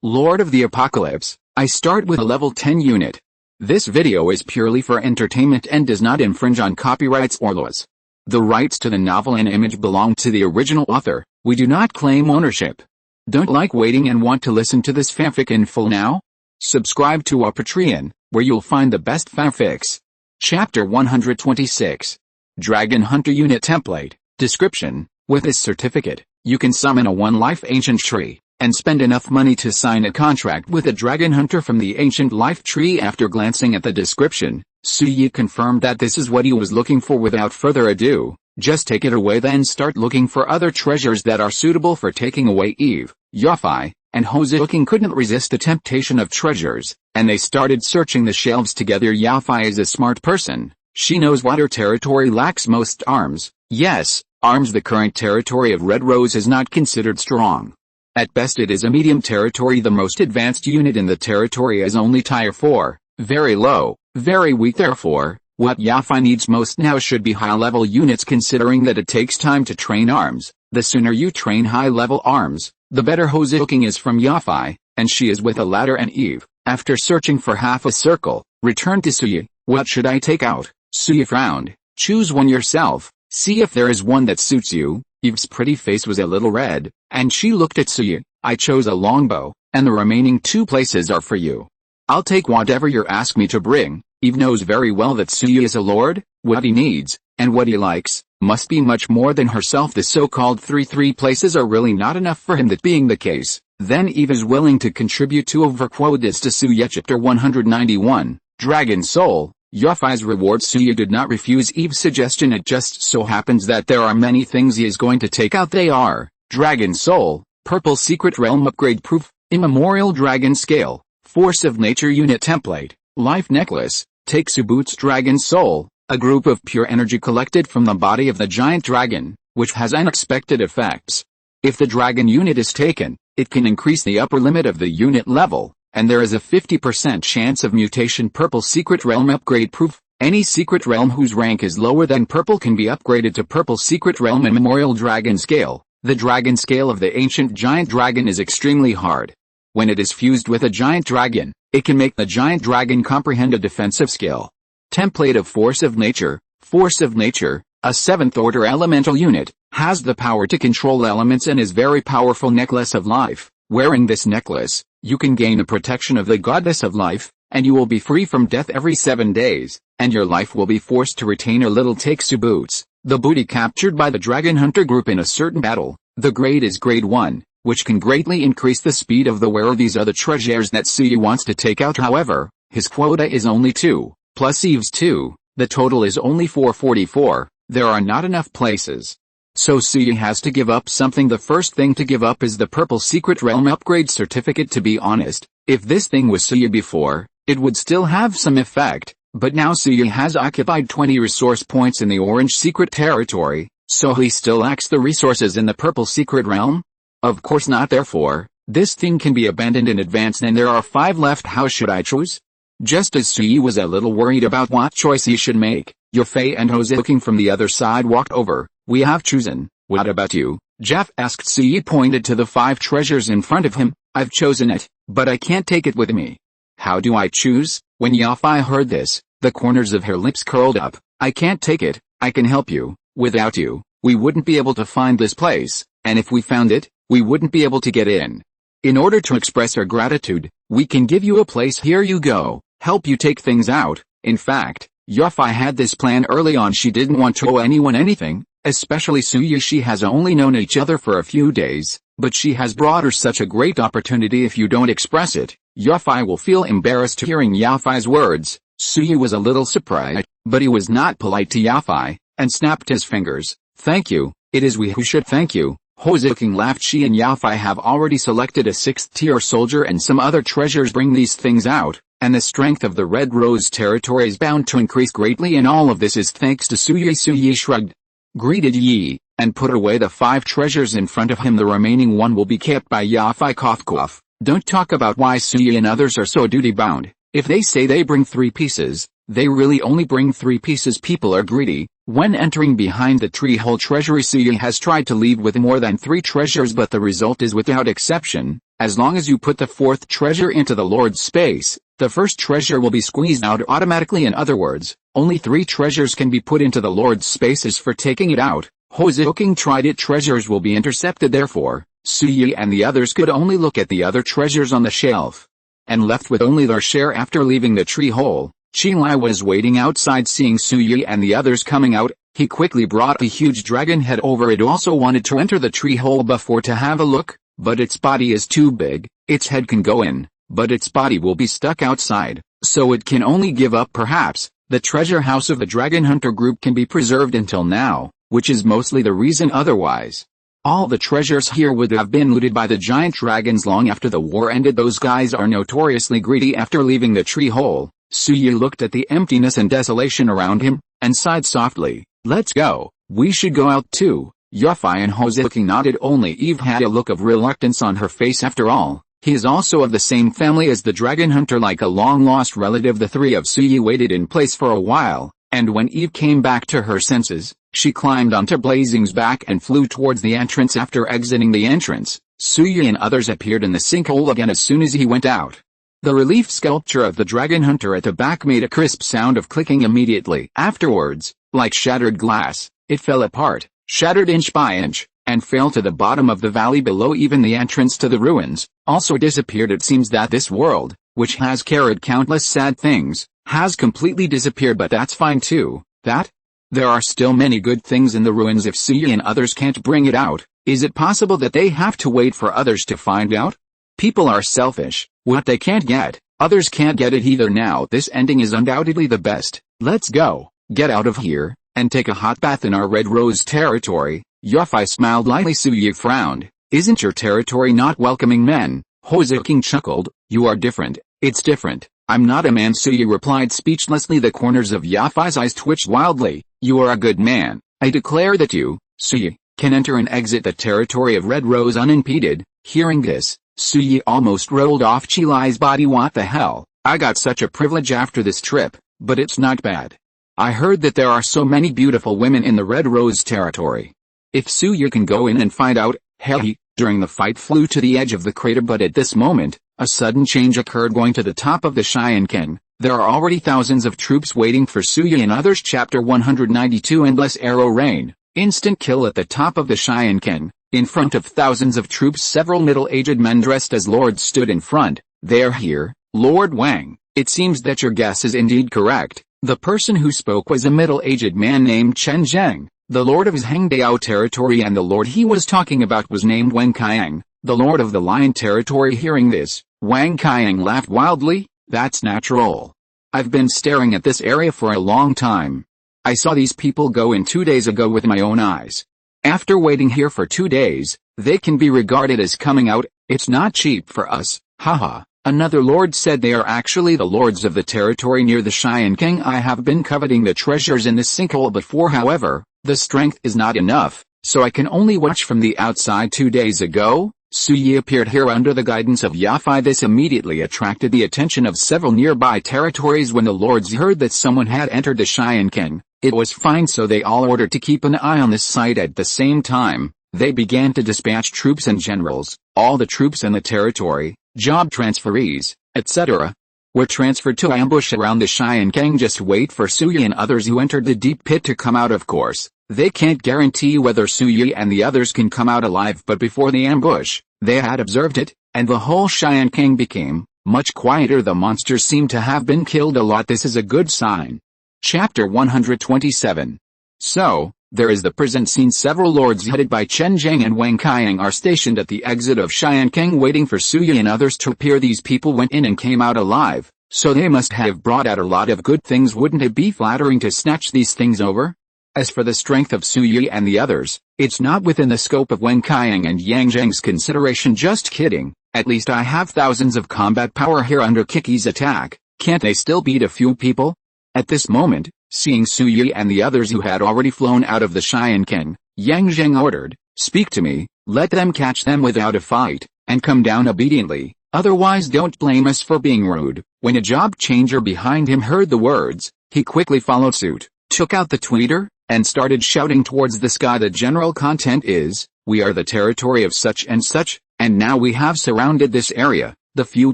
Lord of the Apocalypse, I start with a level 10 unit. This video is purely for entertainment and does not infringe on copyrights or laws. The rights to the novel and image belong to the original author. We do not claim ownership. Don't like waiting and want to listen to this fanfic in full now? Subscribe to our Patreon, where you'll find the best fanfics. Chapter 126. Dragon Hunter Unit Template. Description: with this certificate, you can summon a one-life ancient tree, and spend enough money to sign a contract with a dragon hunter from the ancient life tree. After glancing at the description, Suyi confirmed that this is what he was looking for. Without further ado, just take it away, then start looking for other treasures that are suitable for taking away. Eve, Yafai, and Hozuki couldn't resist the temptation of treasures, and they started searching the shelves together. Yafai is a smart person. She knows what her territory lacks most: arms. Yes, arms. The current territory of Red Rose is not considered strong. At best it is a medium territory. The most advanced unit in the territory is only tier 4, very low, very weak. Therefore, what Yafai needs most now should be high-level units, considering that it takes time to train arms. The sooner you train high-level arms, the better. Hozuki is from Yafai, and she is with a ladder and Eve, after searching for half a circle, returned to Suyi. What should I take out? Suyi frowned. Choose one yourself, see if there is one that suits you. Eve's pretty face was a little red, and she looked at Suyi. I chose a longbow, and the remaining 2 places are for you. I'll take whatever you ask me to bring. Eve knows very well that Suyi is a lord. What he needs, and what he likes, must be much more than herself. The so-called 3 places are really not enough for him. That being the case, then Eve is willing to contribute 2 of her quotas to Suyi. Chapter 191, Dragon Soul. Yafai's reward. Suyi did not refuse Eve's suggestion. It just so happens that there are many things he is going to take out. They are: Dragon Soul, Purple Secret Realm Upgrade Proof, Immemorial Dragon Scale, Force of Nature Unit Template, Life Necklace, Take Boots. Dragon Soul, a group of pure energy collected from the body of the giant dragon, which has unexpected effects. If the dragon unit is taken, it can increase the upper limit of the unit level, and there is a 50% chance of mutation. Purple Secret Realm Upgrade Proof. Any secret realm whose rank is lower than purple can be upgraded to Purple Secret Realm. Immemorial Dragon Scale. The dragon scale of the ancient giant dragon is extremely hard. When it is fused with a giant dragon, it can make the giant dragon comprehend a defensive skill. Template of Force of Nature. Force of Nature, a 7th order elemental unit, has the power to control elements and is very powerful. Necklace of Life. Wearing this necklace, you can gain the protection of the goddess of life, and you will be free from death every 7 days, and your life will be forced to retain a little. Take boots. The booty captured by the dragon hunter group in a certain battle. The grade is grade 1, which can greatly increase the speed of the wearer. These are the treasures that Suyi wants to take out. However, his quota is only 2, plus Eve's 2. The total is only 444. There are not enough places, so Suyi has to give up something. The first thing to give up is the Purple Secret Realm Upgrade Certificate. To be honest, if this thing was Suyi before, it would still have some effect, but now Suyi has occupied 20 resource points in the Orange Secret Territory, so he still lacks the resources in the Purple Secret Realm? Of course not. Therefore, this thing can be abandoned in advance, and there are 5 left. How should I choose? Just as Suyi was a little worried about what choice he should make, Yafai and Hozuki from the other side walked over. We have chosen. What about you? Jeff asked. Suyi pointed to the 5 treasures in front of him. I've chosen it, but I can't take it with me. How do I choose? When Yafai heard this, the corners of her lips curled up. I can't take it. I can help you. Without you, we wouldn't be able to find this place, and if we found it, we wouldn't be able to get in. In order to express our gratitude, we can give you a place. Here you go. Help you take things out. In fact, Yafai had this plan early on. She didn't want to owe anyone anything, especially Suyi. She has only known each other for a few days, but she has brought her such a great opportunity. If you don't express it, Yafai will feel embarrassed. Hearing Yafai's words, Suyi was a little surprised, but he was not polite to Yafai, and snapped his fingers. Thank you. It is we who should thank you. Hozuki laughed. She and Yafai have already selected a 6th-tier soldier and some other treasures. Bring these things out, and the strength of the Red Rose territory is bound to increase greatly, and all of this is thanks to Suyi. Suyi shrugged, greeted Yi, and put away the 5 treasures in front of him. The remaining 1 will be kept by Yafai. Cough. Don't talk about why Suyi and others are so duty-bound. If they say they bring 3 pieces, they really only bring 3 pieces. People are greedy. When entering behind the tree hole treasury, Suyi has tried to leave with more than 3 treasures, but the result is without exception As long as you put the fourth treasure into the Lord's space, the first treasure will be squeezed out automatically. In other words, only 3 treasures can be put into the Lord's spaces for taking it out. Hozuking tried it. Treasures will be intercepted. Therefore, Suyi and the others could only look at the other treasures on the shelf. And left with only their share after leaving the tree hole, Qilai was waiting outside. Seeing Suyi and the others coming out, he quickly brought a huge dragon head over. It also wanted to enter the tree hole before to have a look, but its body is too big. Its head can go in, but its body will be stuck outside, so it can only give up. Perhaps the treasure house of the dragon hunter group can be preserved until now, which is mostly the reason. Otherwise, all the treasures here would have been looted by the giant dragons long after the war ended. Those guys are notoriously greedy. After leaving the tree hole, Suyi looked at the emptiness and desolation around him, and sighed softly. Let's go, we should go out too. Yafai and Hozuki nodded. Only Eve had a look of reluctance on her face. After all, he is also of the same family as the dragon hunter, like a long-lost relative. The 3 of Suyi waited in place for a while, and when Eve came back to her senses, she climbed onto Blazing's back and flew towards the entrance. After exiting the entrance, Suyi and others appeared in the sinkhole again as soon as he went out. The relief sculpture of the dragon hunter at the back made a crisp sound of clicking immediately. Afterwards, like shattered glass, it fell apart, shattered inch by inch, and fell to the bottom of the valley below. Even the entrance to the ruins also disappeared. It seems that this world, which has carried countless sad things, has completely disappeared. But that's fine too. That there are still many good things in the ruins. If Suyi and others can't bring it out, is it possible that they have to wait for others to find out? People are selfish. What they can't get, others can't get it either. Now this ending is undoubtedly the best. Let's go, get out of here, and take a hot bath in our Red Rose territory. Yafai smiled lightly. Suyi frowned. Isn't your territory not welcoming men? Hozuki chuckled. You are different. It's different. I'm not a man. Suyi replied speechlessly. The corners of Yafai's eyes twitched wildly. You are a good man. I declare that you, Suyi, can enter and exit the territory of Red Rose unimpeded. Hearing this, Suyi almost rolled off Qilai's body. What the hell? I got such a privilege after this trip, but it's not bad. I heard that there are so many beautiful women in the Red Rose territory. If Suyi can go in and find out. He, during the fight, flew to the edge of the crater, but at this moment, a sudden change occurred. Going to the top of the Cheyenne, there are already thousands of troops waiting for Suyi and others. Chapter 192 Endless Arrow Rain. Instant kill at the top of the Cheyenne. In front of thousands of troops, several middle-aged men dressed as lords stood in front. They're here, Lord Wang. It seems that your guess is indeed correct. The person who spoke was a middle-aged man named Chen Zheng, the lord of his Hangdao territory, and the lord he was talking about was named Wang Qiang, the lord of the Lion territory. Hearing this, Wang Qiang laughed wildly. That's natural. I've been staring at this area for a long time. I saw these people go in 2 days ago with my own eyes. After waiting here for 2 days, they can be regarded as coming out. It's not cheap for us. Haha. Another lord said. They are actually the lords of the territory near the Cheyenne. I have been coveting the treasures in this sinkhole before. However, the strength is not enough, so I can only watch from the outside. 2 days ago, Suyi appeared here under the guidance of Yafai. This immediately attracted the attention of several nearby territories. When the lords heard that someone had entered the Cheyenne, it was fine, so they all ordered to keep an eye on this site. At the same time, they began to dispatch troops and generals. All the troops in the territory, job transferees, etc., were transferred to ambush around the Cheyenne. Just wait for Suyi and others who entered the deep pit to come out. Of course, they can't guarantee whether Suyi and the others can come out alive, but before the ambush, they had observed it, and the whole Cheyenne became much quieter. The monsters seem to have been killed a lot. This is a good sign. Chapter 127. So, there is the present scene. Several lords headed by Chen Zheng and Wang Qiang are stationed at the exit of Cheyenne waiting for Suyi and others to appear. These people went in and came out alive, so they must have brought out a lot of good things. Wouldn't it be flattering to snatch these things over? As for the strength of Suyi and the others, it's not within the scope of Wang Qiang and Yang Zheng's consideration. Just kidding. At least I have thousands of combat power here under Kiki's attack. Can't they still beat a few people? At this moment, seeing Suyi and the others who had already flown out of the Cheyenne, Yang Zheng ordered, "Speak to me, let them catch them without a fight, and come down obediently, otherwise don't blame us for being rude." When a job changer behind him heard the words, he quickly followed suit, took out the tweeter, and started shouting towards the sky. The general content is, "We are the territory of such and such, And now we have surrounded this area. The few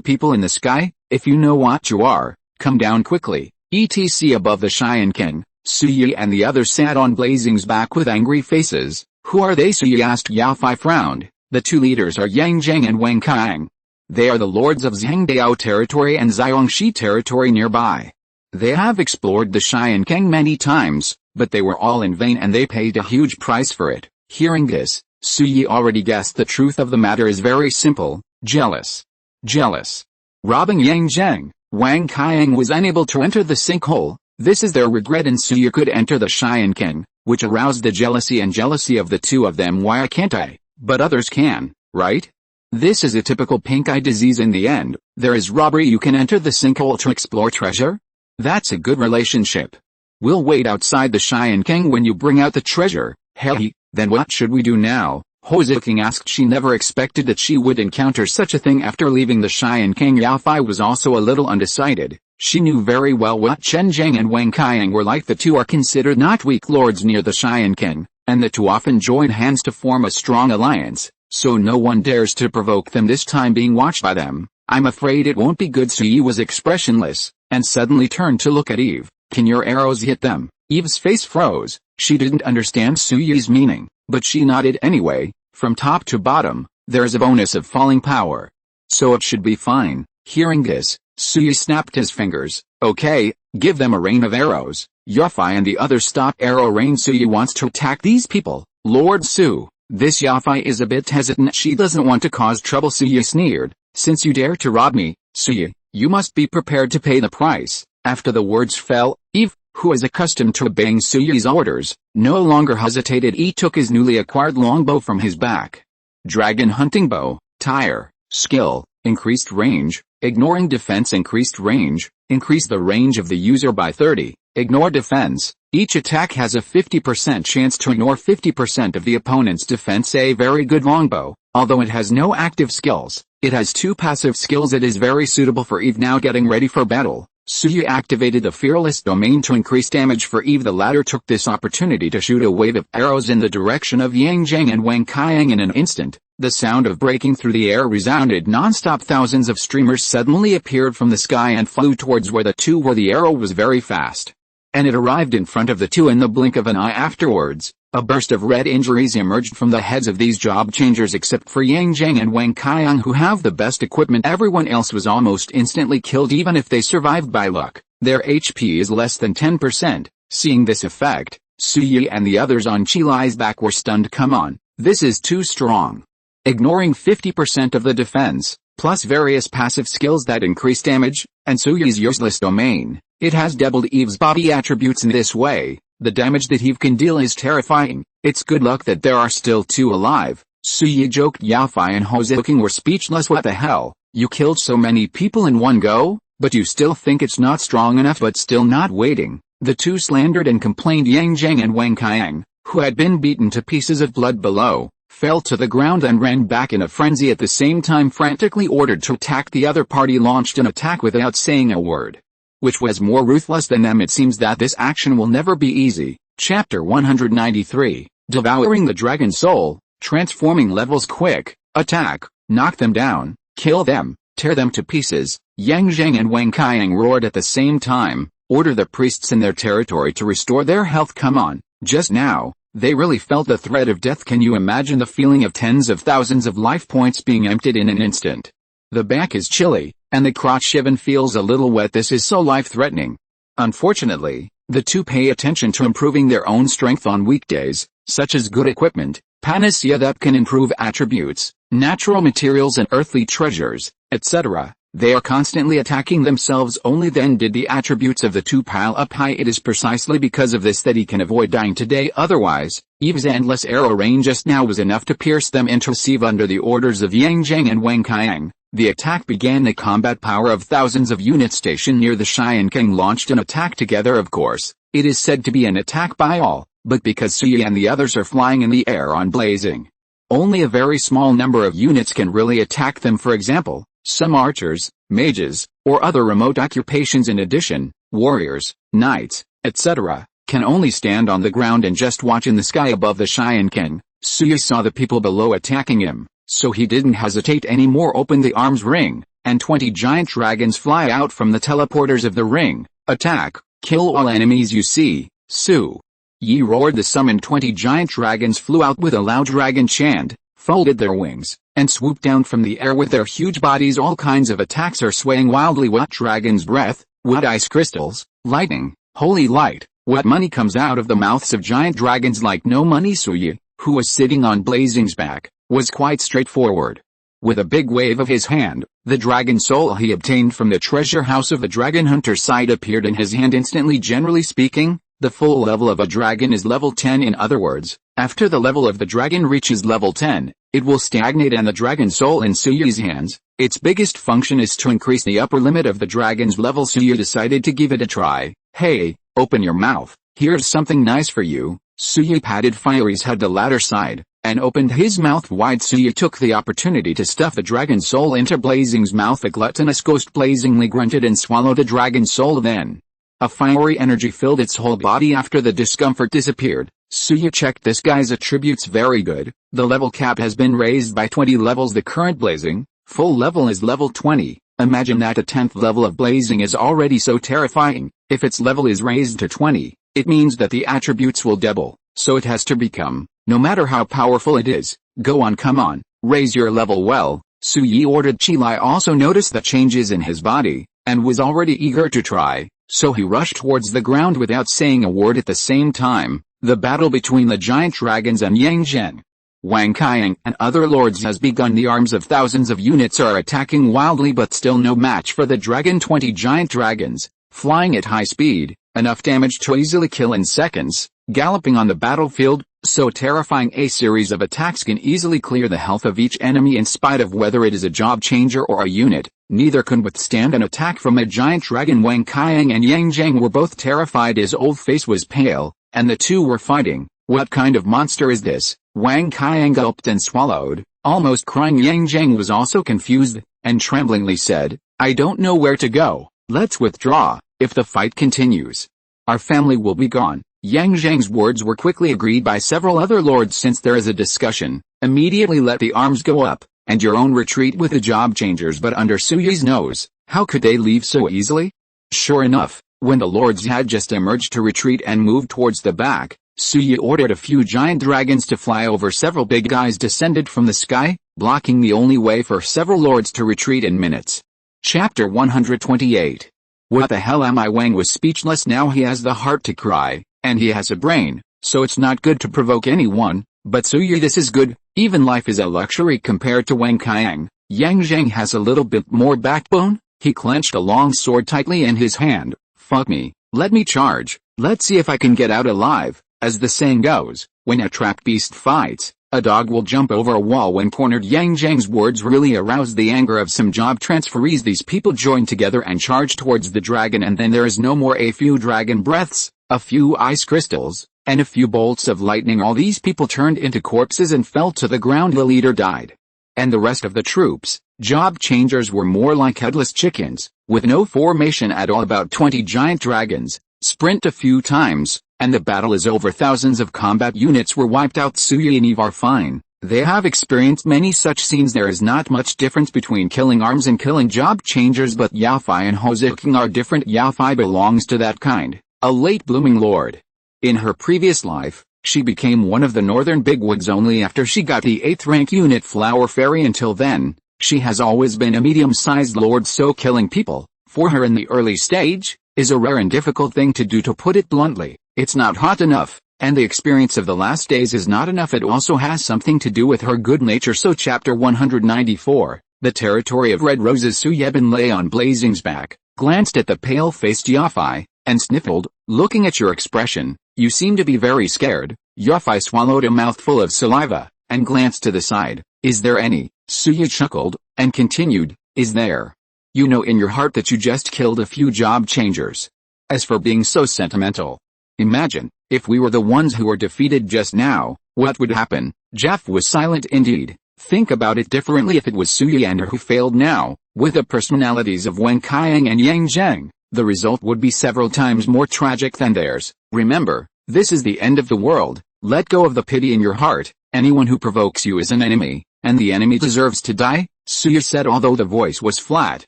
people in the sky, if you know what you are, come down quickly. ETC above the Cheyenne King, Suyi and the others sat on Blazing's back with angry faces. Who are they? Suyi asked. Yao Fai frowned. The two leaders are Yang Zheng and Wang Qiang. They are the lords of Zhangdao territory and Xiongxi territory nearby. They have explored the Cheyenne King many times, but they were all in vain and they paid a huge price for it. Hearing this, Suyi already guessed the truth of the matter is very simple: jealous. Jealous. Robbing Yang Zheng, Wang Qiang was unable to enter the sinkhole. This is their regret, and Suyi could enter the Cheyenne King, which aroused the jealousy of the two of them. Why can't I? But others can, right? This is a typical pink eye disease in the end. There is robbery. You can enter the sinkhole to explore treasure? That's a good relationship. We'll wait outside the Cheyenne King when you bring out the treasure. Hey, then what should we do now? Hose King asked. She never expected that she would encounter such a thing after leaving the Cheyenne King. Yao Fai was also a little undecided. She knew very well what Chen Zheng and Wang Qiang were like. The two are considered not weak lords near the Cheyenne King, and the two often join hands to form a strong alliance, so no one dares to provoke them, this time being watched by them. I'm afraid it won't be good. Suyi was expressionless, and suddenly turned to look at Eve. Can your arrows hit them? Eve's face froze. She didn't understand Suyi's meaning, but she nodded anyway. From top to bottom, there's a bonus of falling power, so it should be fine. Hearing this, Suyi snapped his fingers. Okay, give them a rain of arrows. Yao Fai and the others stop arrow rain. Suyi wants to attack these people. Lord Su, this Yao Fai is a bit hesitant. She doesn't want to cause trouble. Suyi sneered. Since you dare to rob me, Suyi, you must be prepared to pay the price. After the words fell, Eve, who is accustomed to obeying Suyi's orders, no longer hesitated. He took his newly acquired longbow from his back. Dragon hunting bow, tire, skill, increased range, ignoring defense, increased range, increase the range of the user by 30, ignore defense. Each attack has a 50% chance to ignore 50% of the opponent's defense. A very good longbow, although it has no active skills. It has 2 passive skills. It is very suitable for Eve now getting ready for battle. Suyi activated the Fearless Domain to increase damage for Eve. The latter took this opportunity to shoot a wave of arrows in the direction of Yang Zheng and Wang Qiang. In an instant, the sound of breaking through the air resounded non-stop. Thousands of streamers suddenly appeared from the sky and flew towards where the two were. The arrow was very fast, and it arrived in front of the two in the blink of an eye. Afterwards, a burst of red injuries emerged from the heads of these job changers except for Yang Zheng and Wang Qiang, who have the best equipment. Everyone else was almost instantly killed. Even if they survived by luck, their HP is less than 10%. Seeing this effect, Suyi and the others on Qilai's back were stunned. Come on, this is too strong. Ignoring 50% of the defense, plus various passive skills that increase damage, and Suyi's useless domain, it has doubled Eve's body attributes in this way. The damage that Eve can deal is terrifying. It's good luck that there are still 2 alive. Suyi joked. Yao Fai and Hose King were speechless. What the hell? You killed so many people in one go, but you still think it's not strong enough? But still not waiting, the two slandered and complained. Yang Zheng and Wang Qiang, who had been beaten to pieces of blood below, fell to the ground and ran back in a frenzy. At the same time, frantically ordered to attack the other party, launched an attack without saying a word, which was more ruthless than them. It seems that this action will never be easy. Chapter 193, Devouring the Dragon Soul. Transforming levels. Quick, attack, knock them down, kill them, tear them to pieces. Yang Zheng and Wang Qiang roared at the same time. Order the priests in their territory to restore their health. Come on. Just now, they really felt the threat of death. Can you imagine the feeling of tens of thousands of life points being emptied in an instant? The back is chilly, and the crotch even feels a little wet. This is so life-threatening. Unfortunately, the two pay attention to improving their own strength on weekdays, such as good equipment, panacea that can improve attributes, natural materials and earthly treasures, etc. They are constantly attacking themselves. Only then did the attributes of the two pile up high. It is precisely because of this that he can avoid dying today. Otherwise, Eve's endless arrow rain just now was enough to pierce them into sieve. Under the orders of Yang Zheng and Wang Qiang, the attack began. The combat power of thousands of units stationed near the Cheyenne King launched an attack together. Of course, it is said to be an attack by all, but because Suyi and the others are flying in the air on Blazing, only a very small number of units can really attack them. For example, some archers, mages, or other remote occupations. In addition, warriors, knights, etc., can only stand on the ground and just watch in the sky above the Cheyenne King. Suyi saw the people below attacking him, So he didn't hesitate anymore, opened the arms ring, and 20 giant dragons fly out from the teleporters of the ring. Attack, kill all enemies you see, Su Yi roared. The summoned 20 giant dragons flew out with a loud dragon chant, folded their wings, and swooped down from the air with their huge bodies. All kinds of attacks are swaying wildly. What dragon's breath, what ice crystals, lightning, holy light, what money comes out of the mouths of giant dragons like no money. Su Yi, who was sitting on Blazing's back, was quite straightforward. With a big wave of his hand, the dragon soul he obtained from the treasure house of the dragon hunter side appeared in his hand instantly. Generally speaking, the full level of a dragon is level 10. In other words, after the level of the dragon reaches level 10, it will stagnate, and the dragon soul in Su Yi's hands, its biggest function is to increase the upper limit of the dragon's level. Su Yi decided to give it a try. Hey, open your mouth, here's something nice for you. Su Yi patted Fiery's head, the latter side, and opened his mouth wide. Su Yi took the opportunity to stuff the dragon soul into Blazing's mouth. A gluttonous ghost blazingly grunted and swallowed the dragon soul. Then a fiery energy filled its whole body. After the discomfort disappeared, Su Yi checked this guy's attributes. Very good. The level cap has been raised by 20 levels. The current Blazing full level is level 20. Imagine that. A 10th level of Blazing is already so terrifying. If its level is raised to 20, it means that the attributes will double, so it has to become, no matter how powerful it is. Go on, come on, raise your level. Well, Su Yi ordered. Qilai also noticed the changes in his body, and was already eager to try, so he rushed towards the ground without saying a word. At the same time, the battle between the giant dragons and Yang Zheng, Wang Qiang and other lords has begun. The arms of thousands of units are attacking wildly, but still no match for the dragon. 20 giant dragons, flying at high speed, enough damage to easily kill in seconds, galloping on the battlefield, so terrifying. A series of attacks can easily clear the health of each enemy in spite of whether it is a job changer or a unit. Neither can withstand an attack from a giant dragon. Wang Qiang and Yang Zheng were both terrified. His old face was pale, and the two were fighting. What kind of monster is this? Wang Qiang gulped and swallowed, almost crying. Yang Zheng was also confused, and tremblingly said, I don't know where to go. Let's withdraw. If the fight continues, our family will be gone. Yang Zheng's words were quickly agreed by several other lords. Since there is a discussion, immediately let the arms go up, and your own retreat with the job changers. But under Su Yi's nose, how could they leave so easily? Sure enough, when the lords had just emerged to retreat and moved towards the back, Su Yi ordered a few giant dragons to fly over. Several big guys descended from the sky, blocking the only way for several lords to retreat in minutes. Chapter 128. What the hell am I? Wang was speechless. Now he has the heart to cry, and he has a brain, so it's not good to provoke anyone. But Su Yi, this is good. Even life is a luxury compared to Wang Qiang. Yang Zheng has a little bit more backbone. He clenched a long sword tightly in his hand. Fuck me, let me charge. Let's see if I can get out alive. As the saying goes, when a trapped beast fights, a dog will jump over a wall when cornered. Yang Zheng's words really aroused the anger of some job transferees. These people joined together and charged towards the dragon, and then there is no more. A few dragon breaths, a few ice crystals, and a few bolts of lightning. All these people turned into corpses and fell to the ground. The leader died. And the rest of the troops, job changers, were more like headless chickens, with no formation at all. About 20 giant dragons sprint a few times, and the battle is over. Thousands of combat units were wiped out. Su Yi and Eve are fine. They have experienced many such scenes. There is not much difference between killing arms and killing job changers, but Yao Fei and Ho Ziking are different. Yao Fei belongs to that kind, a late blooming lord. In her previous life, she became one of the northern bigwigs only after she got the 8th rank unit Flower Fairy. Until then, she has always been a medium-sized lord, so killing people, for her in the early stage, is a rare and difficult thing to do. To put it bluntly, it's not hot enough, and the experience of the last days is not enough. It also has something to do with her good nature. So chapter 194, the territory of red roses. Su Yebin lay on Blazing's back, glanced at the pale-faced Yao Fei, and sniffled. Looking at your expression, you seem to be very scared. Yao Fei swallowed a mouthful of saliva, and glanced to the side. Is there any? Su Yi chuckled, and continued, is there? You know in your heart that you just killed a few job changers. As for being so sentimental, imagine, if we were the ones who were defeated just now, what would happen? Jeff was silent indeed. Think about it differently. If it was Su Yi and her who failed now, with the personalities of Wang Qiang and Yang Zheng, the result would be several times more tragic than theirs. Remember, this is the end of the world. Let go of the pity in your heart. Anyone who provokes you is an enemy, and the enemy deserves to die, Suya said. Although the voice was flat,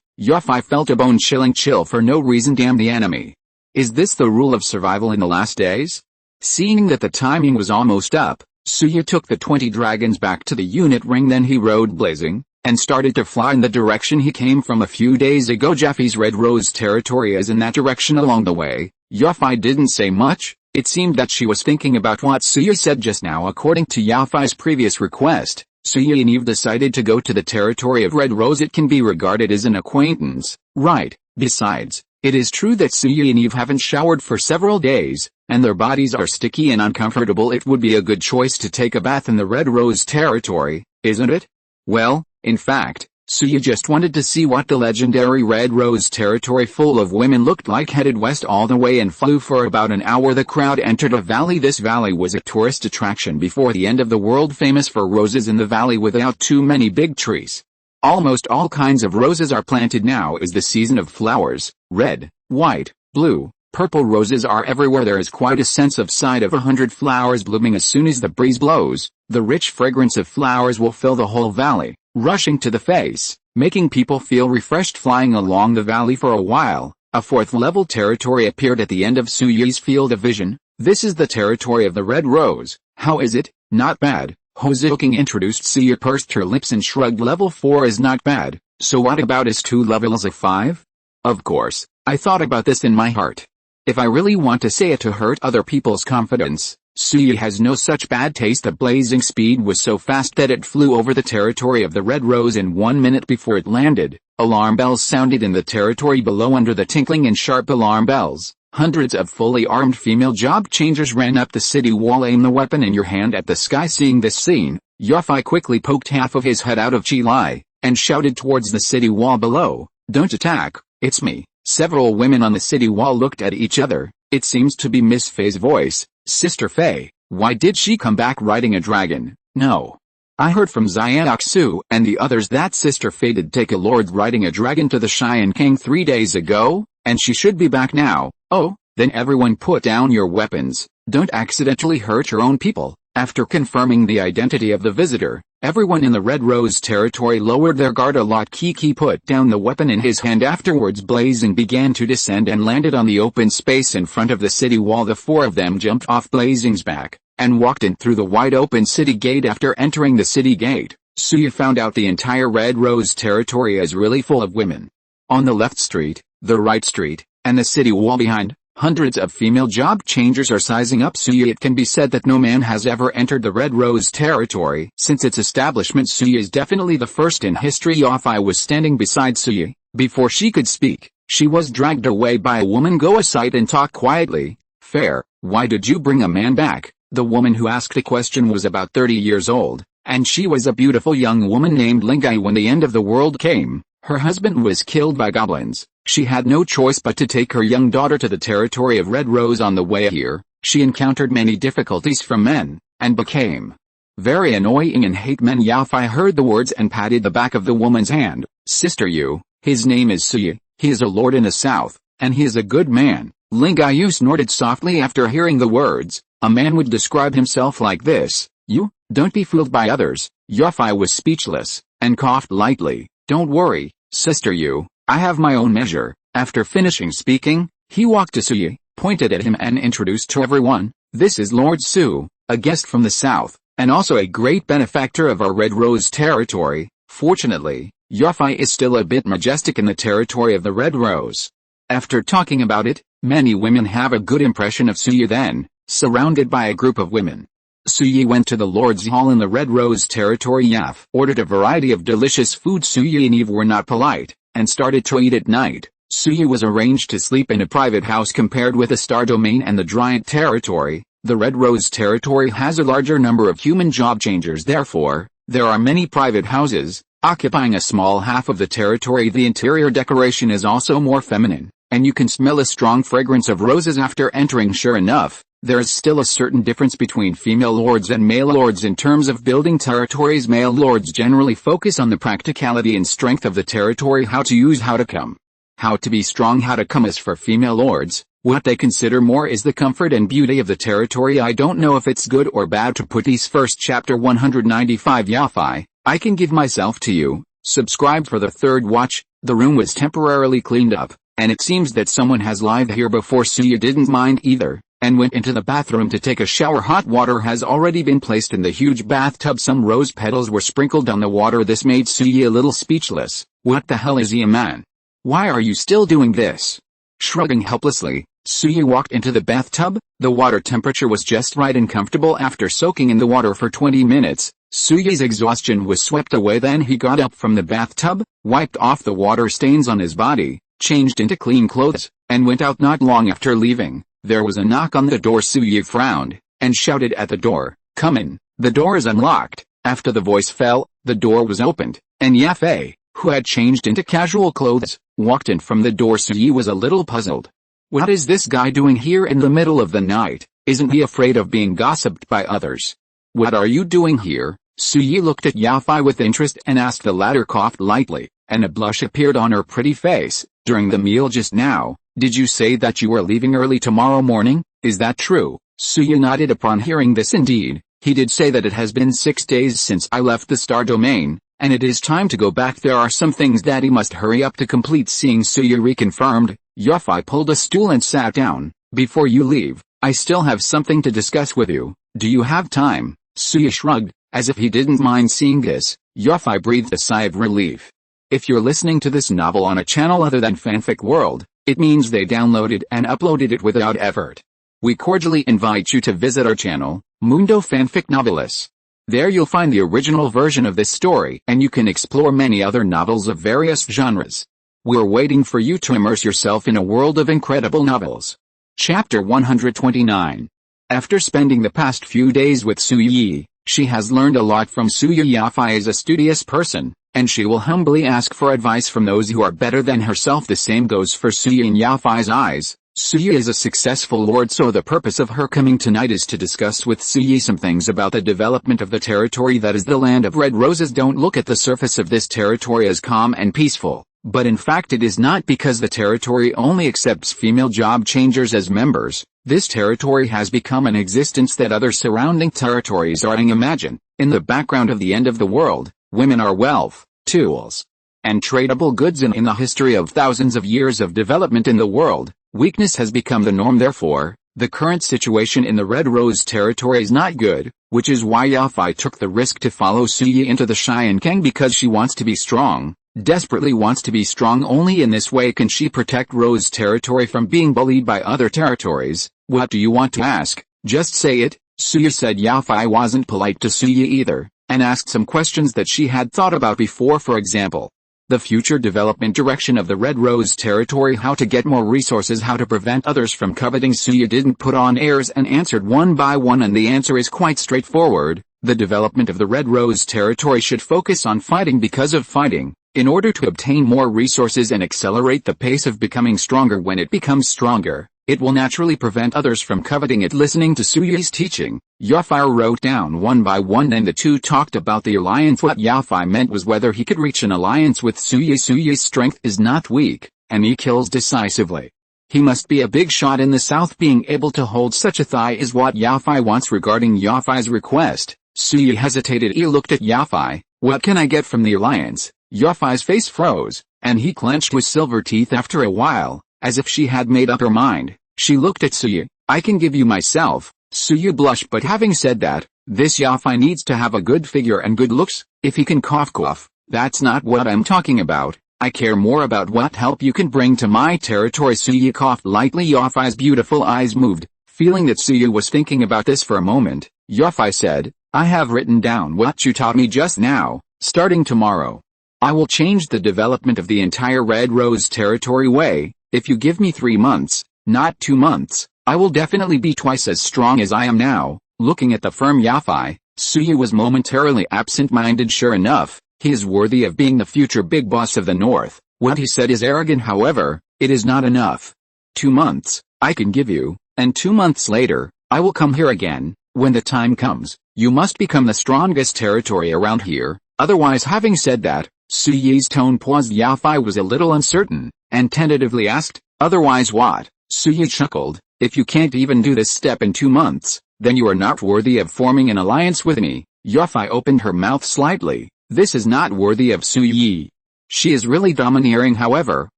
Yafai felt a bone-chilling chill for no reason. Damn the enemy. Is this the rule of survival in the last days? Seeing that the timing was almost up, Suya took the 20 dragons back to the unit ring. Then he rode blazing, and started to fly in the direction he came from a few days ago. Jaffy's Red Rose territory is in that direction. Along the way, Yafai didn't say much. It seemed that she was thinking about what Suya said just now. According to Yafai's previous request, Suya and Eve decided to go to the territory of Red Rose. It can be regarded as an acquaintance, right? Besides, it is true that Suya and Eve haven't showered for several days, and their bodies are sticky and uncomfortable. It would be a good choice to take a bath in the Red Rose territory, isn't it? Well, in fact, Suya just wanted to see what the legendary Red Rose territory full of women looked like. Headed west all the way and flew for about an hour. The crowd entered a valley. This valley was a tourist attraction before the end of the world, famous for roses in the valley without too many big trees. Almost all kinds of roses are planted. Now is the season of flowers. Red, white, blue, purple roses are everywhere. There is quite a sense of sight of 100 flowers blooming. As soon as the breeze blows, the rich fragrance of flowers will fill the whole valley, rushing to the face, making people feel refreshed. Flying along the valley for a while, a 4th-level territory appeared at the end of Suyi's field of vision. This is the territory of the Red Rose. How is it? Not bad. Hozuking introduced. Suya pursed her lips and shrugged. Level 4 is not bad, so what about his 2 levels of 5? Of course, I thought about this in my heart. If I really want to say it to hurt other people's confidence, Suya has no such bad taste. The blazing speed was so fast that it flew over the territory of the Red Rose in 1 minute. Before it landed, alarm bells sounded in the territory below. Under the tinkling and sharp alarm bells, hundreds of fully armed female job changers ran up the city wall. Aim the weapon in your hand at the sky. Seeing this scene, Yafai quickly poked half of his head out of Chilai, and shouted towards the city wall below, "Don't attack, it's me." Several women on the city wall looked at each other. It seems to be Miss Faye's voice. Sister Faye, why did she come back riding a dragon? No. I heard from Xianxu and the others that Sister Faye did take a lord riding a dragon to the Cheyenne King 3 days ago, and she should be back now. Oh, then everyone put down your weapons. Don't accidentally hurt your own people. After confirming the identity of the visitor, everyone in the Red Rose territory lowered their guard a lot. Kiki put down the weapon in his hand. Afterwards, Blazing began to descend and landed on the open space in front of the city wall. The 4 of them jumped off Blazing's back and walked in through the wide open city gate. After entering the city gate, Suya found out the entire Red Rose territory is really full of women. On the left street, the right street, and the city wall behind, hundreds of female job changers are sizing up Suya. It can be said that no man has ever entered the Red Rose territory since its establishment. Suya is definitely the first in history. Yafai was standing beside Suya. Before she could speak, she was dragged away by a woman. Go aside and talk quietly. Fair, why did you bring a man back? The woman who asked the question was about 30 years old, and she was a beautiful young woman named Lingai. When the end of the world came, her husband was killed by goblins. She had no choice but to take her young daughter to the territory of Red Rose. On the way here, she encountered many difficulties from men, and became very annoying and hate men. Yafai heard the words and patted the back of the woman's hand. Sister Yu, his name is Suya, he is a lord in the south, and he is a good man. Lingayu snorted softly after hearing the words. A man would describe himself like this. You, don't be fooled by others. Yafai was speechless, and coughed lightly. Don't worry, Sister Yu, I have my own measure. After finishing speaking, he walked to Suya, pointed at him and introduced to everyone. This is Lord Su, a guest from the south, and also a great benefactor of our Red Rose territory. Fortunately, Yafai is still a bit majestic in the territory of the Red Rose. After talking about it, many women have a good impression of Suya. Then, surrounded by a group of women, Suya went to the Lord's Hall in the Red Rose territory. Yaf ordered a variety of delicious food. Suya and Eve were not polite, and started to eat at night. Suya was arranged to sleep in a private house. Compared with the Star Domain and the Giant territory, the Red Rose territory has a larger number of human job changers. Therefore, there are many private houses, occupying a small half of the territory. The interior decoration is also more feminine, and you can smell a strong fragrance of roses after entering. Sure enough, there is still a certain difference between female lords and male lords in terms of building territories. Male lords generally focus on the practicality and strength of the territory, how to use, how to come, how to be strong, how to come. As for female lords, what they consider more is the comfort and beauty of the territory. I don't know if it's good or bad to put these first chapter 195 Yafai. I can give myself to you. Subscribe for the third watch. The room was temporarily cleaned up, and it seems that someone has lived here before. Suya didn't mind either, and went into the bathroom to take a shower. Hot water has already been placed in the huge bathtub. Some rose petals were sprinkled on the water. This made Suya a little speechless. What the hell is he, a man? Why are you still doing this? Shrugging helplessly, Suya walked into the bathtub. The water temperature was just right and comfortable. After soaking in the water for 20 minutes, Suya's exhaustion was swept away. Then he got up from the bathtub, wiped off the water stains on his body, changed into clean clothes, and went out. Not long after leaving, there was a knock on the door. Suya frowned, and shouted at the door, "Come in." The door is unlocked. After the voice fell, the door was opened, and Yafei, who had changed into casual clothes, walked in from the door. Suya was a little puzzled. What is this guy doing here in the middle of the night? Isn't he afraid of being gossiped by others? What are you doing here? Suya looked at Yafei with interest and asked. The latter coughed lightly, and a blush appeared on her pretty face. During the meal just now, did you say that you were leaving early tomorrow morning? Is that true? Suya nodded upon hearing this. Indeed, he did say that. It has been 6 days since I left the star domain, and it is time to go back. There are some things that he must hurry up to complete. Seeing Suya reconfirmed, Yafei pulled a stool and sat down. Before you leave, I still have something to discuss with you. Do you have time? Suya shrugged, as if he didn't mind seeing this. Yafei breathed a sigh of relief. If you're listening to this novel on a channel other than Fanfic World, it means they downloaded and uploaded it without effort. We cordially invite you to visit our channel, Mundo Fanfic Novelis. There you'll find the original version of this story, and you can explore many other novels of various genres. We're waiting for you to immerse yourself in a world of incredible novels. Chapter 129. After spending the past few days with Suya, she has learned a lot from Suya. Yafei is a studious person, and she will humbly ask for advice from those who are better than herself. The same goes for Suya. In Yafei's eyes, Suya is a successful lord, so the purpose of her coming tonight is to discuss with Suya some things about the development of the territory that is the land of red roses. Don't look at the surface of this territory as calm and peaceful, but in fact it is not, because the territory only accepts female job changers as members. This territory has become an existence that other surrounding territories are in. Imagine, in the background of the end of the world, women are wealth, tools, and tradable goods. And in the history of thousands of years of development in the world, weakness has become the norm. Therefore, the current situation in the Red Rose territory is not good, which is why Yafei took the risk to follow Suya into the Xiankang, because she wants to be strong. Desperately wants to be strong. Only in this way can she protect Rose territory from being bullied by other territories. What do you want to ask? Just say it, Suya said. Yafei wasn't polite to Suya either, and asked some questions that she had thought about before. For example, the future development direction of the Red Rose territory, how to get more resources, how to prevent others from coveting. Suya didn't put on airs and answered one by one, and the answer is quite straightforward. The development of the Red Rose territory should focus on fighting, because of fighting, in order to obtain more resources and accelerate the pace of becoming stronger. When it becomes stronger, it will naturally prevent others from coveting it. Listening to Suya's teaching, Yafei wrote down one by one, and the two talked about the alliance. What Yafei meant was whether he could reach an alliance with Suya. Suya's strength is not weak, and he kills decisively. He must be a big shot in the south. Being able to hold such a thigh is what Yafei wants. Regarding Yafei's request, Suya hesitated. He looked at Yafei. What can I get from the alliance? Yafei's face froze, and he clenched his silver teeth. After a while, as if she had made up her mind, she looked at Suya. I can give you myself. Suya blushed, but having said that, this Yafei needs to have a good figure and good looks. If he can cough, that's not what I'm talking about. I care more about what help you can bring to my territory. Suya coughed lightly. Yafei's beautiful eyes moved. Feeling that Suya was thinking about this for a moment, Yafei said, I have written down what you taught me just now. Starting tomorrow, I will change the development of the entire Red Rose territory. If you give me 3 months, not 2 months, I will definitely be twice as strong as I am now. Looking at the firm Yafei, Suya was momentarily absent-minded. Sure enough, he is worthy of being the future big boss of the North. What he said is arrogant. However, it is not enough. 2 months, I can give you, and 2 months later, I will come here again. When the time comes, you must become the strongest territory around here. Otherwise, having said that, Suya's tone paused. Yafei was a little uncertain, and tentatively asked, otherwise what? Suya chuckled, if you can't even do this step in 2 months, then you are not worthy of forming an alliance with me. Yafei opened her mouth slightly, This is not worthy of Su Yi. She is really domineering. However,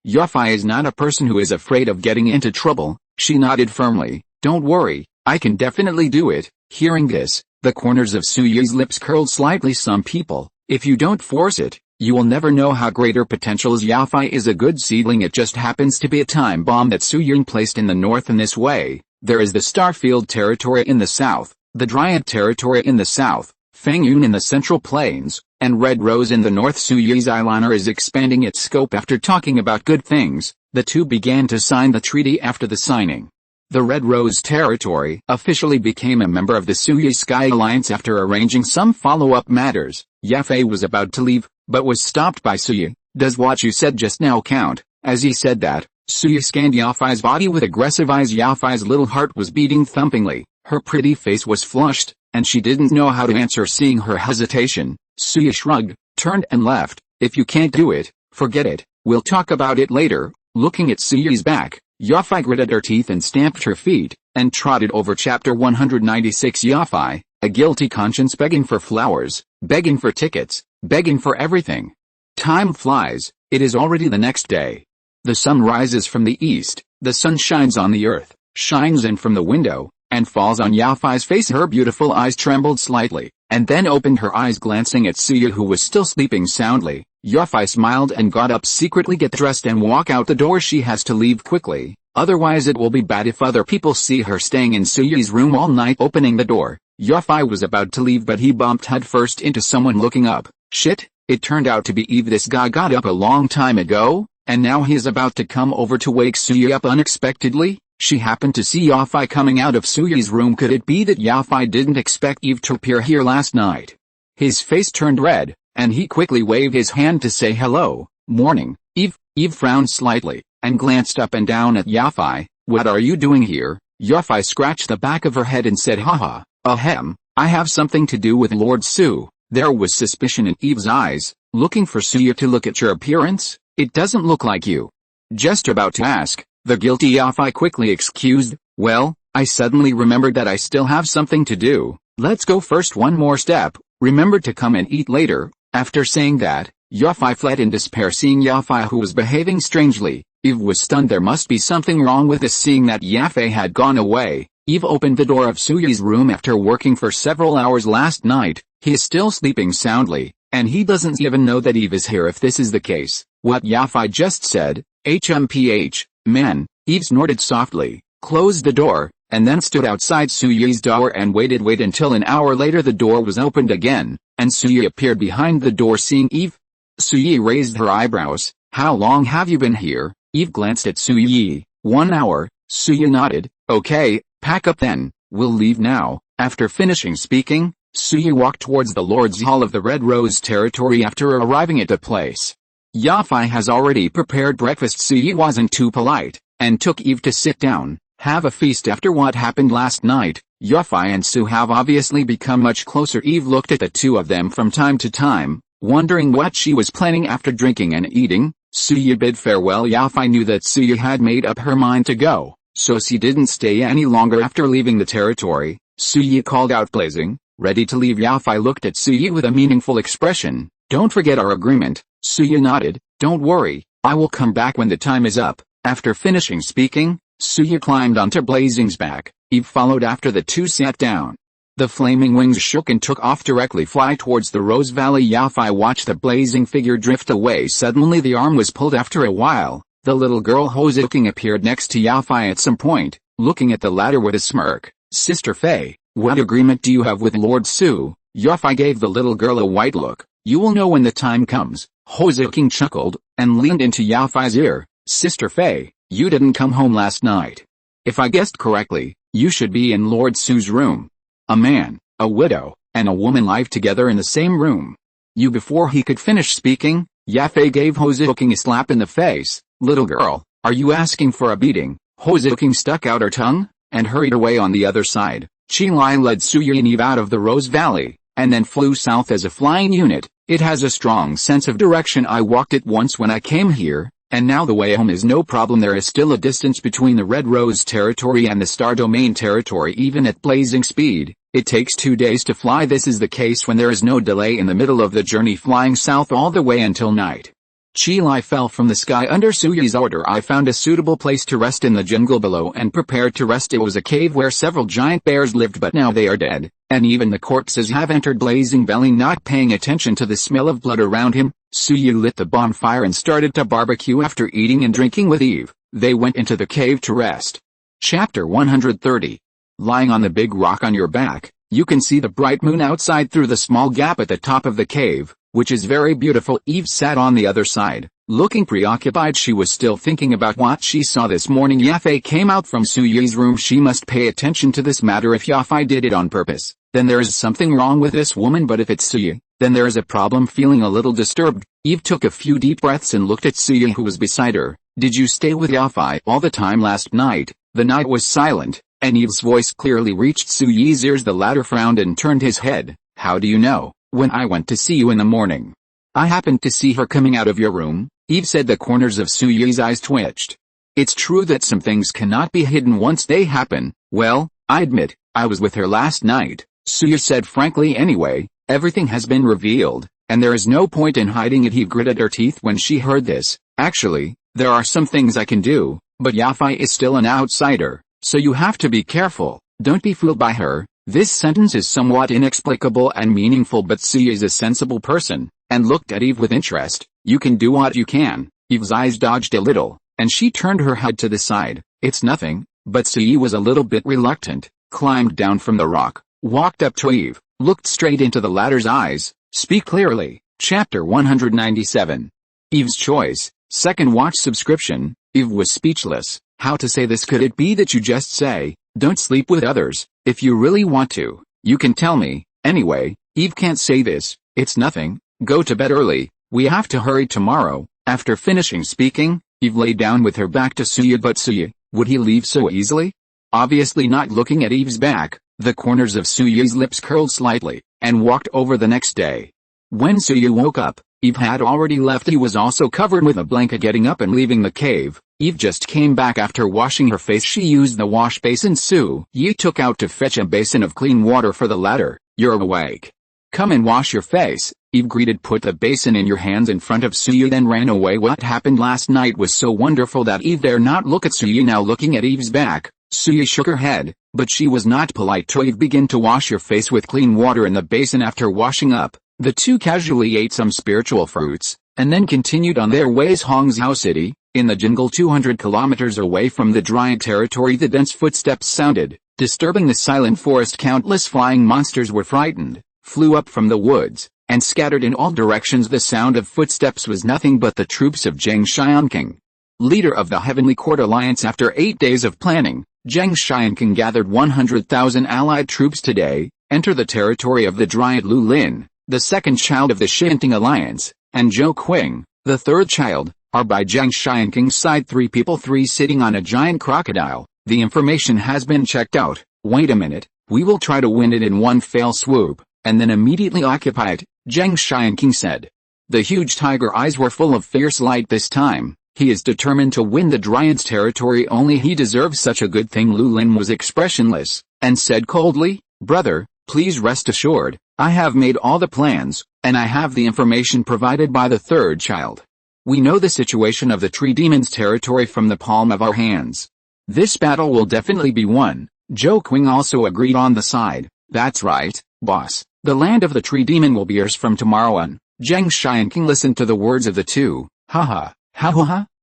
Yafei is not a person who is afraid of getting into trouble. She nodded firmly. Don't worry, I can definitely do it. Hearing this, the corners of Su Yi's lips curled slightly. Some people, if you don't force it, you will never know how great her potential is. Yafei is a good seedling. It just happens to be a time bomb that Su Yi placed in the north. In this way, there is the Starfield territory in the south, the Dryad territory in the south, Fangyun in the Central Plains, and Red Rose in the north. Su Yi's eyeliner is expanding its scope. After talking about good things, the two began to sign the treaty. After the signing, the Red Rose territory officially became a member of the Su Yi Sky Alliance. After arranging some follow-up matters, Yafei was about to leave, but was stopped by Su Yi. Does what you said just now count? As he said that, Su Yi scanned Yafei's body with aggressive eyes. Yafei's little heart was beating thumpingly. Her pretty face was flushed, and she didn't know how to answer. Seeing her hesitation, Su Yi shrugged, turned and left. If you can't do it, forget it. We'll talk about it later. Looking at Su Yi's back, Yafei gritted her teeth and stamped her feet, and trotted over. Chapter 196. Yafei, a guilty conscience, begging for flowers, begging for tickets, begging for everything. Time flies. It is already the next day. The sun rises from the east. The sun shines on the earth, shines in from the window, and falls on Yafei's face. Her beautiful eyes trembled slightly, and then opened her eyes, glancing at Su Yi, who was still sleeping soundly. Yafei smiled and got up. Secretly get dressed and walk out the door. She has to leave quickly, otherwise it will be bad if other people see her staying in Su Yi's room all night. Opening the door, Yafei was about to leave, but he bumped headfirst into someone. Looking up, shit, it turned out to be Eve. This guy got up a long time ago, and now he is about to come over to wake Su Yi up unexpectedly. She happened to see Yafei coming out of Su Yi's room. Could it be that Yafei didn't expect Eve to appear here last night? His face turned red, and he quickly waved his hand to say hello. Morning, Eve. Eve frowned slightly, and glanced up and down at Yafei. What are you doing here? Yafei scratched the back of her head and said, haha, ahem, I have something to do with Lord Su. There was suspicion in Eve's eyes. Looking for Su Yi to look at your appearance? It doesn't look like you. Just about to ask, the guilty Yafei quickly excused. Well, I suddenly remembered that I still have something to do. Let's go first. One more step. Remember to come and eat later. After saying that, Yafei fled in despair. Seeing Yafei, who was behaving strangely, Eve was stunned. There must be something wrong with this. Seeing that Yafei had gone away, Eve opened the door of Su Yi's room. After working for several hours last night, he is still sleeping soundly, and he doesn't even know that Eve is here. If this is the case, what Yafei just said, HMPH, man, Eve snorted softly, closed the door, and then stood outside Su Yi's door and waited until an hour later the door was opened again, and Su Yi appeared behind the door. Seeing Eve, Su Yi raised her eyebrows. How long have you been here? Eve glanced at Su Yi. 1 hour. Su Yi nodded. Okay, pack up then, we'll leave now. After finishing speaking, Su Yi walked towards the Lord's Hall of the Red Rose territory. After arriving at the place, Yafei has already prepared breakfast. Su Yi wasn't too polite, and took Eve to sit down, have a feast. After what happened last night, Yafei and Su have obviously become much closer. Eve looked at the two of them from time to time, wondering what she was planning. After drinking and eating, Su Yi bid farewell. Yafei knew that Su Yi had made up her mind to go, so she didn't stay any longer. After leaving the territory, Su Yi called out, blazing, ready to leave. Yafei looked at Su Yi with a meaningful expression. Don't forget our agreement. Su Yi nodded. Don't worry, I will come back when the time is up. After finishing speaking, Su Yi climbed onto Blazing's back. Eve followed after. The two sat down. The flaming wings shook and took off, directly fly towards the Rose Valley. Yafei watched the blazing figure drift away. Suddenly the arm was pulled. After a while, the little girl Hozuking appeared next to Yafei at some point, looking at the latter with a smirk. Sister Fei, what agreement do you have with Lord Su? Yafei gave the little girl a white look. You will know when the time comes. Hozuking chuckled, and leaned into Yafei's ear. Sister Fei, you didn't come home last night. If I guessed correctly, you should be in Lord Su's room. A man, a widow, and a woman live together in the same room. You. Before he could finish speaking, Yafei gave Hozuking a slap in the face. Little girl, are you asking for a beating? Hozuking stuck out her tongue, and hurried away. On the other side, Qilai led Su Yi and Eve out of the Rose Valley, and then flew south as a flying unit. It has a strong sense of direction. I walked it once when I came here, and now the way home is no problem. There is still a distance between the Red Rose territory and the Star Domain territory even at blazing speed. It takes 2 days to fly. This is the case when there is no delay in the middle of the journey, flying south all the way until night. Chilai fell from the sky under Suyi's order. I found a suitable place to rest in the jungle below and prepared to rest. It was a cave where several giant bears lived, but now they are dead, and even the corpses have entered. Blazing belly, not paying attention to the smell of blood around him, Suyi lit the bonfire and started to barbecue. After eating and drinking with Eve, they went into the cave to rest. Chapter 130. Lying on the big rock on your back, you can see the bright moon outside through the small gap at the top of the cave, which is very beautiful. Eve sat on the other side, looking preoccupied. She was still thinking about what she saw this morning. Yafei came out from Suyi's room. She must pay attention to this matter. If Yafei did it on purpose, then there is something wrong with this woman, but if it's Suyi, then there is a problem. Feeling a little disturbed, Eve took a few deep breaths and looked at Suyi, who was beside her. Did you stay with Yafei all the time last night? The night was silent, and Eve's voice clearly reached Suyi's ears. The latter frowned and turned his head. How do you know? When I went to see you in the morning, I happened to see her coming out of your room, Eve said. The corners of Suyi's eyes twitched. It's true that some things cannot be hidden once they happen. Well, I admit, I was with her last night, Suyi said frankly. Anyway, everything has been revealed, and there is no point in hiding it. Eve gritted her teeth when she heard this. Actually, there are some things I can do, but Yafei is still an outsider, so you have to be careful. Don't be fooled by her. This sentence is somewhat inexplicable and meaningful, but Suyi is a sensible person, and looked at Eve with interest. You can do what you can. Eve's eyes dodged a little, and she turned her head to the side. It's nothing, but Suyi was a little bit reluctant, climbed down from the rock, walked up to Eve, looked straight into the latter's eyes. Speak clearly. Chapter 197. Eve's choice, second watch subscription. Eve was speechless. How to say this? Could it be that you just say, don't sleep with others? If you really want to, you can tell me. Anyway, Eve can't say this. It's nothing. Go to bed early. We have to hurry tomorrow. After finishing speaking, Eve lay down with her back to Suyi. But Suyi, would he leave so easily? Obviously not. Looking at Eve's back, the corners of Suyi's lips curled slightly, and walked over. The next day, when Suyi woke up, Eve had already left. He was also covered with a blanket. Getting up and leaving the cave, Eve just came back after washing her face. She used the wash basin Suyi took out to fetch a basin of clean water for the latter. You're awake. Come and wash your face, Eve greeted. Put the basin in your hands in front of Suyi, then ran away. What happened last night was so wonderful that Eve dare not look at Suyi. Now looking at Eve's back, Suyi shook her head, but she was not polite to Eve. Begin to wash your face with clean water in the basin. After washing up, the two casually ate some spiritual fruits, and then continued on their ways. Hongzhou City, in the jungle 200 kilometers away from the dry territory, the dense footsteps sounded, disturbing the silent forest. Countless flying monsters were frightened, flew up from the woods, and scattered in all directions. The sound of footsteps was nothing but the troops of Zheng Xianqing, leader of the Heavenly Court Alliance. After 8 days of planning, Zheng Xianqing gathered 100,000 allied troops today, enter the territory of the Dryad Lu Lin, the second child of the Xinting Alliance, and Zhou Qing, the third child, are by Zheng Xianqing's side. 3 people, 3 sitting on a giant crocodile. The information has been checked out. Wait a minute, we will try to win it in one fell swoop, and then immediately occupy it, Zheng Xianqing said. The huge tiger eyes were full of fierce light this time. He is determined to win the Dryad's territory. Only he deserves such a good thing. Lu Lin was expressionless, and said coldly, brother, please rest assured, I have made all the plans, and I have the information provided by the third child. We know the situation of the Tree Demon's territory from the palm of our hands. This battle will definitely be won. Zhou Qing also agreed on the side. That's right, boss. The land of the Tree Demon will be ours from tomorrow on. Zheng Xianqing listened to the words of the two. Ha ha.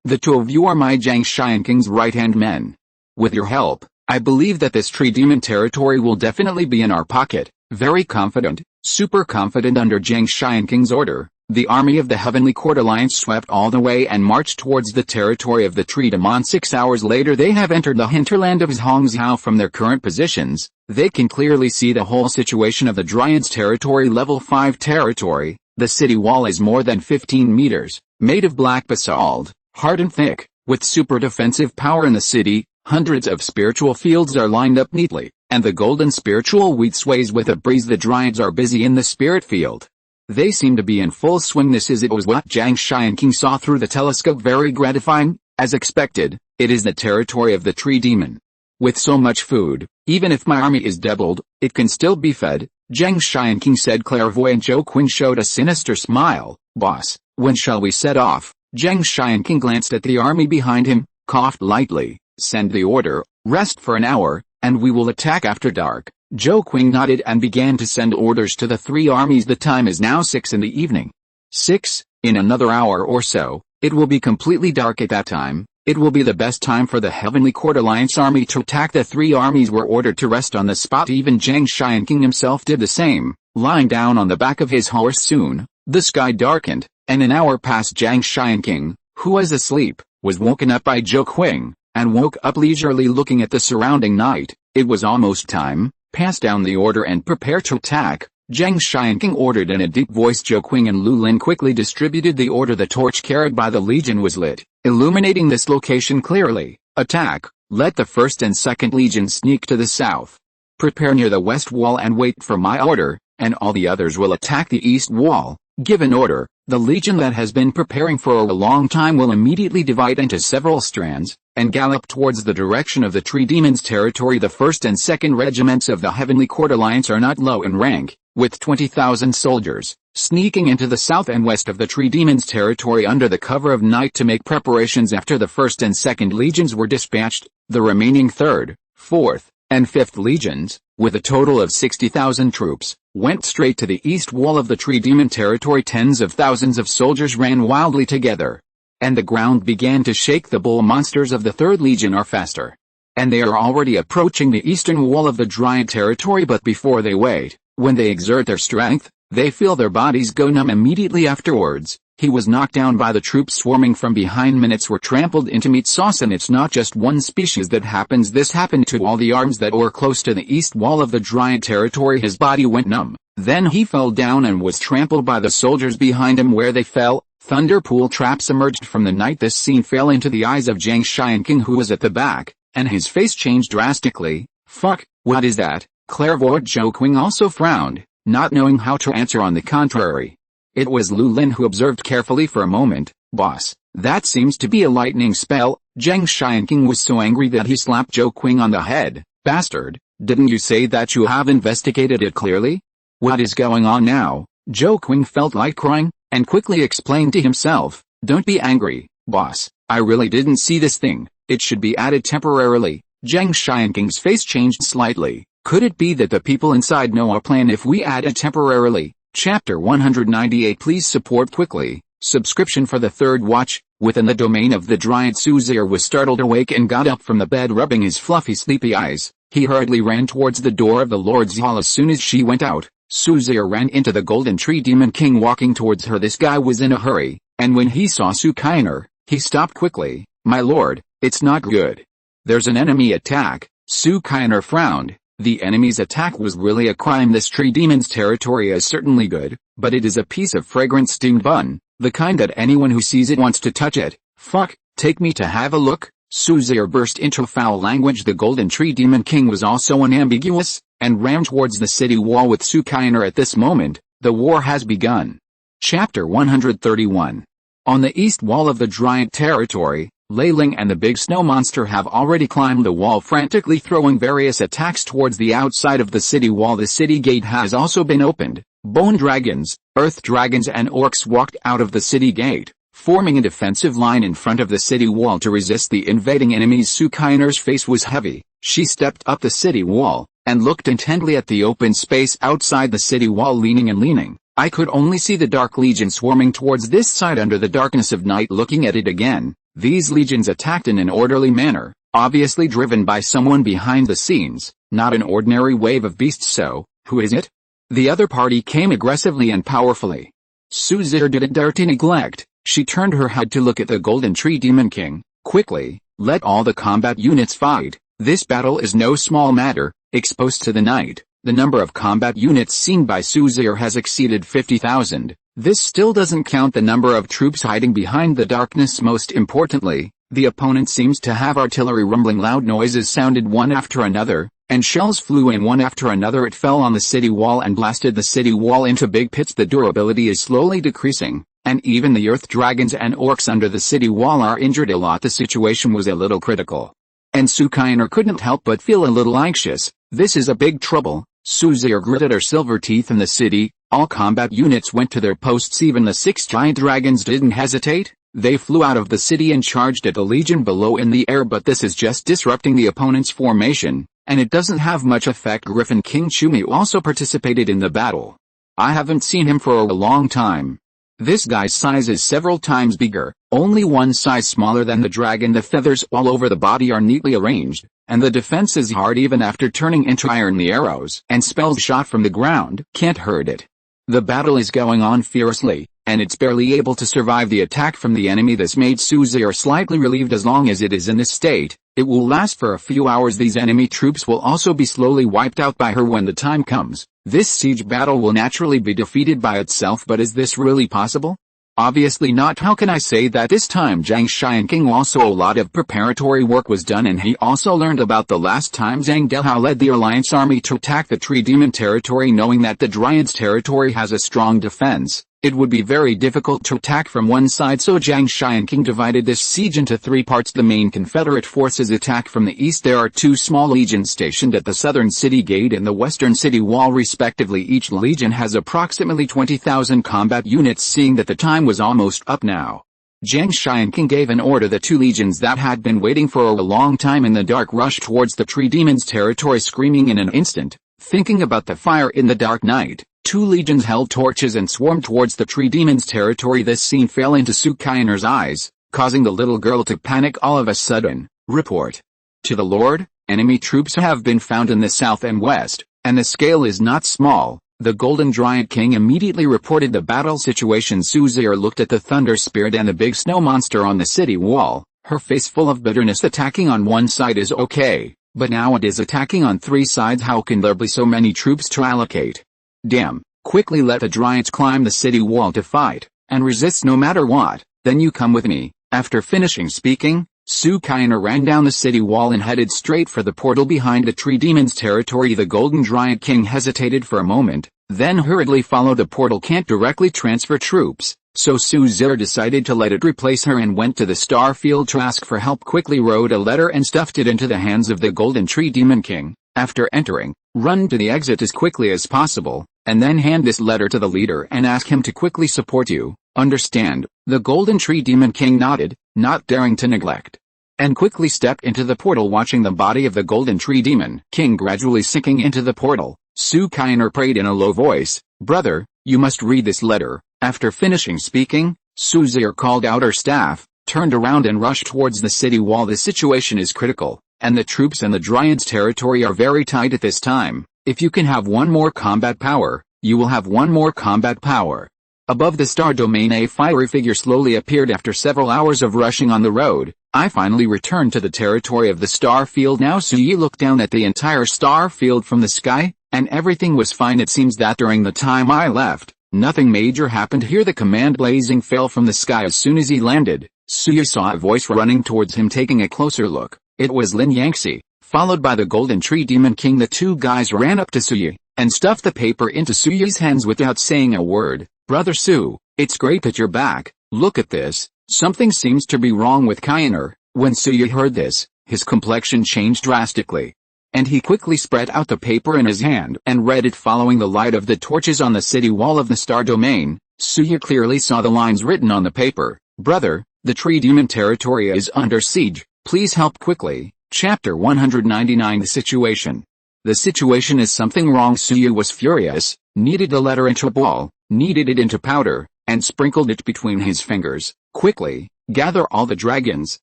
The two of you are my Zheng Xianqing's right-hand men. With your help, I believe that this Tree Demon territory will definitely be in our pocket. Very confident, super confident. Under Zheng Xianqing's order, the army of the Heavenly Court Alliance swept all the way and marched towards the territory of the Tree Demon. 6 hours later they have entered the hinterland of Hongzhou. From their current positions, they can clearly see the whole situation of the Dryad's territory. Level 5 territory. The city wall is more than 15 meters, made of black basalt, hard and thick, with super defensive power in the city. Hundreds of spiritual fields are lined up neatly, and the golden spiritual wheat sways with a breeze. The Dryads are busy in the spirit field. They seem to be in full swing. It was what Zhang Xianqing saw through the telescope. Very gratifying. As expected, it is the territory of the tree demon. With so much food, even if my army is doubled, it can still be fed, Zhang Xianqing said. Clairvoyant Zhou Qing showed a sinister smile. Boss, when shall we set off? Zhang Xianqing glanced at the army behind him, coughed lightly. Send the order, rest for an hour, and we will attack after dark. Zhou Qing nodded and began to send orders to the three armies. The time is now 6 in the evening. 6, in another hour or so, it will be completely dark at that time. It will be the best time for the Heavenly Court Alliance army to attack. The three armies were ordered to rest on the spot. Even Zhang Xianqing himself did the same, lying down on the back of his horse. Soon, the sky darkened, and an hour passed. Zhang Xianqing, who was asleep, was woken up by Zhou Qing, and woke up leisurely looking at the surrounding night. It was almost time. Pass down the order and prepare to attack, Zhang Xianqing ordered in a deep voice. Zhou Qing and Lu Lin quickly distributed the order. The torch carried by the legion was lit, illuminating this location clearly. Attack, let the 1st and 2nd legion sneak to the south. Prepare near the west wall and wait for my order, and all the others will attack the east wall. Given order, the legion that has been preparing for a long time will immediately divide into several strands, and gallop towards the direction of the Tree Demon's territory. The 1st and 2nd regiments of the Heavenly Court Alliance are not low in rank, with 20,000 soldiers, sneaking into the south and west of the Tree Demon's territory under the cover of night to make preparations. After the 1st and 2nd legions were dispatched, the remaining 3rd, 4th, and 5th legions, with a total of 60,000 troops, went straight to the east wall of the Tree Demon territory. Tens of thousands of soldiers ran wildly together, and the ground began to shake. The bull monsters of the 3rd legion are faster, and they are already approaching the eastern wall of the Dryad territory. But before they wait, when they exert their strength, they feel their bodies go numb immediately afterwards. He was knocked down by the troops swarming from behind. Minutes were trampled into meat sauce. And it's not just one species that happens. This happened to all the arms that were close to the east wall of the Dryad territory. His body went numb. Then he fell down and was trampled by the soldiers behind him. Where they fell, thunder pool traps emerged from the night. This scene fell into the eyes of Zhang Xianqing, who was at the back, and his face changed drastically. Fuck, what is that? Clairvoyant Zhou Qing also frowned, not knowing how to answer. On the contrary, it was Lu Lin who observed carefully for a moment. Boss, that seems to be a lightning spell. Zhang Xianqing was so angry that he slapped Zhou Qing on the head. Bastard, didn't you say that you have investigated it clearly? What is going on now? Zhou Qing felt like crying, and quickly explained to himself, don't be angry, boss, I really didn't see this thing. It should be added temporarily. Zhang Xianqing's face changed slightly. Could it be that the people inside know our plan if we add it temporarily? Chapter 198. Please support quickly. Subscription for the 3rd watch. Within the domain of the Dryad, Suzir was startled awake and got up from the bed, rubbing his fluffy sleepy eyes. He hurriedly ran towards the door of the Lord's Hall. As soon as she went out, Suzir ran into the Golden Tree Demon King walking towards her. This guy was in a hurry, and when he saw Su Kainer, he stopped quickly. My lord, it's not good. There's an enemy attack. Su Kainer frowned. The enemy's attack was really a crime. This Tree Demon's territory is certainly good, but it is a piece of fragrant steamed bun, the kind that anyone who sees it wants to touch it. Fuck, take me to have a look. Suzir burst into foul language. The Golden Tree Demon King was also unambiguous, and ran towards the city wall with Su Kainer. At this moment, the war has begun. Chapter 131. On the east wall of the Dryad territory, Lei Ling and the big snow monster have already climbed the wall, frantically throwing various attacks towards the outside of the city wall. The city gate has also been opened. Bone dragons, earth dragons and orcs walked out of the city gate, forming a defensive line in front of the city wall to resist the invading enemies. Su Kainer's face was heavy. She stepped up the city wall, and looked intently at the open space outside the city wall. Leaning. I could only see the Dark Legion swarming towards this side under the darkness of night. Looking at it again, these legions attacked in an orderly manner, obviously driven by someone behind the scenes, not an ordinary wave of beasts. So, who is it? The other party came aggressively and powerfully. Suzir didn't dare to neglect. She turned her head to look at the Golden Tree Demon King. Quickly, let all the combat units fight. This battle is no small matter. Exposed to the night, the number of combat units seen by Suzir has exceeded 50,000. This still doesn't count the number of troops hiding behind the darkness. Most importantly, the opponent seems to have artillery. Rumbling loud noises sounded one after another, and shells flew in one after another. It fell on the city wall and blasted the city wall into big pits. The durability is slowly decreasing, and even the earth dragons and orcs under the city wall are injured a lot. The situation was a little critical, and Sukainer couldn't help but feel a little anxious. This is a big trouble. Suzir gritted her silver teeth. In the city, all combat units went to their posts. Even the 6 giant dragons didn't hesitate. They flew out of the city and charged at the legion below in the air, but this is just disrupting the opponent's formation, and it doesn't have much effect. Griffin King Chumi also participated in the battle. I haven't seen him for a long time. This guy's size is several times bigger, only one size smaller than the dragon. The feathers all over the body are neatly arranged, and the defense is hard even after turning into iron. The arrows and spells shot from the ground can't hurt it. The battle is going on fiercely, and it's barely able to survive the attack from the enemy. This made Suzir slightly relieved. As long as it is in this state, it will last for a few hours. These enemy troops will also be slowly wiped out by her when the time comes. This siege battle will naturally be defeated by itself, but is this really possible? Obviously not. How can I say that? This time Zhang Xianqing also a lot of preparatory work was done, and he also learned about the last time Zhang Dehao led the alliance army to attack the Tree Demon territory. Knowing that the Giants territory has a strong defense, it would be very difficult to attack from one side, so Zhang Xianqing divided this siege into 3 parts. The main Confederate forces attack from the east. There are 2 small legions stationed at the southern city gate and the western city wall respectively. Each legion has approximately 20,000 combat units. Seeing that the time was almost up now, Zhang Xianqing gave an order. The 2 legions that had been waiting for a long time in the dark rushed towards the Tree Demon's territory, screaming in an instant, thinking about the fire in the dark night. 2 legions held torches and swarmed towards the Tree Demon's territory. This scene fell into Sukainer's eyes, causing the little girl to panic all of a sudden. Report to the Lord, enemy troops have been found in the south and west, and the scale is not small. The Golden Giant King immediately reported the battle situation. Suzir looked at the Thunder Spirit and the big snow monster on the city wall, her face full of bitterness. Attacking on one side is okay, but now it is attacking on 3 sides. How can there be so many troops to allocate? Damn, quickly let the Giants climb the city wall to fight, and resist no matter what. Then you come with me. After finishing speaking, Sukainer ran down the city wall and headed straight for the portal behind the Tree Demon's territory. The Golden Giant King hesitated for a moment, then hurriedly followed. The portal can't directly transfer troops, so Suzir decided to let it replace her and went to the star field to ask for help. Quickly wrote a letter and stuffed it into the hands of the Golden Tree Demon King. After entering, run to the exit as quickly as possible, and then hand this letter to the leader and ask him to quickly support you. Understand? The Golden Tree Demon King nodded, not daring to neglect, and quickly stepped into the portal. Watching the body of the Golden Tree Demon King gradually sinking into the portal, Sukainer prayed in a low voice, "Brother, you must read this letter." After finishing speaking, Suzir called out her staff, turned around and rushed towards the city wall. The situation is critical, and the troops in the Giants' territory are very tight at this time. If you can have one more combat power, you will have one more combat power. Above the star domain, a fiery figure slowly appeared. After several hours of rushing on the road, I finally returned to the territory of the star field. Now Suyi looked down at the entire star field from the sky, and everything was fine. It seems that during the time I left, nothing major happened here. The command blazing fell from the sky as soon as he landed. Suyi saw a voice running towards him. Taking a closer look, it was Lin Yangxi, followed by the Golden Tree Demon King. The 2 guys ran up to Suyi, and stuffed the paper into Suyi's hands without saying a word. "Brother Su, it's great that you're back. Look at this. Something seems to be wrong with Kainer." When Suyi heard this, his complexion changed drastically, and he quickly spread out the paper in his hand and read it. Following the light of the torches on the city wall of the star domain, Suyi clearly saw the lines written on the paper. "Brother, the Tree Demon territory is under siege. Please help quickly." Chapter 199. The situation. The situation is something wrong. Suyi was furious, kneaded the letter into a ball, kneaded it into powder, and sprinkled it between his fingers. "Quickly, gather all the dragons,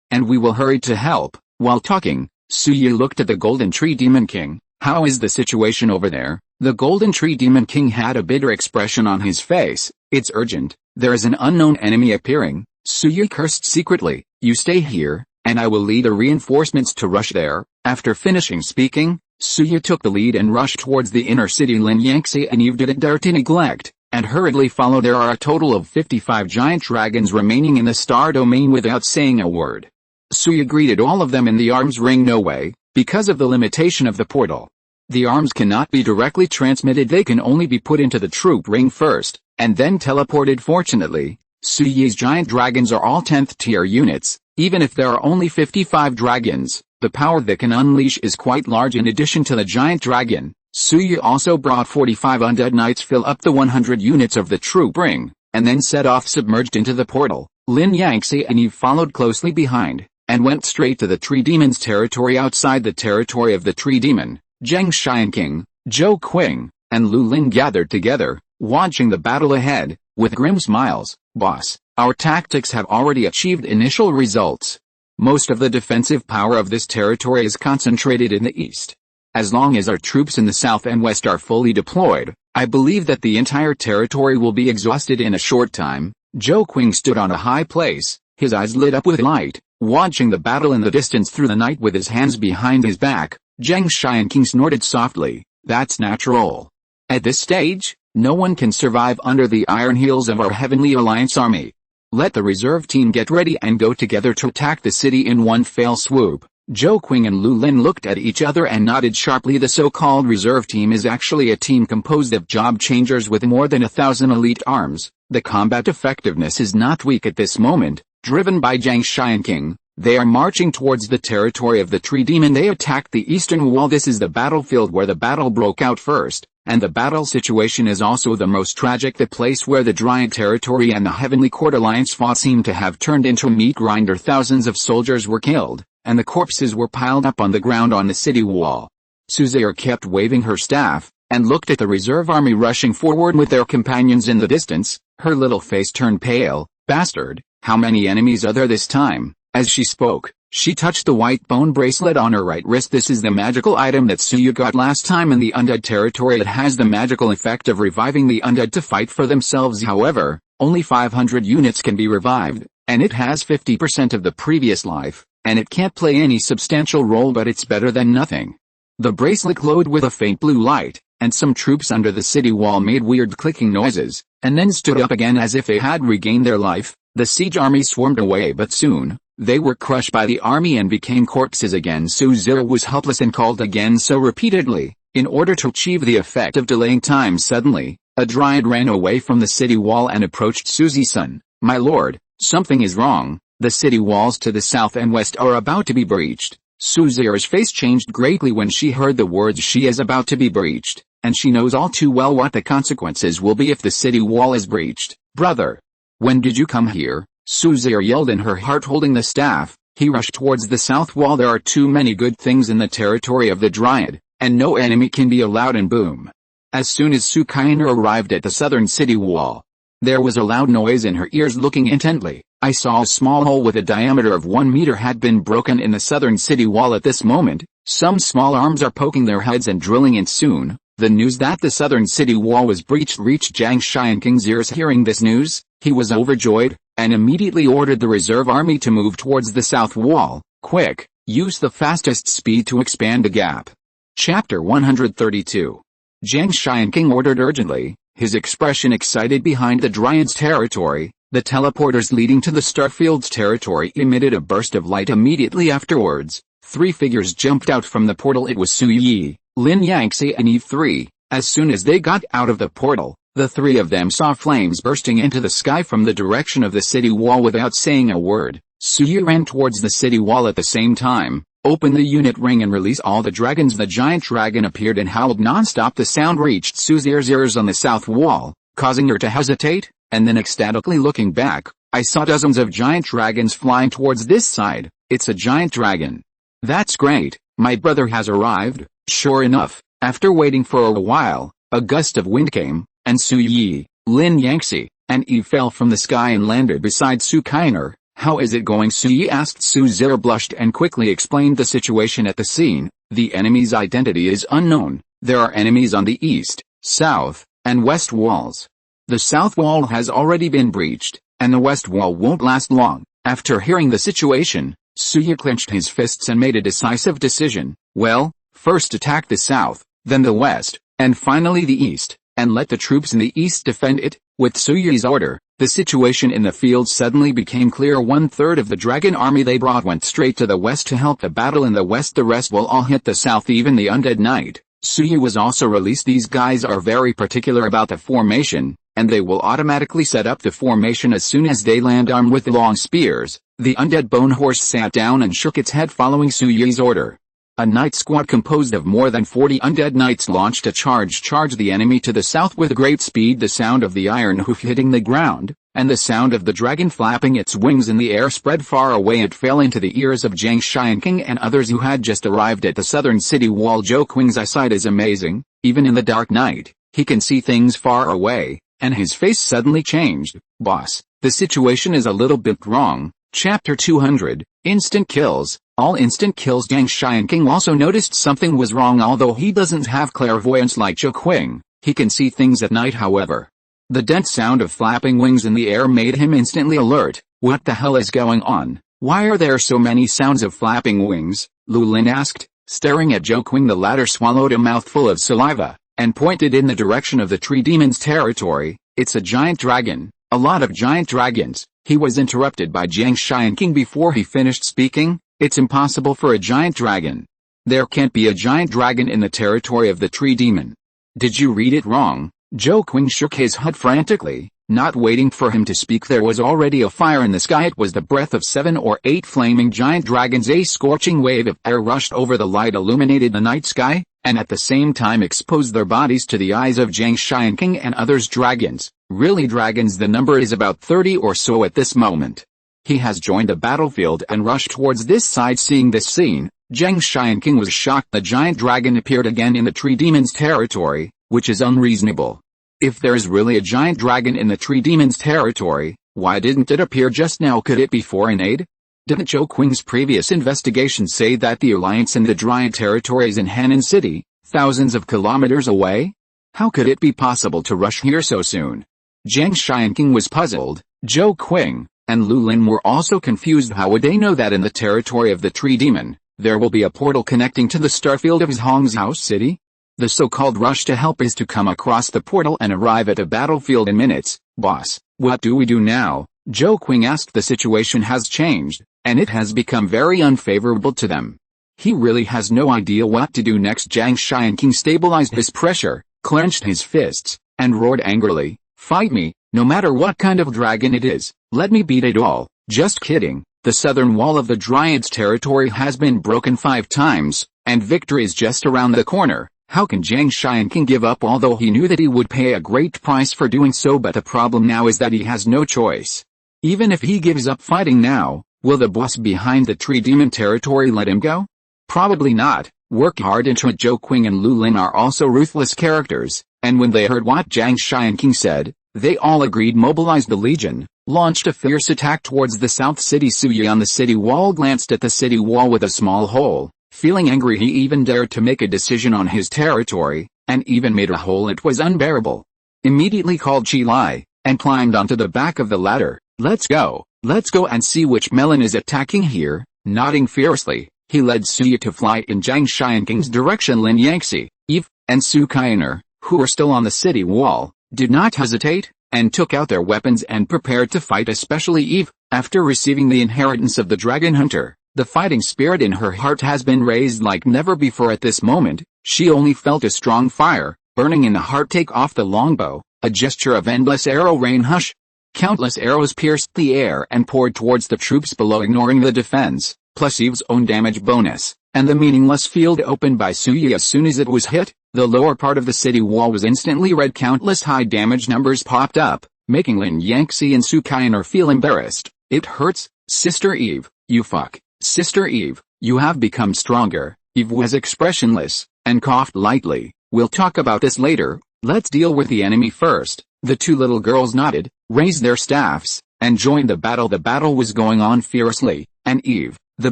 and we will hurry to help." While talking, Suyi looked at the Golden Tree Demon King. "How is the situation over there?" The Golden Tree Demon King had a bitter expression on his face. "It's urgent. There is an unknown enemy appearing." Suyi cursed secretly. "You stay here, and I will lead the reinforcements to rush there." After finishing speaking, Suyi took the lead and rushed towards the inner city. Lin Yangxi and Eve didn't dare to neglect, and hurriedly follow. There are a total of 55 giant dragons remaining in the star domain. Without saying a word, Suyi greeted all of them in the arms ring. "No way, because of the limitation of the portal, The arms cannot be directly transmitted, they can only be put into the troop ring first, and then teleported. Fortunately, Su Yi's giant dragons are all 10th tier units. Even if there are only 55 dragons, the power they can unleash is quite large. In addition to the giant dragon, Su Yi also brought 45 undead knights fill up the 100 units of the troop ring, and then set off submerged into the portal. Lin Yangtze and Eve followed closely behind, and went straight to the Tree Demon's territory. Outside the territory of the Tree Demon, Zheng Xianqing, Zhou Qing, and Lu Lin gathered together, watching the battle ahead, with grim smiles. Boss, our tactics have already achieved initial results. Most of the defensive power of this territory is concentrated in the east. As long as our troops in the south and west are fully deployed, I believe that the entire territory will be exhausted in a short time. Zhou Qing stood on a high place, his eyes lit up with light, watching the battle in the distance through the night with his hands behind his back. Zheng Xianqing snorted softly. That's natural. At this stage, no one can survive under the iron heels of our Heavenly Alliance army. Let the reserve team get ready and go together to attack the city in one fell swoop. Zhou Qing and Lu Lin looked at each other and nodded sharply. The so-called reserve team is actually a team composed of job changers with more than 1,000 elite arms. The combat effectiveness is not weak at this moment. Driven by Zheng Xianqing, they are marching towards the territory of the Tree Demon. They attacked the eastern wall. This is the battlefield where the battle broke out first, and the battle situation is also the most tragic. The place where the Dryad territory and the Heavenly Court Alliance fought seemed to have turned into a meat grinder. Thousands of soldiers were killed, and the corpses were piled up on the ground on the city wall. Suzerain kept waving her staff, and looked at the reserve army rushing forward with their companions in the distance. Her little face turned pale. Bastard, how many enemies are there this time? As she spoke, she touched the white bone bracelet on her right wrist. This is the magical item that Suyu got last time in the undead territory. It has the magical effect of reviving the undead to fight for themselves. However, only 500 units can be revived, and it has 50% of the previous life, and it can't play any substantial role, but it's better than nothing. The bracelet glowed with a faint blue light, and some troops under the city wall made weird clicking noises, and then stood up again as if they had regained their life. The siege army swarmed away, but soon, they were crushed by the army and became corpses again. Suzerain was helpless and called again so repeatedly, in order to achieve the effect of delaying time. Suddenly, a dryad ran away from the city wall and approached Suzy-san. My lord, something is wrong. The city walls to the south and west are about to be breached. Suzerain's face changed greatly when she heard the words "she is about to be breached," and she knows all too well what the consequences will be if the city wall is breached. Brother, when did you come here? Suzerain yelled in her heart, holding the staff. He rushed towards the south wall. There are too many good things in the territory of the Dryad, and no enemy can be allowed in. Boom. As soon as Sukainer arrived at the southern city wall, there was a loud noise in her ears. Looking intently, I saw a small hole with a diameter of 1 meter had been broken in the southern city wall. At this moment, some small arms are poking their heads and drilling in. Soon, the news that the southern city wall was breached reached Zhang Xianqing's ears. Hearing this news, he was overjoyed, and immediately ordered the reserve army to move towards the south wall. Quick, use the fastest speed to expand the gap. Chapter 132. Zhang Xianqing ordered urgently, his expression excited. Behind the Dryad's territory, the teleporters leading to the Starfield's territory emitted a burst of light. Immediately afterwards, 3 figures jumped out from the portal. It was Su Yi, Lin Yangtze and Eve 3. As soon as they got out of the portal, the 3 of them saw flames bursting into the sky from the direction of the city wall. Without saying a word, Su Yi ran towards the city wall. At the same time, open the unit ring and release all the dragons. The giant dragon appeared and howled non-stop. The sound reached Suzier's ears on the south wall, causing her to hesitate, and then ecstatically looking back, I saw dozens of giant dragons flying towards this side. It's a giant dragon. That's great, my brother has arrived. Sure enough, after waiting for a while, a gust of wind came, and Su Yi, Lin Yangtze, and Eve fell from the sky and landed beside Sukainer. How is it going? Su Yi asked. Suzerain blushed and quickly explained the situation at the scene. The enemy's identity is unknown. There are enemies on the east, south, and west walls. The south wall has already been breached, and the west wall won't last long. After hearing the situation, Su Yi clenched his fists and made a decisive decision. Well, first attack the south, then the west, and finally the east, and let the troops in the east defend it. With Su Yi's order, the situation in the field suddenly became clear. 1/3 of the dragon army they brought went straight to the west to help the battle in the west. The rest will all hit the south. Even the undead knight, Suyu was also released. These guys are very particular about the formation, and they will automatically set up the formation as soon as they land armed with long spears. The undead bone horse sat down and shook its head following Suyu's order. A knight squad composed of more than 40 undead knights launched a charge the enemy to the south with great speed. The sound of the iron hoof hitting the ground, and the sound of the dragon flapping its wings in the air spread far away. It fell into the ears of Zhang Xianqing and others who had just arrived at the southern city wall. Zhou Qing's eyesight is amazing. Even in the dark night, he can see things far away, and his face suddenly changed. Boss, the situation is a little bit wrong. Chapter 200, Instant Kills. All instant kills. Zhang Xianqing also noticed something was wrong. Although he doesn't have clairvoyance like Zhou Qing, he can see things at night. However, the dense sound of flapping wings in the air made him instantly alert. What the hell is going on? Why are there so many sounds of flapping wings? Lu Lin asked, staring at Zhou Qing. The latter swallowed a mouthful of saliva, and pointed in the direction of the tree demon's territory. It's a giant dragon, a lot of giant dragons. He was interrupted by Zhang Xianqing before he finished speaking. It's impossible for a giant dragon. There can't be a giant dragon in the territory of the tree demon. Did you read it wrong? Zhou Qing shook his head frantically. Not waiting for him to speak, there was already a fire in the sky. It was the breath of 7 or 8 flaming giant dragons. A scorching wave of air rushed over the light, illuminated the night sky, and at the same time exposed their bodies to the eyes of Zhang Xianqing and others. Dragons, really dragons. The number is about 30 or so at this moment. He has joined the battlefield and rushed towards this side. Seeing this scene, Zhang Xianqing was shocked. The giant dragon appeared again in the tree demon's territory, which is unreasonable. If there is really a giant dragon in the tree demon's territory, why didn't it appear just now? Could it be foreign aid? Didn't Zhou Qing's previous investigation say that the alliance in the giant territory is in Hannan City, thousands of kilometers away? How could it be possible to rush here so soon? Zhang Xianqing was puzzled. Zhou Qing and Lu Lin were also confused. How would they know that in the territory of the tree demon, there will be a portal connecting to the starfield of Hangzhou City? The so-called rush to help is to come across the portal and arrive at a battlefield in minutes. Boss, what do we do now? Zhou Qing asked. The situation has changed, and it has become very unfavorable to them. He really has no idea what to do next. Zhang Xianqing stabilized his pressure, clenched his fists, and roared angrily, "Fight me, no matter what kind of dragon it is. Let me beat it all." Just kidding. The southern wall of the giant's territory has been broken 5 times, and victory is just around the corner. How can Zhang Xianqing give up? Although he knew that he would pay a great price for doing so, but the problem now is that he has no choice. Even if he gives up fighting now, will the boss behind the tree demon territory let him go? Probably not. Work hard into it. Zhou Qing and Lu Lin are also ruthless characters, and when they heard what Zhang Xianqing said, they all agreed. Mobilized the legion, launched a fierce attack towards the south city. Suyu on the city wall glanced at the city wall with a small hole. Feeling angry, he even dared to make a decision on his territory, and even made a hole. It was unbearable. Immediately called Chi Lai, and climbed onto the back of the ladder. Let's go and see which melon is attacking here." Nodding fiercely, he led Suyu to fly in Zhang Xianqing's direction. Lin Yangxi, Eve, and Su Kainer, who were still on the city wall, did not hesitate, and took out their weapons and prepared to fight. Especially Eve, after receiving the inheritance of the dragon hunter. The fighting spirit in her heart has been raised like never before. At this moment, she only felt a strong fire burning in the heart. Take off the longbow, a gesture of endless arrow rain. Hush! Countless arrows pierced the air and poured towards the troops below, ignoring the defense, plus Eve's own damage bonus, and the meaningless field opened by Suyu. As soon as it was hit, the lower part of the city wall was instantly red. Countless high damage numbers popped up, making Lin Yangxi and Su Kainer feel embarrassed. "It hurts, Sister Eve, you fuck. Sister Eve, you have become stronger." Eve was expressionless, and coughed lightly. "We'll talk about this later. Let's deal with the enemy first." The 2 little girls nodded, raised their staffs, and joined the battle. The battle was going on fiercely, and Eve, the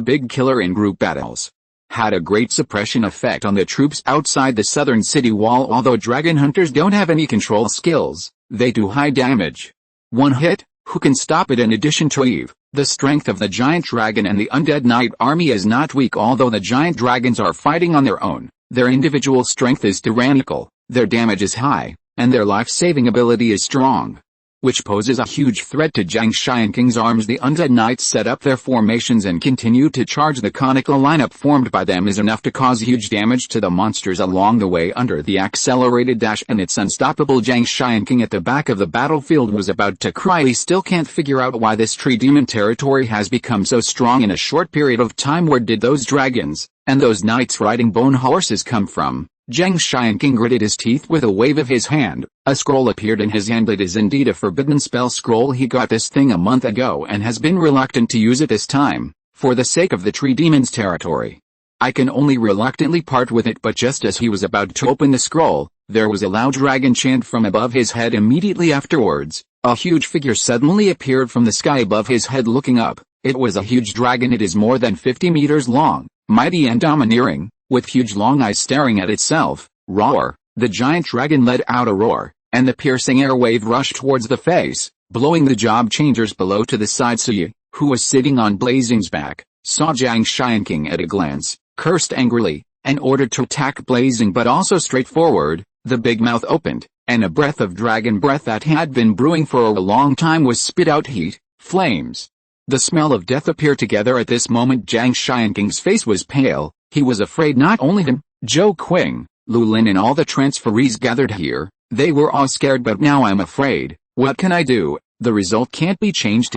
big killer in group battles, had a great suppression effect on the troops outside the southern city wall. Although dragon hunters don't have any control skills, they do high damage. One hit, who can stop it? In addition to Eve, the strength of the giant dragon and the undead knight army is not weak. Although the giant dragons are fighting on their own, their individual strength is tyrannical, their damage is high, and their life-saving ability is strong. which poses a huge threat to Zhang Xianking's arms. The undead knights set up their formations and continue to charge. The conical lineup formed by them is enough to cause huge damage to the monsters along the way. Under the accelerated dash and its unstoppable, Zhang Xianking at the back of the battlefield was about to cry. He still can't figure out why this tree demon territory has become so strong in a short period of time. Where did those dragons and those knights riding bone horses come from? Zhang Xianking gritted his teeth. With a wave of his hand, a scroll appeared in his hand. It is indeed a forbidden spell scroll. He got this thing a month ago and has been reluctant to use it this time, for the sake of the tree demon's territory. I can only reluctantly part with it. But just as he was about to open the scroll, there was a loud dragon chant from above his head. Immediately afterwards, a huge figure suddenly appeared from the sky above his head. Looking up, it was a huge dragon. It is more than 50 meters long, mighty and domineering, with huge long eyes staring at itself. Roar! The giant dragon let out a roar, and the piercing air wave rushed towards the face, blowing the job changers below to the side. Suyi, who was sitting on Blazing's back, saw Zhang Xianking at a glance, cursed angrily, and ordered to attack Blazing. But also straightforward, the big mouth opened, and a breath of dragon breath that had been brewing for a long time was spit out. Heat, flames, the smell of death appeared together at this moment. Zhang Xianking's face was pale. He was afraid. Not only him, Zhou Qing, Lu Lin and all the transferees gathered here, they were all scared. But now I'm afraid. What can I do? The result can't be changed.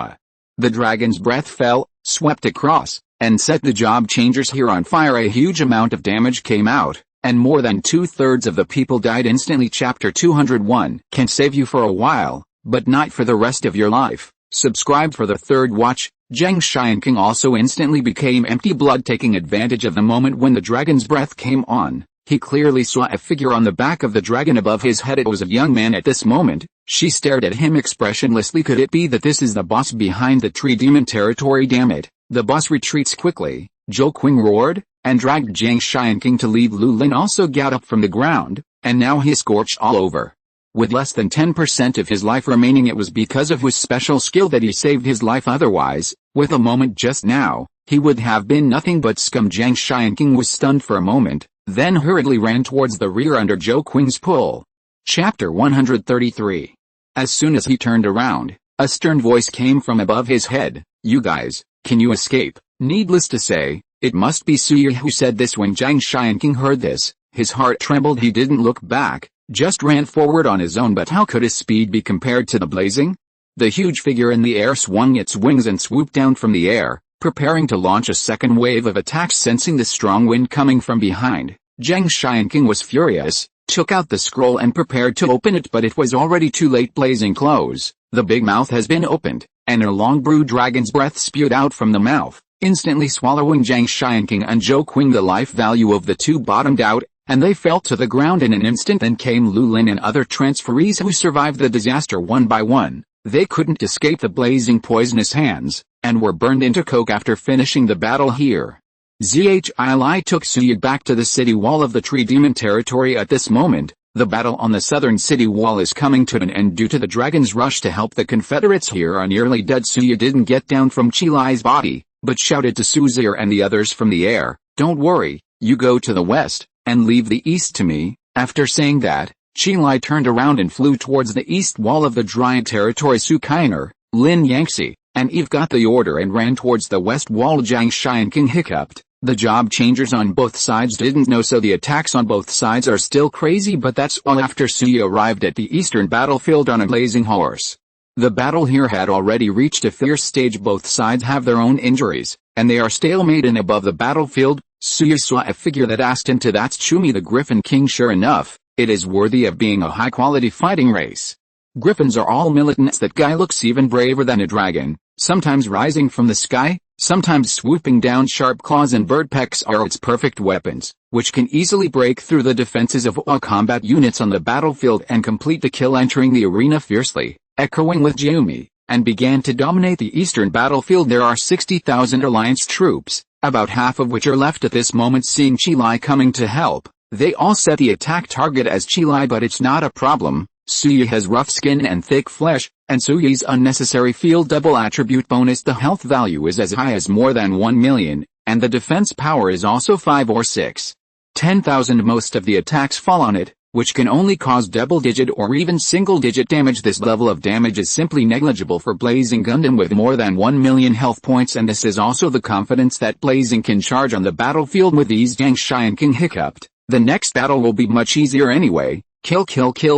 The dragon's breath fell, swept across, and set the job changers here on fire. A huge amount of damage came out, and more than 2/3 of the people died instantly. Chapter 201 can save you for a while, but not for the rest of your life. Subscribe for the third watch. Zhang Xianking also instantly became empty blood. Taking advantage of the moment when the dragon's breath came on, he clearly saw a figure on the back of the dragon above his head. It was a young man. At this moment, she stared at him expressionlessly. Could it be that this is the boss behind the tree demon territory? Damn it! The boss retreats quickly, Zhou Qing roared, and dragged Zhang Xianking to leave. Lu Lin also got up from the ground, and now he scorched all over. With less than 10% of his life remaining, it was because of his special skill that he saved his life. Otherwise, with a moment just now, he would have been nothing but scum. Zhang Xianking was stunned for a moment, then hurriedly ran towards the rear under Zhou Qing's pull. Chapter 133. As soon as he turned around, a stern voice came from above his head. You guys, can you escape? Needless to say, it must be Suyi who said this. When Zhang Xianking heard this, his heart trembled. He didn't look back, just ran forward on his own. But how could his speed be compared to the Blazing? The huge figure in the air swung its wings and swooped down from the air, preparing to launch a second wave of attacks. Sensing the strong wind coming from behind, Zhang Xianking was furious, took out the scroll and prepared to open it. But it was already too late. Blazing close. The big mouth has been opened, and a long blue dragon's breath spewed out from the mouth, instantly swallowing Zhang Xianking and Zhou Qing. The life value of the two bottomed out, and they fell to the ground in an instant. Then came Lu Lin and other transferees who survived the disaster one by one. They couldn't escape the blazing poisonous hands, and were burned into coke after finishing the battle here. Zhili took Suyi back to the city wall of the tree demon territory. At this moment, the battle on the southern city wall is coming to an end due to the dragon's rush to help the Confederates here are nearly dead. Suyi didn't get down from Qilai's body, but shouted to Suzir and the others from the air, "Don't worry, you go to the west, and leave the east to me." After saying that, Qilai turned around and flew towards the east wall of the giant territory. Su Kainer, Lin Yangxi, and Eve got the order and ran towards the west wall. Zhang Xianking hiccuped. The job changers on both sides didn't know, so the attacks on both sides are still crazy. But that's all after Suyi arrived at the eastern battlefield on a blazing horse. The battle here had already reached a fierce stage. Both sides have their own injuries, and they are stalemate. And above the battlefield, Suyi saw a figure that asked him to, "That's Chumi the Griffin King." Sure enough, it is worthy of being a high-quality fighting race. Griffins are all militants. That guy looks even braver than a dragon, sometimes rising from the sky, sometimes swooping down. Sharp claws and bird pecks are its perfect weapons, which can easily break through the defenses of all combat units on the battlefield and complete the kill. Entering the arena fiercely, echoing with Jiumi, and began to dominate the eastern battlefield. There are 60,000 alliance troops, about half of which are left at this moment. Seeing Qilai coming to help, they all set the attack target as Qilai, but it's not a problem. Suyi has rough skin and thick flesh, and Suyi's unnecessary field double attribute bonus. The health value is as high as more than 1 million, and the defense power is also 5 or 6. 10,000. Most of the attacks fall on it, which can only cause double-digit or even single-digit damage. This level of damage is simply negligible for Blazing Gundam with more than 1 million health points, and this is also the confidence that Blazing can charge on the battlefield with ease. Yang Xianqing hiccuped. The next battle will be much easier anyway. Kill,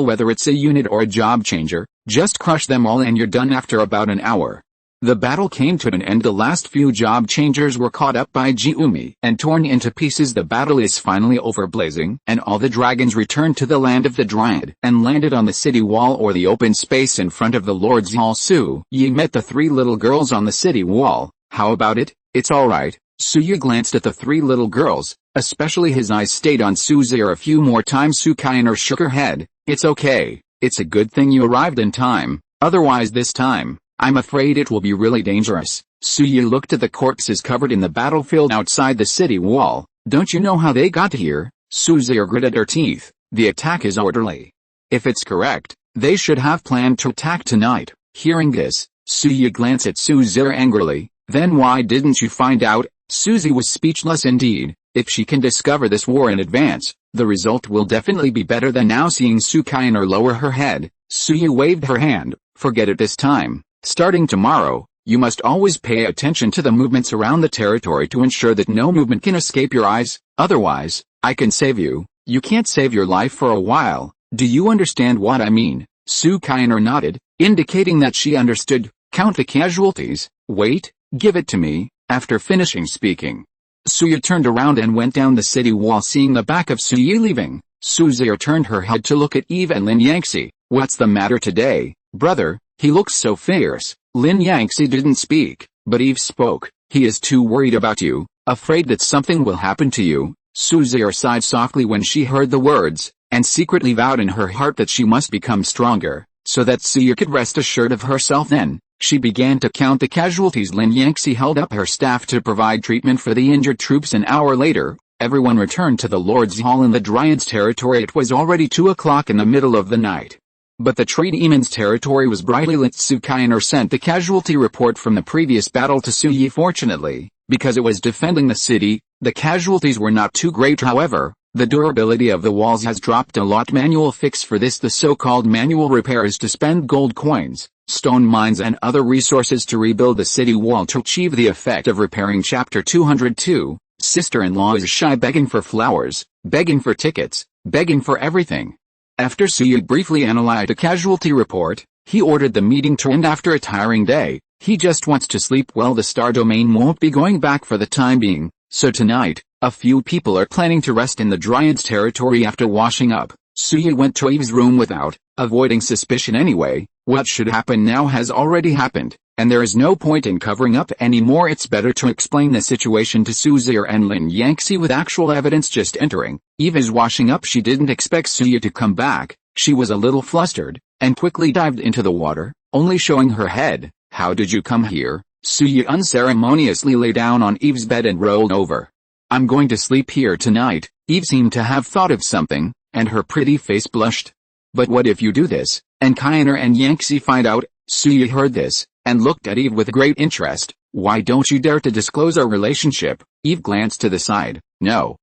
whether it's a unit or a job changer, just crush them all and you're done after about an hour. The battle came to an end. The last few job changers were caught up by Jiumi and torn into pieces. The battle is finally over. Blazing and all the dragons returned to the land of the Dryad and landed on the city wall or the open space in front of the Lord's Hall. Su Yi met the 3 little girls on the city wall. How about it? It's alright. Su Yi glanced at the 3 little girls, especially his eyes stayed on Su Zir a few more times. Su Kainer shook her head. It's okay. It's a good thing you arrived in time. Otherwise this time, I'm afraid it will be really dangerous. Su Yi looked at the corpses covered in the battlefield outside the city wall. Don't you know how they got here? Su Zir gritted her teeth. The attack is orderly. If it's correct, they should have planned to attack tonight. Hearing this, Su Yi glanced at Su Zir angrily. Then why didn't you find out? Suzy was speechless indeed. If she can discover this war in advance, the result will definitely be better than now. Seeing Su Kainer lower her head, Su Yi waved her hand. Forget it this time. Starting tomorrow, you must always pay attention to the movements around the territory to ensure that no movement can escape your eyes. Otherwise, I can save you. You can't save your life for a while. Do you understand what I mean? Su Kainer nodded, indicating that she understood. Count the casualties. Wait, give it to me. After finishing speaking, Su Yi turned around and went down the city wall. Seeing the back of Su Yi leaving, Su Zir turned her head to look at Eve and Lin Yangxi. What's the matter today, brother? He looks so fierce. Lin Yangxi didn't speak, but Eve spoke. He is too worried about you, afraid that something will happen to you. Su Zir sighed softly when she heard the words, and secretly vowed in her heart that she must become stronger, so that Su Yi could rest assured of herself. Then she began to count the casualties. Lin Yangxi held up her staff to provide treatment for the injured troops. An hour later, everyone returned to the Lord's Hall in the Dryad's territory. It was already 2 o'clock in the middle of the night. But the trade demon's territory was brightly lit. Su Kainer sent the casualty report from the previous battle to Su Yi. Fortunately, because it was defending the city, the casualties were not too great. However, the durability of the walls has dropped a lot. Manual fix for this. The so-called manual repair is to spend gold coins, stone mines and other resources to rebuild the city wall to achieve the effect of repairing. Chapter 202, Sister-in-law is shy, begging for flowers, begging for tickets, begging for everything. After Su Yi briefly analyzed a casualty report, he ordered the meeting to end. After a tiring day, he just wants to sleep. Well, the star domain won't be going back for the time being, so tonight, a few people are planning to rest in the Dryad's territory. After washing up, Su Yi went to Eve's room without avoiding suspicion anyway. What should happen now has already happened, and there is no point in covering up anymore. It's better to explain the situation to Su Zir and Lin Yangxi with actual evidence. Just entering, Eve is washing up. She didn't expect Su Yi to come back. She was a little flustered, and quickly dived into the water, only showing her head. How did you come here? Su Yi unceremoniously lay down on Eve's bed and rolled over. I'm going to sleep here tonight. Eve seemed to have thought of something, and her pretty face blushed. But what if you do this, and Kainer and Yangxi find out? Su Yi heard this, and looked at Eve with great interest. Why don't you dare to disclose our relationship? Eve glanced to the side. No.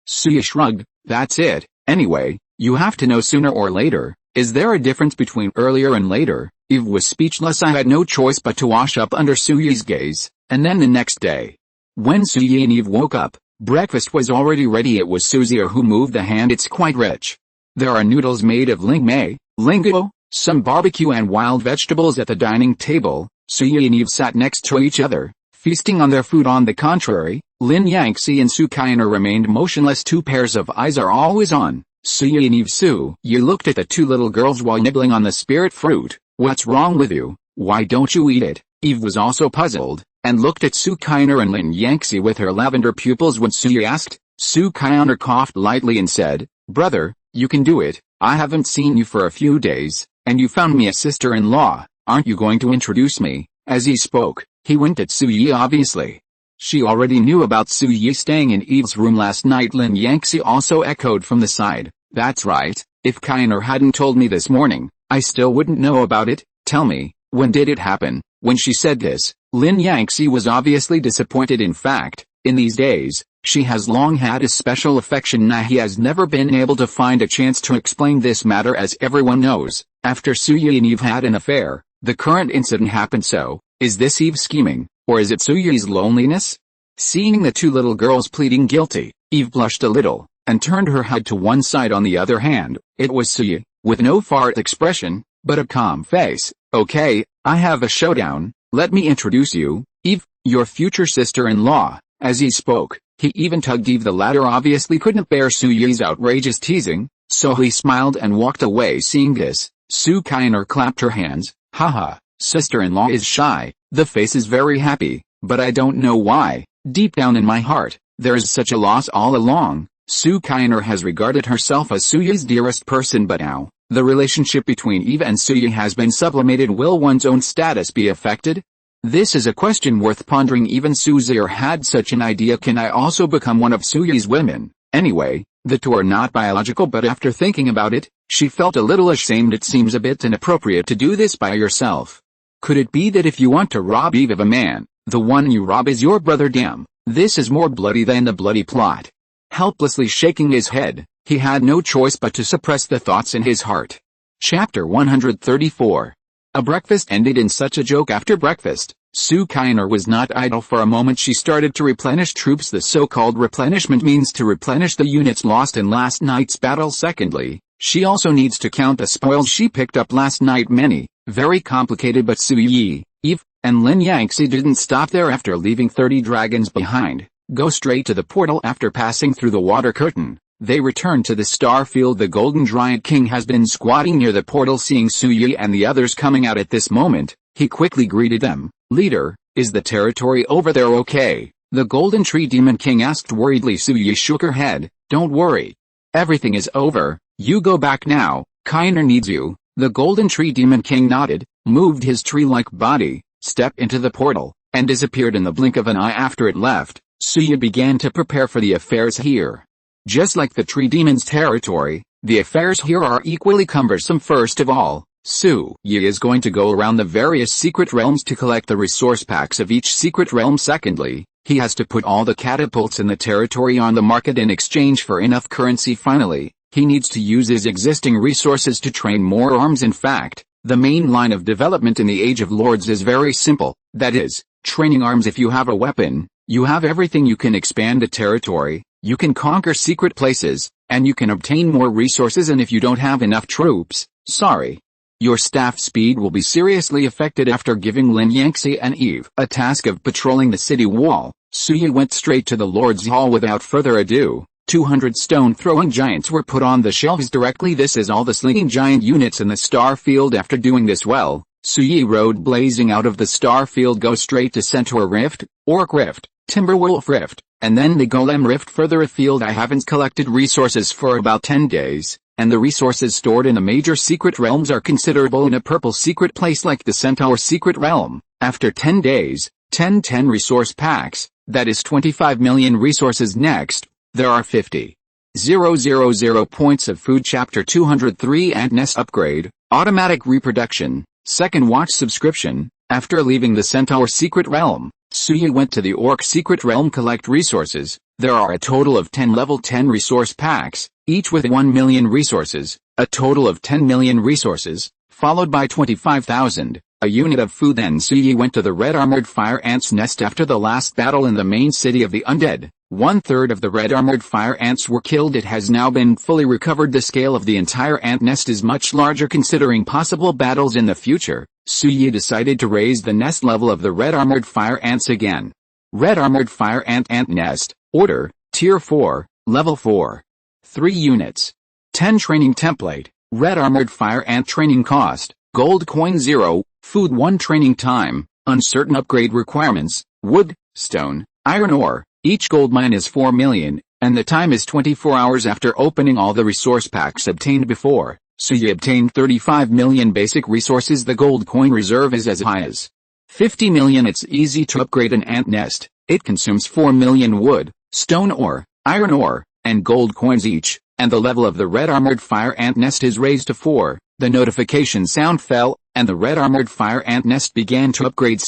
Su Yi shrugged. That's it. Anyway, you have to know sooner or later. Is there a difference between earlier and later? Eve was speechless. I had no choice but to wash up under Su Yi's gaze, and then the next day, when Su Yi and Eve woke up, breakfast was already ready. It was Su Zir who moved the hand. It's quite rich. There are noodles made of ling mei, linguo, some barbecue and wild vegetables at the dining table. Su Yi and Eve sat next to each other, feasting on their food. On the contrary, Lin Yangxi and Su Kainer remained motionless. 2 pairs of eyes are always on Su Yi and Eve. Su Yi looked at the 2 little girls while nibbling on the spirit fruit. What's wrong with you? Why don't you eat it? Eve was also puzzled, and looked at Su Kainer and Lin Yangxi with her lavender pupils. When Su Yi asked, Su Kainer coughed lightly and said, Brother, you can do it. I haven't seen you for a few days, and you found me a sister-in-law. Aren't you going to introduce me? As he spoke, he winked at Su Yi. Obviously, she already knew about Su Yi staying in Eve's room last night. Lin Yangxi also echoed from the side. That's right. If Kainer hadn't told me this morning, I still wouldn't know about it. Tell me, when did it happen? When she said this, Lin Yangxi was obviously disappointed. In fact, in these days, She has long had a special affection. Now he has never been able to find a chance to explain this matter. As everyone knows, after Suyi and Eve had an affair, the current incident happened. So, is this Eve scheming, or is it Suyi's loneliness? Seeing the two little girls pleading guilty, Eve blushed a little, and turned her head to one side. On the other hand, it was Suyi, with no fart expression, but a calm face. Okay, I have a showdown. Let me introduce you, Eve, your future sister-in-law. As he spoke, he even tugged Eve. The latter obviously couldn't bear Suyi's outrageous teasing, so he smiled and walked away. Seeing this, Su Kainer clapped her hands. Haha, sister-in-law is shy, the face is very happy, but I don't know why. Deep down in my heart, there is such a loss all along. Su Kainer has regarded herself as Suyi's dearest person, but now, the relationship between Eve and Suyi has been sublimated. Will one's own status be affected? This is a question worth pondering. Even Suzier had such an idea. Can I also become one of Suyi's women? Anyway, the two are not biological, but after thinking about it, she felt a little ashamed. It seems a bit inappropriate to do this by yourself. Could it be that if you want to rob Eve of a man, the one you rob is your brother? Damn, this is more bloody than the bloody plot. Helplessly shaking his head, he had no choice but to suppress the thoughts in his heart. Chapter 134. A breakfast ended in such a joke. After breakfast, Su Kainer was not idle for a moment. She started to replenish troops. The so-called replenishment means to replenish the units lost in last night's battle. Secondly, she also needs to count the spoils she picked up last night. Many, very complicated, but Suyi, Eve, and Lin Yangxi didn't stop there. After leaving 30 dragons behind, go straight to the portal. After passing through the water curtain, they returned to the star field. The Golden Giant King has been squatting near the portal. Seeing Suyi and the others coming out at this moment, he quickly greeted them. Leader, is the territory over there okay? The Golden Tree Demon King asked worriedly. Suyi shook her head. Don't worry. Everything is over. You go back now. Kainer needs you. The Golden Tree Demon King nodded, moved his tree-like body, stepped into the portal, and disappeared in the blink of an eye. After it left, Suyi began to prepare for the affairs here. Just like the Tree Demon's territory, the affairs here are equally cumbersome. First of all, Suyi is going to go around the various secret realms to collect the resource packs of each secret realm. Secondly, he has to put all the catapults in the territory on the market in exchange for enough currency. Finally, he needs to use his existing resources to train more arms. In fact, the main line of development in the Age of Lords is very simple, that is, training arms. If you have a weapon, you have everything. You can expand a territory, you can conquer secret places, and you can obtain more resources. And if you don't have enough troops, sorry, your staff speed will be seriously affected. After giving Lin Yangxi and Eve a task of patrolling the city wall, Suyi went straight to the Lord's Hall. Without further ado, 200 stone-throwing giants were put on the shelves directly. This is all the slinging giant units in the star field. After doing this well, Suyi rode blazing out of the star field. Go straight to Centaur Rift, Orc Rift, Timberwolf Rift, and then the Golem Rift. Further afield, I haven't collected resources for about 10 days, and the resources stored in the major secret realms are considerable. In a purple secret place like the Centaur secret realm, after 10 days, 10 resource packs, that is 25 million resources. Next, there are 50,000 points of food. Chapter 203. Ant Nest Upgrade, Automatic Reproduction, Second Watch Subscription. After leaving the Centaur secret realm, Suyi went to the Orc secret realm. Collect resources. There are a total of 10 level 10 resource packs, each with 1 million resources, a total of 10 million resources, followed by 25,000, a unit of food. Then Suyi went to the red armored fire ants nest. After the last battle in the main city of the undead, 1/3 of the red armored fire ants were killed. It has now been fully recovered. The scale of the entire ant nest is much larger considering possible battles in the future. Suyi decided to raise the nest level of the red armored fire ants again. Red armored fire ant nest, order, tier 4, level 4. 3 units. 10 training template, red armored fire ant training cost, gold coin 0, food 1 training time, uncertain upgrade requirements, wood, stone, iron ore, each gold mine is 4 million, and the time is 24 hours. After opening all the resource packs obtained before, Suyi obtained 35 million basic resources. The gold coin reserve is as high as 50 million. It's easy to upgrade an ant nest. It consumes 4 million wood, stone ore, iron ore, and gold coins each, and the level of the red armored fire ant nest is raised to 4. The notification sound fell and the red armored fire ant nest began to upgrade.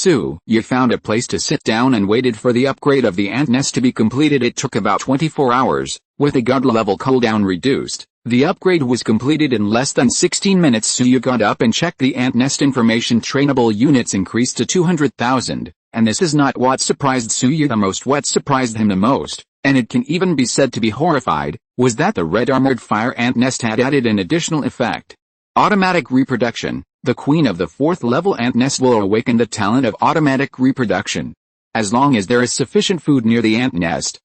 You found a place to sit down and waited for the upgrade of the ant nest to be completed. It took about 24 hours, with the gut level cooldown reduced. The upgrade was completed in less than 16 minutes. You got up and checked the ant nest information. Trainable units increased to 200,000, and this is not what surprised Suyu the most. What surprised him the most, and it can even be said to be horrified, was that the red armored fire ant nest had added an additional effect. Automatic reproduction. The queen of the 4th level ant nest will awaken the talent of automatic reproduction. As long as there is sufficient food near the ant nest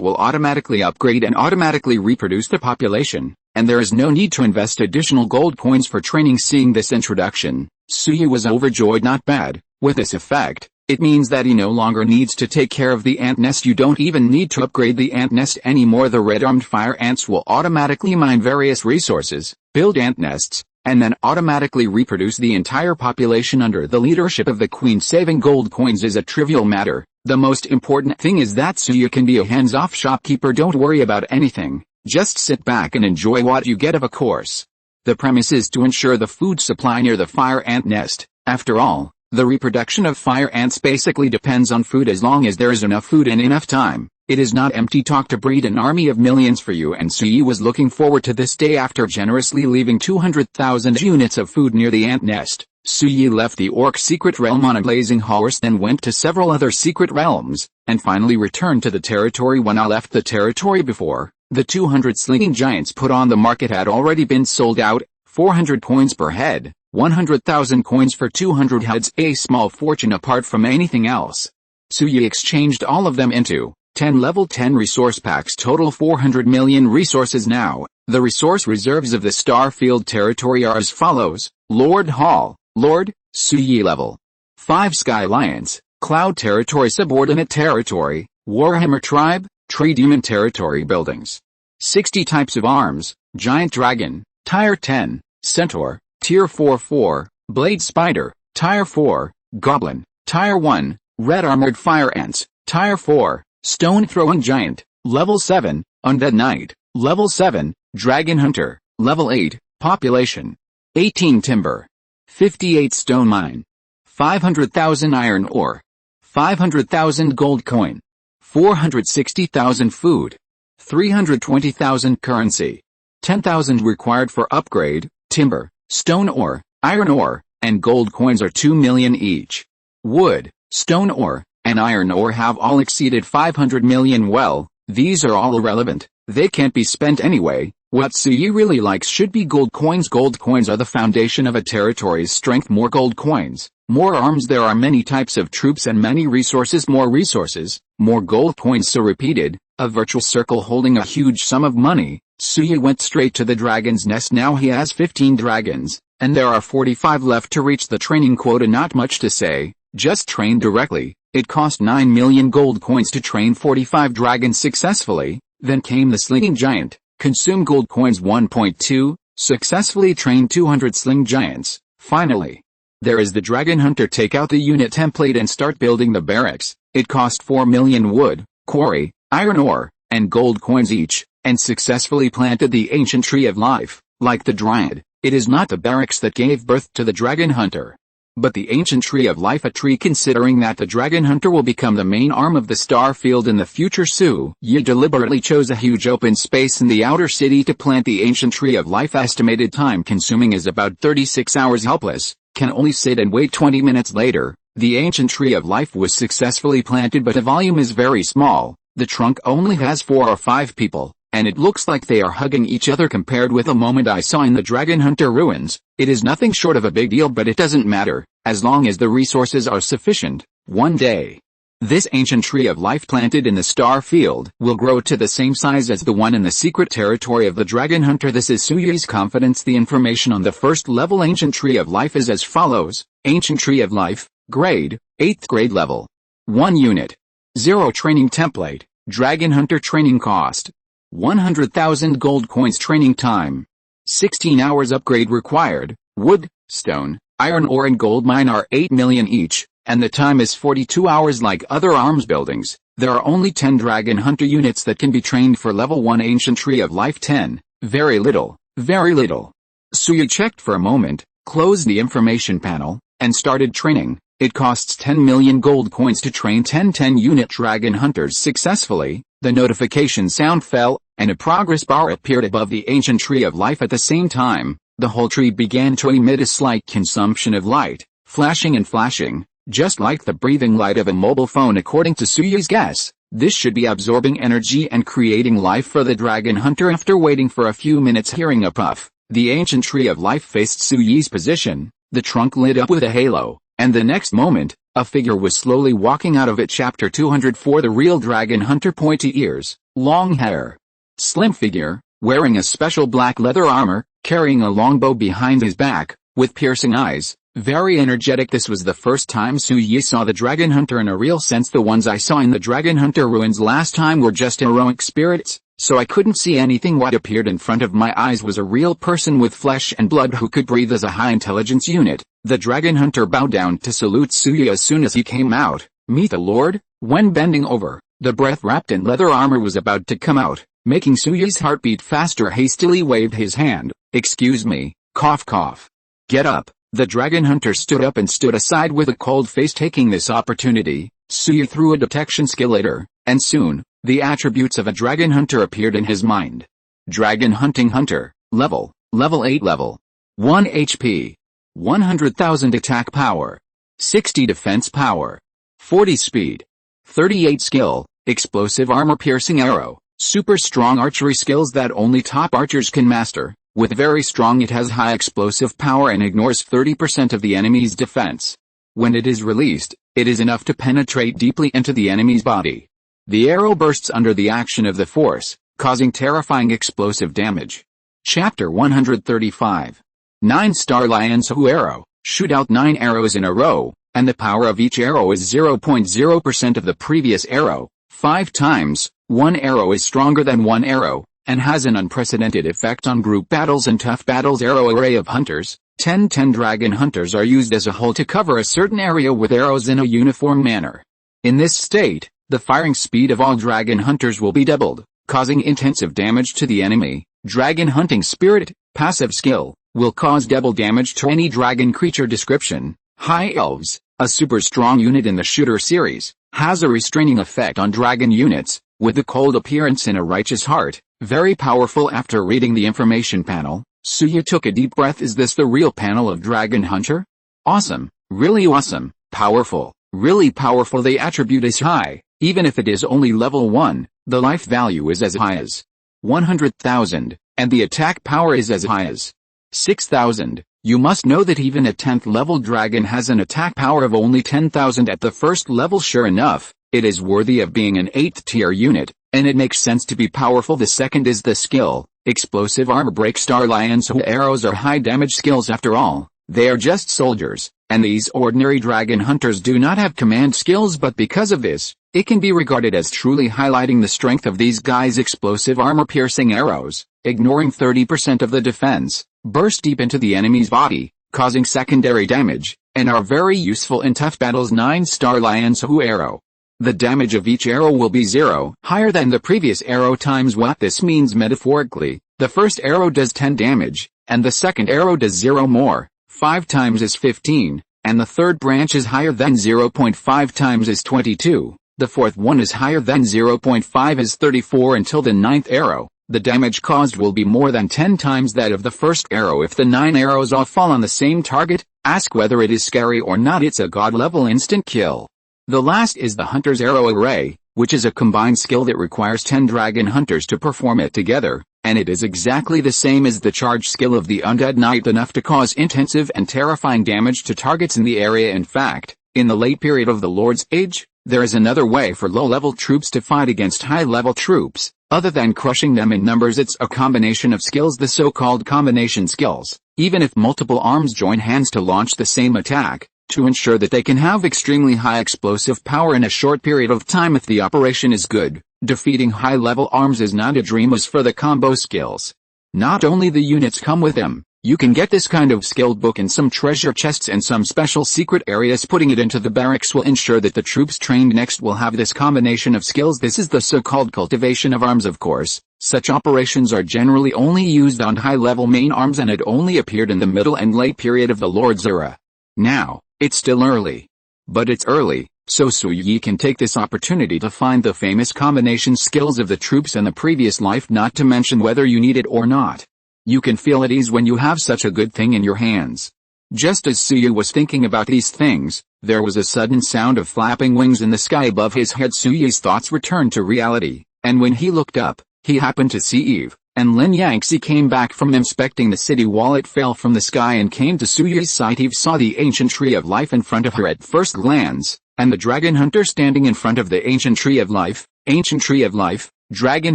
will automatically upgrade and automatically reproduce the population, and there is no need to invest additional gold coins for training. Seeing this introduction, Suyu was overjoyed. Not bad. With this effect, it means that he no longer needs to take care of the ant nest. You don't even need to upgrade the ant nest anymore. The red-armed fire ants will automatically mine various resources, build ant nests, and then automatically reproduce the entire population under the leadership of the queen. Saving gold coins is a trivial matter. The most important thing is that Suyu can be a hands-off shopkeeper. Don't worry about anything, just sit back and enjoy what you get. Of course, the premise is to ensure the food supply near the fire ant nest. After all, the reproduction of fire ants basically depends on food. As long as there is enough food and enough time, it is not empty talk to breed an army of millions for you. And Suyu was looking forward to this day. After generously leaving 200,000 units of food near the ant nest, Suyu left the orc secret realm on a blazing horse, then went to several other secret realms, and finally returned to the territory. When I left the territory before, the 200 sleeping giants put on the market had already been sold out. 400 coins per head, 100,000 coins for 200 heads, a small fortune apart from anything else. Suyu exchanged all of them into 10 level 10 resource packs, total 400 million resources. Now, the resource reserves of the Starfield territory are as follows: Lord Hall, Lord, Suyu level 5 Sky Lions, Cloud territory, Subordinate territory, Warhammer tribe, Trade Human territory, buildings. 60 types of arms: Giant Dragon, Tier 10, Centaur, Tier 4, Blade Spider, Tier 4, Goblin, Tier 1, Red Armored Fire Ants, Tier 4, Stone Throwing Giant, Level 7, Undead Knight, Level 7, Dragon Hunter, Level 8, Population 18 Timber, 58 Stone Mine, 500,000 Iron Ore, 500,000 Gold Coin, 460,000 Food, 320,000 Currency, 10,000 required for upgrade. Timber, stone ore, iron ore, and gold coins are 2 million each. Wood, stone ore, and iron ore have all exceeded 500 million. Well, these are all irrelevant. They can't be spent anyway. What Suyu really likes should be gold coins. Gold coins are the foundation of a territory's strength. More gold coins, more arms. There are many types of troops and many resources, more gold coins. So repeated, a virtual circle holding a huge sum of money. Suyu went straight to the dragon's nest. Now he has 15 dragons, and there are 45 left to reach the training quota. Not much to say, just train directly. It cost 9 million gold coins to train 45 dragons successfully. Then came the Slinging Giant, consume gold coins 1.2, successfully train 200 Sling Giants. Finally, there is the Dragon Hunter. Take out the unit template and start building the barracks. It cost 4 million wood, quarry, iron ore, and gold coins each, and successfully planted the ancient tree of life. Like the Dryad, it is not the barracks that gave birth to the Dragon Hunter, but the ancient tree of life, a tree. Considering that the Dragon Hunter will become the main arm of the Starfield in the future, Suyu deliberately chose a huge open space in the outer city to plant the ancient tree of life. Estimated time consuming is about 36 hours. Helpless, can only sit and wait. 20 minutes later, the ancient tree of life was successfully planted, but the volume is very small. The trunk only has 4 or 5 people, and it looks like they are hugging each other. Compared with a moment I saw in the Dragon Hunter ruins, it is nothing short of a big deal, but it doesn't matter, as long as the resources are sufficient. One day, this ancient tree of life planted in the Starfield will grow to the same size as the one in the secret territory of the Dragon Hunter. This is Suyu's confidence. The information on the first level ancient tree of life is as follows: Ancient tree of life, grade, 8th grade level. 1 unit. 0 training template, Dragon Hunter training cost, 100,000 gold coins. Training time, 16 hours. Upgrade required, wood, stone, iron ore and gold mine are 8 million each, and the time is 42 hours. Like other arms buildings, there are only 10 Dragon Hunter units that can be trained for level 1 ancient tree of life. 10, very little, very little. Suyu checked for a moment, Close the information panel, and started training. It costs 10 million gold coins to train 10 10-unit dragon hunters successfully. The notification sound fell, and a progress bar appeared above the ancient tree of life at the same time. The whole tree began to emit a slight consumption of light, flashing and flashing, just like the breathing light of a mobile phone. According to Suyi's guess, this should be absorbing energy and creating life for the dragon hunter. After waiting for a few minutes, hearing a puff, the ancient tree of life faced Suyi's position. The trunk lit up with a halo, and the next moment, a figure was slowly walking out of it. Chapter 204. The real dragon hunter. Pointy ears, long hair, slim figure, wearing a special black leather armor, carrying a longbow behind his back, with piercing eyes, very energetic. This was the first time Suyi saw the dragon hunter in a real sense. The ones I saw in the dragon hunter ruins last time were just heroic spirits, so I couldn't see anything. What appeared in front of my eyes was a real person with flesh and blood who could breathe as a high intelligence unit. The dragon hunter bowed down to salute Suyi as soon as he came out. Meet the Lord. When bending over, the breath wrapped in leather armor was about to come out, making Suyi's heart beat faster. Hastily waved his hand. Excuse me, cough cough. Get up. The dragon hunter stood up and stood aside with a cold face. Taking this opportunity, Suyi threw a detection skill at her, and soon, the attributes of a dragon hunter appeared in his mind. Dragon hunting hunter, level 8 level. 1 HP. 100,000 attack power. 60 defense power. 40 speed. 38 skill, explosive armor piercing arrow, super strong archery skills that only top archers can master. With very strong, it has high explosive power and ignores 30% of the enemy's defense. When it is released, it is enough to penetrate deeply into the enemy's body. The arrow bursts under the action of the force, causing terrifying explosive damage. Chapter 135. 9-star Lion's Hu arrow. Shoot out 9 arrows in a row, and the power of each arrow is 0.0% of the previous arrow. 5 times, one arrow is stronger than one arrow, and has an unprecedented effect on group battles and tough battles. Arrow array of hunters. 10 dragon hunters are used as a whole to cover a certain area with arrows in a uniform manner. In this state, the firing speed of all dragon hunters will be doubled, causing intensive damage to the enemy. Dragon hunting spirit, passive skill, will cause double damage to any dragon creature. Description: High Elves, a super strong unit in the shooter series, has a restraining effect on dragon units, with a cold appearance and a righteous heart, very powerful. After reading the information panel, Suyi took a deep breath. Is this the real panel of dragon hunter? Awesome, really awesome, powerful, really powerful. The attribute is high, even if it is only level 1, the life value is as high as 100,000, and the attack power is as high as 6,000. You must know that even a 10th level dragon has an attack power of only 10,000 at the first level. Sure enough, it is worthy of being an 8th tier unit, and it makes sense to be powerful. The second is the skill, explosive armor break. Star Lion's Hu arrows are high damage skills after all. They are just soldiers, and these ordinary dragon hunters do not have command skills, but because of this, it can be regarded as truly highlighting the strength of these guys. Explosive armor piercing arrows, ignoring 30% of the defense, burst deep into the enemy's body, causing secondary damage, and are very useful in tough battles. 9-star Lion's Hu arrow. The damage of each arrow will be 0, higher than the previous arrow times what this means metaphorically. The first arrow does 10 damage, and the second arrow does 0 more. 5 times is 15, and the third branch is higher than 0.5 times is 22. The fourth one is higher than 0.5 is 34 until the 9th arrow. The damage caused will be more than 10 times that of the first arrow if the 9 arrows all fall on the same target. Ask whether it is scary or not. It's a god level instant kill. The last is the Hunter's Arrow Array, which is a combined skill that requires 10 dragon hunters to perform it together, and it is exactly the same as the charge skill of the Undead Knight, enough to cause intensive and terrifying damage to targets in the area. In fact, in the late period of the Lord's Age, there is another way for low-level troops to fight against high-level troops, other than crushing them in numbers. It's a combination of skills, the so-called combination skills, even if multiple arms join hands to launch the same attack, to ensure that they can have extremely high explosive power in a short period of time if the operation is good. Defeating high-level arms is not a dream as for the combo skills. Not only the units come with them, you can get this kind of skill book in some treasure chests and some special secret areas. Putting it into the barracks will ensure that the troops trained next will have this combination of skills. This is the so-called cultivation of arms, of course. Such operations are generally only used on high-level main arms and it only appeared in the middle and late period of the Lord's era. Now, it's still early. But it's early, so Su Yi can take this opportunity to find the famous combination skills of the troops in the previous life, not to mention whether you need it or not. You can feel at ease when you have such a good thing in your hands. Just as Su Yi was thinking about these things, there was a sudden sound of flapping wings in the sky above his head. Su Yi's thoughts returned to reality, and when he looked up, he happened to see Eve, and Lin Yangxi came back from inspecting the city wall. It fell from the sky and came to Su Yi's sight. Eve saw the ancient tree of life in front of her at first glance, and the dragon hunter standing in front of the ancient tree of life. Ancient tree of life, dragon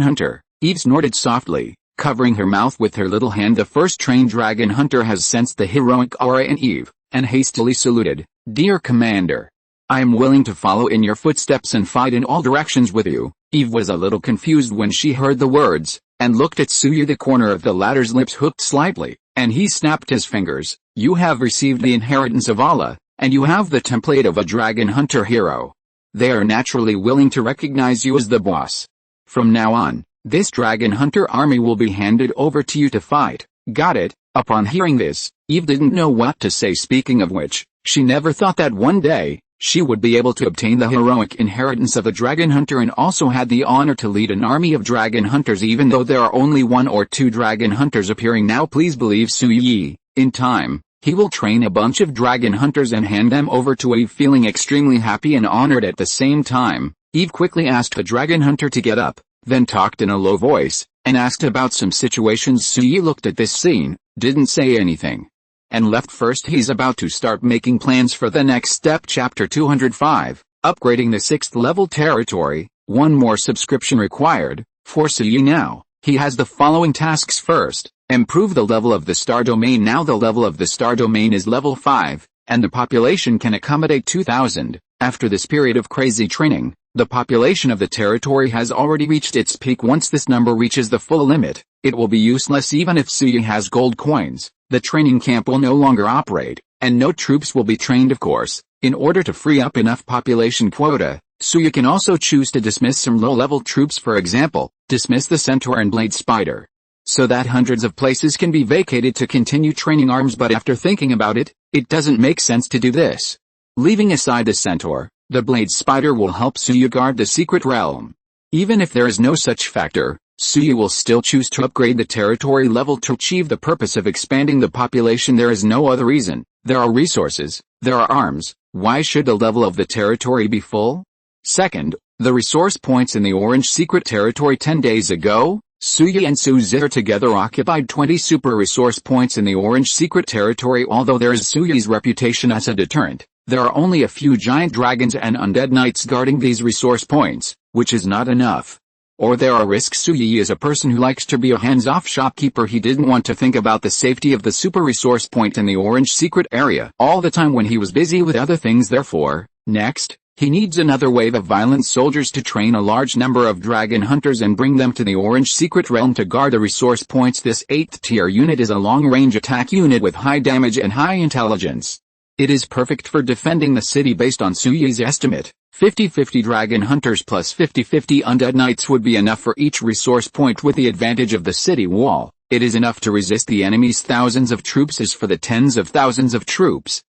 hunter. Eve snorted softly, covering her mouth with her little hand. The first trained dragon hunter has sensed the heroic aura in Eve, and hastily saluted. Dear Commander, I am willing to follow in your footsteps and fight in all directions with you. Eve was a little confused when she heard the words, and looked at Su Yi. The corner of the latter's lips hooked slightly, and he snapped his fingers. You have received the inheritance of Allah, and you have the template of a dragon hunter hero. They are naturally willing to recognize you as the boss. From now on, this dragon hunter army will be handed over to you to fight. Got it? Upon hearing this, Eve didn't know what to say. Speaking of which, she never thought that one day, she would be able to obtain the heroic inheritance of a dragon hunter and also had the honor to lead an army of dragon hunters, even though there are only 1 or 2 dragon hunters appearing now. Please believe Su Yi, in time, he will train a bunch of dragon hunters and hand them over to Eve. Feeling extremely happy and honored at the same time, Eve quickly asked the dragon hunter to get up, then talked in a low voice, and asked about some situations. Su Yi looked at this scene, didn't say anything, and left. First, he's about to start making plans for the next step. Chapter 205, Upgrading the 6th level territory. 1 more subscription required. For Su Yi now, he has the following tasks. First, improve the level of the star domain. Now the level of the star domain is level 5, and the population can accommodate 2,000. After this period of crazy training, the population of the territory has already reached its peak. Once this number reaches the full limit, it will be useless even if Su Yi has gold coins. The training camp will no longer operate, and no troops will be trained. Of course, in order to free up enough population quota, Su Yi can also choose to dismiss some low-level troops, for example, dismiss the centaur and blade spider, so that hundreds of places can be vacated to continue training arms. But after thinking about it, it doesn't make sense to do this. Leaving aside the centaur, the blade spider will help Su Yi guard the secret realm. Even if there is no such factor, Su Yi will still choose to upgrade the territory level to achieve the purpose of expanding the population. There is no other reason. There are resources, there are arms. Why should the level of the territory be full? Second, the resource points in the orange secret territory. 10 days ago, Su Yi and Su Zither together occupied 20 super resource points in the orange secret territory. Although there is Su Yi's reputation as a deterrent, there are only a few giant dragons and undead knights guarding these resource points, which is not enough. Or there are risks. Su Yi is a person who likes to be a hands-off shopkeeper. He didn't want to think about the safety of the super resource point in the orange secret area all the time when he was busy with other things. Therefore, next, he needs another wave of violent soldiers to train a large number of dragon hunters and bring them to the orange secret realm to guard the resource points. This 8th tier unit is a long-range attack unit with high damage and high intelligence. It is perfect for defending the city. Based on Su Yi's estimate, 50-50 dragon hunters plus 50-50 undead knights would be enough for each resource point. With the advantage of the city wall, it is enough to resist the enemy's thousands of troops. As for the tens of thousands of troops,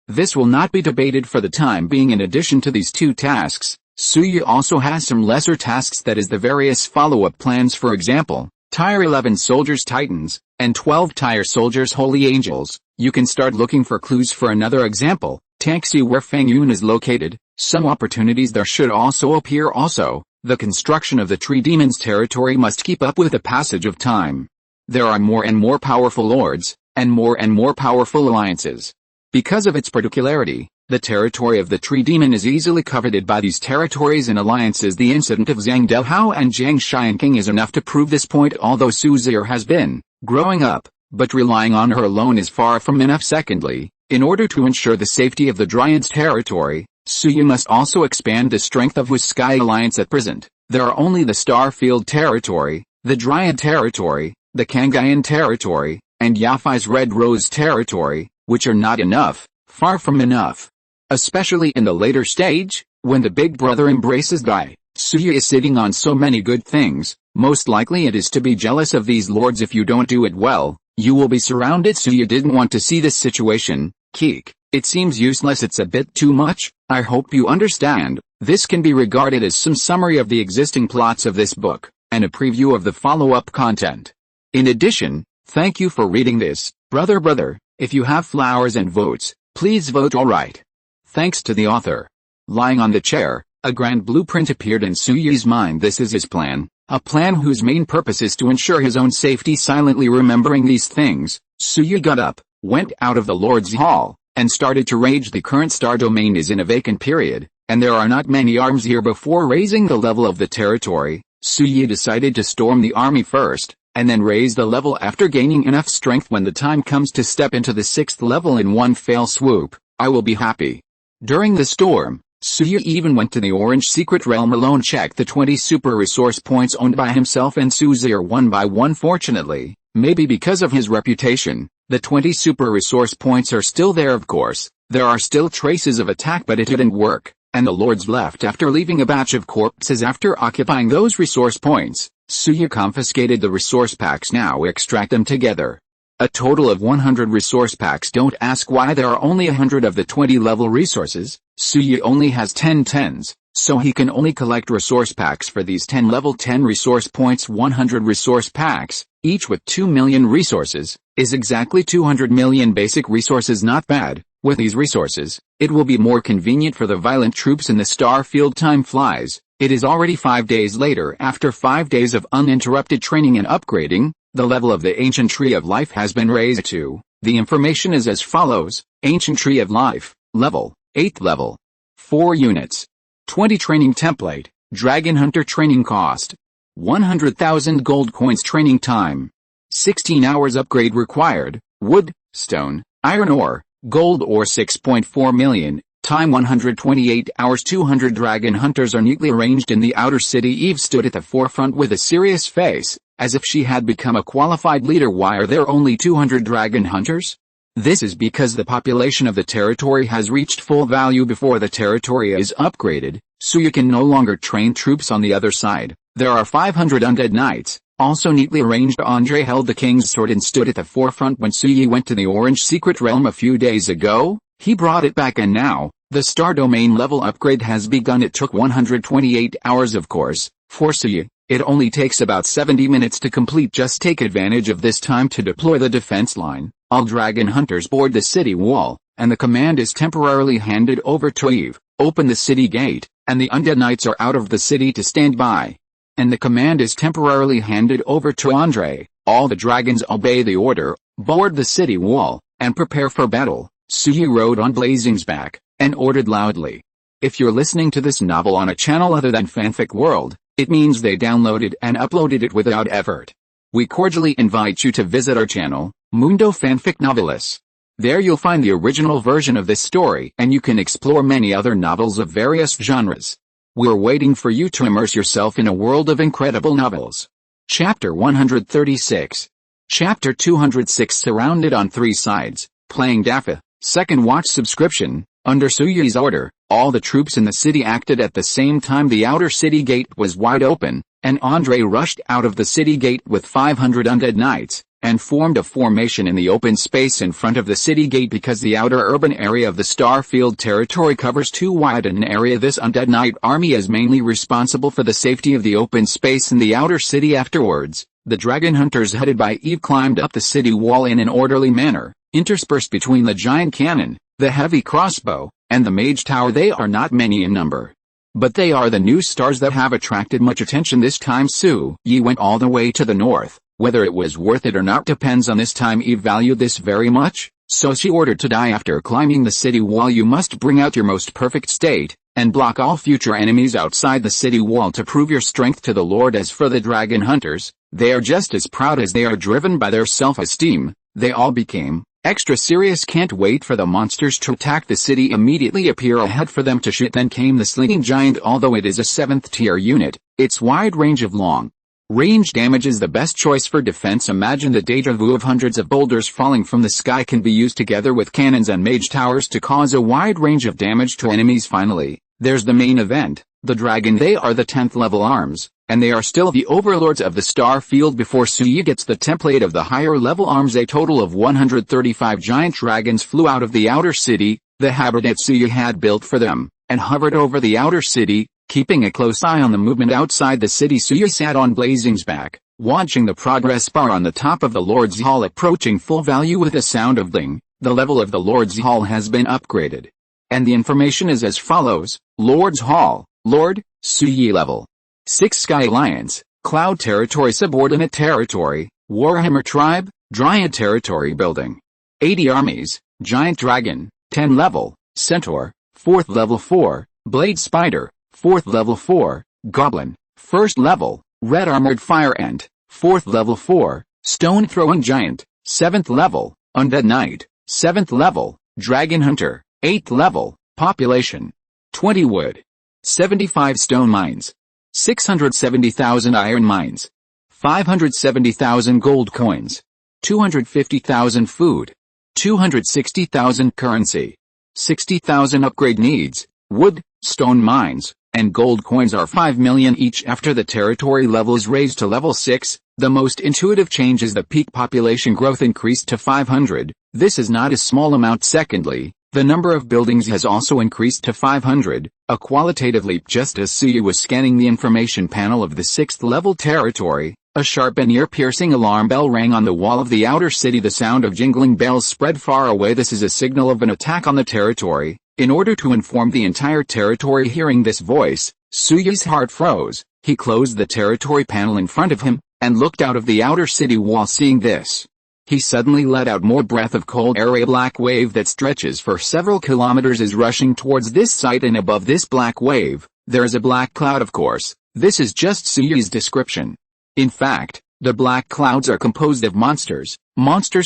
this will not be debated for the time being. In addition to these 2 tasks, Su Yi also has some lesser tasks, that is the various follow-up plans. For example, Tier 11 soldiers Titans, and 12th-tier soldiers Holy Angels. You can start looking for clues. For another example, Taxi, where Feng Yun is located, some opportunities there should also appear. Also, the construction of the Tree Demon's territory must keep up with the passage of time. There are more and more powerful lords, and more powerful alliances. Because of its particularity, the territory of the Tree Demon is easily coveted by these territories and alliances. The incident of Zhang Delhao and Zhang Xianqing is enough to prove this point. Although Su Zither has been growing up, but relying on her alone is far from enough. Secondly, in order to ensure the safety of the Dryad's territory, Su Yi must also expand the strength of Wu's Sky Alliance. At present, there are only the Starfield territory, the Dryad territory, the Kangayan territory, and Yafai's Red Rose territory, which are not enough, far from enough. Especially in the later stage, when the Big Brother embraces Guy, Suya is sitting on so many good things, most likely it is to be jealous of these lords. If you don't do it well, you will be surrounded. Suya didn't want to see this situation. Keek, it seems useless. It's a bit too much. I hope you understand. This can be regarded as some summary of the existing plots of this book, and a preview of the follow-up content. In addition, thank you for reading this, brother. If you have flowers and votes, please vote alright. Thanks to the author. Lying on the chair, a grand blueprint appeared in Suya's mind. This is his plan, a plan whose main purpose is to ensure his own safety. Silently remembering these things, Suya got up, went out of the Lord's Hall, and started to rage. The current star domain is in a vacant period, and there are not many arms here. Before raising the level of the territory, Suya decided to storm the army first, and then raise the level after gaining enough strength. When the time comes to step into the 6th level in one fell swoop, I will be happy. During the storm, Suya even went to the Orange Secret Realm alone. Checked the 20 super resource points owned by himself and Suya one by one. Fortunately, maybe because of his reputation, the 20 super resource points are still there. Of course, there are still traces of attack, but it didn't work, and the lords left after leaving a batch of corpses. After occupying those resource points, Suya confiscated the resource packs. Now extract them together. A total of 100 resource packs. Don't ask why there are only 100 of the 20 level resources. Suya only has 10 tens, so he can only collect resource packs for these 10 level 10 resource points. 100 resource packs, each with 2 million resources, is exactly 200 million basic resources. Not bad. With these resources, it will be more convenient for the violent troops in the star field. Time flies. It is already 5 days later. After 5 days of uninterrupted training and upgrading, the level of the Ancient Tree of Life has been raised to. The information is as follows. Ancient Tree of Life, level, 8th level. 4 units. 20 training template, Dragon Hunter training cost. 100,000 gold coins. Training time. 16 hours. Upgrade required. Wood, stone, iron ore, gold ore 6.4 million. Time 128 hours. 200 dragon hunters are neatly arranged in the outer city. Eve stood at the forefront with a serious face, as if she had become a qualified leader. Why are there only 200 dragon hunters? This is because the population of the territory has reached full value. Before the territory is upgraded, Suya can no longer train troops on the other side. There are 500 undead knights, also neatly arranged. Andre held the king's sword and stood at the forefront. When Suya went to the Orange Secret Realm a few days ago, he brought it back, and now, the star domain level upgrade has begun. It took 128 hours. Of course, for Suya, it only takes about 70 minutes to complete. Just take advantage of this time to deploy the defense line. All dragon hunters board the city wall, and the command is temporarily handed over to Eve. Open the city gate, and the undead knights are out of the city to stand by. And the command is temporarily handed over to Andre. All the dragons obey the order, board the city wall, and prepare for battle. Suya rode on Blazing's back, and ordered loudly. If you're listening to this novel on a channel other than Fanfic World, it means they downloaded and uploaded it without effort. We cordially invite you to visit our channel, Mundo Fanfic Novelis. There you'll find the original version of this story, and you can explore many other novels of various genres. We're waiting for you to immerse yourself in a world of incredible novels. Chapter 136. Chapter 206. Surrounded on 3 sides, playing Dafa, second watch subscription. Under Suya's order, all the troops in the city acted at the same time. The outer city gate was wide open, and Andre rushed out of the city gate with 500 undead knights, and formed a formation in the open space in front of the city gate. Because the outer urban area of the Starfield territory covers too wide an area, this undead knight army is mainly responsible for the safety of the open space in the outer city. Afterwards, the dragon hunters headed by Eve climbed up the city wall in an orderly manner, interspersed between the giant cannon, the heavy crossbow, and the mage tower. They are not many in number, but they are the new stars that have attracted much attention this time. Suya went all the way to the north. Whether it was worth it or not depends on this time. Eve valued this very much, so she ordered to die. After climbing the city wall, you must bring out your most perfect state, and block all future enemies outside the city wall to prove your strength to the Lord. As for the dragon hunters, they are just as proud as they are driven by their self-esteem. They all became extra serious. Can't wait for the monsters to attack the city. Immediately appear ahead for them to shoot. Then came the slinging giant. Although it is a 7th tier unit, its wide range of long range damage is the best choice for defense. Imagine the deja vu of hundreds of boulders falling from the sky can be used together with cannons and mage towers to cause a wide range of damage to enemies. Finally, there's the main event, The dragon, they are the 10th level arms, and they are still the overlords of the star field. Before Suyi gets the template of the higher level arms, a total of 135 giant dragons flew out of the outer city, the habitat Suyi had built for them, and hovered over the outer city, keeping a close eye on the movement outside the city. Suyi sat on Blazing's back, watching the progress bar on the top of the Lord's Hall approaching full value with a sound of ding. The level of the Lord's Hall has been upgraded. And the information is as follows: Lord's Hall, Lord, Suyi level 6 Sky Alliance, Cloud Territory Subordinate Territory, Warhammer Tribe, Dryad Territory Building. 80 armies, Giant Dragon, 10 level, Centaur, 4th level 4, Blade Spider, 4th level 4, Goblin, 1st level, Red Armored Fire Ant, 4th level 4, Stone Throwing Giant, 7th level, Undead Knight, 7th level, Dragon Hunter, 8th level, population 20 wood, 75 stone mines, 670,000 iron mines, 570,000 gold coins, 250,000 food, 260,000 currency, 60,000 upgrade needs. Wood, stone mines, and gold coins are 5 million each. After the territory level is raised to level 6, the most intuitive change is the peak population growth increased to 500. This is not a small amount. Secondly, the number of buildings has also increased to 500, a qualitative leap. Just as Suyi was scanning the information panel of the 6th level territory, a sharp and ear-piercing alarm bell rang on the wall of the outer city. The sound of jingling bells spread far away. This is a signal of an attack on the territory. In order to inform the entire territory, hearing this voice, Suyi's heart froze. He closed the territory panel in front of him, and looked out of the outer city wall. Seeing this, he suddenly let out more breath of cold air. A black wave that stretches for several kilometers is rushing towards this site, and above this black wave, there is a black cloud. Of course, this is just Suyi's description. In fact, the black clouds are composed of monsters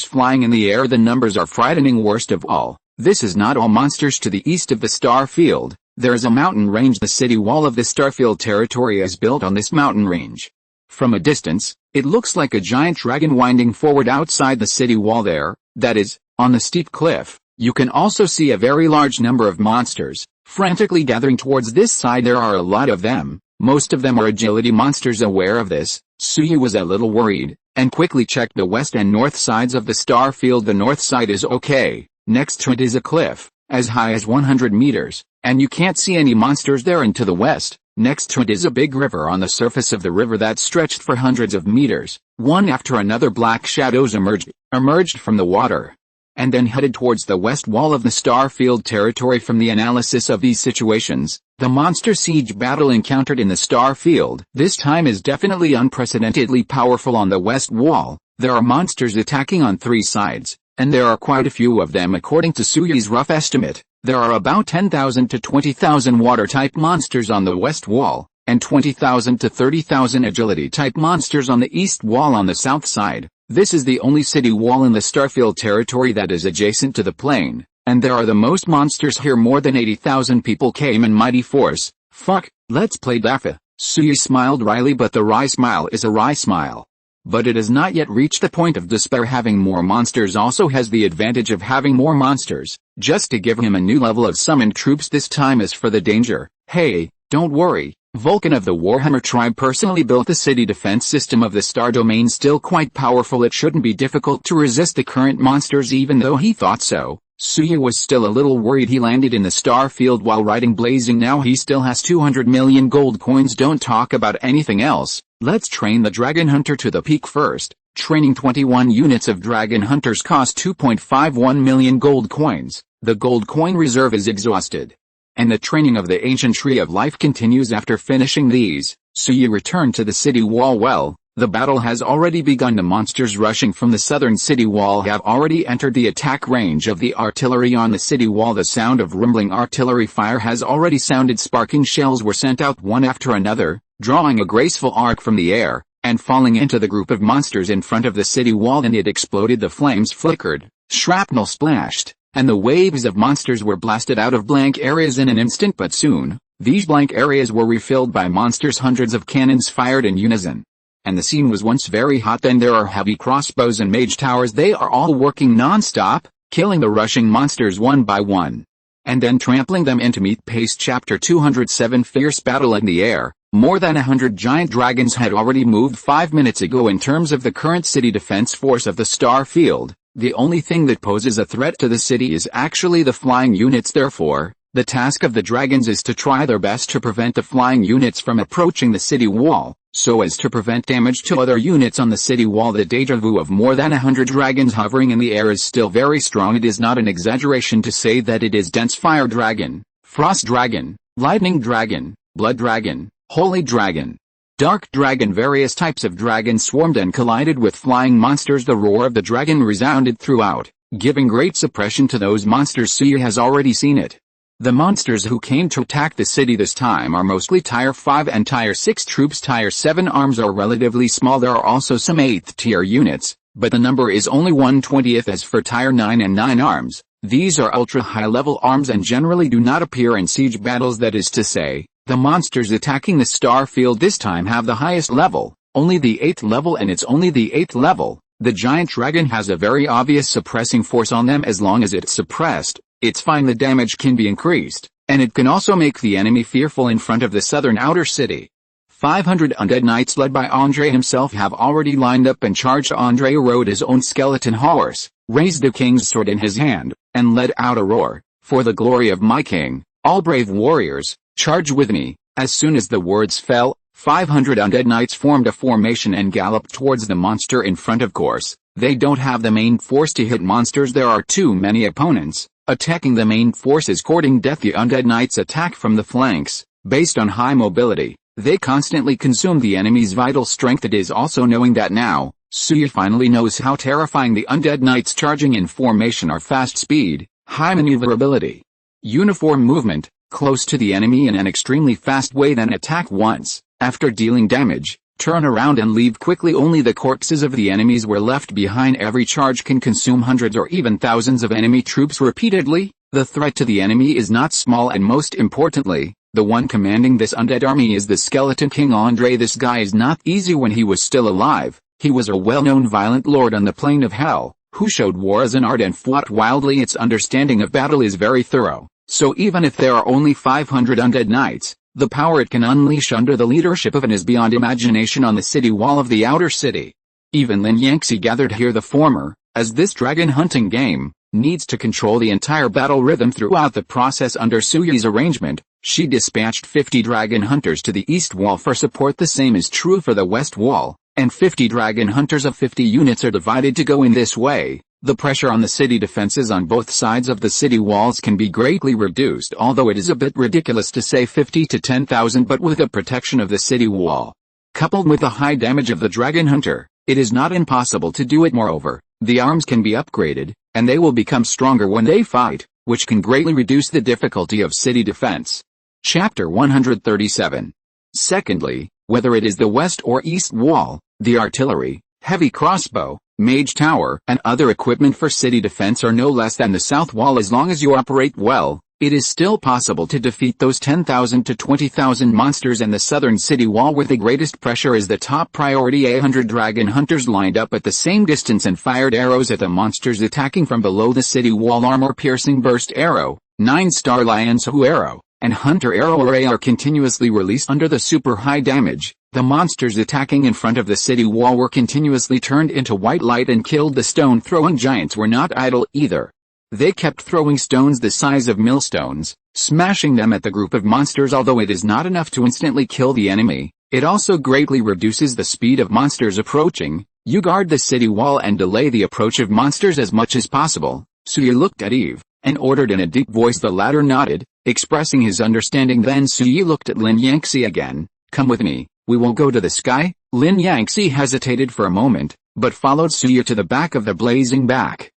flying in the air. The numbers are frightening. Worst of all, this is not all monsters. To the east of the star field, there is a mountain range. The city wall of the Starfield territory is built on this mountain range. From a distance, it looks like a giant dragon winding forward outside the city wall there, that is, on the steep cliff. You can also see a very large number of monsters, frantically gathering towards this side. There are a lot of them, most of them are agility monsters. Aware of this, Suyi was a little worried, and quickly checked the west and north sides of the star field. The north side is okay, next to it is a cliff, as high as 100 meters, and you can't see any monsters there. And to the west, next to it is a big river. On the surface of the river that stretched for hundreds of meters, one after another black shadows emerged from the water, and then headed towards the west wall of the Starfield territory. From the analysis of these situations, the monster siege battle encountered in the Starfield this time is definitely unprecedentedly powerful. On the west wall, there are monsters attacking on 3 sides, and there are quite a few of them. According to Suyi's rough estimate, there are about 10,000 to 20,000 water-type monsters on the west wall, and 20,000 to 30,000 agility-type monsters on the east wall. On the south side, this is the only city wall in the Starfield territory that is adjacent to the plain, and there are the most monsters here. More than 80,000 people came in mighty force. Fuck, let's play Dafa. Suyi smiled wryly, but the wry smile is a wry smile. But it has not yet reached the point of despair. Having more monsters also has the advantage of having more monsters, just to give him a new level of summoned troops. This time is for the danger. Hey, don't worry, Vulcan of the Warhammer tribe personally built the city defense system of the star domain, still quite powerful. It shouldn't be difficult to resist the current monsters. Even though he thought so, Suyi was still a little worried. He landed in the star field while riding Blazing. Now he still has 200 million gold coins. Don't talk about anything else. Let's train the Dragon Hunter to the peak first. Training 21 units of Dragon Hunters cost 2.51 million gold coins. The gold coin reserve is exhausted, and the training of the ancient tree of life continues. After finishing these, Suyi returned to the city wall. Well, the battle has already begun. The monsters rushing from the southern city wall have already entered the attack range of the artillery on the city wall. The sound of rumbling artillery fire has already sounded. Sparking shells were sent out one after another, drawing a graceful arc from the air, and falling into the group of monsters in front of the city wall. And it exploded. The flames flickered, shrapnel splashed, and the waves of monsters were blasted out of blank areas in an instant. But soon, these blank areas were refilled by monsters. Hundreds of cannons fired in unison, and the scene was once very hot. Then there are heavy crossbows and mage towers. They are all working non-stop, killing the rushing monsters one by one. and then trampling them into meat paste. Chapter 207 Fierce Battle in the Air. More than 100 giant dragons had already moved 5 minutes ago. In terms of the current city defense force of the star field, the only thing that poses a threat to the city is actually the flying units. Therefore, the task of the dragons is to try their best to prevent the flying units from approaching the city wall, so as to prevent damage to other units on the city wall. The deja vu of more than 100 dragons hovering in the air is still very strong. It is not an exaggeration to say that it is dense fire dragon, frost dragon, lightning dragon, blood dragon, holy dragon, dark dragon. Various types of dragons swarmed and collided with flying monsters. The roar of the dragon resounded throughout, giving great suppression to those monsters. Suya has already seen it. The monsters who came to attack the city this time are mostly Tier 5 and Tier 6 troops. Tier 7 arms are relatively small. There are also some 8th tier units, but the number is only 1/20. As for Tier 9 and 9 arms, these are ultra high level arms and generally do not appear in siege battles. That is to say, the monsters attacking the star field this time have the highest level, only the 8th level, and it's only the 8th level. The giant dragon has a very obvious suppressing force on them. As long as it's suppressed, it's fine. The damage can be increased, and it can also make the enemy fearful. In front of the southern outer city, 500 undead knights led by Andre himself have already lined up and charged. Andre rode his own skeleton horse, raised the king's sword in his hand, and let out a roar, "For the glory of my king, all brave warriors, charge with me." As soon as the words fell, 500 undead knights formed a formation and galloped towards the monster in front. Of course, they don't have the main force to hit monsters. There are too many opponents attacking the main force is courting death. The undead knights attack from the flanks. Based on high mobility, they constantly consume the enemy's vital strength. It is also knowing that now, Suya finally knows how terrifying the undead knights charging in formation are. Fast speed, high maneuverability, uniform movement, close to the enemy in an extremely fast way, then attack once, after dealing damage, turn around and leave quickly. Only the corpses of the enemies were left behind. Every charge can consume hundreds or even thousands of enemy troops repeatedly. The threat to the enemy is not small, and most importantly, the one commanding this undead army is the Skeleton King Andre. This guy is not easy. When he was still alive, he was a well-known violent lord on the plane of hell, who showed war as an art and fought wildly. Its understanding of battle is very thorough, so even if there are only 500 undead knights, the power it can unleash under the leadership of an is beyond imagination. On the city wall of the outer city, even Lin Yangxi gathered here. The former, as this dragon hunting game, needs to control the entire battle rhythm throughout the process. Under Suyi's arrangement, she dispatched 50 dragon hunters to the east wall for support. The same is true for the west wall, and 50 dragon hunters of 50 units are divided to go in this way. The pressure on the city defenses on both sides of the city walls can be greatly reduced, although it is a bit ridiculous to say 50 to 10,000. But with the protection of the city wall, coupled with the high damage of the dragon hunter, it is not impossible to do it. Moreover, the arms can be upgraded, and they will become stronger when they fight, which can greatly reduce the difficulty of city defense. Chapter 137. Secondly, whether it is the west or east wall, the artillery, heavy crossbow, mage tower, and other equipment for city defense are no less than the south wall. As long as you operate well, it is still possible to defeat those 10,000 to 20,000 monsters. And the southern city wall with the greatest pressure is the top priority. 100 dragon hunters lined up at the same distance and fired arrows at the monsters attacking from below the city wall. Armor-piercing burst arrow, 9-star lion's hu arrow, and hunter arrow array are continuously released under the super high damage. The monsters attacking in front of the city wall were continuously turned into white light and killed. The stone-throwing giants were not idle either. They kept throwing stones the size of millstones, smashing them at the group of monsters. Although it is not enough to instantly kill the enemy, it also greatly reduces the speed of monsters approaching. You guard the city wall and delay the approach of monsters as much as possible. Suya looked at Eve, and ordered in a deep voice. The latter nodded, expressing his understanding. Then Suya looked at Lin Yangxi again. "Come with me. We will go to the sky." Lin Yangxi hesitated for a moment, but followed Suya to the back of the blazing back.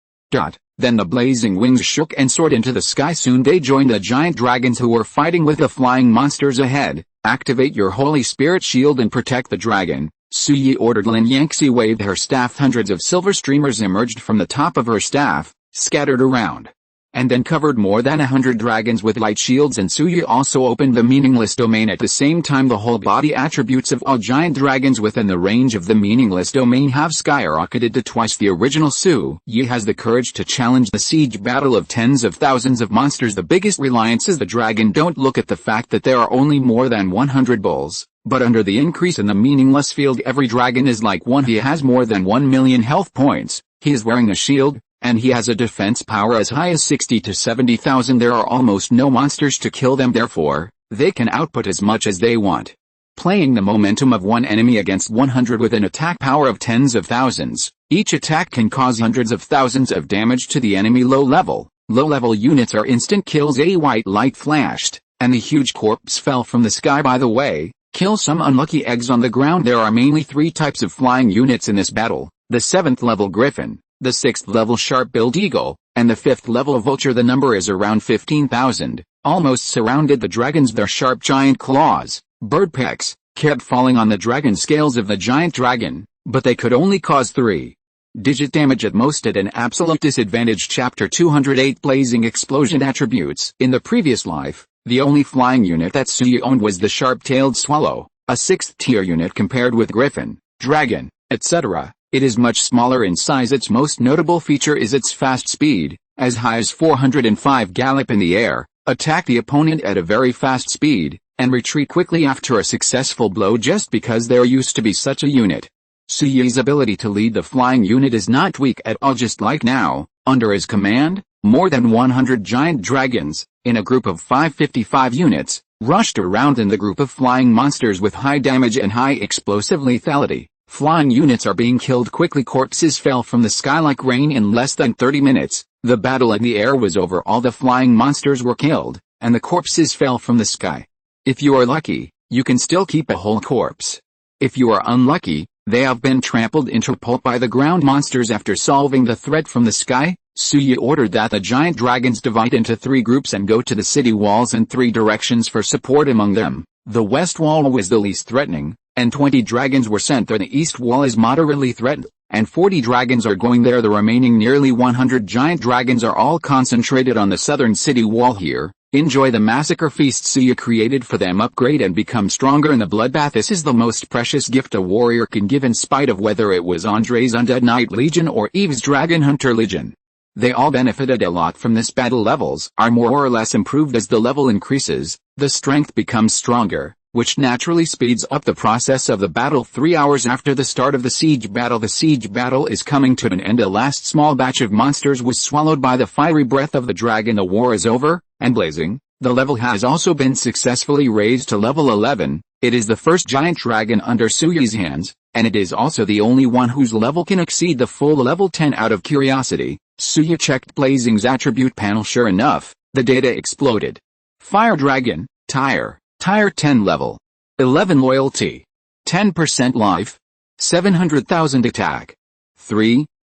Then the blazing wings shook and soared into the sky. Soon they joined the giant dragons who were fighting with the flying monsters ahead. "Activate your Holy Spirit shield and protect the dragon," Suyi ordered. Lin Yangxi waved her staff. Hundreds of silver streamers emerged from the top of her staff, scattered around. and then covered more than 100 dragons with light shields, and Suya also opened the meaningless domain. At the same time, the whole body attributes of all giant dragons within the range of the meaningless domain have skyrocketed to twice the original. Suya has the courage to challenge the siege battle of tens of thousands of monsters. The biggest reliance is the dragon. Don't look at the fact that there are only more than 100 bulls, but under the increase in the meaningless field, every dragon is like one. He has more than 1 million health points, he is wearing a shield, and he has a defense power as high as 60 to 70,000. There are almost no monsters to kill them, therefore, they can output as much as they want. Playing the momentum of one enemy against 100 with an attack power of tens of thousands, each attack can cause hundreds of thousands of damage to the enemy. Low-level units are instant kills. A white light flashed, and the huge corpse fell from the sky. By the way, kill some unlucky eggs on the ground. There are mainly 3 types of flying units in this battle: the 7th level griffin, the 6th level sharp-billed eagle, and the 5th level vulture. The number is around 15,000, almost surrounded the dragons. Their sharp giant claws, bird pecks, kept falling on the dragon scales of the giant dragon, but they could only cause 3-digit damage at most, at an absolute disadvantage. Chapter 208 Blazing Explosion Attributes. In the previous life, the only flying unit that Suya owned was the sharp-tailed swallow, a 6th-tier unit. Compared with griffin, dragon, etc., it is much smaller in size. Its most notable feature is its fast speed, as high as 405 gallop in the air, attack the opponent at a very fast speed, and retreat quickly after a successful blow just because there used to be such a unit. Suya's ability to lead the flying unit is not weak at all. Just like now, under his command, more than 100 giant dragons, in a group of 555 units, rushed around in the group of flying monsters with high damage and high explosive lethality. Flying units are being killed quickly. Corpses fell from the sky like rain in less than 30 minutes. The battle in the air was over. All the flying monsters were killed, and the corpses fell from the sky. If you are lucky, you can still keep a whole corpse. If you are unlucky, they have been trampled into pulp by the ground monsters. After solving the threat from the sky, Suya ordered that the giant dragons divide into 3 groups and go to the city walls in 3 directions for support. Among them, the west wall was the least threatening, and 20 dragons were sent there. The east wall is moderately threatened, and 40 dragons are going there. The remaining nearly 100 giant dragons are all concentrated on the southern city wall. Here, enjoy the massacre feast Suya created for them. Upgrade and become stronger in the bloodbath. This is the most precious gift a warrior can give, in spite of whether it was Andre's Undead Knight Legion or Eve's Dragon Hunter Legion. They all benefited a lot from this battle. Levels are more or less improved as the level increases, the strength becomes stronger, which naturally speeds up the process of the battle. 3 hours after the start of the siege battle. The siege battle is coming to an end. A last small batch of monsters was swallowed by the fiery breath of the dragon. The war is over, and blazing, the level has also been successfully raised to level 11. It is the first giant dragon under Suya's hands, and it is also the only one whose level can exceed the full level 10. Out of curiosity, Suya checked Blazing's attribute panel. Sure enough, the data exploded. Fire Dragon, Tier 10 level. 11 loyalty. 10% life. 700,000 attack.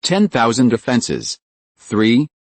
10,000 defenses.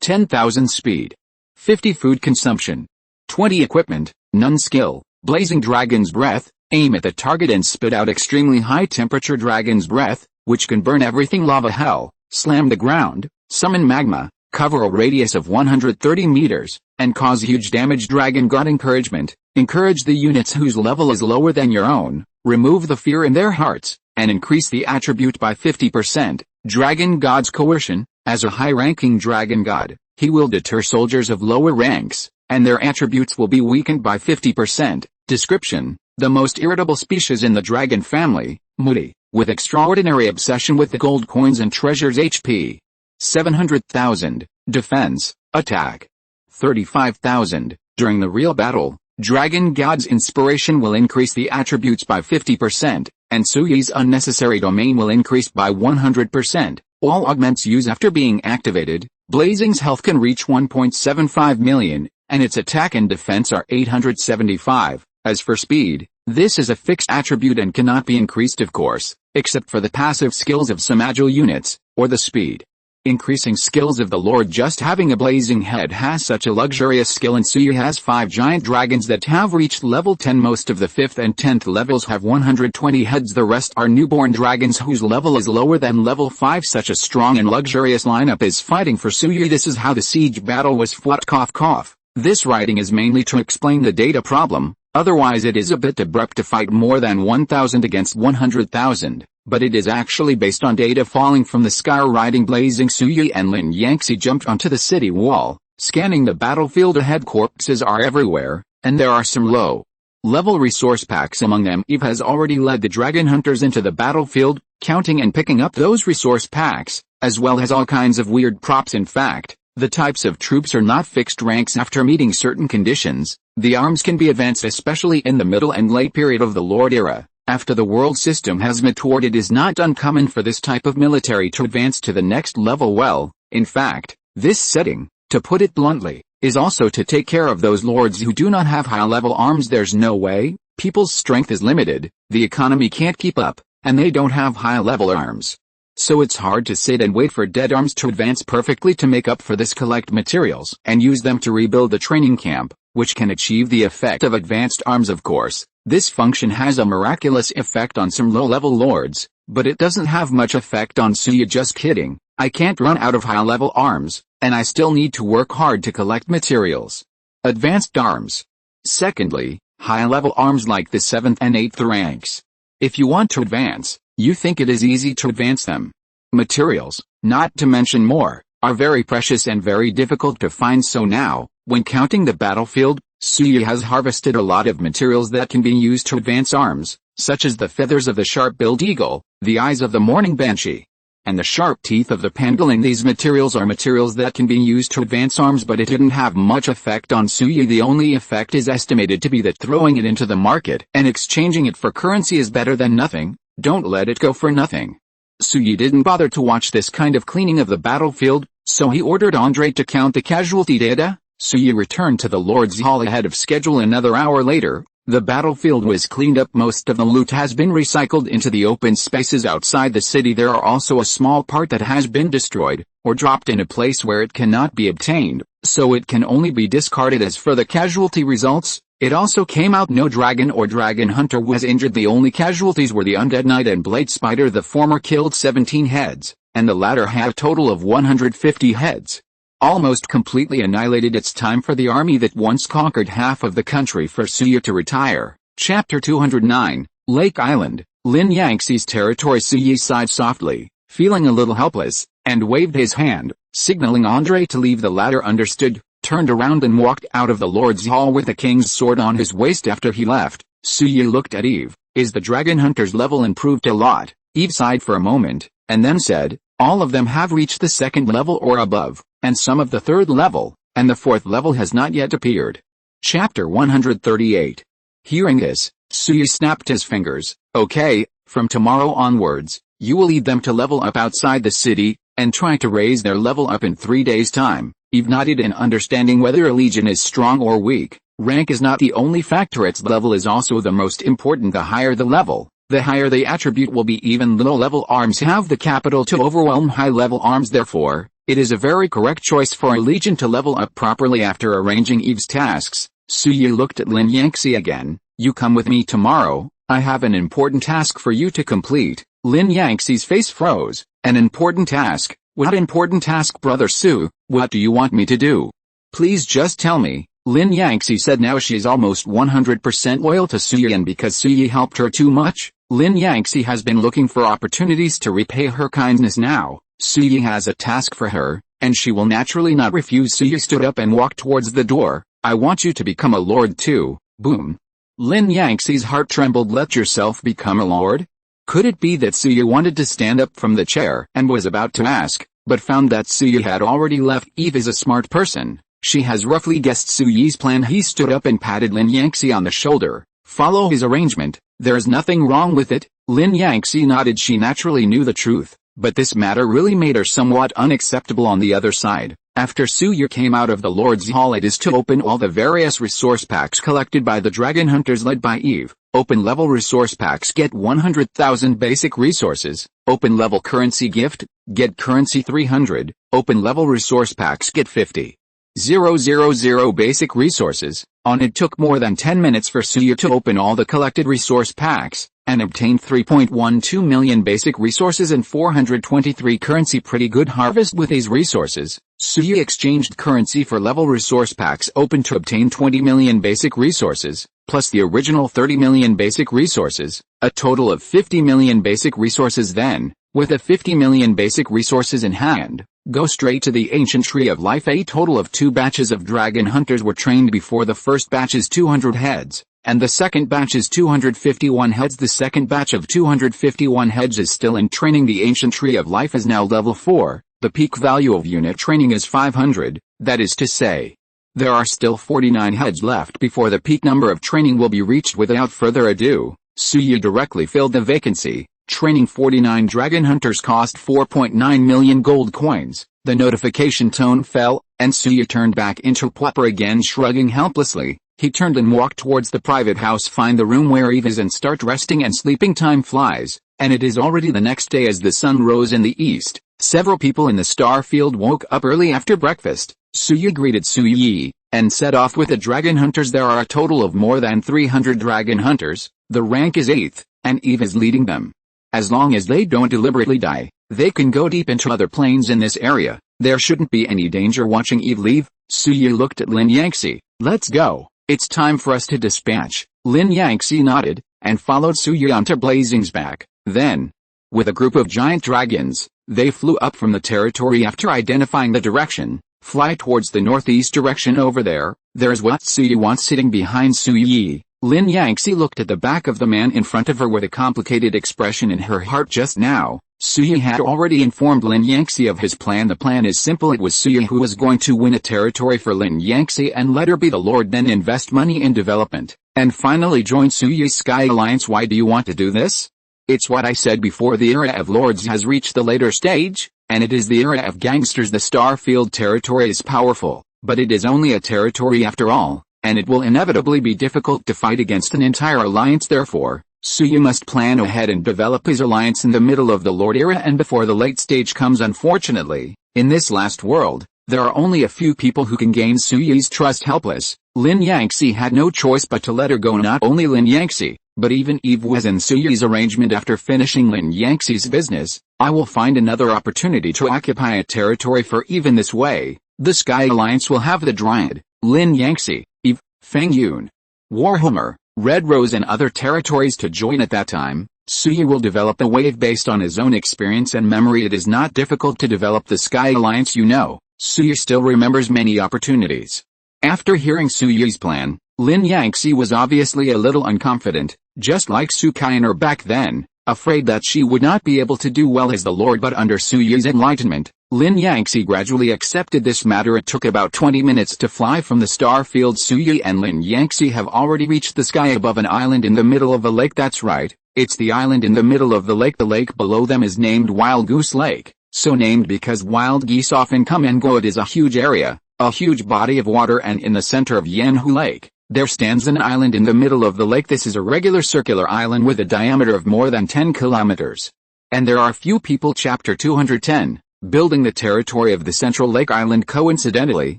10,000 speed. 50 food consumption. 20 equipment, none skill. Blazing Dragon's Breath. Aim at the target and spit out extremely high temperature Dragon's Breath, which can burn everything. Lava Hell. Slam the ground. Summon magma. Cover a radius of 130 meters, and cause huge damage. Dragon God Encouragement. Encourage the units whose level is lower than your own, remove the fear in their hearts, and increase the attribute by 50%. Dragon God's Coercion. As a high-ranking Dragon God, he will deter soldiers of lower ranks, and their attributes will be weakened by 50%. Description: the most irritable species in the dragon family, moody, with extraordinary obsession with the gold coins and treasures. HP 700,000, defense, attack 35,000. During the real battle, Dragon God's inspiration will increase the attributes by 50%, and Suya's unnecessary domain will increase by 100%. All augments used after being activated. Blazing's health can reach 1.75 million, and its attack and defense are 875. As for speed, this is a fixed attribute and cannot be increased, of course, except for the passive skills of some agile units, or the speed increasing skills of the Lord. Just having a blazing head has such a luxurious skill, and Suyi has 5 giant dragons that have reached level 10. Most of the 5th and 10th levels have 120 heads. The rest are newborn dragons whose level is lower than level 5. Such a strong and luxurious lineup is fighting for Suyi. This is how the siege battle was fought. Cough cough. This writing is mainly to explain the data problem, otherwise it is a bit abrupt to fight more than 1,000 against 100,000. But it is actually based on data falling from the sky. Riding blazing Suyi and Lin Yangxi jumped onto the city wall, scanning the battlefield ahead. Corpses are everywhere, and there are some low-level resource packs among them. Eve has already led the dragon hunters into the battlefield, counting and picking up those resource packs, as well as all kinds of weird props. In fact, the types of troops are not fixed ranks after meeting certain conditions. The arms can be advanced, especially in the middle and late period of the Lord era. After the world system has matured, it is not uncommon for this type of military to advance to the next level. Well, in fact, this setting, to put it bluntly, is also to take care of those lords who do not have high-level arms. There's no way, people's strength is limited, the economy can't keep up, and they don't have high-level arms. So it's hard to sit and wait for dead arms to advance perfectly. To make up for this, collect materials and use them to rebuild the training camp, which can achieve the effect of advanced arms. Of course, this function has a miraculous effect on some low-level lords, but it doesn't have much effect on Suyi. Just kidding, I can't run out of high-level arms, and I still need to work hard to collect materials. Advanced arms. Secondly, high-level arms like the 7th and 8th ranks. If you want to advance, you think it is easy to advance them. Materials, not to mention more, are very precious and very difficult to find. So now, when counting the battlefield, Suyi has harvested a lot of materials that can be used to advance arms, such as the feathers of the sharp-billed eagle, the eyes of the morning banshee, and the sharp teeth of the pangolin. These materials are materials that can be used to advance arms, but it didn't have much effect on Suyi. The only effect is estimated to be that throwing it into the market and exchanging it for currency is better than nothing. Don't let it go for nothing. Suyi didn't bother to watch this kind of cleaning of the battlefield, so he ordered Andre to count the casualty data. Suyi returned to the Lord's Hall ahead of schedule. Another hour later, the battlefield was cleaned up. Most of the loot has been recycled into the open spaces outside the city. There are also a small part that has been destroyed, or dropped in a place where it cannot be obtained, so it can only be discarded. As for the casualty results, it also came out no dragon or dragon hunter was injured. The only casualties were the undead knight and blade spider. The former killed 17 heads, and the latter had a total of 150 heads. Almost completely annihilated. It's time for the army that once conquered half of the country for Suyi to retire. Chapter 209, Lake Island, Lin Yangxi's territory. Suyi sighed softly, feeling a little helpless, and waved his hand, signaling Andre to leave. The latter understood, turned around and walked out of the Lord's Hall with the king's sword on his waist. After he left, Suyi looked at Eve. Is the dragon hunter's level improved a lot? Eve sighed for a moment, and then said, all of them have reached the 2nd level or above, and some of the 3rd level, and the 4th level has not yet appeared. Chapter 138. Hearing this, Suyi snapped his fingers. Okay, from tomorrow onwards, you will lead them to level up outside the city, and try to raise their level up in 3 days' time. Eve nodded in understanding whether a legion is strong or weak. Rank is not the only factor, its level is also the most important. The higher the level, the higher the attribute will be. Even low-level arms have the capital to overwhelm high-level arms. Therefore, it is a very correct choice for a legion to level up properly. After arranging Eve's tasks, Suyi looked at Lin Yangxi again. You come with me tomorrow, I have an important task for you to complete. Lin Yangxi's face froze. An important task? What important task, Brother Su? What do you want me to do? Please just tell me, Lin Yangxi said. Now she is almost 100% loyal to Suyi, and because Suyi helped her too much, Lin Yangxi has been looking for opportunities to repay her kindness. Now, Suyi has a task for her, and she will naturally not refuse. Suyi stood up and walked towards the door. I want you to become a lord too. Boom. Lin Yangxi's heart trembled. Let yourself become a lord? Could it be that Suyi wanted to stand up from the chair and was about to ask, but found that Suyi had already left? Eve is a smart person. She has roughly guessed Suyi's plan. He stood up and patted Lin Yangxi on the shoulder. Follow his arrangement. There is nothing wrong with it. Lin Yangxi nodded. She naturally knew the truth, but this matter really made her somewhat unacceptable. On the other side, After Suya came out of the Lord's Hall, it is to open all the various resource packs collected by the dragon hunters led by Eve. Open level resource packs get 100,000 basic resources. Open level currency gift, get currency 300. Open level resource packs get 50,000 basic resources. It took more than 10 minutes for Suya to open all the collected resource packs, and obtained 3.12 million basic resources and 423 currency. Pretty good harvest with these resources. Suya exchanged currency for level resource packs open to obtain 20 million basic resources, plus the original 30 million basic resources, a total of 50 million basic resources. Then, with the 50 million basic resources in hand, go straight to the ancient tree of life. A total of 2 batches of dragon hunters were trained before. The first batch is 200 heads, and the second batch is 251 heads. The second batch of 251 heads is still in training. The ancient tree of life is now level 4. The peak value of unit training is 500, that is to say, there are still 49 heads left before the peak number of training will be reached. Without further ado, Suya directly filled the vacancy. Training 49 dragon hunters cost 4.9 million gold coins. The notification tone fell, and Suya turned back into Pupper again. Shrugging helplessly, he turned and walked towards the private house. Find the room where Eve is and start resting and sleeping. Time flies, and it is already the next day as the sun rose in the east. Several people in the star field woke up early after breakfast. Suya greeted Suyi, and set off with the dragon hunters. There are a total of more than 300 dragon hunters. The rank is 8th, and Eve is leading them. As long as they don't deliberately die, they can go deep into other planes in this area. There shouldn't be any danger watching Eve leave. Suya looked at Lin Yangxi. Let's go. It's time for us to dispatch. Lin Yangxi nodded, and followed Suya onto Blazing's back. Then, with a group of giant dragons, they flew up from the territory. After identifying the direction, fly towards the northeast direction. Over there, there's what Suya wants. Sitting behind Suyi, Lin Yangxi looked at the back of the man in front of her with a complicated expression in her heart. Just now, Suya had already informed Lin Yangxi of his plan. The plan is simple. It was Suya who was going to win a territory for Lin Yangxi and let her be the lord, then invest money in development, and finally join Suya's Sky Alliance. Why do you want to do this? It's what I said before. The era of lords has reached the later stage, and it is the era of gangsters. The Starfield territory is powerful, but it is only a territory after all, and it will inevitably be difficult to fight against an entire alliance. Therefore, Suya must plan ahead and develop his alliance in the middle of the Lord era and before the late stage comes. Unfortunately, in this last world, there are only a few people who can gain Suya's trust. Helpless, Lin Yangxi had no choice but to let her go. Not only Lin Yangxi, but even Eve was in Suya's arrangement. After finishing Lin Yangxi's business, I will find another opportunity to occupy a territory for Eve. In this way, the Sky Alliance will have the Dryad, Lin Yangxi, Eve, Feng Yun, Warhammer, Red Rose and other territories to join. At that time, Suya will develop a wave based on his own experience and memory. It is not difficult to develop the Sky Alliance. Suya still remembers many opportunities. After hearing Suya's plan, Lin Yangxi was obviously a little unconfident, just like Su Kainer back then, afraid that she would not be able to do well as the lord. But under Suya's enlightenment, Lin Yangxi gradually accepted this matter. It took about 20 minutes to fly from the star field. Suya and Lin Yangxi have already reached the sky above an island in the middle of the lake. That's right, it's the island in the middle of the lake. The lake below them is named Wild Goose Lake, so named because wild geese often come and go. It is a huge area, a huge body of water, and in the center of Yanhu Lake, there stands an island in the middle of the lake. This is a regular circular island with a diameter of more than 10 kilometers. And there are few people. Chapter 210, Building the Territory of the Central Lake Island. Coincidentally,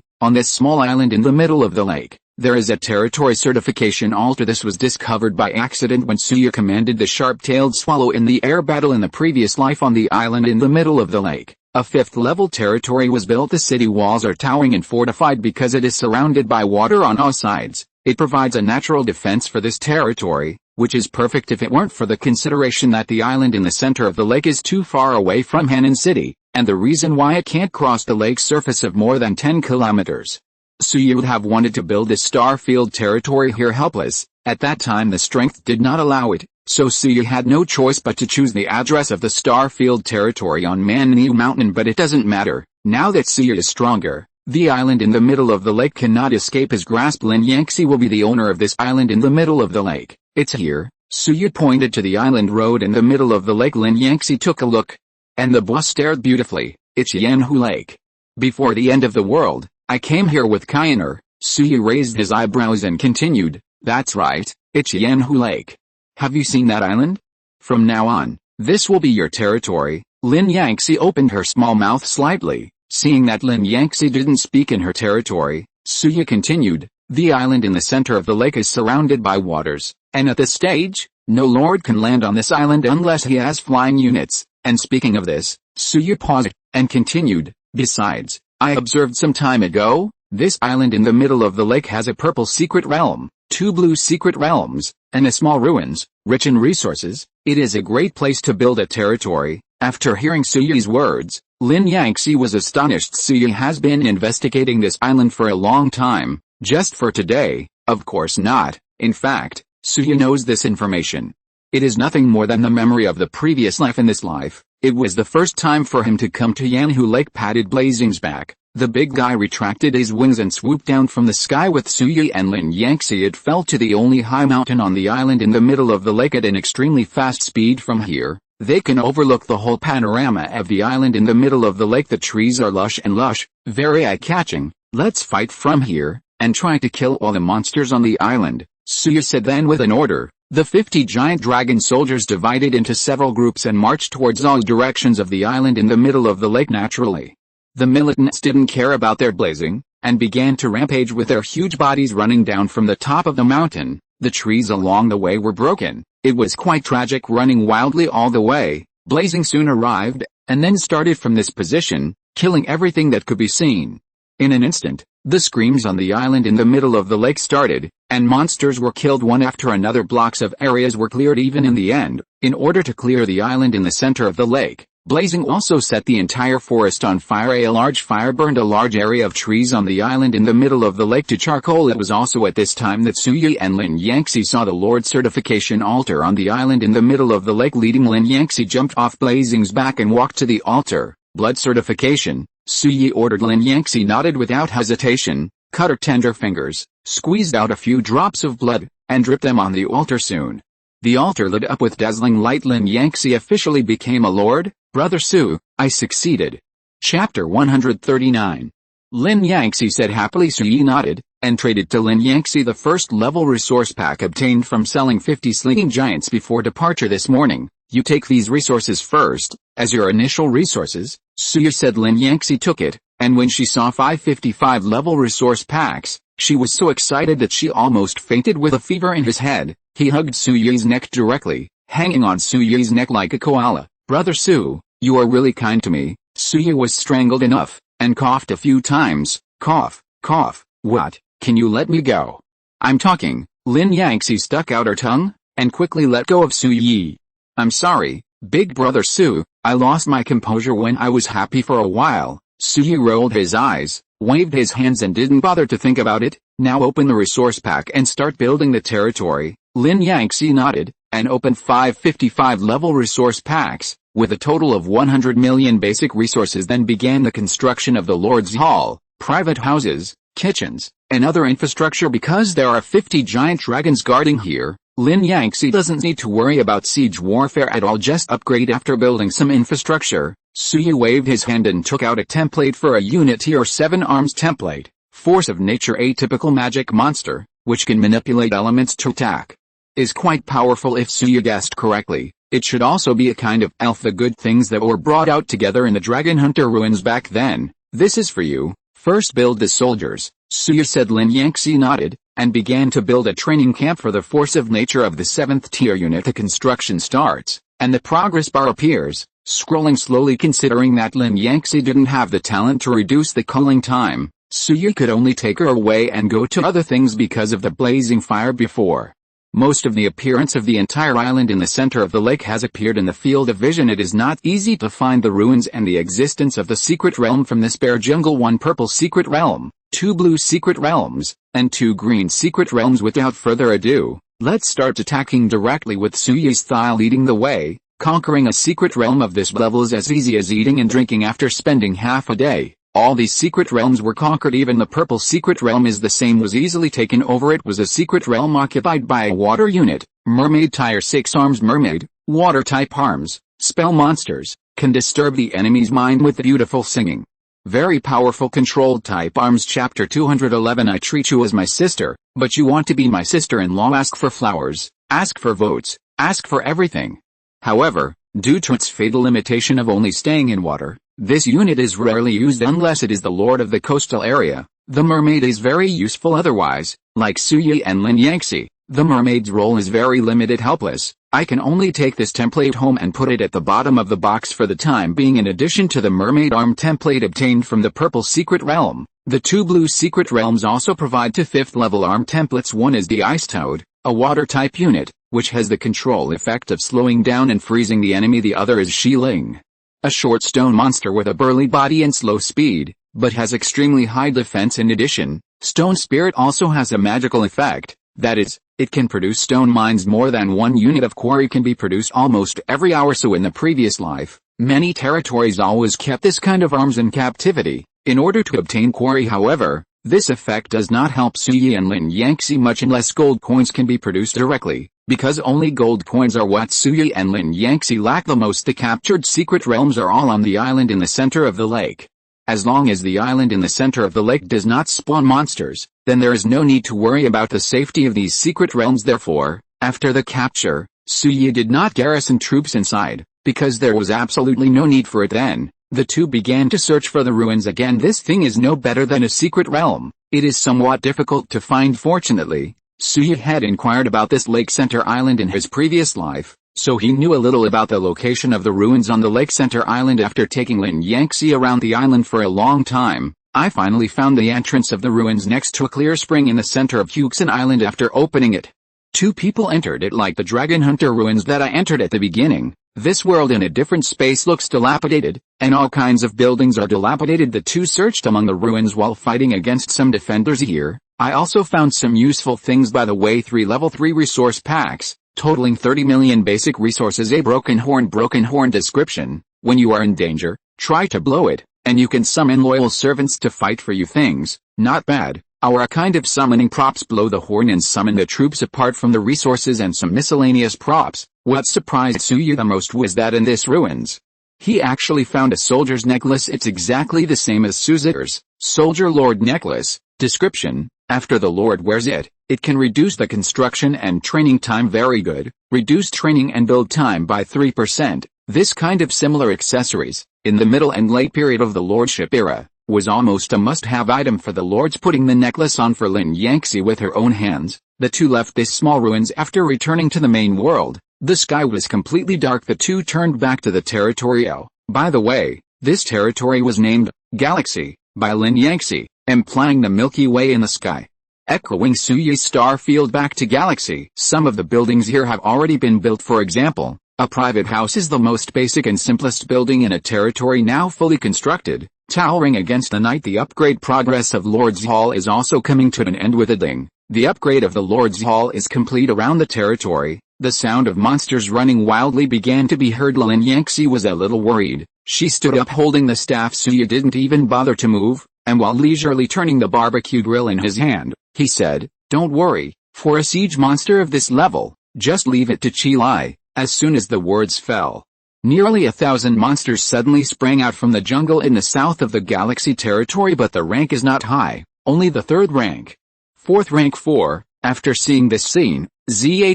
on this small island in the middle of the lake, there is a territory certification altar. This was discovered by accident when Suya commanded the sharp-tailed swallow in the air battle in the previous life on the island in the middle of the lake. A 5th-level territory was built. The city walls are towering and fortified because it is surrounded by water on all sides. It provides a natural defense for this territory, which is perfect if it weren't for the consideration that the island in the center of the lake is too far away from Henan City, and the reason why it can't cross the lake's surface of more than 10 kilometers. Suya would have wanted to build a Starfield territory here. Helpless, at that time the strength did not allow it, so Suya had no choice but to choose the address of the Starfield territory on Manniu Mountain. But it doesn't matter, now that Suya is stronger, the island in the middle of the lake cannot escape his grasp. Lin Yangxi will be the owner of this island in the middle of the lake. It's here. Suya pointed to the island road in the middle of the lake. Lin Yangxi took a look, and the boss stared beautifully. It's Yanhu Lake. Before the end of the world, I came here with Kyaner. Suyu raised his eyebrows and continued, that's right, it's Yanhu Lake. Have you seen that island? From now on, this will be your territory. Lin Yangxi opened her small mouth slightly. Seeing that Lin Yangxi didn't speak in her territory, Suyu continued, the island in the center of the lake is surrounded by waters, and at this stage, no lord can land on this island unless he has flying units. And speaking of this, Suyu paused, and continued, besides, I observed some time ago, this island in the middle of the lake has a purple secret realm, 2 blue secret realms, and a small ruins, rich in resources. It is a great place to build a territory. After hearing Suyu's words, Lin Yangxi was astonished. Suyu has been investigating this island for a long time, just for today, of course not. In fact, Suyu knows this information. It is nothing more than the memory of the previous life in this life. It was the first time for him to come to Yanhu Lake. Patted Blazing's back. The big guy retracted his wings and swooped down from the sky with Suyu and Lin Yangxi. It fell to the only high mountain on the island in the middle of the lake at an extremely fast speed. From here, they can overlook the whole panorama of the island in the middle of the lake. The trees are lush, very eye-catching. Let's fight from here, and try to kill all the monsters on the island, Suyu said. Then with an order, the 50 giant dragon soldiers divided into several groups and marched towards all directions of the island in the middle of the lake. Naturally, the militants didn't care about their blazing, and began to rampage with their huge bodies running down from the top of the mountain. The trees along the way were broken. It was quite tragic, running wildly all the way. Blazing soon arrived, and then started from this position, killing everything that could be seen. In an instant, the screams on the island in the middle of the lake started, and monsters were killed one after another. Blocks of areas were cleared. Even in the end, in order to clear the island in the center of the lake, Blazing also set the entire forest on fire. A large fire burned a large area of trees on the island in the middle of the lake to charcoal. It was also at this time that Suyu and Lin Yangxi saw the Lord Certification altar on the island in the middle of the lake. Leading Lin Yangxi jumped off Blazing's back and walked to the altar. Blood certification, Suyu ordered. Lin Yangxi nodded without hesitation, cut her tender fingers, squeezed out a few drops of blood, and dripped them on the altar. Soon, the altar lit up with dazzling light. Lin Yangxi officially became a lord. Brother Su, I succeeded. Chapter 139. Lin Yangxi said happily. Suyu nodded, and traded to Lin Yangxi the first level resource pack obtained from selling 50 sleeping giants before departure this morning. You take these resources first, as your initial resources, Suyu said. Lin Yangxi took it, and when she saw 555 level resource packs, she was so excited that she almost fainted. With a fever in his head, he hugged Suyu's neck directly, hanging on Suyu's neck like a koala. Brother Su, you are really kind to me. Suyu was strangled enough, and coughed a few times. Cough, cough. What? Can you let me go? I'm talking. Lin Yangxi stuck out her tongue, and quickly let go of Suyu. I'm sorry, big brother Su, I lost my composure when I was happy for a while. Suyu rolled his eyes, waved his hands and didn't bother to think about it. Now open the resource pack and start building the territory. Lin Yangxi nodded, and opened 555 level resource packs, with a total of 100 million basic resources. Then began the construction of the Lord's Hall, private houses, kitchens, and other infrastructure. Because there are 50 giant dragons guarding here, Lin Yangxi doesn't need to worry about siege warfare at all. Just upgrade after building some infrastructure. Suyu waved his hand and took out a template for a unit tier 7 arms template. Force of nature, a typical magic monster, which can manipulate elements to attack. Is quite powerful if Suyu guessed correctly. It should also be a kind of elf. The good things that were brought out together in the Dragon Hunter ruins back then. This is for you. First build the soldiers, Suyu said. Lin Yangxi nodded, and began to build a training camp for the force of nature of the 7th tier unit. The construction starts, and the progress bar appears, scrolling slowly. Considering that Lin Yangxi didn't have the talent to reduce the cooling time, Suyu could only take her away and go to other things because of the blazing fire before. Most of the appearance of the entire island in the center of the lake has appeared in the field of vision. It is not easy to find the ruins and the existence of the secret realm from this bare jungle. 1 purple secret realm, 2 blue secret realms, and 2 green secret realms. Without further ado, let's start attacking directly with Suyu's style leading the way. Conquering a secret realm of this level is as easy as eating and drinking after spending half a day. All these secret realms were conquered. Even the purple secret realm is the same, was easily taken over. It was a secret realm occupied by a water unit, mermaid tier 6 arms. Mermaid, water type arms, spell monsters, can disturb the enemy's mind with beautiful singing. Very powerful controlled type arms. Chapter 211. I treat you as my sister, but you want to be my sister-in-law. Ask for flowers, ask for votes, ask for everything. However, due to its fatal limitation of only staying in water, this unit is rarely used unless it is the lord of the coastal area. The mermaid is very useful otherwise, like Suyi and Lin Yangxi. The mermaid's role is very limited. Helpless. I can only take this template home and put it at the bottom of the box for the time being. In addition to the mermaid arm template obtained from the purple secret realm, the two blue secret realms also provide two 5th level arm templates. One is the Ice Toad, a water type unit, which has the control effect of slowing down and freezing the enemy. The other is Shi Ling, a short stone monster with a burly body and slow speed, but has extremely high defense. In addition, Stone Spirit also has a magical effect, that is, it can produce stone mines. More than one unit of quarry can be produced almost every hour. So in the previous life, many territories always kept this kind of arms in captivity, in order to obtain quarry. However, this effect does not help Suyi and Lin Yangxi much unless gold coins can be produced directly, because only gold coins are what Suyi and Lin Yangxi lack the most. The captured secret realms are all on the island in the center of the lake. As long as the island in the center of the lake does not spawn monsters, then there is no need to worry about the safety of these secret realms. Therefore, after the capture, Suyi did not garrison troops inside, because there was absolutely no need for it. Then, the two began to search for the ruins again. This thing is no better than a secret realm. It is somewhat difficult to find. Fortunately, Suyi had inquired about this lake center island in his previous life, so he knew a little about the location of the ruins on the Lake Center Island. After taking Lin Yangxi around the island for a long time, I finally found the entrance of the ruins next to a clear spring in the center of Huxin Island. After opening it, two people entered it like the Dragon Hunter ruins that I entered at the beginning. This world in a different space looks dilapidated, and all kinds of buildings are dilapidated. The two searched among the ruins while fighting against some defenders here. I also found some useful things. By the way, 3 level 3 resource packs, totaling 30 million basic resources. A broken horn description. When you are in danger, try to blow it, and you can summon loyal servants to fight for you. Things, not bad. Our kind of summoning props: blow the horn and summon the troops. Apart from the resources and some miscellaneous props, what surprised Suyi the most was that in this ruins, he actually found a soldier's necklace. It's exactly the same as Suziter's Soldier Lord necklace. Description: after the Lord wears it, it can reduce the construction and training time. Very good. Reduce training and build time by 3%. This kind of similar accessories, in the middle and late period of the lordship era, was almost a must-have item for the lords. Putting the necklace on for Lin Yangxi with her own hands, the two left this small ruins. After returning to the main world, the sky was completely dark. The two turned back to the territory. Oh, by the way, this territory was named Galaxy by Lin Yangxi, implying the Milky Way in the sky. Echoing Suyi's star field back to Galaxy. Some of the buildings here have already been built. For example, a private house is the most basic and simplest building in a territory now fully constructed, towering against the night. The upgrade progress of Lord's Hall is also coming to an end with a ding. The upgrade of the Lord's Hall is complete. Around the territory, the sound of monsters running wildly began to be heard. Lin Yangxi was a little worried. She stood up holding the staff. Suyi didn't even bother to move, and while leisurely turning the barbecue grill in his hand, he said, "Don't worry, for a siege monster of this level, just leave it to Qi Lai." As soon as the words fell, nearly 1,000 monsters suddenly sprang out from the jungle in the south of the Galaxy territory. But the rank is not high, only the 3rd rank. 4th rank 4. After seeing this scene, Zhi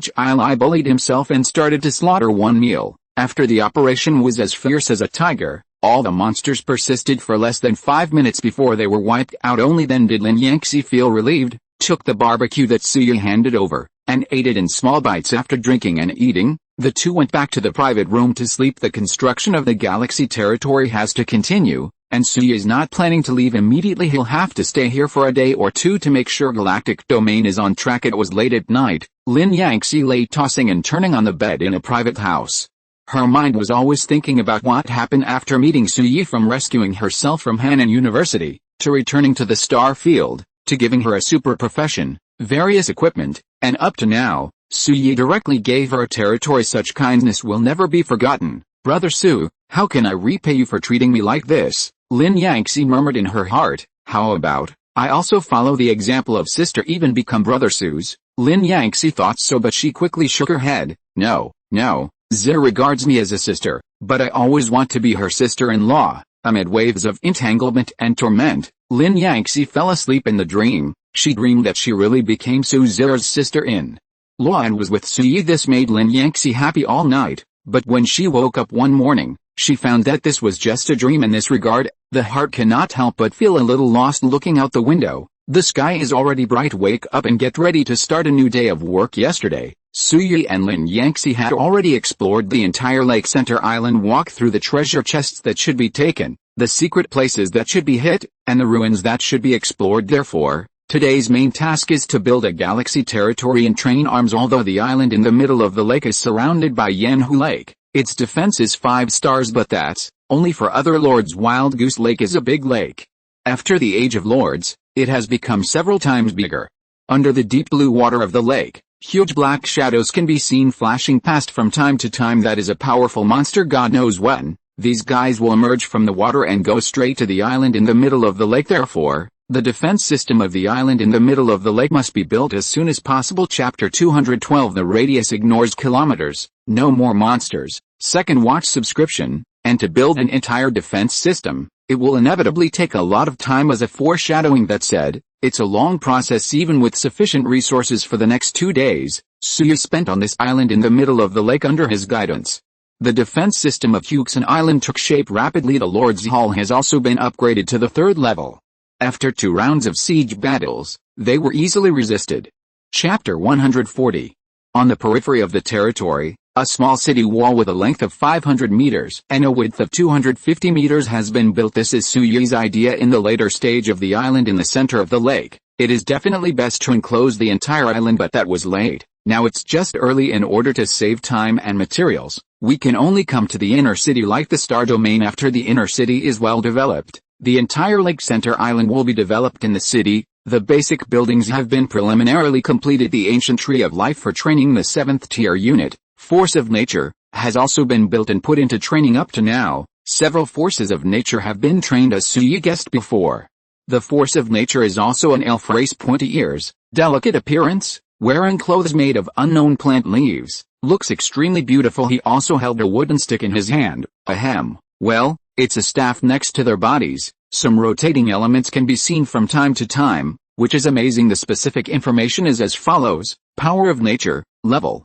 bullied himself and started to slaughter one meal. After the operation was as fierce as a tiger, all the monsters persisted for less than 5 minutes before they were wiped out. Only then did Lin Yangxi feel relieved, took the barbecue that Suyi handed over, and ate it in small bites. After drinking and eating, the two went back to the private room to sleep. The construction of the Galaxy territory has to continue, and Suyi is not planning to leave immediately. He'll have to stay here for a day or two to make sure Galactic Domain is on track. It was late at night. Lin Yangxi lay tossing and turning on the bed in a private house. Her mind was always thinking about what happened after meeting Suyi, from rescuing herself from Hanan University, to returning to the star field, to giving her a super profession, various equipment, and up to now, Suyi directly gave her a territory. Such kindness will never be forgotten. "Brother Su, how can I repay you for treating me like this?" Lin Yangxi murmured in her heart. "How about I also follow the example of sister, even become Brother Su's?" Lin Yangxi thought so, but she quickly shook her head. No, Zhi regards me as a sister, but I always want to be her sister-in-law. Amid waves of entanglement and torment, Lin Yangxi fell asleep in the dream. She dreamed that she really became Su Zira's sister-in law and was with Su Yi. This made Lin Yangxi happy all night, but when she woke up one morning, she found that this was just a dream. In this regard, the heart cannot help but feel a little lost looking out the window. The sky is already bright. Wake up and get ready to start a new day of work. Yesterday, Su Yi and Lin Yangxi had already explored the entire Lake Center Island, walked through the treasure chests that should be taken, the secret places that should be hit, and the ruins that should be explored. Therefore, today's main task is to build a galaxy territory and train arms. Although the island in the middle of the lake is surrounded by Yanhu Lake, its defense is 5 stars, but that's only for other lords. Wild Goose Lake is a big lake. After the Age of Lords, it has become several times bigger. Under the deep blue water of the lake, huge black shadows can be seen flashing past from time to time. That is a powerful monster. God knows when these guys will emerge from the water and go straight to the island in the middle of the lake. Therefore, the defense system of the island in the middle of the lake must be built as soon as possible. Chapter 212. The radius ignores kilometers. No more monsters. Second watch subscription. And to build an entire defense system, it will inevitably take a lot of time. As a foreshadowing that said, it's a long process. Even with sufficient resources for the next 2 days, Su Yi spent on this island in the middle of the lake under his guidance. The defense system of Huxan Island took shape rapidly. The Lord's Hall has also been upgraded to the 3rd level. After 2 rounds of siege battles, they were easily resisted. Chapter 140. On the periphery of the territory, a small city wall with a length of 500 meters and a width of 250 meters has been built. This is Su Yi's idea. In the later stage of the island in the center of the lake, it is definitely best to enclose the entire island, but that was late. Now it's just early. In order to save time and materials, we can only come to the inner city like the star domain. After the inner city is well developed, the entire Lake Center Island will be developed in the city. The basic buildings have been preliminarily completed. The ancient tree of life for training the 7th tier unit, Force of Nature, has also been built and put into training. Up to now, several forces of nature have been trained, as Su Yi guessed before. The Force of Nature is also an elf race. Pointy ears, delicate appearance, wearing clothes made of unknown plant leaves, looks extremely beautiful. He also held a wooden stick in his hand. Ahem. Well, it's a staff next to their bodies. Some rotating elements can be seen from time to time, which is amazing. The specific information is as follows: Power of Nature, Level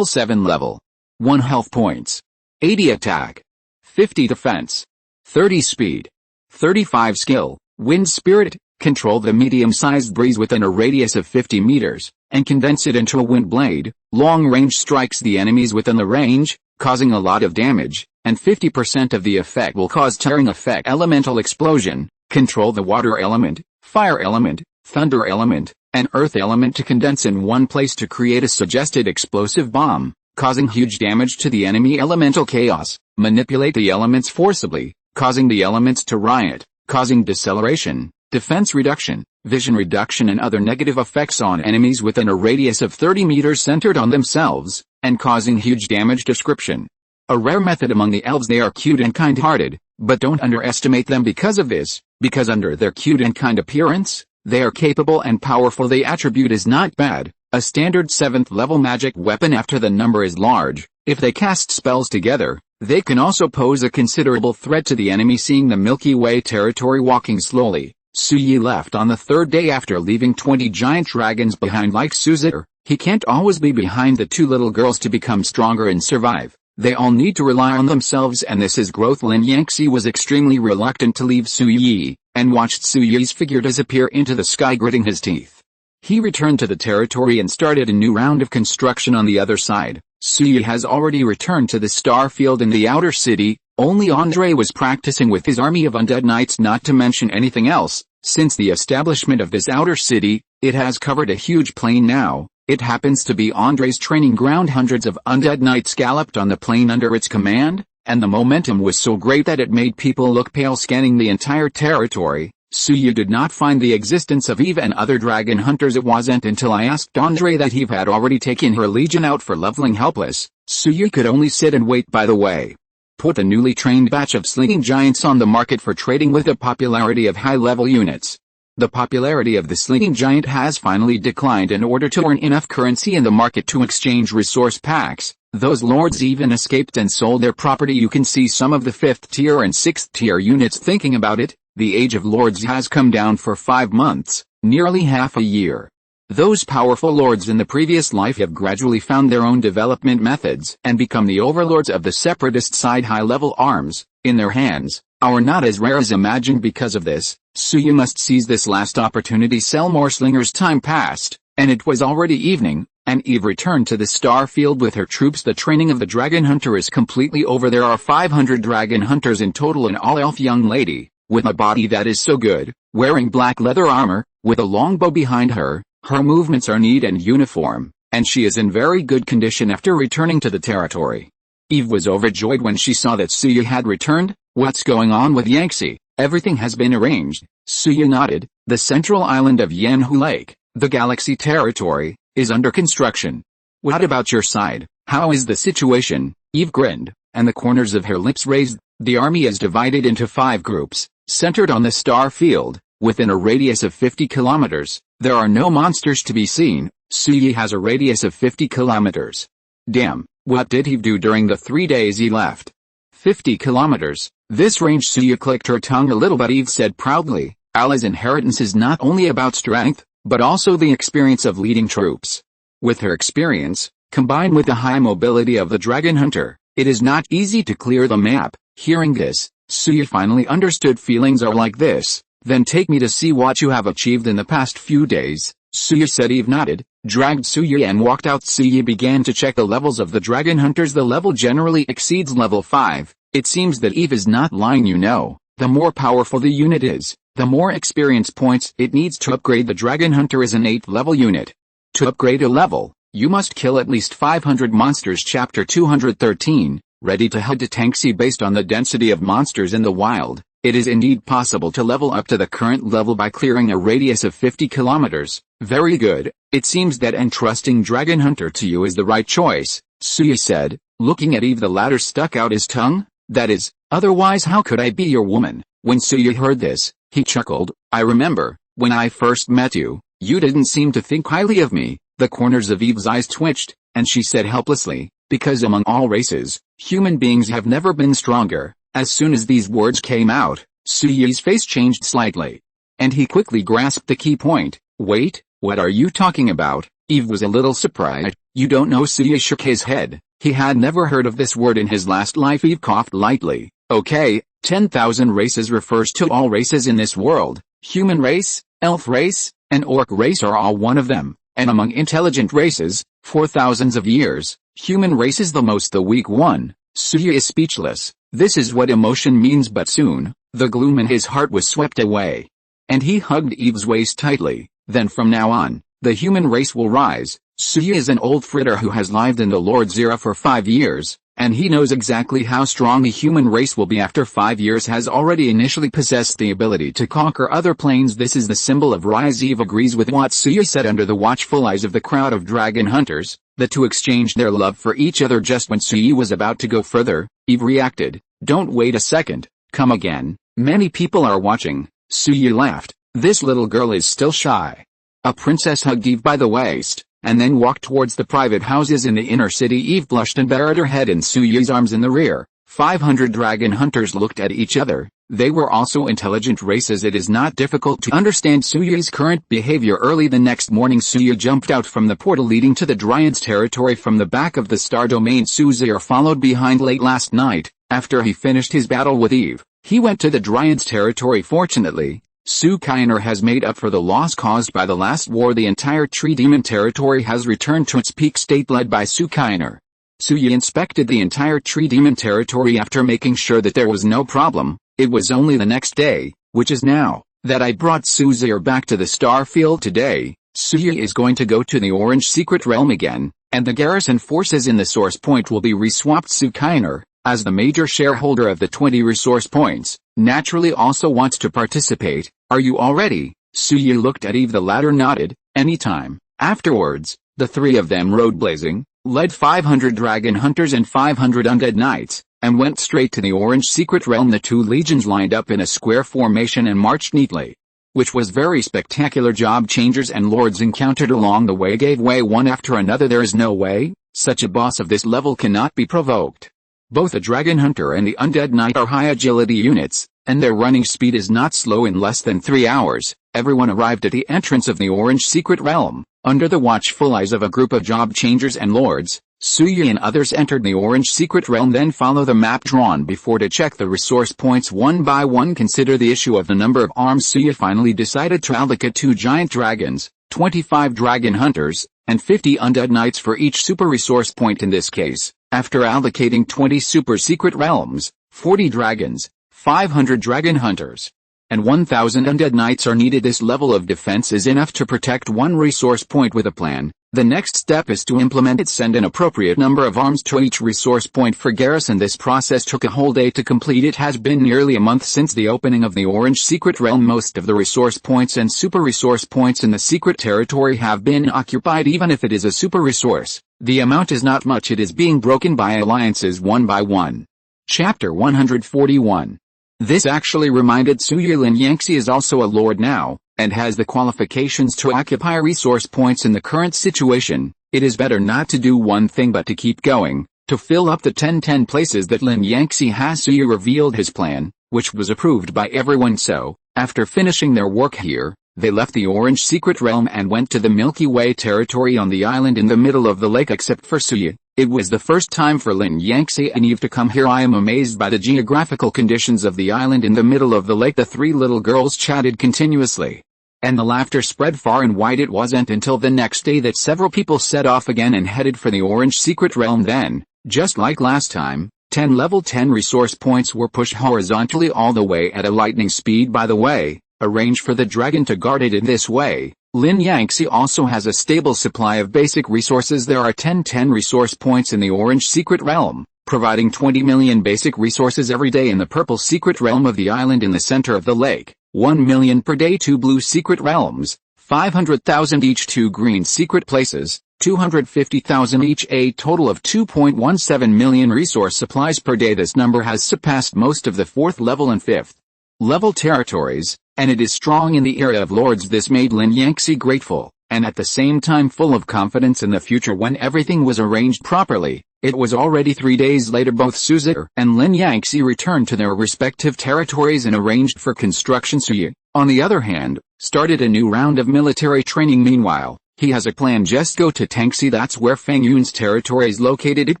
7 level. 1 health points. 80 attack. 50 defense. 30 speed. 35 skill. Wind spirit, control the medium-sized breeze within a radius of 50 meters, and condense it into a wind blade. Long range strikes the enemies within the range, causing a lot of damage, and 50% of the effect will cause tearing effect. Elemental explosion, control the water element, fire element, thunder element, and earth element to condense in one place to create a suggested explosive bomb, causing huge damage to the enemy. Elemental chaos, manipulate the elements forcibly, causing the elements to riot, causing deceleration, defense reduction, vision reduction and other negative effects on enemies within a radius of 30 meters centered on themselves, and causing huge damage. Description: a rare method among the elves. They are cute and kind-hearted, but don't underestimate them because of this, because under their cute and kind appearance, they are capable and powerful. The attribute is not bad, a standard 7th level magic weapon. After the number is large, if they cast spells together, they can also pose a considerable threat to the enemy. Seeing the Milky Way territory walking slowly, Su Yi left on the 3rd day after leaving 20 giant dragons behind. Like Su Zira, he can't always be behind the 2 little girls to become stronger and survive. They all need to rely on themselves, and this is growth. Lin Yangxi was extremely reluctant to leave Su Yi, and watched Su Yi's figure disappear into the sky, gritting his teeth. He returned to the territory and started a new round of construction on the other side. Su Yi has already returned to the star field in the outer city. Only Andre was practicing with his army of undead knights, not to mention anything else. Since the establishment of this outer city, it has covered a huge plain now. It happens to be Andre's training ground. Hundreds of undead knights galloped on the plain under its command, and the momentum was so great that it made people look pale. Scanning the entire territory, Su Yi did not find the existence of Eve and other dragon hunters. It wasn't until I asked Andre that Eve had already taken her legion out for leveling. Helpless, Su Yi could only sit and wait. By the way, put a newly trained batch of sleeping giants on the market for trading with the popularity of high-level units. The popularity of the sleeping giant has finally declined. In order to earn enough currency in the market to exchange resource packs, those lords even escaped and sold their property. You can see some of the 5th tier and 6th tier units thinking about it. The age of lords has come down for 5 months, nearly half a year. Those powerful lords in the previous life have gradually found their own development methods and become the overlords of the separatist side. High-level arms, in their hands, are not as rare as imagined. Because of this, Suya must seize this last opportunity. Sell more slingers. Time passed, and it was already evening, and Eve returned to the star field with her troops. The training of the dragon hunter is completely over. There are 500 dragon hunters in total. An all-elf young lady, with a body that is so good, wearing black leather armor, with a long bow behind her. Her movements are neat and uniform, and she is in very good condition after returning to the territory. Eve was overjoyed when she saw that Suya had returned. What's going on with Yangtze? Everything has been arranged. Suya nodded. The central island of Yanhu Lake, the galaxy territory, is under construction. What about your side? How is the situation? Eve grinned, and the corners of her lips raised. The army is divided into 5 groups, centered on the star field, within a radius of 50 kilometers. There are no monsters to be seen. Suya has a radius of 50 kilometers. Damn, what did he do during the 3 days he left? 50 kilometers. This range. Suya clicked her tongue a little, but Eve said proudly, Allah's inheritance is not only about strength, but also the experience of leading troops. With her experience, combined with the high mobility of the dragon hunter, it is not easy to clear the map. Hearing this, Suya finally understood. Feelings are like this. Then take me to see what you have achieved in the past few days, Suya said. Eve nodded, dragged Suya and walked out. Suya began to check the levels of the dragon hunters. The level generally exceeds level 5. It seems that Eve is not lying. The more powerful the unit is, the more experience points it needs to upgrade. The dragon hunter is an 8th level unit. To upgrade a level, you must kill at least 500 monsters. Chapter 213, Ready to head to Tanxi. Based on the density of monsters in the wild, it is indeed possible to level up to the current level by clearing a radius of 50 kilometers. Very good. It seems that entrusting Dragon Hunter to you is the right choice, Suya said, looking at Eve. The latter stuck out his tongue. That is, otherwise how could I be your woman? When Suya heard this, he chuckled. I remember, when I first met you, you didn't seem to think highly of me. The corners of Eve's eyes twitched, and she said helplessly, because among all races, human beings have never been stronger. As soon as these words came out, Suya's face changed slightly, and he quickly grasped the key point. Wait, what are you talking about? Eve was a little surprised. You don't know? Suya shook his head. He had never heard of this word in his last life. Eve coughed lightly. Okay, 10,000 races refers to all races in this world. Human race, elf race, and orc race are all one of them, and among intelligent races, for thousands of years, human race is the most the weak one. Suya is speechless. This is what emotion means. But soon, the gloom in his heart was swept away, and he hugged Eve's waist tightly. Then from now on, the human race will rise. Suya is an old fritter who has lived in the Lord's era for 5 years, and he knows exactly how strong the human race will be after 5 years. Has already initially possessed the ability to conquer other planes. This is the symbol of rise. Eve agrees with what Suya said. Under the watchful eyes of the crowd of dragon hunters, the two exchanged their love for each other. Just when Suya was about to go further, Eve reacted. Don't wait a second, come again. Many people are watching. Suya laughed. This little girl is still shy. A princess hugged Eve by the waist, and then walked towards the private houses in the inner city. Eve blushed and buried her head in Suya's arms in the rear. 500 dragon hunters looked at each other. They were also intelligent races. It is not difficult to understand Suya's current behavior. Early the next morning, Suya jumped out from the portal leading to the Dryads' territory from the back of the star domain. Suya followed behind. Late last night, after he finished his battle with Eve, he went to the Dryads' territory. Fortunately, Sukainer has made up for the loss caused by the last war. The entire tree demon territory has returned to its peak state led by Sukainer. Suya inspected the entire tree demon territory after making sure that there was no problem. It was only the next day, which is now, that I brought Suya back to the star field today. Suya is going to go to the Orange Secret Realm again, and the garrison forces in the source point will be reswapped. Sukainer, as the major shareholder of the 20 resource points, naturally also wants to participate. Are you all ready? Suya looked at Eve. The latter nodded. Anytime. Afterwards, the three of them rode blazing, led 500 dragon hunters and 500 undead knights, and went straight to the Orange Secret Realm. The two legions lined up in a square formation and marched neatly. which was very spectacular. Job changers and lords encountered along the way gave way one after another. There is no way such a boss of this level cannot be provoked. Both the Dragon Hunter and the Undead Knight are high agility units, and their running speed is not slow. In less than 3 hours, everyone arrived at the entrance of the Orange Secret Realm. Under the watchful eyes of a group of job changers and lords, Suyi and others entered the Orange Secret Realm. Then follow the map drawn before to check the resource points one by one. Consider the issue of the number of arms. Suyi finally decided to allocate 2 giant dragons, 25 dragon hunters, and 50 undead knights for each super resource point. In this case, after allocating 20 super secret realms, 40 dragons, 500 dragon hunters, and 1,000 undead knights are needed. This level of defense is enough to protect one resource point. With a plan, the next step is to implement it. Send an appropriate number of arms to each resource point for garrison. This process took a whole day to complete. It has been nearly a month since the opening of the Orange Secret Realm. Most of the resource points and super resource points in the secret territory have been occupied. Even if it is a super resource, the amount is not much. It is being broken by alliances one by one. Chapter 141. This actually reminded Suyi Lin Yangxi is also a lord now, and has the qualifications to occupy resource points. In the current situation, it is better not to do one thing but to keep going, to fill up the 10 places that Lin Yangxi has. Suyi revealed his plan, which was approved by everyone. So, after finishing their work here, they left the Orange Secret Realm and went to the Milky Way territory on the island in the middle of the lake. Except for Suyi, it was the first time for Lin Yangxi and Eve to come here. I am amazed by the geographical conditions of the island in the middle of the lake. The 3 little girls chatted continuously, and the laughter spread far and wide. It wasn't until the next day that several people set off again and headed for the Orange Secret Realm. Then, just like last time, 10 level 10 resource points were pushed horizontally all the way at a lightning speed. By the way, arrange for the dragon to guard it in this way. Lin Yangxi also has a stable supply of basic resources. There are 10 resource points in the Orange Secret Realm, providing 20 million basic resources every day. In the Purple Secret Realm of the island in the center of the lake, 1 million per day. 2 Blue Secret Realms, 500,000 each. 2 Green Secret Places, 250,000 each. A total of 2.17 million resource supplies per day. This number has surpassed most of the 4th level and 5th level territories, and it is strong in the area of lords. This made Lin Yangxi grateful, and at the same time full of confidence in the future when everything was arranged properly. It was already 3 days later. Both Suyi and Lin Yangxi returned to their respective territories and arranged for construction. Suyi, on the other hand, started a new round of military training. Meanwhile, he has a plan. Just go to Tangxi. That's where Feng Yun's territory is located. It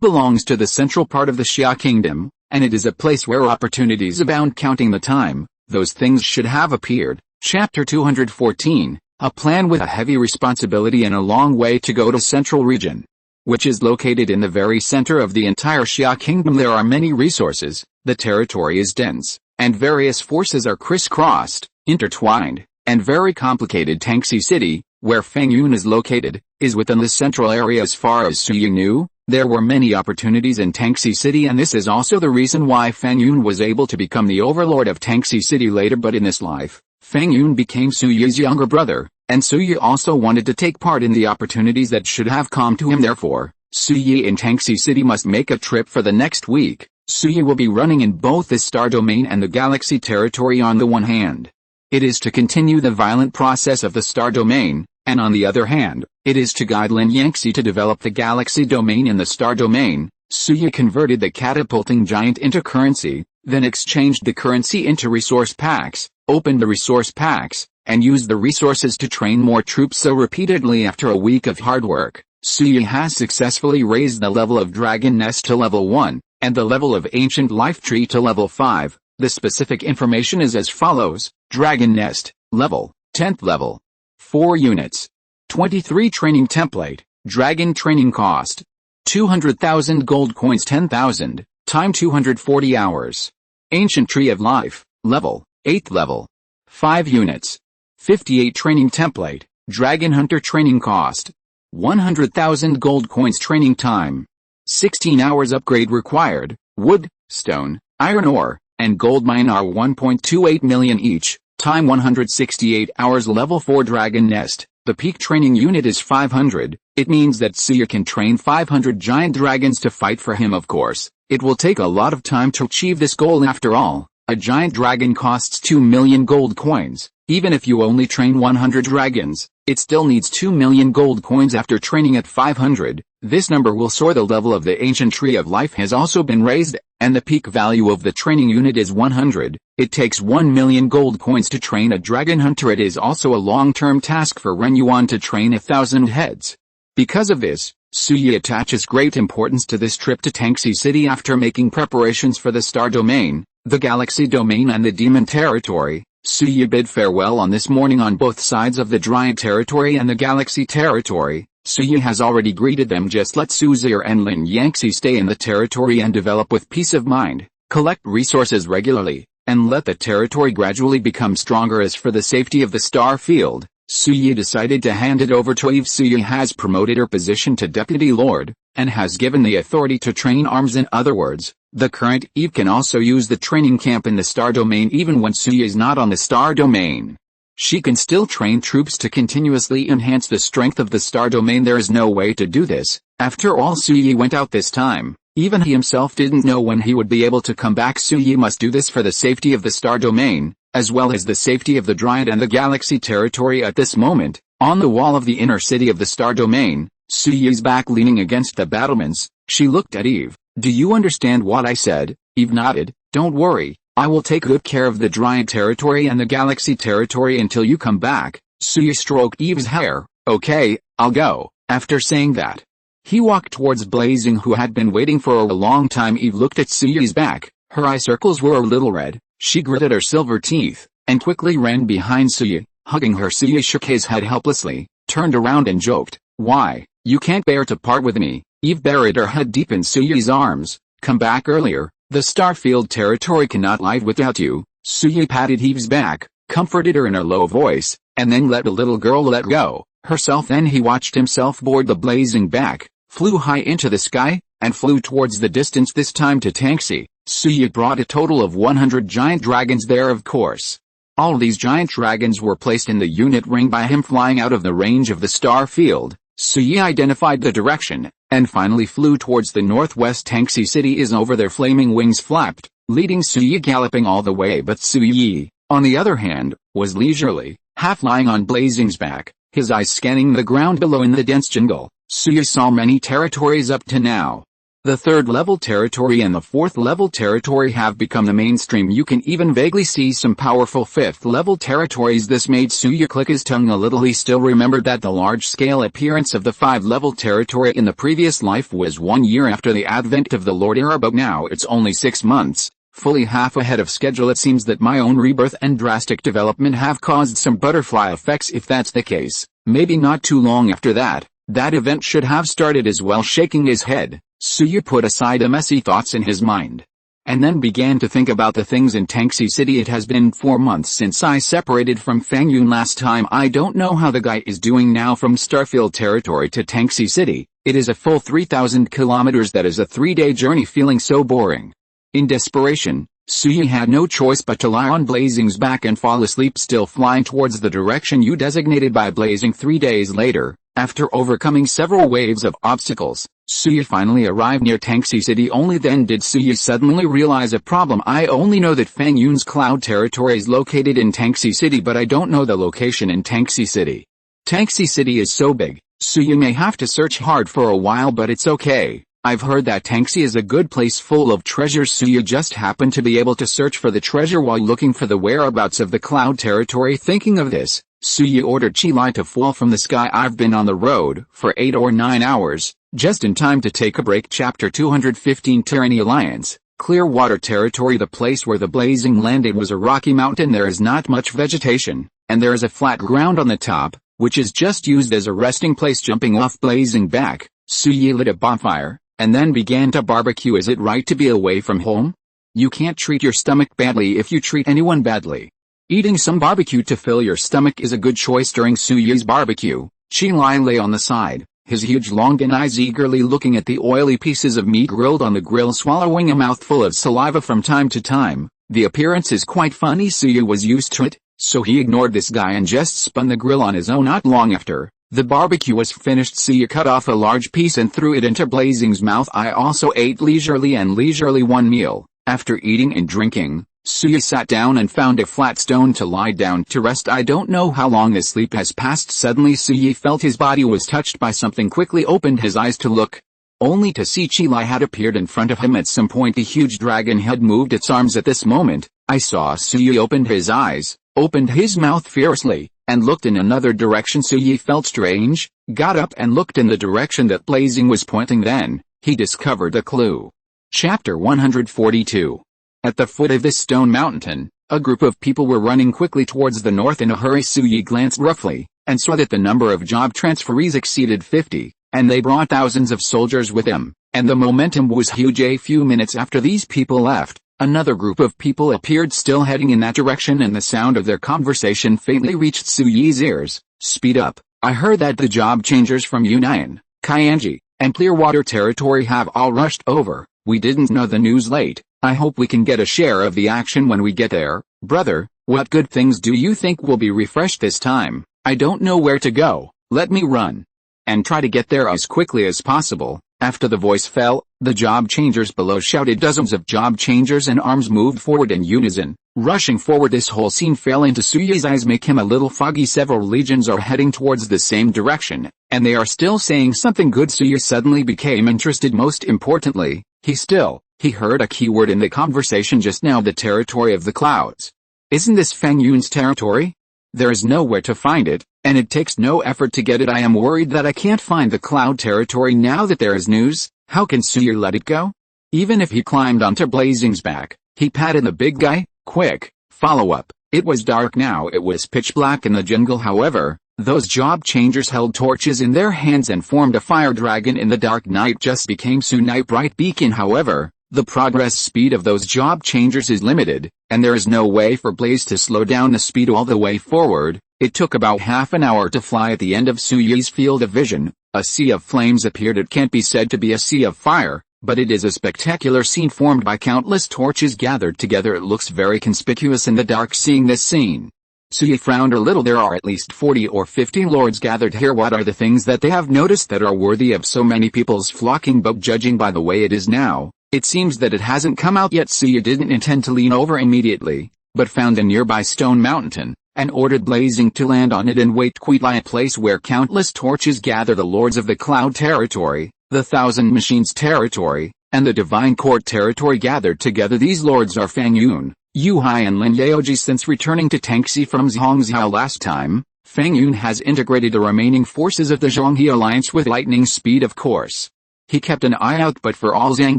belongs to the central part of the Xia Kingdom, and it is a place where opportunities abound. Counting the time, those things should have appeared. Chapter 214, a plan with a heavy responsibility and a long way to go to Central Region, which is located in the very center of the entire Xia Kingdom. There are many resources, the territory is dense, and various forces are crisscrossed, intertwined, and very complicated. Tangxi City, where Feng Yun is located, is within the central area. As far as Suyi knew, there were many opportunities in Tangxi City, and this is also the reason why Feng Yun was able to become the overlord of Tangxi City later. But in this life, Feng Yun became Suyi's younger brother, and Suyi also wanted to take part in the opportunities that should have come to him. Therefore, Suyi in Tangxi City must make a trip for the next week. Suyi will be running in both the Star Domain and the Galaxy Territory. On the one hand, it is to continue the violent process of the Star Domain, and on the other hand, it is to guide Lin Yangxi to develop the Galaxy Domain. In the Star Domain, Suyi converted the catapulting giant into currency, then exchanged the currency into resource packs, opened the resource packs, and used the resources to train more troops. So repeatedly after a week of hard work, Suyi has successfully raised the level of Dragon Nest to level 1, and the level of Ancient Life Tree to level 5. The specific information is as follows: Dragon Nest, level, 10th level. 4 units. 23 training template, Dragon training cost. 200,000 gold coins. 10,000, time 240 hours. Ancient Tree of Life, level, 8th level. 5 units. 58 training template, Dragon Hunter training cost. 100,000 gold coins. Training time. 16 hours. Upgrade required, wood, stone, iron ore, and gold mine are 1.28 million each. Time 168 hours. Level 4 Dragon Nest. The peak training unit is 500. It means that Suyi can train 500 giant dragons to fight for him. Of course, it will take a lot of time to achieve this goal. After all, a giant dragon costs 2 million gold coins. Even if you only train 100 dragons, it still needs 2 million gold coins after training at 500. This number will soar. The level of the ancient tree of life has also been raised, and the peak value of the training unit is 100. It takes 1 million gold coins to train a dragon hunter. It is also a long-term task for Ren Yuan to train 1,000 heads. Because of this, Suyi attaches great importance to this trip to Tangxi City. After making preparations for the Star Domain, the Galaxy Domain and the Demon Territory, Suyi bid farewell on this morning on both sides of the Dry Territory and the Galaxy Territory. Suyi has already greeted them. Just let Suzir and Lin Yangxi stay in the territory and develop with peace of mind, collect resources regularly, and let the territory gradually become stronger. As for the safety of the star field, Suyi decided to hand it over to Eve. Suyi has promoted her position to Deputy Lord, and has given the authority to train arms. In other words, the current Eve can also use the training camp in the Star Domain even when Suyi is not on the Star Domain. She can still train troops to continuously enhance the strength of the Star Domain. There is no way to do this. After all, Suyi went out this time. Even he himself didn't know when he would be able to come back. Suyi must do this for the safety of the Star Domain, as well as the safety of the Dryad and the Galaxy Territory. At this moment, on the wall of the inner city of the Star Domain, Suyi's back leaning against the battlements, she looked at Eve. Do you understand what I said? Eve nodded. Don't worry, I will take good care of the Dryad Territory and the Galaxy Territory until you come back. Suyi stroked Eve's hair. Okay, I'll go. After saying that, he walked towards Blazing, who had been waiting for a long time. Eve looked at Suyi's back. Her eye circles were a little red. She gritted her silver teeth, and quickly ran behind Suyi. Hugging her, Suyi shook his head helplessly, turned around and joked, "Why, you can't bear to part with me?" Eve buried her head deep in Suyi's arms. "Come back earlier, the Starfield territory cannot live without you." Suyi patted Eve's back, comforted her in a low voice, and then let the little girl let go herself. Then he watched himself board the Blazing back, flew high into the sky, and flew towards the distance, this time to Tangxi. Suyi brought a total of 100 giant dragons there, of course. All these giant dragons were placed in the unit ring by him. Flying out of the range of the star field, Suyi identified the direction, and finally flew towards the northwest. Tangxi City is over. Their flaming wings flapped, leading Suyi galloping all the way. But Suyi, on the other hand, was leisurely, half lying on Blazing's back, his eyes scanning the ground below. In the dense jungle, Suyi saw many territories up to now. The third-level territory and the fourth-level territory have become the mainstream. You can even vaguely see some powerful fifth-level territories. This made Suyi click his tongue a little. He still remembered that the large-scale appearance of the five-level territory in the previous life was 1 year after the advent of the Lord era, but now it's only 6 months, fully half ahead of schedule. It seems that my own rebirth and drastic development have caused some butterfly effects. If that's the case, maybe not too long after that event should have started as well. Shaking his head, Suyi put aside the messy thoughts in his mind, and then began to think about the things in Tangxi City. It has been 4 months since I separated from Fang Yun last time. I don't know how the guy is doing now. From Starfield territory to Tangxi City, it is a full 3,000 kilometers. That is a 3-day journey. Feeling so boring. In desperation, Suyi had no choice but to lie on Blazing's back and fall asleep, still flying towards the direction you designated by Blazing. 3 days later, after overcoming several waves of obstacles, Suyi finally arrived near Tangxi City. Only then did Suyi suddenly realize a problem. I only know that Fang Yun's cloud territory is located in Tangxi City, but I don't know the location in Tangxi City. Tangxi City is so big, Suyi may have to search hard for a while, but it's okay. I've heard that Tangxi is a good place full of treasures. Suyi just happened to be able to search for the treasure while looking for the whereabouts of the cloud territory. Thinking of this, Suyi ordered Qilai to fall from the sky. I've been on the road for 8 or 9 hours, just in time to take a break. Chapter 215 Tyranny Alliance, Clearwater Territory. The place where the Blazing landed was a rocky mountain. There is not much vegetation, and there is a flat ground on the top, which is just used as a resting place. Jumping off Blazing back, Suyi lit a bonfire, and then began to barbecue. Is it right to be away from home? You can't treat your stomach badly if you treat anyone badly. Eating some barbecue to fill your stomach is a good choice. During Suyi's barbecue, Qilai lay on the side, his huge long eyes eagerly looking at the oily pieces of meat grilled on the grill, swallowing a mouthful of saliva from time to time. The appearance is quite funny. Suyi was used to it, so he ignored this guy and just spun the grill on his own. Not long after the barbecue was finished, Suyi cut off a large piece and threw it into Blazing's mouth. I also ate leisurely one meal. After eating and drinking, Suyi sat down and found a flat stone to lie down to rest. I don't know how long this sleep has passed. Suddenly Suyi felt his body was touched by something. Quickly opened his eyes to look, only to see Chilai had appeared in front of him. At some point a huge dragon had moved its arms. At this moment, I saw Suyi opened his eyes, opened his mouth fiercely, and looked in another direction. Suyi felt strange, got up and looked in the direction that Blazing was pointing. Then, he discovered a clue. Chapter 142. At the foot of this stone mountain, a group of people were running quickly towards the north in a hurry. Suyi glanced roughly, and saw that the number of job transferees exceeded 50, and they brought thousands of soldiers with them, and the momentum was huge. A few minutes after these people left, another group of people appeared, still heading in that direction, and the sound of their conversation faintly reached Suyi's ears. Speed up, I heard that the job changers from Yunnan, Kyanji, and Clearwater Territory have all rushed over. We didn't know the news late. I hope we can get a share of the action when we get there. Brother, what good things do you think will be refreshed this time? I don't know where to go. Let me run and try to get there as quickly as possible. After the voice fell, the job changers below shouted. Dozens of job changers and arms moved forward in unison, rushing forward. This whole scene fell into Suyi's eyes, make him a little foggy. Several legions are heading towards the same direction, and they are still saying something good. Suyi suddenly became interested. Most importantly, he heard a keyword in the conversation just now: the territory of the clouds. Isn't this Feng Yun's territory? There is nowhere to find it, and it takes no effort to get it. I am worried that I can't find the cloud territory now that there is news. How can Suyi let it go? Even if he climbed onto Blazing's back, he patted the big guy. Quick, follow up. It was dark now. It was pitch black in the jungle. However, those job changers held torches in their hands and formed a fire dragon in the dark. Night just became soon night bright beacon. However, the progress speed of those job changers is limited, and there is no way for Blaze to slow down the speed all the way forward. It took about half an hour to fly. At the end of Suyi's field of vision, a sea of flames appeared. It can't be said to be a sea of fire, but it is a spectacular scene formed by countless torches gathered together. It looks very conspicuous in the dark. Seeing this scene, Suyi frowned a little. There are at least 40 or 50 lords gathered here. What are the things that they have noticed that are worthy of so many people's flocking? But judging by the way it is now, it seems that it hasn't come out yet. Suyi didn't intend to lean over immediately, but found a nearby stone mountain, and ordered Blazing to land on it and wait quietly. A place where countless torches gather: the lords of the cloud territory, the thousand machines territory, and the divine court territory gathered together. These lords are Feng Yun, Yu Hai and Lin Yaoji. Since returning to Tangxi from Zhongzhou last time, Feng Yun has integrated the remaining forces of the Zhonghe alliance with lightning speed. Of course, he kept an eye out, but for all Zhang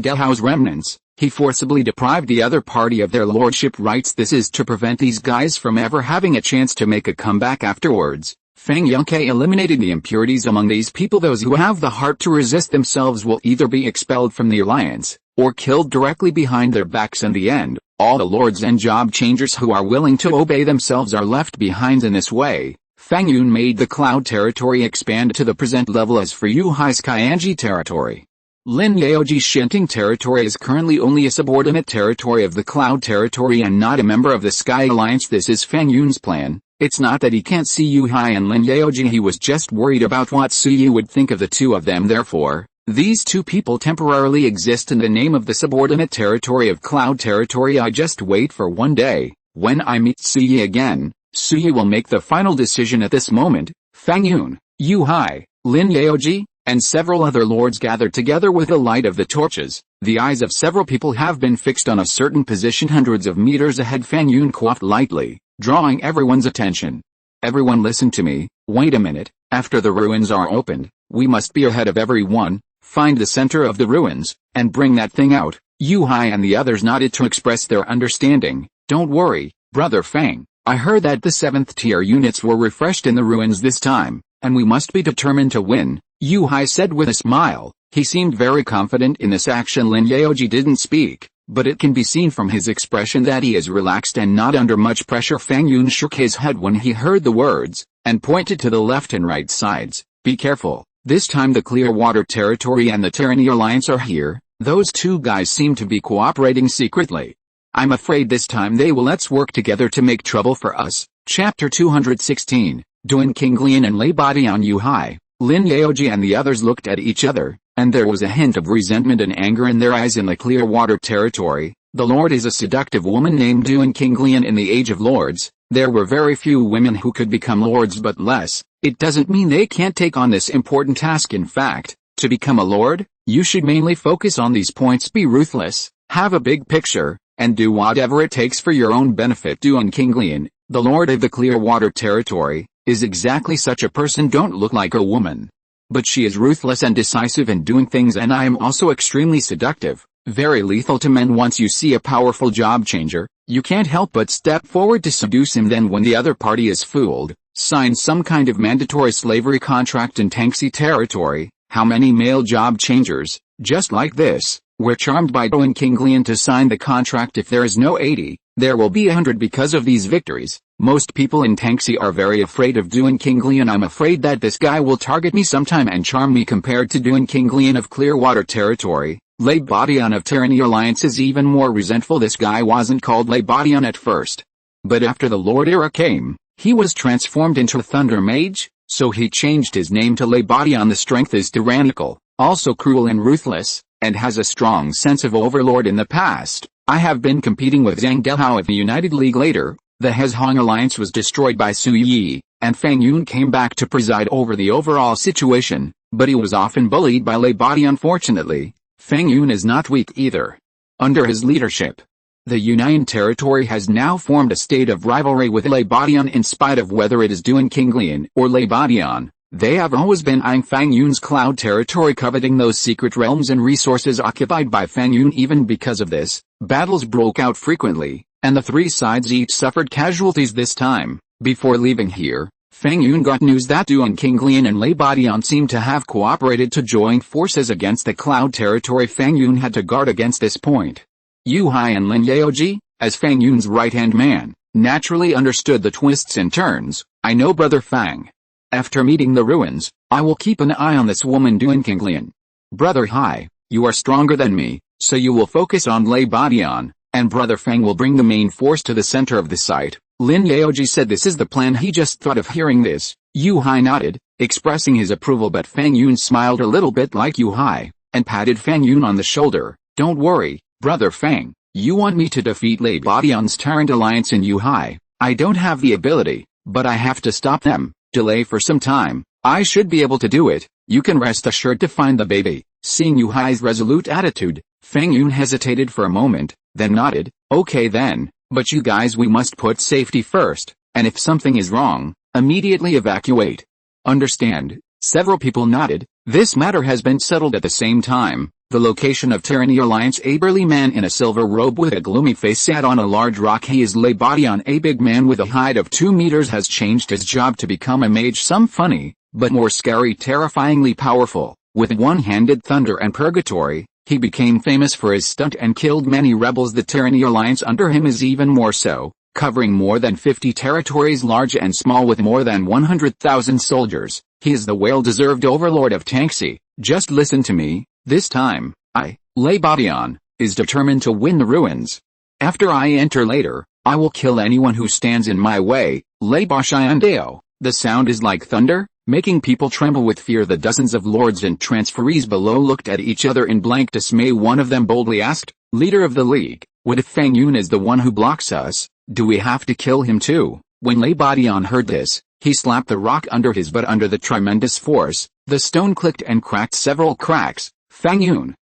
Dehao's remnants, he forcibly deprived the other party of their lordship rights. This is to prevent these guys from ever having a chance to make a comeback afterwards. Feng Yunke eliminated the impurities among these people. Those who have the heart to resist themselves will either be expelled from the alliance, or killed directly behind their backs. In the end, all the lords and job changers who are willing to obey themselves are left behind. In this way, Feng Yun made the cloud territory expand to the present level. As for Yu Hai's Kyanji territory, Lin Yaoji's Shenting territory is currently only a subordinate territory of the cloud territory and not a member of the Sky Alliance. This is Feng Yun's plan. It's not that he can't see Yu Hai and Lin Yaoji. He was just worried about what Suyi would think of the two of them. Therefore, these two people temporarily exist in the name of the subordinate territory of cloud territory. I just wait for one day, when I meet Suyi again. Suyi will make the final decision. At this moment, Feng Yun, Yu Hai, Lin Yaoji, and several other lords gathered together with the light of the torches. The eyes of several people have been fixed on a certain position hundreds of meters ahead. Feng Yun coughed lightly, drawing everyone's attention. Everyone listen to me. Wait a minute. After the ruins are opened, we must be ahead of everyone. Find the center of the ruins, and bring that thing out. Yu Hai and the others nodded to express their understanding. Don't worry, Brother Feng. I heard that the 7th tier units were refreshed in the ruins this time, and we must be determined to win, Yu Hai said with a smile. He seemed very confident in this action. Lin Yaoji didn't speak, but it can be seen from his expression that he is relaxed and not under much pressure. Feng Yun shook his head when he heard the words, and pointed to the left and right sides. Be careful, this time the Clearwater Territory and the Tyranny Alliance are here. Those two guys seem to be cooperating secretly. I'm afraid this time they will. Let's work together to make trouble for us. Chapter 216, Duan Qinglian and Lei Badian. Yu Hai, Lin Yaoji and the others looked at each other, and there was a hint of resentment and anger in their eyes. In the Clearwater Territory, The Lord is a seductive woman named Duan Kinglian. In the Age of Lords, there were very few women who could become lords, but less. It doesn't mean they can't take on this important task. In fact, to become a lord, you should mainly focus on these points: be ruthless, have a big picture, and do whatever it takes for your own benefit. Duan Kinglian, the Lord of the Clearwater Territory, is exactly such a person. Don't look like a woman, but she is ruthless and decisive in doing things, and I am also extremely seductive, very lethal to men. Once you see a powerful job changer, you can't help but step forward to seduce him. Then when the other party is fooled, sign some kind of mandatory slavery contract in Tanxi territory. How many male job changers, just like this, were charmed by Duan Kinglian to sign the contract? If there is no 80, there will be 100 because of these victories. Most people in Tanxi are very afraid of Duan Kinglian. I'm afraid that this guy will target me sometime and charm me. Compared to Duan Kinglian of Clearwater Territory, Lebadian of Tyranny Alliance is even more resentful. This guy wasn't called Lebadian at first, but after the Lord era came, he was transformed into a Thunder Mage, so he changed his name to Lebadian. The strength is tyrannical, also cruel and ruthless, and has a strong sense of overlord. In the past, I have been competing with Zhang Delhao of the United League. Later, the Hezhong Alliance was destroyed by Su Yi, and Fang Yun came back to preside over the overall situation, but he was often bullied by Lebadian. Unfortunately, Fang Yun is not weak either. Under his leadership, the United Territory has now formed a state of rivalry with Lebadian. In spite of whether it is Duan Kinglian or Lebadian, they have always been eyeing Fang Yun's cloud territory, coveting those secret realms and resources occupied by Fang Yun. Even because of this, battles broke out frequently, and the three sides each suffered casualties. This time, before leaving here, Fang Yun got news that Duan Kinglian and Lebadian seemed to have cooperated to join forces against the cloud territory. Fang Yun had to guard against this point. Yu Hai and Lin Yaoji, as Fang Yun's right-hand man, naturally understood the twists and turns. I know Brother Fang. After meeting the ruins, I will keep an eye on this woman Duan Kinglian. Brother Hai, you are stronger than me, so you will focus on Lebadian, and Brother Fang will bring the main force to the center of the site. Lin Yaoji said this is the plan. He just thought of hearing this. Yu Hai nodded, expressing his approval, but Fang Yun smiled a little bit like Yu Hai, and patted Fang Yun on the shoulder. Don't worry, Brother Fang, you want me to defeat Lebadian's Tyrant Alliance in Yu Hai. I don't have the ability, but I have to stop them. Delay for some time, I should be able to do it. You can rest assured to find the baby. Seeing Yu Hai's resolute attitude, Fang Yun hesitated for a moment, then nodded. Okay then, but you guys, we must put safety first, and if something is wrong, immediately evacuate. Understand? Several people nodded. This matter has been settled. At the same time, the location of Tyranny Alliance. A burly man in a silver robe with a gloomy face sat on a large rock. He is Lebadian. A big man with a height of 2 meters has changed his job to become a mage. Some funny, but more scary, terrifyingly powerful. With one-handed thunder and purgatory, he became famous for his stunt and killed many rebels. The Tyranny Alliance under him is even more so, covering more than 50 territories large and small with more than 100,000 soldiers. He is the well-deserved overlord of Tanxi. Just listen to me. This time, I, Lebadian, is determined to win the ruins. After I enter later, I will kill anyone who stands in my way. Lebashiandeo. The sound is like thunder, making people tremble with fear. The dozens of lords and transferees below looked at each other in blank dismay. One of them boldly asked, Leader of the League, what if Fang Yun is the one who blocks us? Do we have to kill him too? When Lebadian heard this, he slapped the rock under his butt. Under the tremendous force, the stone clicked and cracked several cracks. Fang Yun,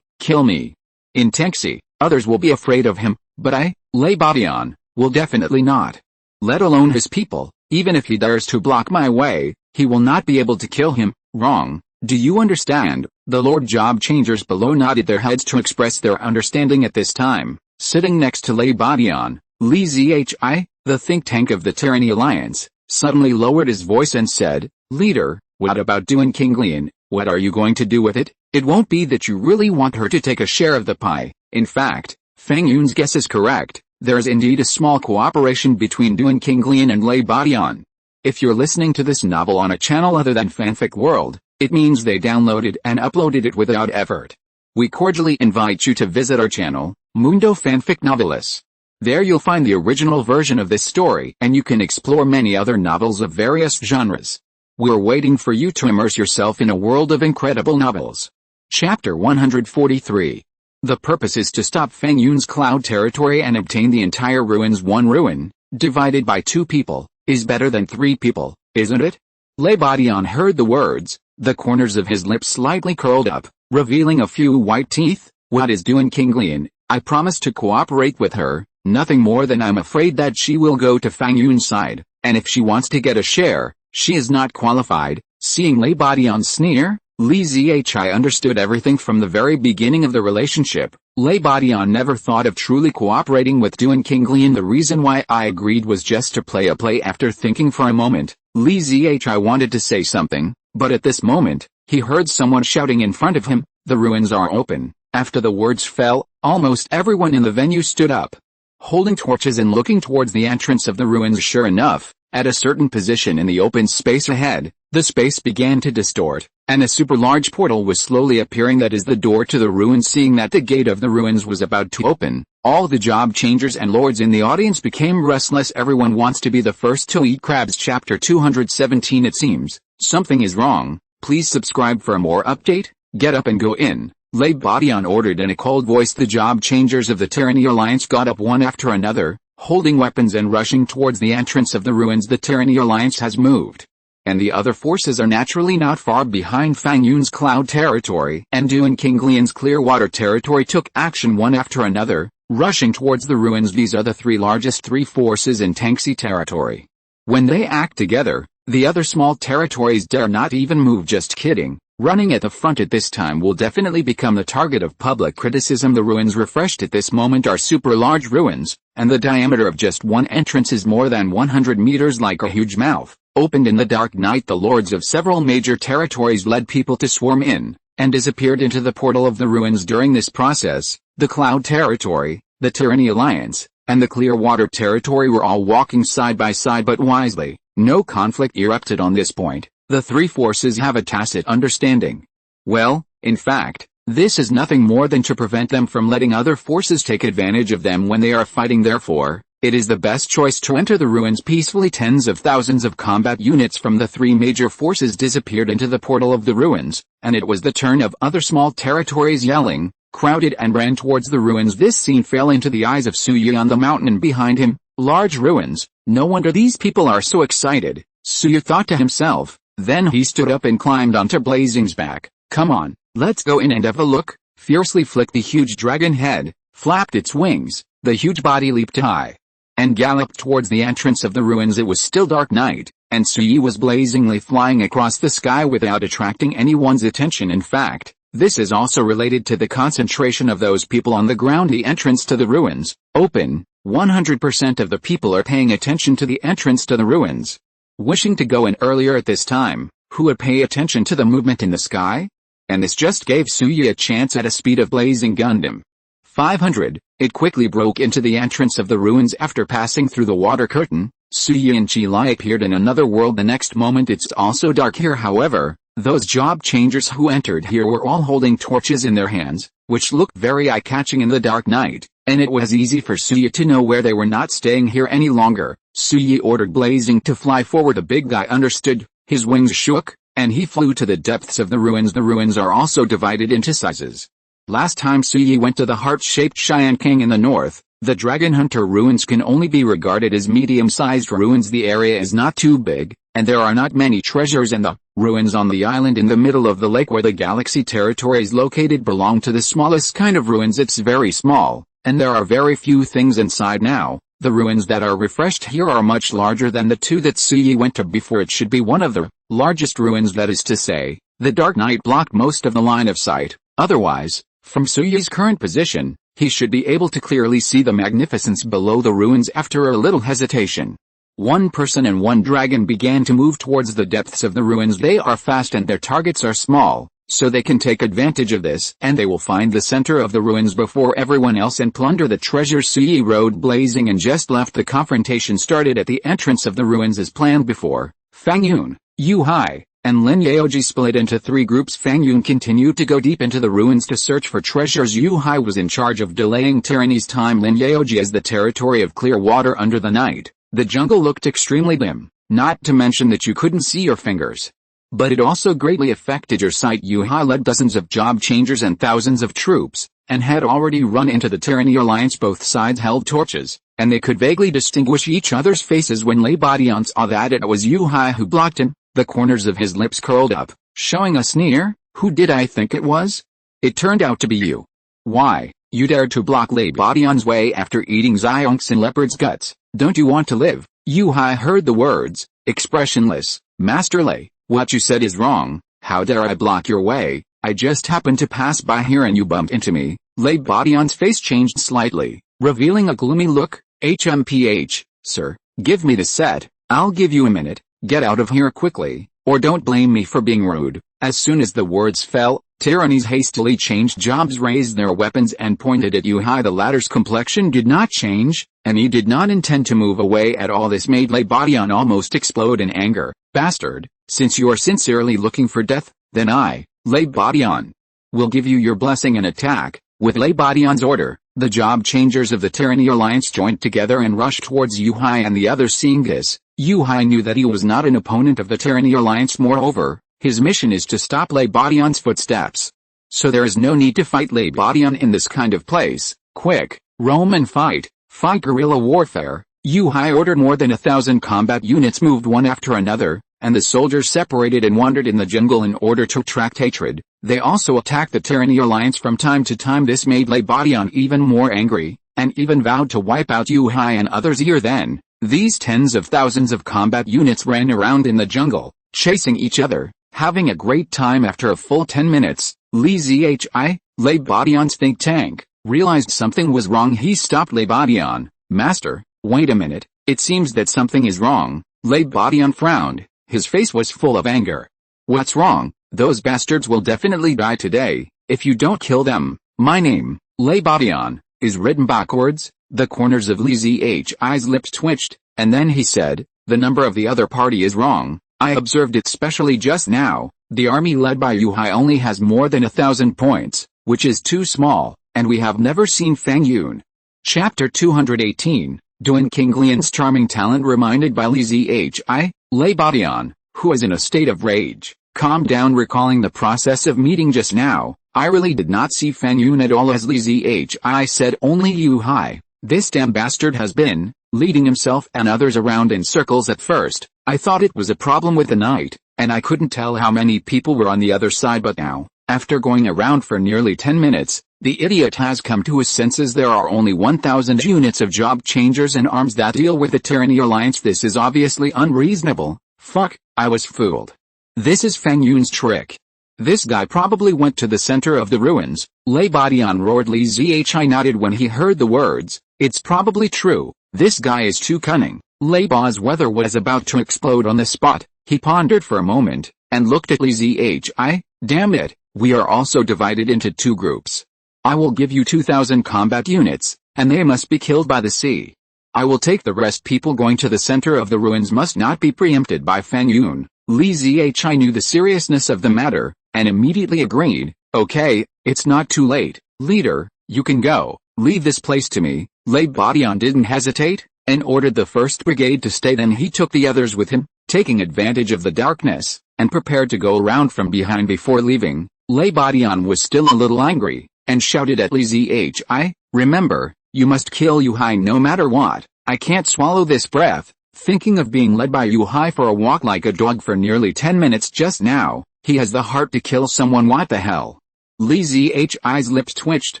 kill me. In Tanxi, others will be afraid of him, but I, Lebadian, will definitely not. Let alone his people. Even if he dares to block my way, he will not be able to kill him. Wrong. Do you understand? The Lord Job Changers below nodded their heads to express their understanding. At this time, sitting next to Lebadian, Li Zhi, the think tank of the Tyranny Alliance, suddenly lowered his voice and said, Leader, what about Duan Kinglian? What are you going to do with it? It won't be that you really want her to take a share of the pie. In fact, Fang Yun's guess is correct. There is indeed a small cooperation between Duan Kinglian and Lebadian. If you're listening to this novel on a channel other than Fanfic World, it means they downloaded and uploaded it without effort. We cordially invite you to visit our channel, Mundo Fanfic Novelis. There you'll find the original version of this story, and you can explore many other novels of various genres. We're waiting for you to immerse yourself in a world of incredible novels. Chapter 143. The purpose is to stop Fang Yun's cloud territory and obtain the entire ruins. One ruin, divided by 2 people, is better than 3 people, isn't it? Lei Badian heard the words, the corners of his lips slightly curled up, revealing a few white teeth. What is doing King Lian? I promised to cooperate with her, nothing more than I'm afraid that she will go to Fang Yun's side, and if she wants to get a share, she is not qualified. Seeing Lei Badian's sneer, Li Zhi understood everything from the very beginning of the relationship. Lei Badian never thought of truly cooperating with Duan King Lian. The reason why I agreed was just to play a play. After thinking for a moment, Li Zhi wanted to say something, but at this moment, he heard someone shouting in front of him, the ruins are open. After the words fell, almost everyone in the venue stood up, holding torches and looking towards the entrance of the ruins. Sure enough, at a certain position in the open space ahead, the space began to distort, and a super large portal was slowly appearing. That is the door to the ruins. Seeing that the gate of the ruins was about to open, all the job changers and lords in the audience became restless. Everyone wants to be the first to eat crabs. Chapter 217. It seems something is wrong. Please subscribe for more update. Get up and go in, Lei Badian ordered in a cold voice. The job changers of the Tyranny Alliance got up one after another, holding weapons and rushing towards the entrance of the ruins. The Tyranny Alliance has moved, and the other forces are naturally not far behind. Fang Yun's cloud territory and Duan King Lian's Clearwater territory took action one after another, rushing towards the ruins. These are the 3 largest forces in Tangxi territory. When they act together, the other small territories dare not even move. Just kidding. Running at the front at this time will definitely become the target of public criticism. The ruins refreshed at this moment are super large ruins, and the diameter of just one entrance is more than 100 meters. Like a huge mouth, opened in the dark night. The lords of several major territories led people to swarm in, and disappeared into the portal of the ruins. During this process, the Cloud Territory, the Tyranny Alliance, and the Clearwater Territory were all walking side by side, but wisely. No conflict erupted on this point. The 3 forces have a tacit understanding. Well, in fact, this is nothing more than to prevent them from letting other forces take advantage of them when they are fighting. Therefore, it is the best choice to enter the ruins peacefully. Tens of thousands of combat units from the 3 major forces disappeared into the portal of the ruins, and it was the turn of other small territories yelling, crowded and ran towards the ruins. This scene fell into the eyes of Suyi on the mountain and behind him. Large ruins, no wonder these people are so excited, Suyi thought to himself. Then he stood up and climbed onto Blazing's back. Come on, let's go in and have a look. Fiercely flicked the huge dragon head, flapped its wings, the huge body leaped high, and galloped towards the entrance of the ruins. It was still dark night, and Suyi was blazingly flying across the sky without attracting anyone's attention. In fact, this is also related to the concentration of those people on the ground. The entrance to the ruins, open, 100% of the people are paying attention to the entrance to the ruins. Wishing to go in earlier at this time, who would pay attention to the movement in the sky? And this just gave Suyi a chance. At a speed of blazing Gundam 500, it quickly broke into the entrance of the ruins. After passing through the water curtain, Suyi and Chi-Lai appeared in another world. The next moment it's also dark here. However, those job changers who entered here were all holding torches in their hands, which looked very eye-catching in the dark night, and it was easy for Suyi to know where they were not staying here any longer. Suyi ordered Blazing to fly forward. The big guy understood, his wings shook, and he flew to the depths of the ruins. The ruins are also divided into sizes. Last time Suyi went to the heart-shaped Cheyenne King in the north, the Dragon Hunter ruins can only be regarded as medium-sized ruins. The area is not too big, and there are not many treasures, and the ruins on the island in the middle of the lake where the Galaxy territory is located belong to the smallest kind of ruins. It's very small, and there are very few things inside now. The ruins that are refreshed here are much larger than the 2 that Suyi went to before. It should be one of the largest ruins. That is to say, the dark night blocked most of the line of sight. Otherwise, from Suyi's current position, he should be able to clearly see the magnificence below the ruins. After a little hesitation, 1 person and 1 dragon began to move towards the depths of the ruins. They are fast and their targets are small, so they can take advantage of this, and they will find the center of the ruins before everyone else and plunder the treasures. Suyi rode Blazing and just left. The confrontation started at the entrance of the ruins as planned before. Fang Yun, Yu Hai, and Lin Yaoji split into 3 groups. Fang Yun continued to go deep into the ruins to search for treasures. Yu Hai was in charge of delaying Tyranny's time. Lin Yaoji as the territory of clear water under the night. The jungle looked extremely dim, not to mention that you couldn't see your fingers. But it also greatly affected your sight. Yu Hai led dozens of job changers and thousands of troops, and had already run into the Tyranny Alliance. Both sides held torches, and they could vaguely distinguish each other's faces. When Lebadian saw that it was Yuhai who blocked him, the corners of his lips curled up, showing a sneer. Who did I think it was? It turned out to be you. Why, you dared to block Lebadian's way after eating Zionks and leopard's guts? Don't you want to live? Yuhai heard the words, expressionless. Master Lei, what you said is wrong. How dare I block your way? I just happened to pass by here and you bumped into me. Lebadian's face changed slightly, revealing a gloomy look. HMPH, sir, give me the set. I'll give you a minute. Get out of here quickly, or don't blame me for being rude. As soon as the words fell, Tyrannies hastily changed jobs, raised their weapons and pointed at Yuhai. The latter's complexion did not change, and he did not intend to move away at all. This made Lebadian almost explode in anger. Bastard, since you are sincerely looking for death, then I, Lebadian, will give you your blessing and attack. With Lebadian's order, the job changers of the Tyranny Alliance joined together and rushed towards Yuhai and the others. Seeing this, Yuhai knew that he was not an opponent of the Tyranny Alliance. Moreover, his mission is to stop Lebadian's footsteps. So there is no need to fight Lebadian in this kind of place. Quick, roam and fight. Fight guerrilla warfare. Yuhai ordered. More than 1,000 combat units moved one after another, and the soldiers separated and wandered in the jungle in order to attract hatred. They also attacked the Tyranny Alliance from time to time. This made Lebadian even more angry, and even vowed to wipe out Yuhai and others. Here then, these tens of thousands of combat units ran around in the jungle, chasing each other, having a great time. After a full 10 minutes, Li Zhi, Lebadian's think tank, realized something was wrong. He stopped Lebadian. Master, wait a minute, it seems that something is wrong. Lebadian frowned, his face was full of anger. What's wrong? Those bastards will definitely die today, if you don't kill them. My name, Lebadian, is written backwards. The corners of Li Zhi's lips twitched, and then he said, the number of the other party is wrong. I observed it specially just now. The army led by Yuhai only has more than 1,000 points, which is too small, and we have never seen Fang Yun. Chapter 218, Duan Qinglian's charming talent. Reminded by Li Zhi, Lebadian, who is in a state of rage, calmed down, recalling the process of meeting just now. I really did not see Fang Yun at all. As Li Zhi said, only Yuhai. This damn bastard has been leading himself and others around in circles. At first, I thought it was a problem with the knight, and I couldn't tell how many people were on the other side, but now, after going around for nearly 10 minutes, the idiot has come to his senses. There are only 1,000 units of job changers and arms that deal with the Tyranny Alliance. This is obviously unreasonable. Fuck, I was fooled. This is Fang Yun's trick. This guy probably went to the center of the ruins. Lebadian roared. Li Zhi nodded when he heard the words. It's probably true. This guy is too cunning. Leiba's weather was about to explode on the spot. He pondered for a moment, and looked at Li Zhi. Damn it, we are also divided into two groups. I will give you 2,000 combat units, and they must be killed by the sea. I will take the rest. People going to the center of the ruins must not be preempted by Fang Yun. Li Zhi knew the seriousness of the matter, and immediately agreed. Okay, it's not too late. Leader, you can go. Leave this place to me. Lebadian didn't hesitate, and ordered the 1st Brigade to stay. Then he took the others with him, taking advantage of the darkness, and prepared to go around from behind. Before leaving, Lebadian was still a little angry, and shouted at Li Zhi, remember, you must kill Yuhai no matter what. I can't swallow this breath. Thinking of being led by Yuhai for a walk like a dog for nearly 10 minutes just now, he has the heart to kill someone. What the hell? Li Zhi's lips twitched,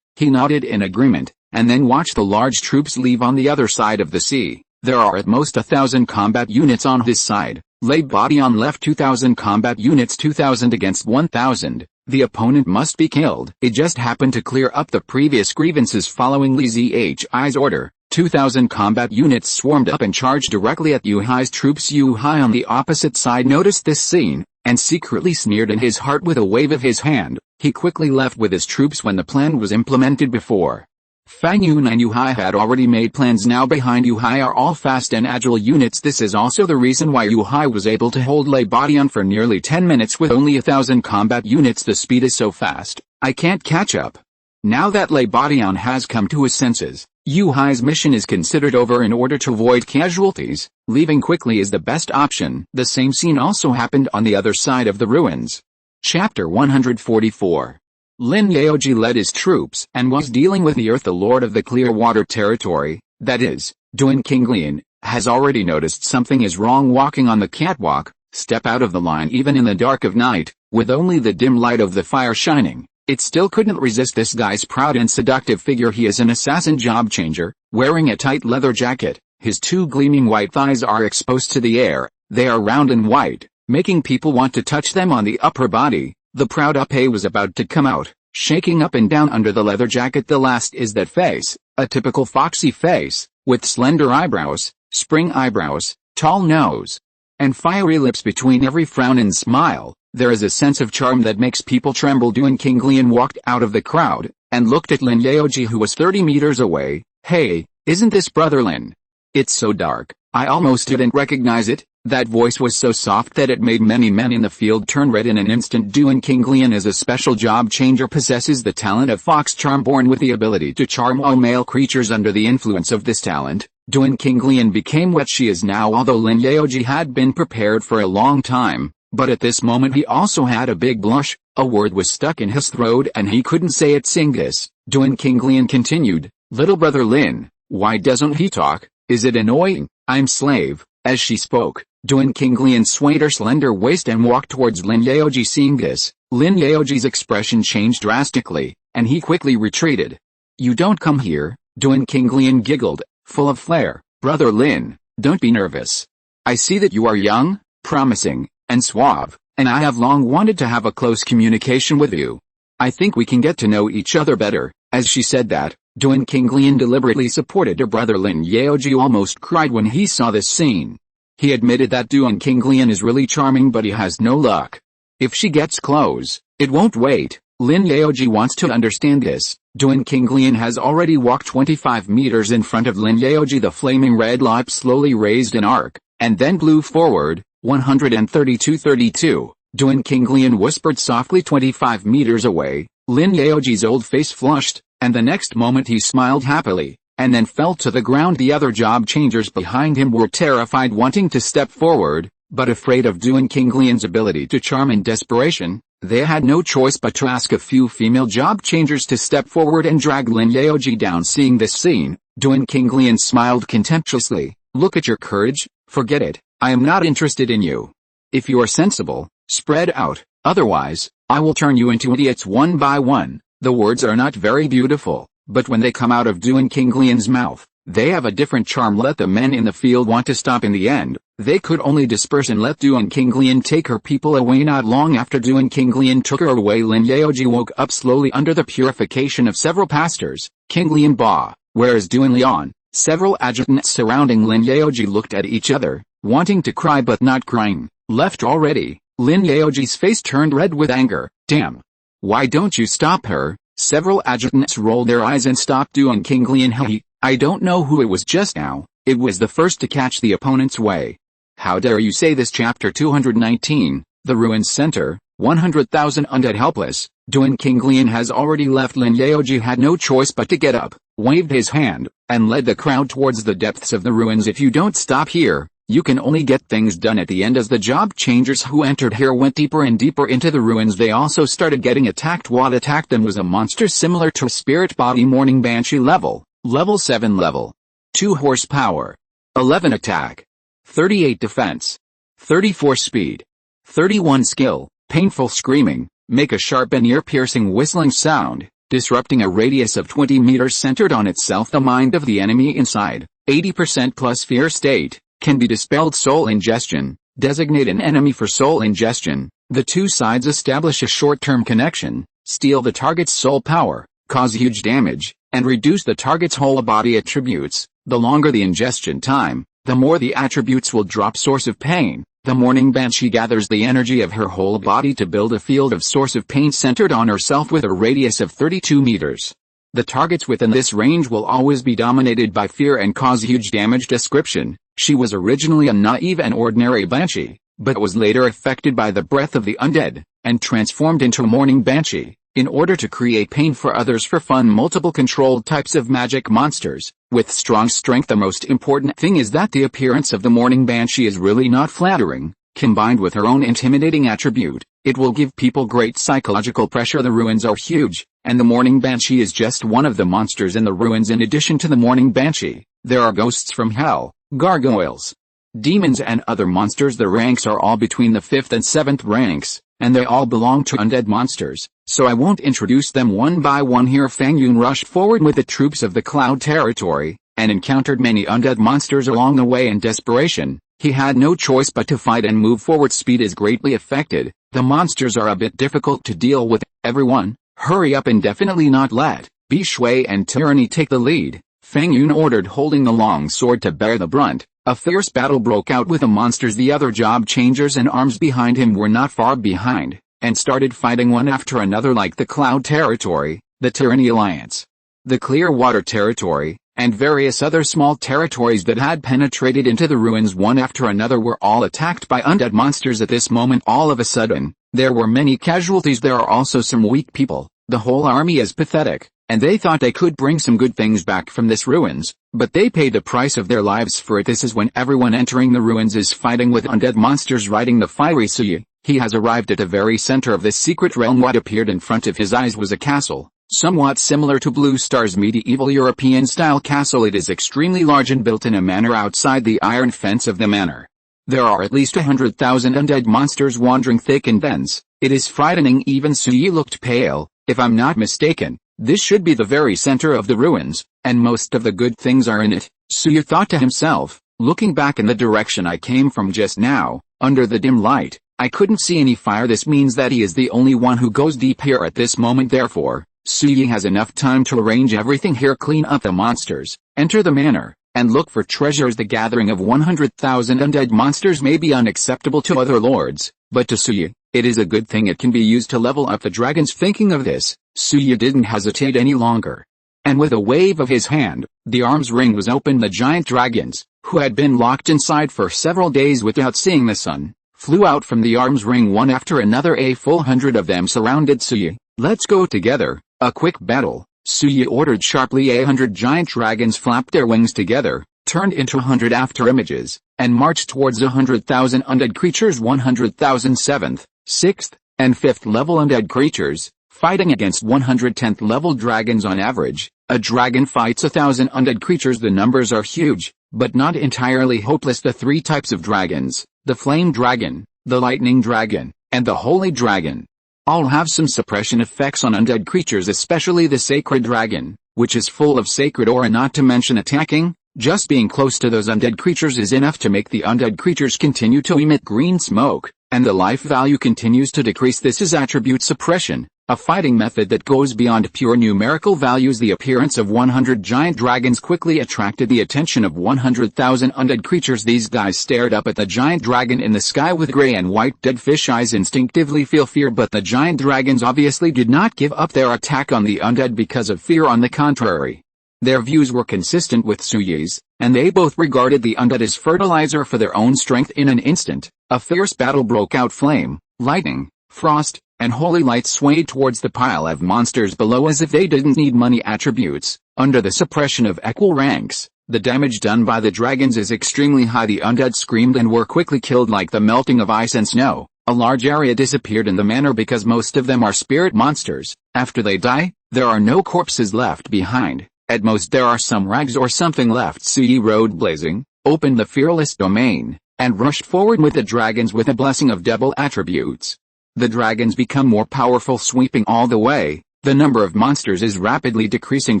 he nodded in agreement, and then watched the large troops leave on the other side of the sea. There are at most 1,000 combat units on his side. Lebadian left 2,000 combat units. 2,000 against 1,000. The opponent must be killed. It just happened to clear up the previous grievances. Following Li Zhi's order, 2,000 combat units swarmed up and charged directly at Yuhai's troops. Yuhai on the opposite side noticed this scene, and secretly sneered in his heart. With a wave of his hand, he quickly left with his troops. When the plan was implemented before, Fang Yun and Yuhai had already made plans. Now behind Yuhai are all fast and agile units. This is also the reason why Yuhai was able to hold Lebadian for nearly 10 minutes with only 1,000 combat units. The speed is so fast, I can't catch up. Now that Lebadian has come to his senses, Yuhai's mission is considered over. In order to avoid casualties, leaving quickly is the best option. The same scene also happened on the other side of the ruins. Chapter 144. Lin Yaoji led his troops and was dealing with the Earth, the Lord of the Clearwater Territory, that is, Duan Qinglian, has already noticed something is wrong walking on the catwalk, step out of the line even in the dark of night, with only the dim light of the fire shining. It still couldn't resist this guy's proud and seductive figure. He is an assassin job changer, wearing a tight leather jacket. His two gleaming white thighs are exposed to the air. They are round and white, making people want to touch them on the upper body. The proud épée was about to come out, shaking up and down under the leather jacket. The last is that face, a typical foxy face, with slender eyebrows, spring eyebrows, tall nose, and fiery lips between every frown and smile. There is a sense of charm that makes people tremble. Duan Qinglian walked out of the crowd, and looked at Lin Yaoji, who was 30 meters away. Hey, isn't this Brother Lin? It's so dark, I almost didn't recognize it. That voice was so soft that it made many men in the field turn red in an instant. Duan Qinglian is a special job changer, possesses the talent of fox charm, born with the ability to charm all male creatures. Under the influence of this talent, Duan Qinglian became what she is now. Although Lin Yaoji had been prepared for a long time, but at this moment he also had a big blush. A word was stuck in his throat and he couldn't say it. Singus. Duan Qinglian continued, little Brother Lin, why doesn't he talk? Is it annoying? I'm slave. As she spoke, Duan Qinglian swayed her slender waist and walked towards Lin Yaoji. Seeing this, Lin Yaoji's expression changed drastically, and he quickly retreated. You don't come here, Duan Qinglian giggled, full of flair. Brother Lin, don't be nervous. I see that you are young, promising, and suave, and I have long wanted to have a close communication with you. I think we can get to know each other better. As she said that, Duan Qinglian deliberately supported her brother. Lin Yaoji almost cried when he saw this scene. He admitted that Duan Qinglian is really charming, but he has no luck. If she gets close, it won't wait. Lin Yaoji wants to understand this. Duan Qinglian has already walked 25 meters in front of Lin Yaoji. The flaming red light slowly raised an arc, and then blew forward. 132-32. Duan Qinglian whispered softly 25 meters away. Lin Yaoji's old face flushed, and the next moment he smiled happily, and then fell to the ground. The other job changers behind him were terrified, wanting to step forward, but afraid of Duan Qinglian's ability to charm. In desperation, they had no choice but to ask a few female job changers to step forward and drag Lin Yaoji down. Seeing this scene, Duan Qinglian smiled contemptuously. Look at your courage, forget it. I am not interested in you. If you are sensible, spread out, otherwise, I will turn you into idiots one by one. The words are not very beautiful, but when they come out of Duan Qinglian's mouth, they have a different charm. Let the men in the field want to stop. In the end, they could only disperse and let Duan Qinglian take her people away. Not long after Duan Qinglian took her away, Lin Yaoji woke up slowly under the purification of several pastors. Qinglian Ba, where is Duan Lian? Several adjutants surrounding Lin Yaoji looked at each other, wanting to cry but not crying. Left already. Lin Yaoji's face turned red with anger. Damn. Why don't you stop her? Several adjutants rolled their eyes and stopped Duan Qinglian. Hey, I don't know who it was just now. It was the first to catch the opponent's way. How dare you say this? Chapter 219, The Ruins Center, 100,000 undead helpless. Duan Qinglian has already left. Lin Yaoji had no choice but to get up, waved his hand, and led the crowd towards the depths of the ruins. If you don't stop here, you can only get things done at the end. As the job changers who entered here went deeper and deeper into the ruins, they also started getting attacked. What attacked them was a monster similar to a spirit body. Morning Banshee level 7 level. 2 horsepower. 11 attack. 38 defense. 34 speed. 31 skill. Painful screaming, make a sharp and ear-piercing whistling sound, disrupting a radius of 20 meters centered on itself. The mind of the enemy inside. 80% plus fear state. Can be dispelled. Soul ingestion. Designate an enemy for soul ingestion. The two sides establish a short-term connection, steal the target's soul power, cause huge damage, and reduce the target's whole body attributes. The longer the ingestion time, the more the attributes will drop. Source of pain. The Morning Banshee gathers the energy of her whole body to build a field of source of pain centered on herself with a radius of 32 meters. The targets within this range will always be dominated by fear and cause huge damage. Description. She was originally a naive and ordinary banshee, but was later affected by the breath of the undead, and transformed into a morning banshee, in order to create pain for others for fun. Multiple controlled types of magic monsters, with strong strength. The most important thing is that the appearance of the morning banshee is really not flattering. Combined with her own intimidating attribute, It will give people great psychological pressure. The ruins are huge, and the Morning Banshee is just one of the monsters in the ruins. In addition to the Morning Banshee, there are ghosts from hell, gargoyles, demons and other monsters. The ranks are all between the 5th and 7th ranks, and they all belong to undead monsters, so I won't introduce them one by one here. Fang Yun rushed forward with the troops of the Cloud Territory, and encountered many undead monsters along the way. In desperation, he had no choice but to fight and move forward. Speed is greatly affected. The monsters are a bit difficult to deal with. Everyone, hurry up and definitely not let Bi Shui and Tyranny take the lead, Fang Yun ordered, holding the long sword to bear the brunt. A fierce battle broke out with the monsters. The other job changers and arms behind him were not far behind, and started fighting one after another, like the Cloud Territory, the Tyranny Alliance, the Clearwater Territory, and various other small territories that had penetrated into the ruins. One after another were all attacked by undead monsters. At this moment, all of a sudden, there were many casualties. There are also some weak people. The whole army is pathetic, and they thought they could bring some good things back from this ruins, but they paid the price of their lives for it. This is when everyone entering the ruins is fighting with undead monsters. Riding the fiery Suyi, he has arrived at the very center of this secret realm. What appeared in front of his eyes was a castle, somewhat similar to Blue Star's medieval European-style castle. It is extremely large and built in a manor outside the iron fence of the manor. There are at least 100,000 undead monsters wandering thick and dense. It is frightening. Even Suyi looked pale. If I'm not mistaken, this should be the very center of the ruins, and most of the good things are in it, Suyi thought to himself. Looking back in the direction I came from just now, under the dim light, I couldn't see any fire. This means that he is the only one who goes deep here at this moment. Therefore, Suyi has enough time to arrange everything here, clean up the monsters, enter the manor, and look for treasures. The gathering of 100,000 undead monsters may be unacceptable to other lords, but to Suyi, it is a good thing. It can be used to level up the dragons. Thinking of this, Suyi didn't hesitate any longer, and with a wave of his hand, the arms ring was opened. The giant dragons, who had been locked inside for several days without seeing the sun, flew out from the arms ring one after another. A full 100 of them surrounded Suyi. Let's go together. A quick battle, Suyi ordered sharply. 100 giant dragons flapped their wings together, turned into 100 after images, and marched towards 100,000 undead creatures. 100,000 7th, 6th, and 5th level undead creatures, fighting against 110th level dragons. On average, a dragon fights 1,000 undead creatures. The numbers are huge, but not entirely hopeless. The 3 types of dragons, the flame dragon, the lightning dragon, and the holy dragon, all have some suppression effects on undead creatures, especially the sacred dragon, which is full of sacred aura. Not to mention attacking, just being close to those undead creatures is enough to make the undead creatures continue to emit green smoke, and the life value continues to decrease. This is attribute suppression, a fighting method that goes beyond pure numerical values. The appearance of 100 giant dragons quickly attracted the attention of 100,000 undead creatures. These guys stared up at the giant dragon in the sky with gray and white dead fish eyes. Instinctively feel fear, but the giant dragons obviously did not give up their attack on the undead because of fear. On the contrary, their views were consistent with Suyi's, and they both regarded the undead as fertilizer for their own strength. In an instant, a fierce battle broke out. Flame, lightning, frost, and holy light swayed towards the pile of monsters below as if they didn't need money. Attributes, under the suppression of equal ranks, the damage done by the dragons is extremely high. The undead screamed and were quickly killed like the melting of ice and snow. A large area disappeared in the manor because most of them are spirit monsters. After they die, there are no corpses left behind. At most there are some rags or something left. Suyi rode blazing, opened the fearless domain, and rushed forward with the dragons with a blessing of double attributes. The dragons become more powerful, sweeping all the way. The number of monsters is rapidly decreasing.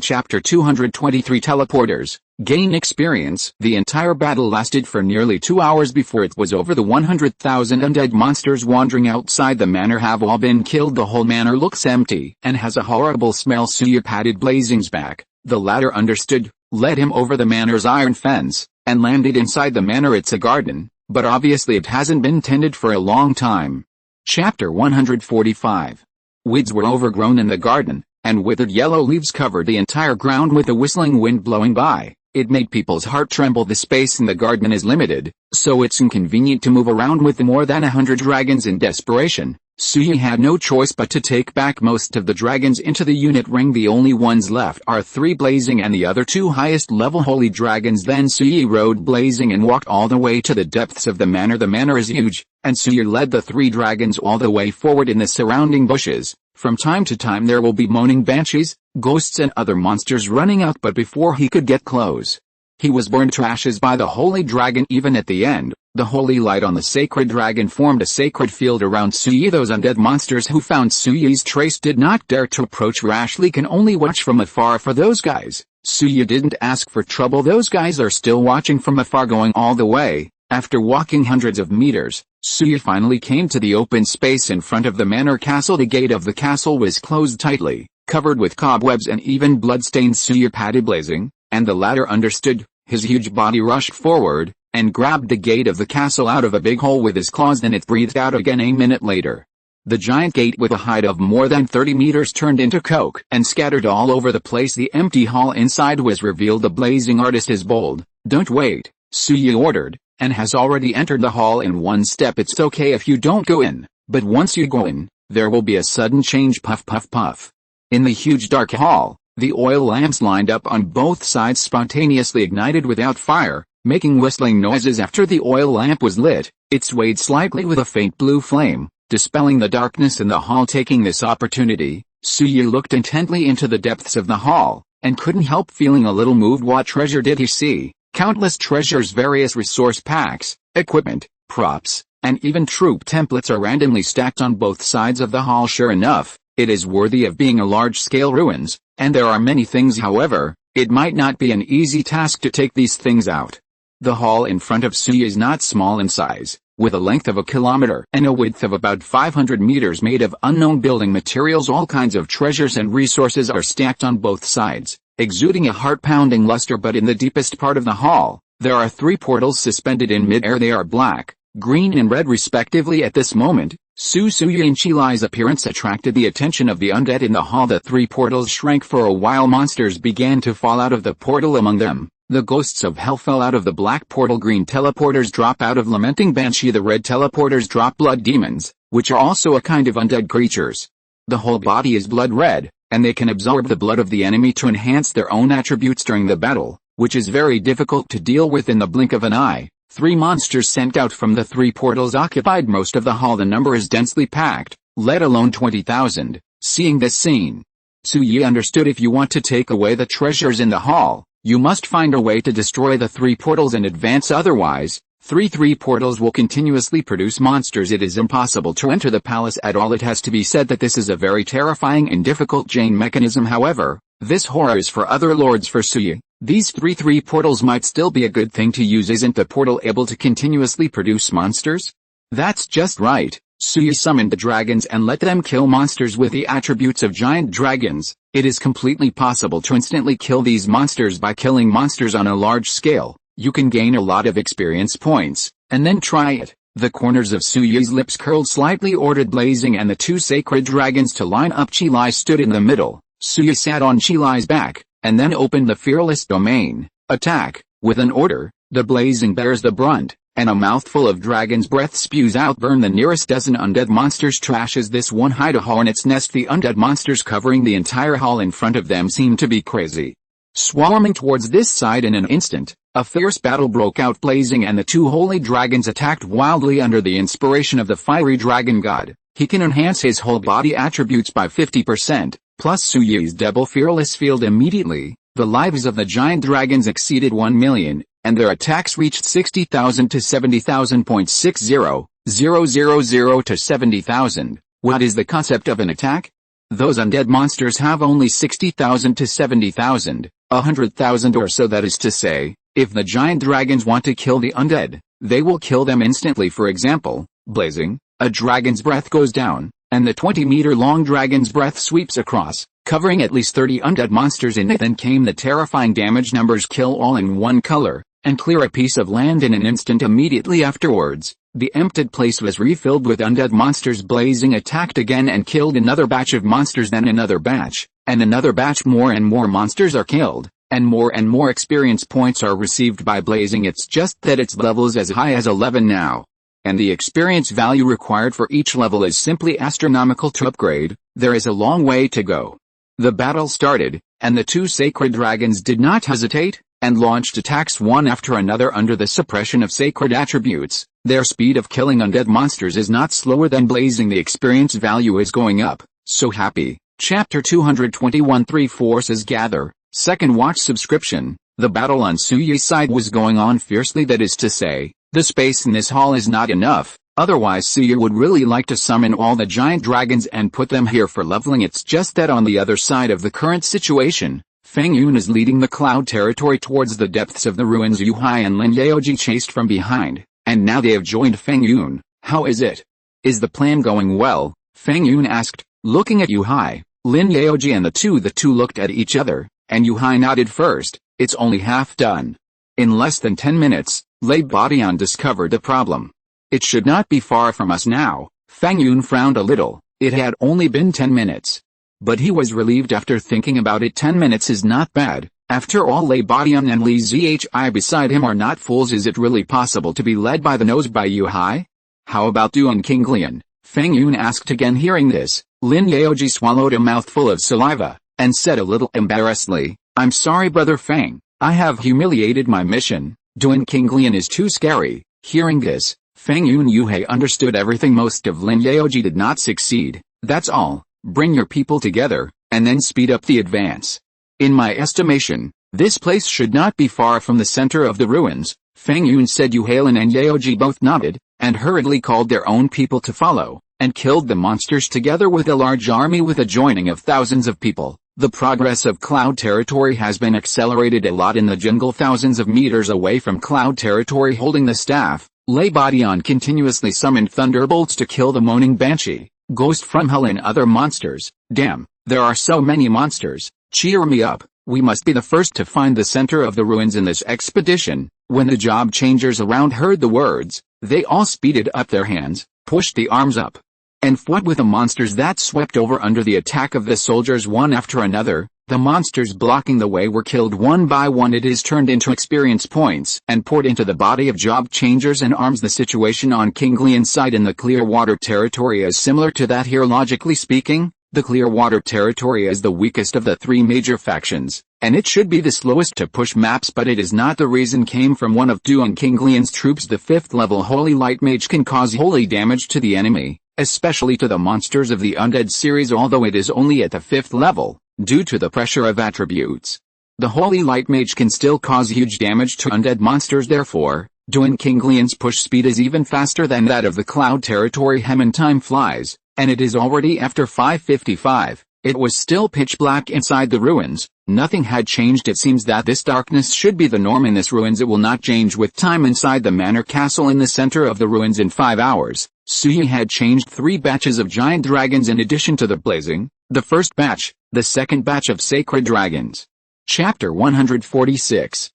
Chapter 223 Teleporters, gain experience. The entire battle lasted for nearly 2 hours before it was over. The 100,000 undead monsters wandering outside the manor have all been killed. The whole manor looks empty and has a horrible smell. Suyi patted Blazing's back. The latter understood, led him over the manor's iron fence, and landed inside the manor. It's a garden, but obviously it hasn't been tended for a long time. Chapter 145. Weeds were overgrown in the garden, and withered yellow leaves covered the entire ground. With a whistling wind blowing by, it made people's heart tremble. The space in the garden is limited, so it's inconvenient to move around with more than 100 dragons. In desperation, Suyi had no choice but to take back most of the dragons into the unit ring. The only ones left are 3 blazing and the other 2 highest level holy dragons. Then Suyi rode blazing and walked all the way to the depths of the manor. The manor is huge, and Suyi led the 3 dragons all the way forward in the surrounding bushes. From time to time there will be moaning banshees, ghosts and other monsters running out, but before he could get close, he was burned to ashes by the holy dragon. Even at the end, the holy light on the sacred dragon formed a sacred field around Suyi. Those undead monsters who found Suyi's trace did not dare to approach rashly, can only watch from afar. For those guys, Suyi didn't ask for trouble. Those guys are still watching from afar, going all the way. After walking hundreds of meters, Suyi finally came to the open space in front of the manor castle. The gate of the castle was closed tightly, covered with cobwebs and even bloodstains. Suyi patted blazing, and the latter understood. His huge body rushed forward, and grabbed the gate of the castle out of a big hole with his claws. Then it breathed out again. A minute later, the giant gate with a height of more than 30 meters turned into coke and scattered all over the place. The empty hall inside was revealed. The blazing artist is bold. "Don't wait," Suyi ordered, "and has already entered the hall in one step. It's okay if you don't go in, but once you go in, there will be a sudden change." Puff puff puff. In the huge dark hall, the oil lamps lined up on both sides spontaneously ignited without fire, making whistling noises. After the oil lamp was lit, it swayed slightly with a faint blue flame, dispelling the darkness in the hall. Taking this opportunity, Suyi looked intently into the depths of the hall, and couldn't help feeling a little moved. What treasure did he see? Countless treasures, various resource packs, equipment, props, and even troop templates are randomly stacked on both sides of the hall. Sure enough, it is worthy of being a large-scale ruins, and there are many things. However, it might not be an easy task to take these things out. The hall in front of Suyi is not small in size, with a length of 1 kilometer and a width of about 500 meters, made of unknown building materials. All kinds of treasures and resources are stacked on both sides, exuding a heart-pounding luster. But in the deepest part of the hall, there are 3 portals suspended in mid-air. They are black, green and red respectively. At this moment, Suyi and Chilai's appearance attracted the attention of the undead in the hall. The 3 portals shrank for a while. Monsters began to fall out of the portal. Among them, the ghosts of hell fell out of the black portal. Green teleporters drop out of lamenting banshee. The red teleporters drop blood demons, which are also a kind of undead creatures. The whole body is blood red, and they can absorb the blood of the enemy to enhance their own attributes during the battle, which is very difficult to deal with in the blink of an eye. 3 monsters sent out from the 3 portals occupied most of the hall. The number is densely packed, let alone 20,000. Seeing this scene, Suyi understood if you want to take away the treasures in the hall, you must find a way to destroy the 3 portals in advance. Otherwise, 3 portals will continuously produce monsters. It is impossible to enter the palace at all. It has to be said that this is a very terrifying and difficult chain mechanism. However, this horror is for other lords. For Suyi, these 3 portals might still be a good thing to use. Isn't the portal able to continuously produce monsters? That's just right. Suyi summoned the dragons and let them kill monsters with the attributes of giant dragons. It is completely possible to instantly kill these monsters by killing monsters on a large scale. You can gain a lot of experience points, and then try it. The corners of Suyi's lips curled slightly. Ordered blazing and the 2 sacred dragons to line up. Chilai stood in the middle. Suyi sat on Chilai's back, and then opened the fearless domain. Attack. With an order, the blazing bears the brunt, and a mouthful of dragon's breath spews out. Burn the nearest dozen undead monsters. Trashes this one. Hide a hornet's nest. The undead monsters covering the entire hall in front of them seemed to be crazy, swarming towards this side. In an instant, a fierce battle broke out. Blazing and the 2 holy dragons attacked wildly under the inspiration of the fiery dragon god. He can enhance his whole body attributes by 50%, plus Suyi's double fearless field. Immediately, the lives of the giant dragons exceeded 1 million, and their attacks reached 60,000 to 70,000. 0.000 to 70,000. What is the concept of an attack? Those undead monsters have only 60,000 to 70,000, 100,000 or so. That is to say, if the giant dragons want to kill the undead, they will kill them instantly. For example, blazing, a dragon's breath goes down, and the 20-meter-long dragon's breath sweeps across, covering at least 30 undead monsters in it. Then came the terrifying damage numbers. Kill all in one color, and clear a piece of land in an instant. Immediately afterwards, the emptied place was refilled with undead monsters. Blazing attacked again and killed another batch of monsters. Then another batch, and another batch. More and more monsters are killed, and more experience points are received by blazing. It's just that its level is as high as 11 now. and the experience value required for each level is simply astronomical to upgrade. There is a long way to go. The battle started, and the two sacred dragons did not hesitate, and launched attacks one after another under the suppression of sacred attributes. Their speed of killing undead monsters is not slower than blazing. The experience value is going up. So happy. Chapter 221 Three Forces Gather. Second watch subscription. The battle on Suyu's side was going on fiercely, that is to say, the space in this hall is not enough, otherwise Suyu would really like to summon all the giant dragons and put them here for leveling. It's just that on the other side of the current situation, Feng Yun is leading the cloud territory towards the depths of the ruins. Yu Hai and Lin Yaoji chased from behind, and now they have joined Feng Yun. How is it? Is the plan going well? Feng Yun asked, looking at Yu Hai. Lin Yaoji and the two looked at each other, and Yu Hai nodded first. It's only half done. In less than 10 minutes, Lei Badian discovered the problem. It should not be far from us now. Feng Yun frowned a little. It had only been 10 minutes. But he was relieved after thinking about it. 10 minutes is not bad. After all, Lei Badian and Li Zhi beside him are not fools. Is it really possible to be led by the nose by Yu Hai? How about Duan Qinglian? Feng Yun asked again. Hearing this, Lin Yaoji swallowed a mouthful of saliva, and said a little embarrassedly, I'm sorry, Brother Feng. I have humiliated my mission. Duan Qinglian is too scary. Hearing this, Feng Yun Yuhei understood everything. Most of Lin Yaoji did not succeed. That's all. Bring your people together, and then speed up the advance. In my estimation, this place should not be far from the center of the ruins. Feng Yun said. Yuhailin and Yaoji both nodded, and hurriedly called their own people to follow, and killed the monsters together with a large army. With a joining of thousands of people, the progress of cloud territory has been accelerated a lot in the jungle. Thousands of meters away from cloud territory, holding the staff, Lei Badian continuously summoned thunderbolts to kill the moaning banshee, ghost from hell and other monsters. Damn, there are so many monsters. Cheer me up. We must be the first to find the center of the ruins in this expedition. When the job changers around heard the words, they all speeded up their hands, pushed the arms up, and fought with the monsters that swept over under the attack of the soldiers one after another. The monsters blocking the way were killed one by one. It is turned into experience points and poured into the body of job changers and arms. The situation on Qinglian's side in the Clearwater territory is similar to that here. Logically speaking, the Clearwater territory is the weakest of the three major factions, and it should be the slowest to push maps, but it is not. The reason came from one of Duan Qinglian's troops. The 5th level Holy Light Mage can cause holy damage to the enemy, especially to the monsters of the Undead series, although it is only at the 5th level, due to the pressure of attributes. The Holy Light Mage can still cause huge damage to undead monsters. Therefore, Duan Qinglian's push speed is even faster than that of the Cloud territory. Hem, time flies, and it is already after 5:55. It was still pitch black inside the ruins. Nothing had changed. It seems that this darkness should be the norm in this ruins. It will not change with time. Inside the manor castle in the center of the ruins in 5 hours, Suyi had changed 3 batches of giant dragons in addition to the blazing, the first batch, the second batch of sacred dragons. Chapter 146.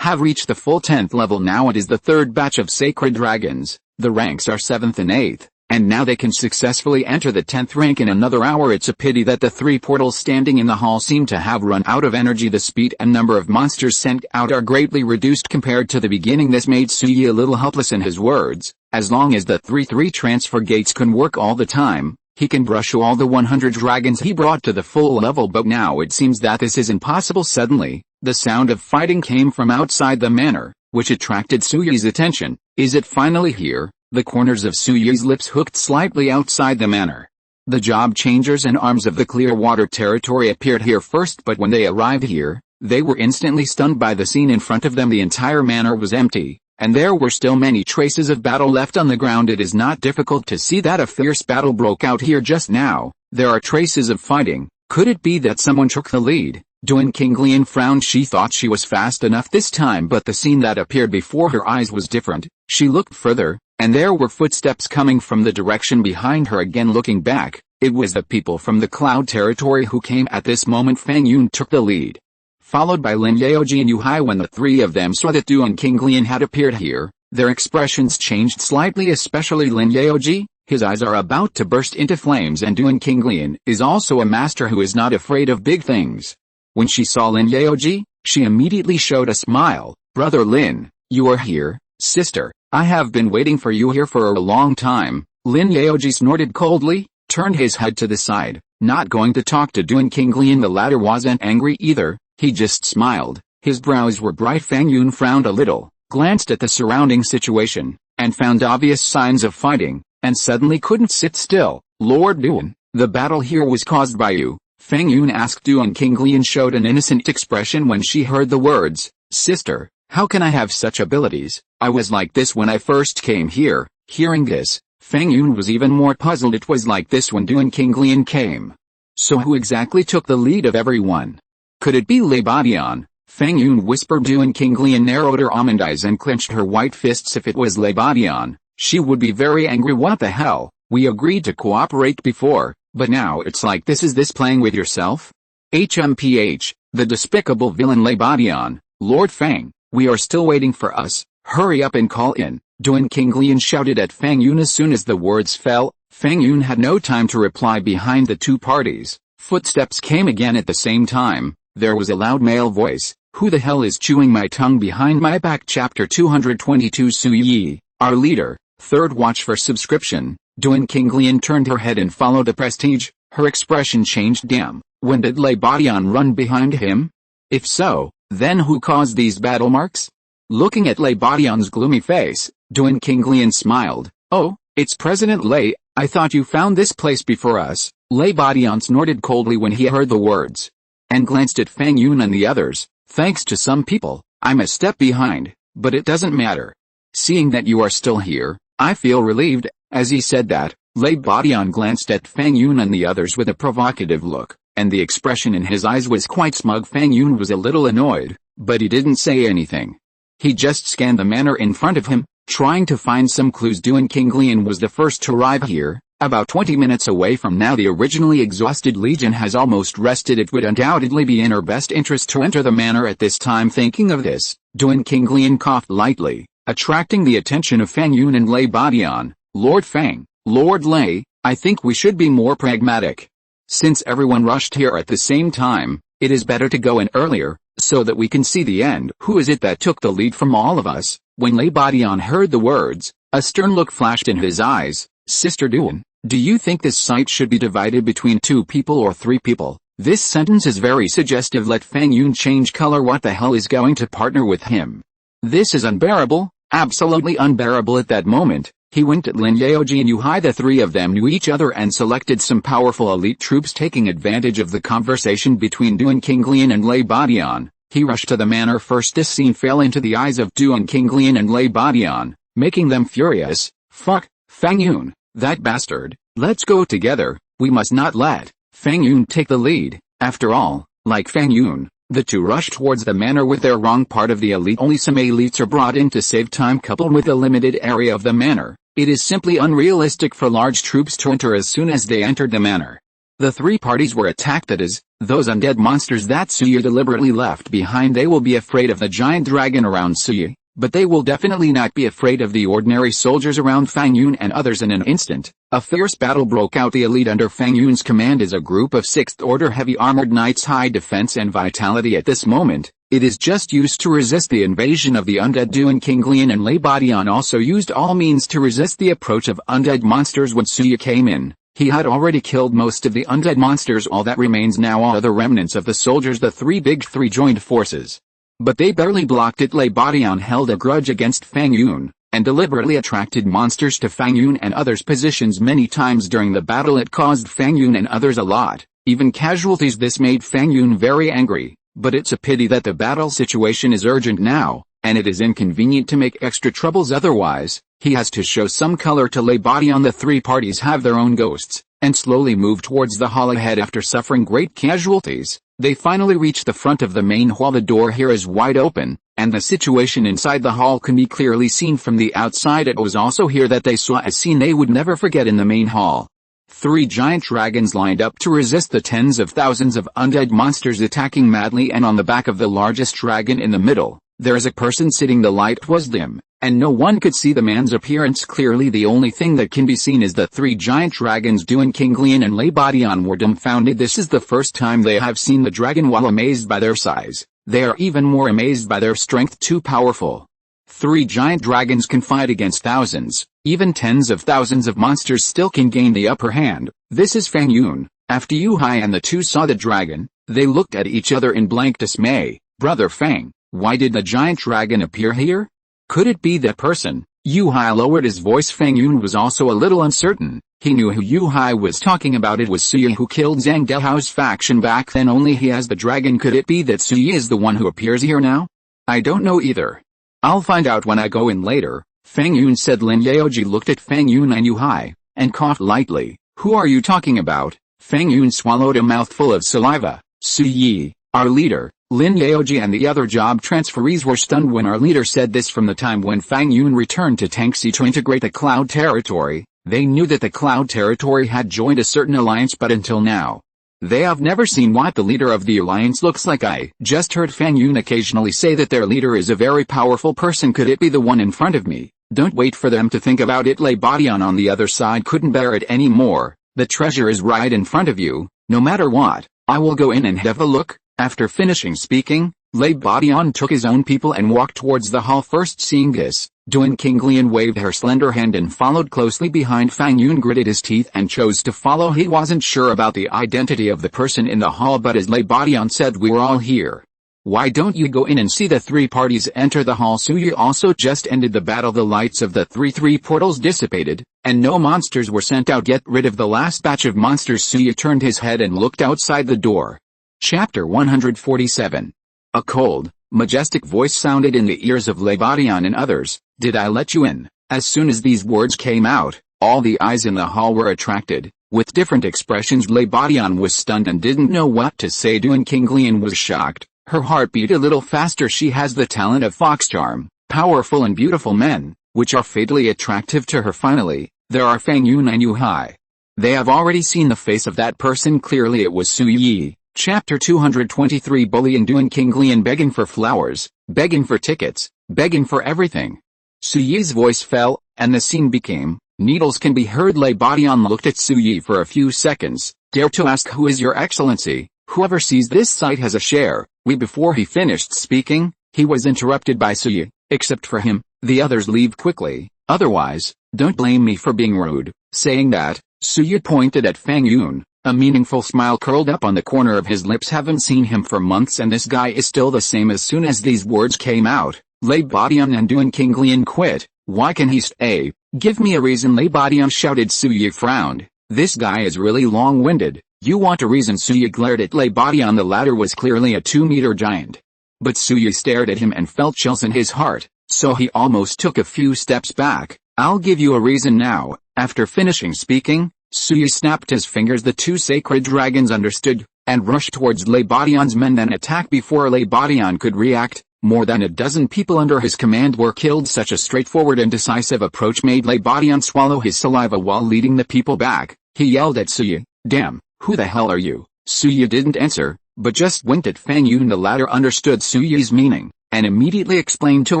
Have reached the full 10th level now. It is the 3rd batch of sacred dragons. The ranks are 7th and 8th. And now they can successfully enter the 10th rank in another hour. It's a pity that the 3 portals standing in the hall seem to have run out of energy. The speed and number of monsters sent out are greatly reduced compared to the beginning. This made Suyi a little helpless. In his words, as long as the 3 transfer gates can work all the time, he can brush all the 100 dragons he brought to the full level. But now it seems that this is impossible. Suddenly, the sound of fighting came from outside the manor, which attracted Suyi's attention. Is it finally here? The corners of Suyi's lips hooked slightly outside the manor. The job changers and arms of the Clearwater territory appeared here first, but when they arrived here, they were instantly stunned by the scene in front of them. The entire manor was empty, and there were still many traces of battle left on the ground. It is not difficult to see that a fierce battle broke out here just now. There are traces of fighting. Could it be that someone took the lead? Duan Qinglian frowned. She thought she was fast enough this time, but the scene that appeared before her eyes was different. She looked further, and there were footsteps coming from the direction behind her. Again looking back, it was the people from the Cloud territory who came at this moment. Feng Yun took the lead, followed by Lin Yaoji and Yu Hai. When the 3 of them saw that Duan Qinglian had appeared here, their expressions changed slightly, especially Lin Yaoji. His eyes are about to burst into flames, and Duan Qinglian is also a master who is not afraid of big things. When she saw Lin Yaoji, she immediately showed a smile. Brother Lin, you are here, sister. I have been waiting for you here for a long time. Lin Yaoji snorted coldly, turned his head to the side, not going to talk to Duan Qinglian. The latter wasn't angry either, he just smiled. His brows were bright. Fang Yun frowned a little, glanced at the surrounding situation, and found obvious signs of fighting, and suddenly couldn't sit still. Lord Duan, the battle here was caused by you, Fang Yun asked. Duan Qinglian showed an innocent expression when she heard the words. Sister, how can I have such abilities? I was like this when I first came here. Hearing this, Fang Yun was even more puzzled. It was like this when Duan Qinglian came. So who exactly took the lead of everyone? Could it be Lei Badian? Fang Yun whispered. Duan Qinglian narrowed her almond eyes and clenched her white fists. If it was Lei Badian, she would be very angry. What the hell? We agreed to cooperate before, but now it's like this. Is this playing with yourself? HMPH, the despicable villain Lei Badian. Lord Fang, we are still waiting for us. Hurry up and call in. Duan Qinglian shouted at Fang Yun. As soon as the words fell, Fang Yun had no time to reply. Behind the two parties, footsteps came again at the same time. There was a loud male voice. Who the hell is chewing my tongue behind my back? Chapter 222. Su Yi, our leader, third watch for subscription. Duan Qinglian turned her head and followed the prestige. Her expression changed. Damn, when did Lei Badian run behind him? If so, then who caused these battle marks? Looking at Lei Badian's gloomy face, Duan Qinglian smiled. Oh, it's President Lei. I thought you found this place before us. Lei Badian snorted coldly when he heard the words, and glanced at Fang Yun and the others. Thanks to some people, I'm a step behind, but it doesn't matter. Seeing that you are still here, I feel relieved. As he said that, Lei Badian glanced at Fang Yun and the others with a provocative look, and the expression in his eyes was quite smug. Fang Yun was a little annoyed, but he didn't say anything. He just scanned the manor in front of him, trying to find some clues. Duan Qinglian was the first to arrive here, about 20 minutes away from now. The originally exhausted legion has almost rested. It would undoubtedly be in her best interest to enter the manor at this time. Thinking of this, Duan Qinglian coughed lightly, attracting the attention of Fang Yun and Lei Badian. Lord Fang, Lord Lei, I think we should be more pragmatic. Since everyone rushed here at the same time, it is better to go in earlier, so that we can see the end. Who is it that took the lead from all of us? When Lei Badian heard the words, a stern look flashed in his eyes. Sister Duan, do you think this site should be divided between 2 people or 3 people? This sentence is very suggestive. Let Fang Yun change color. What the hell is going to partner with him? This is unbearable, absolutely unbearable. At that moment, he winked at Lin Yaoji and Yu Hai. The 3 of them knew each other and selected some powerful elite troops. Taking advantage of the conversation between Duan Qinglian and Lei Badian, he rushed to the manor first. This scene fell into the eyes of Duan Qinglian and Lei Badian, making them furious. Fuck, Fang Yun, that bastard. Let's go together. We must not let Fang Yun take the lead. After all, like Fang Yun, the 2 rushed towards the manor with their wrong part of the elite. Only some elites are brought in to save time. Coupled with the limited area of the manor, it is simply unrealistic for large troops to enter as soon as they entered the manor. The 3 parties were attacked. That is, those undead monsters that Suyi deliberately left behind. They will be afraid of the giant dragon around Suyi, but they will definitely not be afraid of the ordinary soldiers around Fang Yun and others. In an instant, a fierce battle broke out. The elite under Fang Yun's command is a group of 6th order heavy armored knights, high defense and vitality. At this moment, it is just used to resist the invasion of the undead. Duan Qinglian and Lei Badian also used all means to resist the approach of undead monsters. When Suyi came in, he had already killed most of the undead monsters. All that remains now are the remnants of the soldiers. The 3 big 3 joined forces, but they barely blocked it. Lei Badian held a grudge against Fang Yun, and deliberately attracted monsters to Fang Yun and others' positions many times during the battle. It caused Fang Yun and others a lot, even casualties. This made Fang Yun very angry, but it's a pity that the battle situation is urgent now, and it is inconvenient to make extra troubles. Otherwise, he has to show some color to Lei Badian. The 3 parties have their own ghosts, and slowly move towards the hall ahead. After suffering great casualties, they finally reach the front of the main hall. The door here is wide open, and the situation inside the hall can be clearly seen from the outside. It was also here that they saw a scene they would never forget. In the main hall, 3 giant dragons lined up to resist the tens of thousands of undead monsters attacking madly, and on the back of the largest dragon in the middle, there is a person sitting. The light was dim, and no one could see the man's appearance clearly. The only thing that can be seen is the 3 giant dragons. Duan Qinglian and Lei Badian were dumbfounded. This is the first time they have seen the dragon. While amazed by their size, they are even more amazed by their strength. Too powerful. 3 giant dragons can fight against thousands, even tens of thousands of monsters still can gain the upper hand. This is Fang Yun. After Yu Hai and the two saw the dragon, they looked at each other in blank dismay. Brother Fang, why did the giant dragon appear here? Could it be that person? Yu Hai lowered his voice. Fang Yun was also a little uncertain. He knew who Yu Hai was talking about. It was Suyi who killed Zhang Dehao's faction back then. Only he has the dragon. Could it be that Suyi is the one who appears here now? I don't know either. I'll find out when I go in later, Fang Yun said. Lin Yaoji looked at Fang Yun and Yu Hai, and coughed lightly. Who are you talking about? Fang Yun swallowed a mouthful of saliva. Suyi, our leader. Lin Yaoji and the other job transferees were stunned when our leader said this. From the time when Fang Yun returned to Tangxi to integrate the Cloud Territory, they knew that the Cloud Territory had joined a certain alliance, but until now, they have never seen what the leader of the alliance looks like. I just heard Fang Yun occasionally say that their leader is a very powerful person. Could it be the one in front of me? Don't wait for them to think about it. Lei Badian on the other side couldn't bear it anymore. The treasure is right in front of you. No matter what, I will go in and have a look. After finishing speaking, Lei Badian took his own people and walked towards the hall. First seeing this, Duan Qinglian waved her slender hand and followed closely behind. Fang Yun gritted his teeth and chose to follow. He wasn't sure about the identity of the person in the hall, but as Lei Badian said, we're all here. Why don't you go in and see? The three parties enter the hall. Suyi also just ended the battle. The lights of the three portals dissipated, and no monsters were sent out. Get rid of the last batch of monsters. Suyi turned his head and looked outside the door. Chapter 147. A cold, majestic voice sounded in the ears of Lei Badian and others. Did I let you in? As soon as these words came out, all the eyes in the hall were attracted. With different expressions, Lei Badian was stunned and didn't know what to say. Duan Qinglian was shocked. Her heart beat a little faster. She has the talent of fox charm, powerful and beautiful men, which are fatally attractive to her. Finally, there are Fang Yun and Yu Hai. They have already seen the face of that person clearly. It was Suyi. Chapter 223. Bullying. Duan Qinglian begging for flowers, begging for tickets, begging for everything. Suyi's voice fell, and the scene became, needles can be heard. Lei Badian looked at Suyi for a few seconds. Dare to ask, who is your excellency? Whoever sees this sight has a share. Before he finished speaking, he was interrupted by Suyi. Except for him, the others leave quickly. Otherwise, don't blame me for being rude. Saying that, Suyi pointed at Fang Yun. A meaningful smile curled up on the corner of his lips. Haven't seen him for months and this guy is still the same. As soon as these words came out, Lei Badian and Duan Qinglian quit. Why can he stay? Give me a reason, Lei Badian shouted. Suyi frowned. This guy is really long-winded. You want a reason? Suyi glared at Lei Badian. The latter was clearly a 2-meter giant. But Suyi stared at him and felt chills in his heart, so he almost took a few steps back. I'll give you a reason now. After finishing speaking, Suyi snapped his fingers. The two sacred dragons understood, and rushed towards Lei Badian's men, then attacked. Before Lei Badian could react, more than a dozen people under his command were killed. Such a straightforward and decisive approach made Lei Badian swallow his saliva while leading the people back. He yelled at Suyi, "Damn, who the hell are you?" Suyi didn't answer, but just winked at Fang Yun. The latter understood Suyi's meaning, and immediately explained to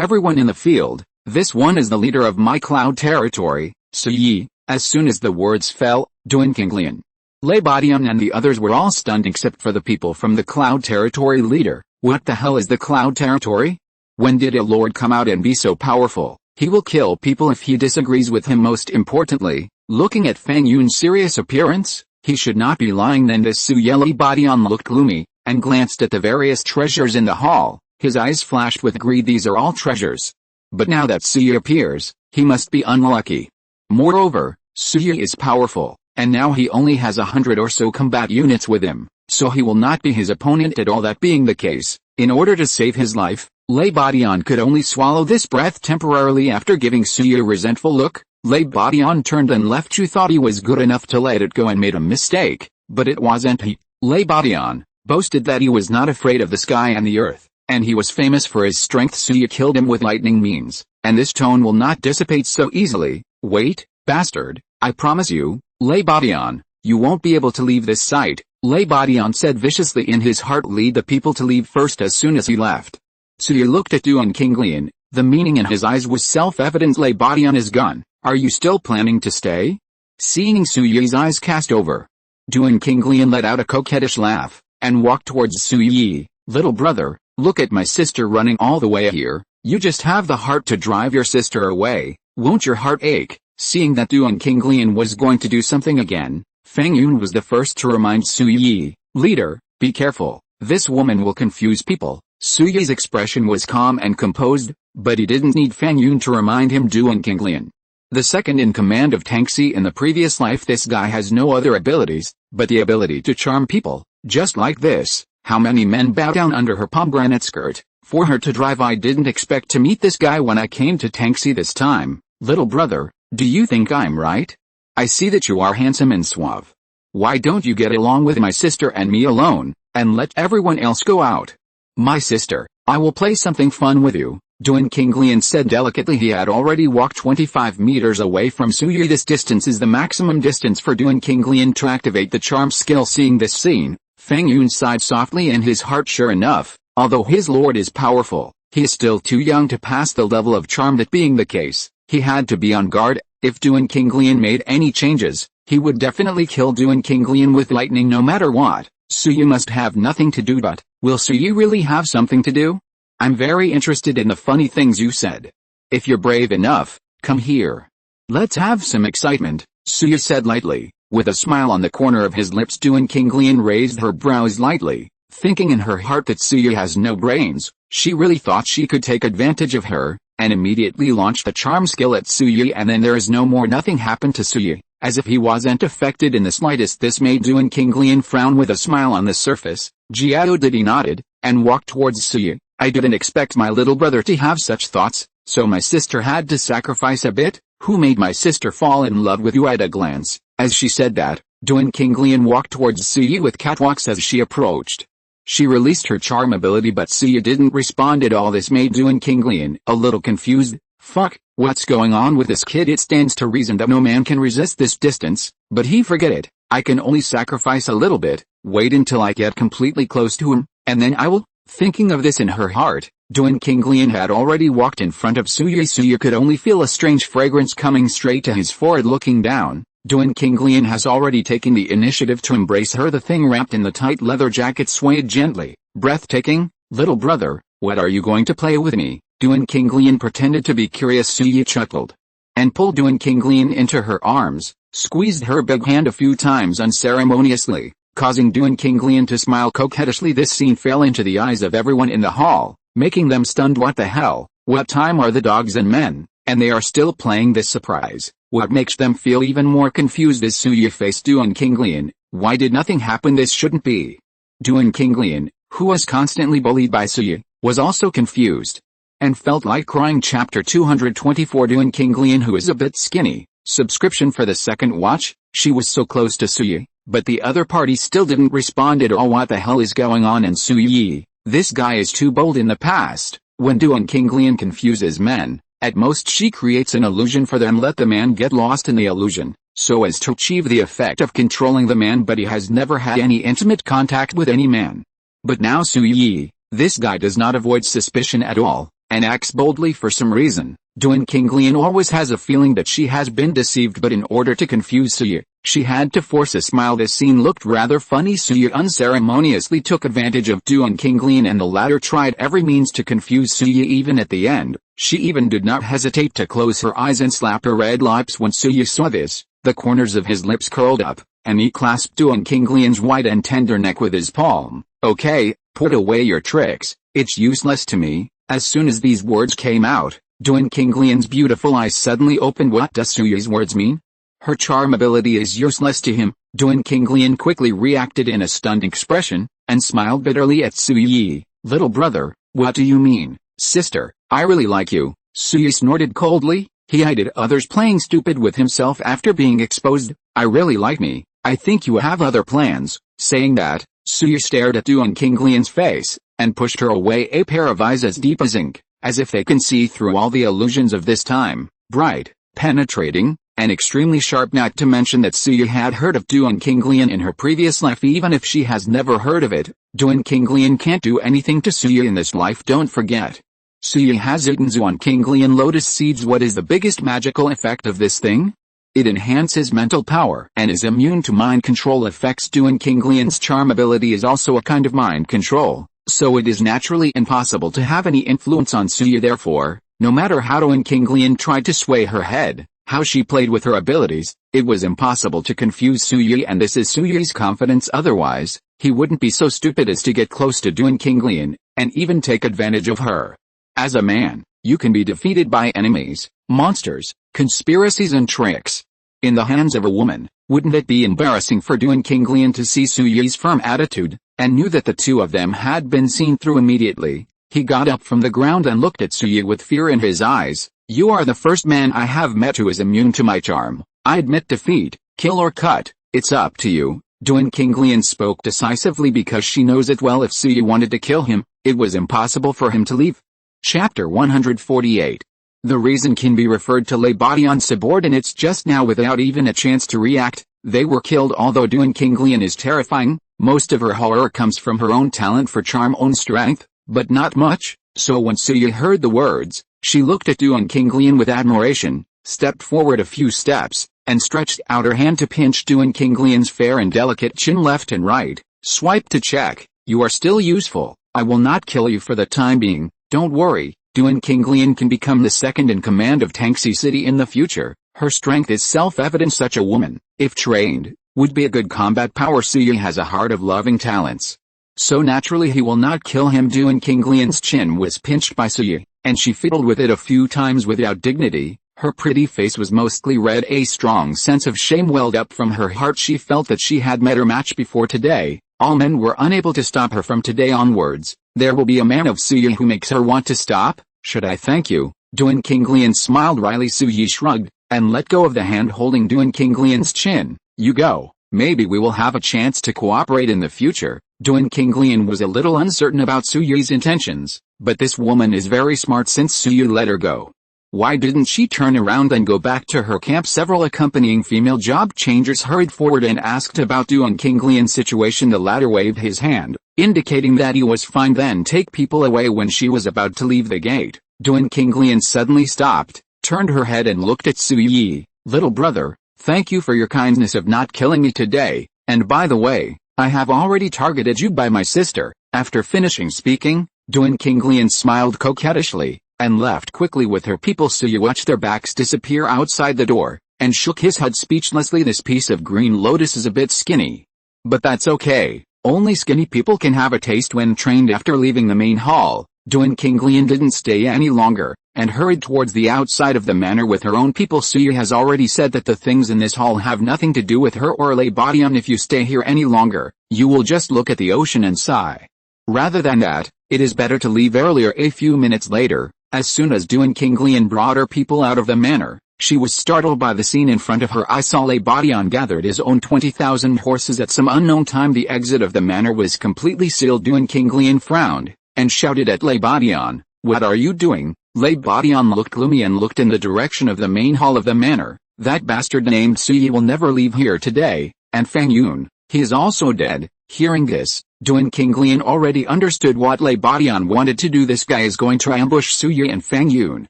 everyone in the field, "This one is the leader of my Cloud Territory, Suyi." As soon as the words fell, Duan Qinglian, Lei Badian and the others were all stunned except for the people from the Cloud Territory leader. What the hell is the Cloud Territory? When did a lord come out and be so powerful? He will kill people if he disagrees with him. Most importantly, looking at Fang Yun's serious appearance, he should not be lying. Then this Suyi. Lei Badian looked gloomy, and glanced at the various treasures in the hall. His eyes flashed with greed. These are all treasures. But now that Suyi appears, he must be unlucky. Moreover, Suyi is powerful, and now he only has 100 or so combat units with him, so he will not be his opponent at all. That being the case, in order to save his life, Lei Badian could only swallow this breath temporarily. After giving Suyi a resentful look, Lei Badian turned and left. You thought he was good enough to let it go and made a mistake, but it wasn't he. Lei Badian boasted that he was not afraid of the sky and the earth, and he was famous for his strength. Suyi killed him with lightning means, and this tone will not dissipate so easily. Wait, bastard, I promise you, Lei Badian, you won't be able to leave this site, Lei Badian said viciously in his heart. Lead the people to leave first. As soon as he left, Suyi looked at Duan Qinglian. The meaning in his eyes was self-evident. Lei Badian is gone. Are you still planning to stay? Seeing Suyi's eyes cast over, Duan Qinglian let out a coquettish laugh, and walked towards Suyi. Little brother, look at my sister running all the way here. You just have the heart to drive your sister away, won't your heart ache? Seeing that Duan Qinglian was going to do something again, Feng Yun was the first to remind Su Yi, leader, be careful, this woman will confuse people. Su Yi's expression was calm and composed, but he didn't need Feng Yun to remind him Duan Qinglian. The second in command of Tangxi in the previous life, this guy has no other abilities, but the ability to charm people, just like this. How many men bow down under her pomegranate skirt, for her to drive? I didn't expect to meet this guy when I came to Tangxi this time. Little brother, do you think I'm right? I see that you are handsome and suave. Why don't you get along with my sister and me alone, and let everyone else go out? My sister, I will play something fun with you, Duan Qinglian said delicately. He had already walked 25 meters away from Su Yi. This distance is the maximum distance for Duan Qinglian to activate the charm skill. Seeing this scene, Feng Yun sighed softly in his heart. Sure enough, although his lord is powerful, he is still too young to pass the level of charm. That being the case, he had to be on guard. If Duan Qinglian made any changes, he would definitely kill Duan Qinglian with lightning no matter what. Su Yi must have nothing to do, but will Su Yi really have something to do? I'm very interested in the funny things you said. If you're brave enough, come here. Let's have some excitement, Su Yi said lightly. With a smile on the corner of his lips, Duan Qinglian raised her brows lightly, thinking in her heart that Su Yi has no brains. She really thought she could take advantage of her, and immediately launched the charm skill at Su Yi, and then there is no more. Nothing happened to Su Yi, as if he wasn't affected in the slightest. This made Duan Qinglian frown with a smile on the surface. Jiao Didi nodded, and walked towards Su Yi. I didn't expect my little brother to have such thoughts, so my sister had to sacrifice a bit. Who made my sister fall in love with you? At a glance, as she said that, Duan Qinglian walked towards Su Yi with catwalks. As she approached, she released her charm ability, but Su Yi didn't respond at all. This made Duan Qinglian a little confused. Fuck, what's going on with this kid? It stands to reason that no man can resist this distance, but he forget it. I can only sacrifice a little bit, wait until I get completely close to him, and then I will. Thinking of this in her heart, Duan Qinglian had already walked in front of Su Yi. Su Yi could only feel a strange fragrance coming straight to his forehead. Looking down, Duan Qinglian has already taken the initiative to embrace her. The thing wrapped in the tight leather jacket swayed gently. Breathtaking. Little brother, what are you going to play with me? Duan Qinglian pretended to be curious. Su Yi chuckled and pulled Duan Qinglian into her arms, squeezed her big hand a few times unceremoniously, causing Duan Qinglian to smile coquettishly. This scene fell into the eyes of everyone in the hall, making them stunned. What the hell? What time are the dogs and men, and they are still playing this surprise? What makes them feel even more confused is Su Yi faced Duan Qinglian. Why did nothing happen? This shouldn't be. Duan Qinglian, who was constantly bullied by Su Yi, was also confused and felt like crying. Chapter 224. Duan Qinglian, who is a bit skinny. Subscription for the second watch. She was so close to Su Yi, but the other party still didn't respond at all. What the hell is going on in Su Yi? This guy is too bold. In the past, when Duan Qinglian confuses men, at most she creates an illusion for them. Let the man get lost in the illusion, so as to achieve the effect of controlling the man, but he has never had any intimate contact with any man. But now Su Yi, this guy does not avoid suspicion at all, and acts boldly for some reason. Duan Qinglian always has a feeling that she has been deceived, but in order to confuse Su Yi, she had to force a smile. This scene looked rather funny. Su Yi unceremoniously took advantage of Duan Qinglian, and the latter tried every means to confuse Su Yi. Even at the end, she even did not hesitate to close her eyes and slap her red lips. When Su Yi saw this, the corners of his lips curled up, and he clasped Duan Qinglian's white and tender neck with his palm. Okay, put away your tricks, it's useless to me. As soon as these words came out, Duan Qinglian's beautiful eyes suddenly opened. What does Su Yi's words mean? Her charm ability is useless to him. Duan Qinglian quickly reacted in a stunned expression, and smiled bitterly at Su Yi. Little brother, what do you mean? Sister, I really like you. Su Yi snorted coldly. He hated others playing stupid with himself after being exposed. I really like me. I think you have other plans. Saying that, Su Yi stared at Duan Qinglian's face, and pushed her away. A pair of eyes as deep as ink, as if they can see through all the illusions of this time. Bright, penetrating, and extremely sharp. Not to mention that Su Yi had heard of Duan Qinglian in her previous life. Even if she has never heard of it, Duan Qinglian can't do anything to Su Yi in this life. Don't forget, Su Yi has eaten Duan Qinglian lotus seeds. What is the biggest magical effect of this thing? It enhances mental power and is immune to mind control effects. Duan Qinglian's charm ability is also a kind of mind control, So it is naturally impossible to have any influence on Suyi. Therefore, no matter how Duan Qinglian tried to sway her head, how she played with her abilities, it was impossible to confuse Suyi, and this is Suyi's confidence. Otherwise, he wouldn't be so stupid as to get close to Duan Qinglian, and even take advantage of her. As a man, you can be defeated by enemies, monsters, conspiracies and tricks. In the hands of a woman, wouldn't it be embarrassing for Duan Qinglian to see Suyi's firm attitude, and knew that the two of them had been seen through immediately? He got up from the ground and looked at Suyi with fear in his eyes. You are the first man I have met who is immune to my charm. I admit defeat, kill or cut, it's up to you. Duan Qinglian spoke decisively because she knows it well. If Suyi wanted to kill him, it was impossible for him to leave. Chapter 148. The reason can be referred to Lei Badian's subordinates just now without even a chance to react. They were killed. Although Duan Qinglian is terrifying, most of her horror comes from her own talent for charm, own strength, but not much. So when Suyi heard the words, she looked at Duan Qinglian with admiration, stepped forward a few steps, and stretched out her hand to pinch Duan Qinglian's fair and delicate chin left and right. Swipe to check. You are still useful. I will not kill you for the time being. Don't worry. Duan Qinglian can become the second in command of Tangxi City in the future. Her strength is self-evident. Such a woman, if trained, would be a good combat power. Suyi has a heart of loving talents. So naturally he will not kill him. Duan Qinglian's chin was pinched by Suyi, and she fiddled with it a few times without dignity. Her pretty face was mostly red. A strong sense of shame welled up from her heart. She felt that she had met her match before today. All men were unable to stop her from today onwards. There will be a man of Suyi who makes her want to stop. Should I thank you? Duan Qinglian smiled wryly. Suyi shrugged, and let go of the hand holding Duan Qinglian's chin. You go. Maybe we will have a chance to cooperate in the future. Duan Qinglian was a little uncertain about Suyi's intentions, but this woman is very smart since Suyi let her go. Why didn't she turn around and go back to her camp? Several accompanying female job changers hurried forward and asked about Duan Qinglian's situation. The latter waved his hand, indicating that he was fine, then take people away. When she was about to leave the gate, Duan Qinglian suddenly stopped, turned her head and looked at Suyi. Little brother, thank you for your kindness of not killing me today, and by the way, I have already targeted you by my sister. After finishing speaking, Duan Qinglian smiled coquettishly, and left quickly with her people. Suyi watched their backs disappear outside the door, and shook his head speechlessly. This piece of green lotus is a bit skinny. But that's okay, only skinny people can have a taste when trained. After leaving the main hall, Duan Qinglian didn't stay any longer, and hurried towards the outside of the manor with her own people. Suyi has already said that the things in this hall have nothing to do with her or Lei Badian. If you stay here any longer, you will just look at the ocean and sigh. Rather than that, it is better to leave earlier. A few minutes later, as soon as Duan Qinglian brought her people out of the manor, she was startled by the scene in front of her. I saw Lei Badian gathered his own 20,000 horses at some unknown time. The exit of the manor was completely sealed. Duan Qinglian frowned, and shouted at Lei Badian, "What are you doing?" Lei Badian looked gloomy and looked in the direction of the main hall of the manor. That bastard named Suyi will never leave here today, and Fang Yun, he is also dead. Hearing this, Duan Qinglian already understood what Lei Badian wanted to do. This guy is going to ambush Suyi and Fang Yun.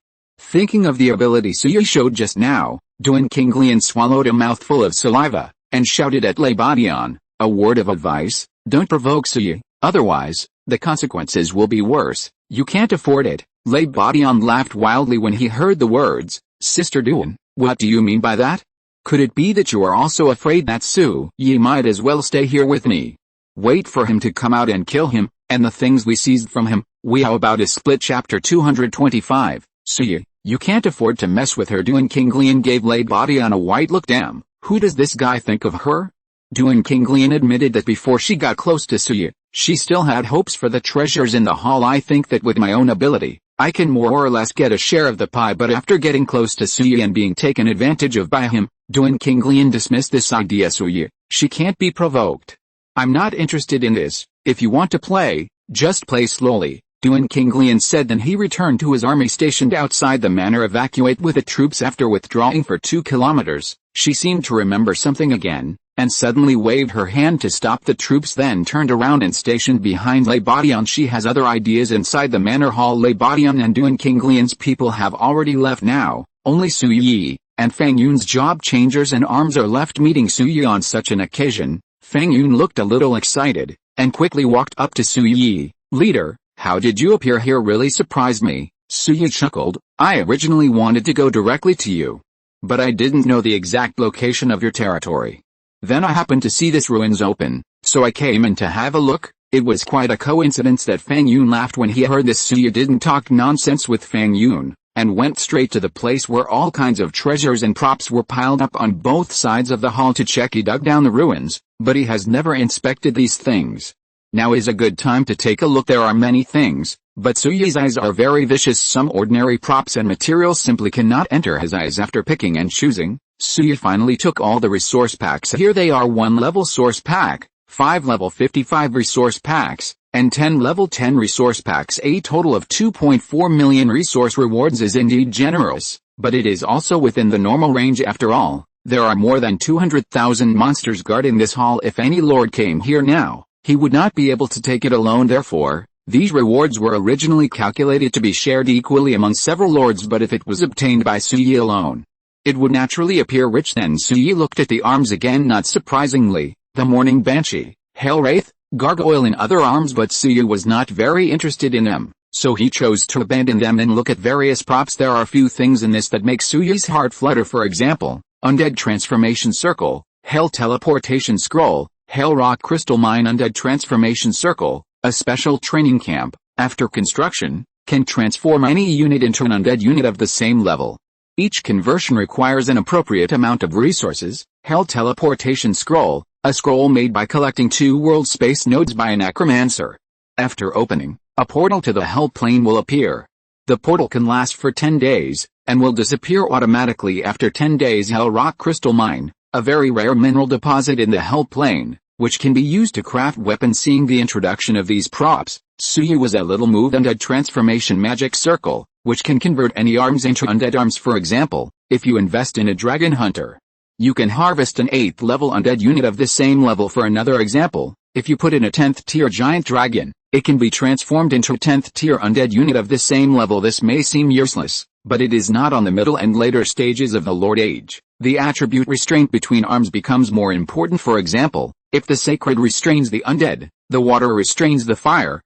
Thinking of the ability Suyi showed just now, Duan Qinglian swallowed a mouthful of saliva, and shouted at Lei Badian, "A word of advice, don't provoke Suyi, otherwise, the consequences will be worse. You can't afford it." Lei Badian laughed wildly when he heard the words. "Sister Duan, what do you mean by that? Could it be that you are also afraid that Suyi might as well stay here with me? Wait for him to come out and kill him, and the things we seized from him, how about a split?" Chapter 225. Suyi, you can't afford to mess with her. Duan Qinglian gave Lei Badian a white look. Damn, who does this guy think of her? Duan Qinglian admitted that before she got close to Suyi, she still had hopes for the treasures in the hall. I think that with my own ability, I can more or less get a share of the pie. But after getting close to Suyi and being taken advantage of by him, Duan Qinglian dismissed this idea. Suyi, she can't be provoked. I'm not interested in this. If you want to play, just play slowly, Duan Qinglian said. Then he returned to his army stationed outside the manor. Evacuate with the troops. After withdrawing for 2 kilometers, she seemed to remember something again, and suddenly waved her hand to stop the troops, then turned around and stationed behind Lei Badian. She has other ideas inside the manor hall. Lei Badian and Duan Qinglian's people have already left now. Only Suyi and Fang Yun's job changers and arms are left. Meeting Suyi on such an occasion, Fang Yun looked a little excited, and quickly walked up to Suyi. Leader, how did you appear here really surprised me, Suya chuckled. I originally wanted to go directly to you. But I didn't know the exact location of your territory. Then I happened to see this ruins open, so I came in to have a look. It was quite a coincidence that Fang Yun laughed when he heard this. Suya didn't talk nonsense with Fang Yun, and went straight to the place where all kinds of treasures and props were piled up on both sides of the hall to check. He dug down the ruins, but he has never inspected these things. Now is a good time to take a look. There are many things, but Suya's eyes are very vicious. Some ordinary props and materials simply cannot enter his eyes. After picking and choosing, Suya finally took all the resource packs. Here they are: 1 level source pack, 5 level 55 resource packs, and 10 level 10 resource packs. A total of 2.4 million resource rewards is indeed generous, but it is also within the normal range. After all, there are more than 200,000 monsters guarding this hall. If any lord came here now, he would not be able to take it alone. Therefore, these rewards were originally calculated to be shared equally among several lords, but if it was obtained by Suyi alone, it would naturally appear rich. Then Suyi looked at the arms again. Not surprisingly, the Morning Banshee, Hellwraith, Gargoyle and other arms, but Suyi was not very interested in them, so he chose to abandon them and look at various props. There are few things in this that make Suyi's heart flutter. For example, Undead Transformation Circle, Hell Teleportation Scroll, Hell Rock Crystal Mine. Undead Transformation Circle, a special training camp, after construction, can transform any unit into an undead unit of the same level. Each conversion requires an appropriate amount of resources. Hell Teleportation Scroll, a scroll made by collecting 2 world space nodes by a necromancer. After opening, a portal to the Hell Plane will appear. The portal can last for 10 days, and will disappear automatically after 10 days. Hell Rock Crystal Mine, a very rare mineral deposit in the Hell Plane, which can be used to craft weapons. Seeing the introduction of these props, Suyi was a little moved. Undead Transformation Magic Circle, which can convert any arms into undead arms. For example, if you invest in a Dragon Hunter, you can harvest an 8th level undead unit of the same level. For another example, if you put in a 10th tier giant dragon, it can be transformed into a 10th tier undead unit of the same level. This may seem useless, but it is not. On the middle and later stages of the Lord Age, the attribute restraint between arms becomes more important. For example, if the sacred restrains the undead, the water restrains the fire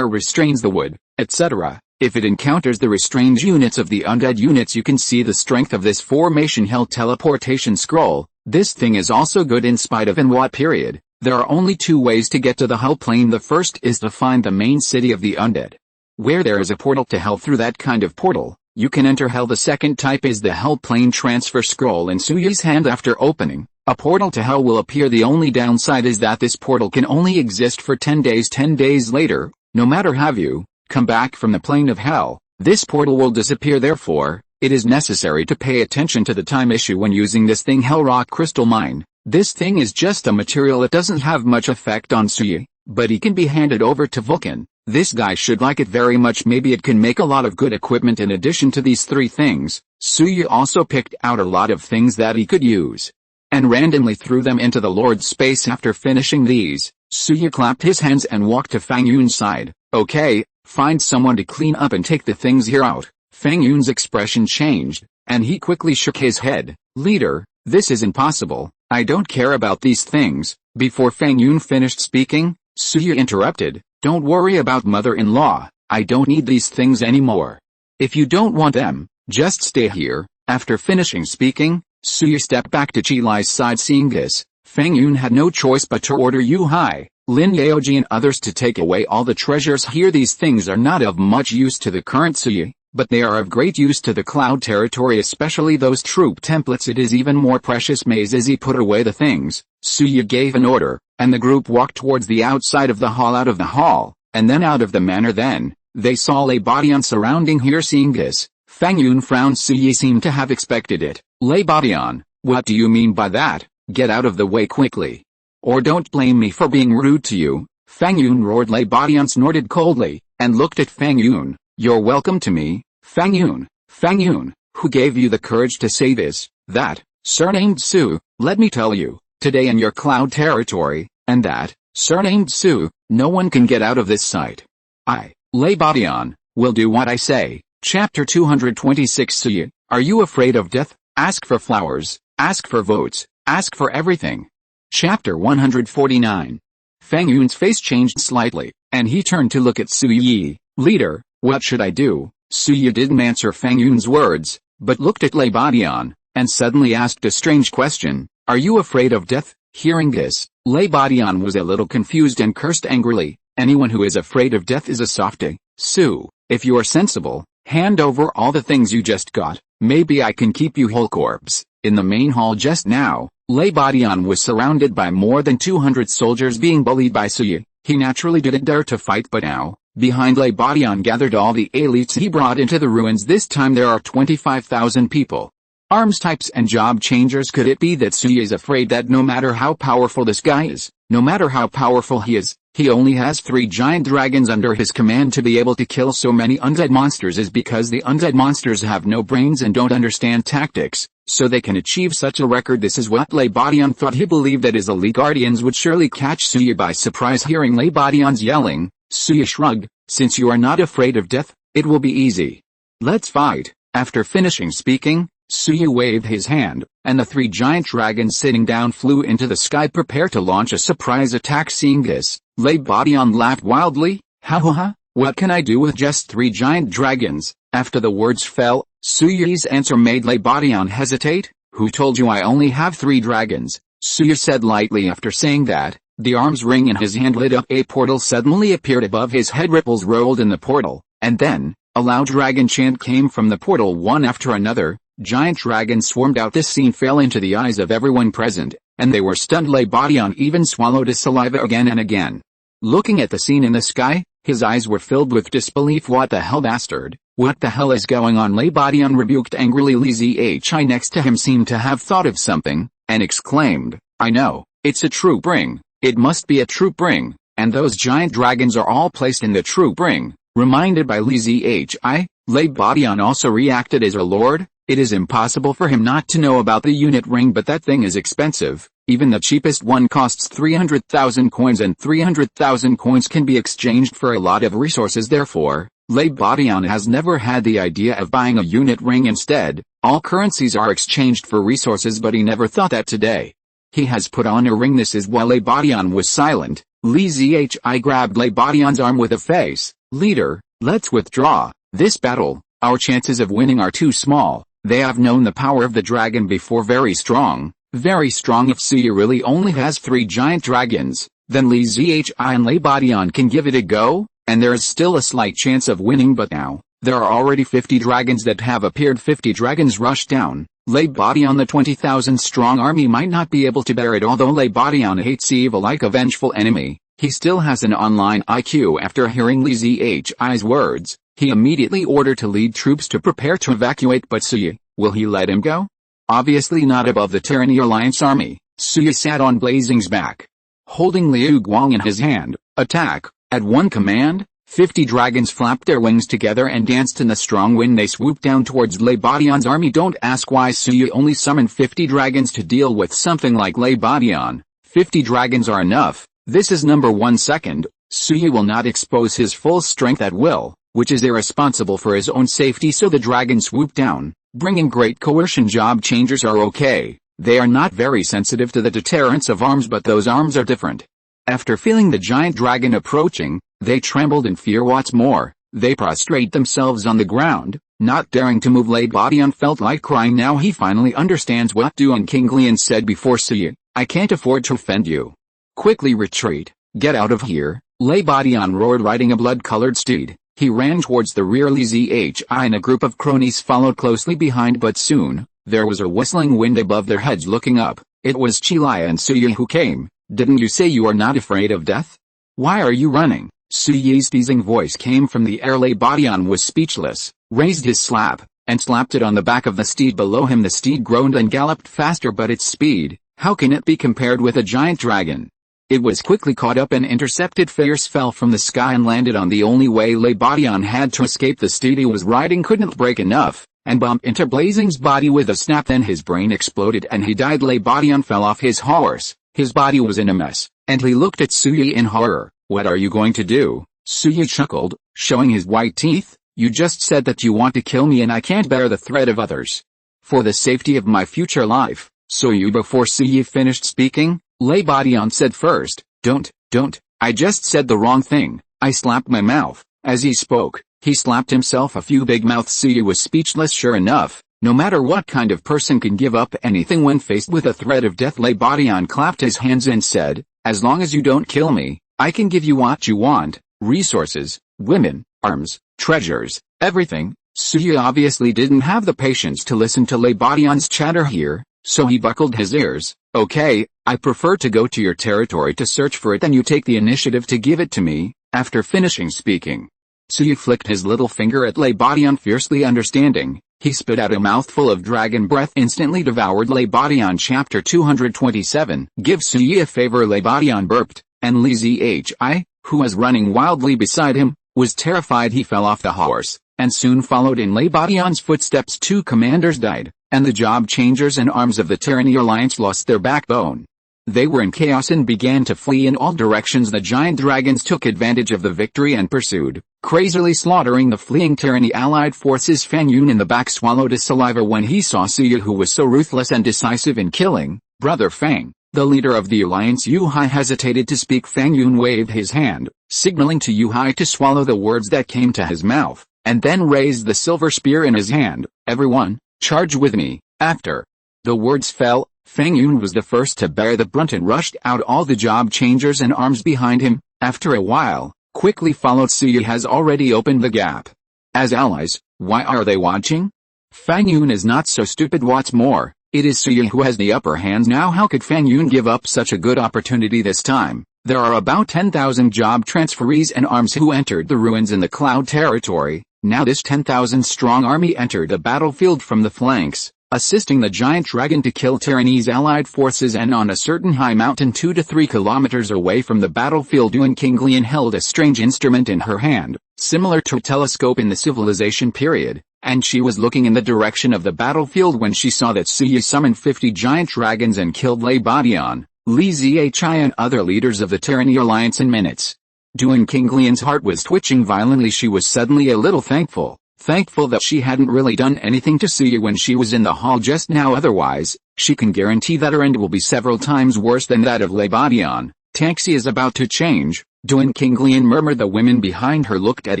restrains the wood, etc. If it encounters the restrained units of the undead units, you can see the strength of this formation. Hell Teleportation Scroll, this thing is also good in spite of in what period. There are only 2 ways to get to the Hell Plane. The first is to find the main city of the undead, where there is a portal to Hell. Through that kind of portal, you can enter Hell. The second type is the Hell Plane Transfer Scroll in Suyi's hand. After opening, a portal to Hell will appear. The only downside is that this portal can only exist for 10 days. 10 days later, no matter have you come back from the plane of Hell, this portal will disappear. Therefore, it is necessary to pay attention to the time issue when using this thing. Hell Rock Crystal Mine, this thing is just a material. It doesn't have much effect on Suyi, but he can be handed over to Vulcan. This guy should like it very much. Maybe it can make a lot of good equipment. In addition to these 3 things, Suyi also picked out a lot of things that he could use, and randomly threw them into the Lord's space. After finishing these, Suyi clapped his hands and walked to Fang Yun's side. Okay, find someone to clean up and take the things here out. Fang Yun's expression changed, and he quickly shook his head. Leader, this is impossible. I don't care about these things. Before Fang Yun finished speaking, Suyi interrupted. Don't worry about mother-in-law. I don't need these things anymore. If you don't want them, just stay here. After finishing speaking, Suyi stepped back to Chi Lai's side. Seeing this, Fang Yun had no choice but to order Yu Hai, Lin Yaoji and others to take away all the treasures here. These things are not of much use to the current Suyi, but they are of great use to the Cloud territory, especially those troop templates. It is even more precious. Maze as he put away the things, Suyi gave an order, and the group walked towards the outside of the hall. Out of the hall, and then out of the manor. Then, they saw Lei Badian surrounding here. Seeing this, Fang Yun frowned. Suyi seemed to have expected it. Lei Badian, what do you mean by that? Get out of the way quickly, or don't blame me for being rude to you. Fang Yun roared. Lei Badian snorted coldly, and looked at Fang Yun. You're welcome to me, Fang Yun. Fang Yun, who gave you the courage to say this, that, surnamed Su? Let me tell you, today in your Cloud territory, and that, surnamed Su, no one can get out of this site. I, Lei Badian, will do what I say. Chapter 226. Suyi, are you afraid of death? Ask for flowers, ask for votes, ask for everything. Chapter 149. Fang Yun's face changed slightly, and he turned to look at Su Yi. "Leader, what should I do?" Su Yi didn't answer Fang Yun's words, but looked at Lei Badian, and suddenly asked a strange question. "Are you afraid of death?" Hearing this, Lei Badian was a little confused and cursed angrily. "Anyone who is afraid of death is a softy. Su, if you are sensible, hand over all the things you just got. Maybe I can keep you whole corpse." In the main hall just now, Lei Badian was surrounded by more than 200 soldiers being bullied by Su Yi. He naturally didn't dare to fight, but now, behind Lei Badian gathered all the elites he brought into the ruins. This time there are 25,000 people. Arms types and job changers. Could it be that Su Yi is afraid that no matter how powerful this guy is, no matter how powerful he is, he only has 3 giant dragons under his command to be able to kill so many undead monsters is because the undead monsters have no brains and don't understand tactics, so they can achieve such a record. This is what Lei Badian thought. He believed that his elite guardians would surely catch Su Yi by surprise. Hearing Lei Badian's yelling, Su Yi shrugged. "Since you are not afraid of death, it will be easy. Let's fight." After finishing speaking, Su Yi waved his hand, and the 3 giant dragons sitting down flew into the sky, prepare to launch a surprise attack. Seeing this, Lei Badian laughed wildly. "Ha, what can I do with just 3 giant dragons?" After the words fell, Su Yi's answer made Lei Badian hesitate. "Who told you I only have 3 dragons?" Su Yi said lightly. After saying that, the arms ring in his hand lit up. A portal suddenly appeared above his head. Ripples rolled in the portal, and then, a loud dragon chant came from the portal. One after another, giant dragons swarmed out. This scene fell into the eyes of everyone present, and they were stunned. Lei Badian even swallowed his saliva again and again. Looking at the scene in the sky, his eyes were filled with disbelief. "What the hell, bastard? What the hell is going on?" Lei Badian rebuked angrily. Li Zhi next to him seemed to have thought of something, and exclaimed, "I know, it's a troop ring. It must be a troop ring, and those giant dragons are all placed in the troop ring." Reminded by Li Zhi, Lei Badian also reacted. "As a lord, it is impossible for him not to know about the unit ring, but that thing is expensive. Even the cheapest one costs 300,000 coins, and 300,000 coins can be exchanged for a lot of resources. Therefore, Lei Badian has never had the idea of buying a unit ring. Instead, all currencies are exchanged for resources, but he never thought that today he has put on a ring." This is why Lei Badian was silent. Li Zhi grabbed Lei Badian's arm with a face. "Leader, let's withdraw. This battle, our chances of winning are too small. They have known the power of the dragon before. Very strong, very strong. If Su Yi really only has 3 giant dragons, then Li Zhi and Lei Badian can give it a go, and there is still a slight chance of winning. But now, there are already 50 dragons that have appeared. 50 dragons rushed down. Lei Badian, the 20,000 strong army, might not be able to bear it. Although Lei Badian hates evil like a vengeful enemy, he still has an online IQ. After hearing Li Zhi's words, he immediately ordered to lead troops to prepare to evacuate. But Su Yi, will he let him go? Obviously not. Above the Tyranny Alliance army, Su Yi sat on Blazing's back, holding Liu Guang in his hand. "Attack!" At one command, 50 dragons flapped their wings together and danced in the strong wind. They swooped down towards Lei Badian's army. Don't ask why Su Yi only summoned 50 dragons to deal with something like Lei Badian. 50 dragons are enough. This is number 1. Second, Su Yi will not expose his full strength at will, which is irresponsible for his own safety. So the dragons swooped down, bringing great coercion. Job changers are okay. They are not very sensitive to the deterrence of arms, but those arms are different. After feeling the giant dragon approaching, they trembled in fear. What's more, they prostrate themselves on the ground, not daring to move. Lei Badian felt like crying. Now he finally understands what Duan King Lian said before. "Su Yi, I can't afford to offend you. Quickly retreat. Get out of here." Lei Badian roared, riding a blood-colored steed. He ran towards the rear. Li Zhi and a group of cronies followed closely behind, but soon, there was a whistling wind above their heads. Looking up, it was Qilai and Su Yi who came. "Didn't you say you are not afraid of death? Why are you running?" Su Yi's teasing voice came from the air. Lei Badian was speechless, raised his slap, and slapped it on the back of the steed below him. The steed groaned and galloped faster, but its speed, how can it be compared with a giant dragon? It was quickly caught up and intercepted. Fierce fell from the sky and landed on the only way Lei Badian had to escape. The steed he was riding couldn't break enough, and bumped into Blazing's body with a snap. Then his brain exploded and he died. Lei Badian fell off his horse. His body was in a mess, and he looked at Su Yi in horror. "What are you going to do?" Su Yi chuckled, showing his white teeth. "You just said that you want to kill me, and I can't bear the threat of others. For the safety of my future life, Su Yi." Before Su Yi finished speaking, Lei Badian said, "First, don't Don't, I just said the wrong thing. I slapped my mouth. As he spoke, he slapped himself a few big mouths. Suyu was speechless. Sure enough, no matter what kind of person can give up anything when faced with a threat of death, Leibadian clapped his hands and said, as long as you don't kill me, I can give you what you want, resources, women, arms, treasures, everything. Suyu obviously didn't have the patience to listen to Leibadian's chatter here, so he buckled his ears. Okay, I prefer to go to your territory to search for it, then you take the initiative to give it to me. After finishing speaking, Suyu flicked his little finger at Leibadian, fiercely understanding. He spit out a mouthful of dragon breath, instantly devoured Leibadian. Chapter 227. Give Suyu a favor. Leibadian burped, and Li Zhi, who was running wildly beside him, was terrified. He fell off the horse, and soon followed in Leibadian's footsteps. 2 commanders died, and the job changers and arms of the Tyranny Alliance lost their backbone. They were in chaos and began to flee in all directions. The giant dragons took advantage of the victory and pursued, crazily slaughtering the fleeing Tyranny allied forces. Fang Yun in the back swallowed his saliva when he saw Suyu, who was so ruthless and decisive in killing Brother Fang. The leader of the alliance, Yu Hai, hesitated to speak. Fang Yun waved his hand, signaling to Yu Hai to swallow the words that came to his mouth, and then raised the silver spear in his hand. Everyone, charge with me. After the words fell, Fang Yun was the first to bear the brunt and rushed out, all the job changers and arms behind him. After a while, quickly followed. Suyu has already opened the gap. As allies, why are they watching? Fang Yun is not so stupid. What's more, it is Suyu who has the upper hand now. How could Fang Yun give up such a good opportunity this time? There are about 10,000 job transferees and arms who entered the ruins in the Cloud territory. Now this 10,000 strong army entered the battlefield from the flanks, assisting the giant dragon to kill Tyranny's allied forces. And on a certain high mountain 2 to 3 kilometers away from the battlefield, Yuan Qinglian held a strange instrument in her hand, similar to a telescope in the civilization period, and she was looking in the direction of the battlefield when she saw that Suyu summoned 50 giant dragons and killed Leibadian, Li Zhi, and other leaders of the Tyranny Alliance in minutes. Yuan Qinglian's heart was twitching violently. She was suddenly a little thankful that she hadn't really done anything to Suyu when she was in the hall just now. Otherwise, she can guarantee that her end will be several times worse than that of Leibadian. Taxi is about to change, Yuan Qinglian murmured. The women behind her looked at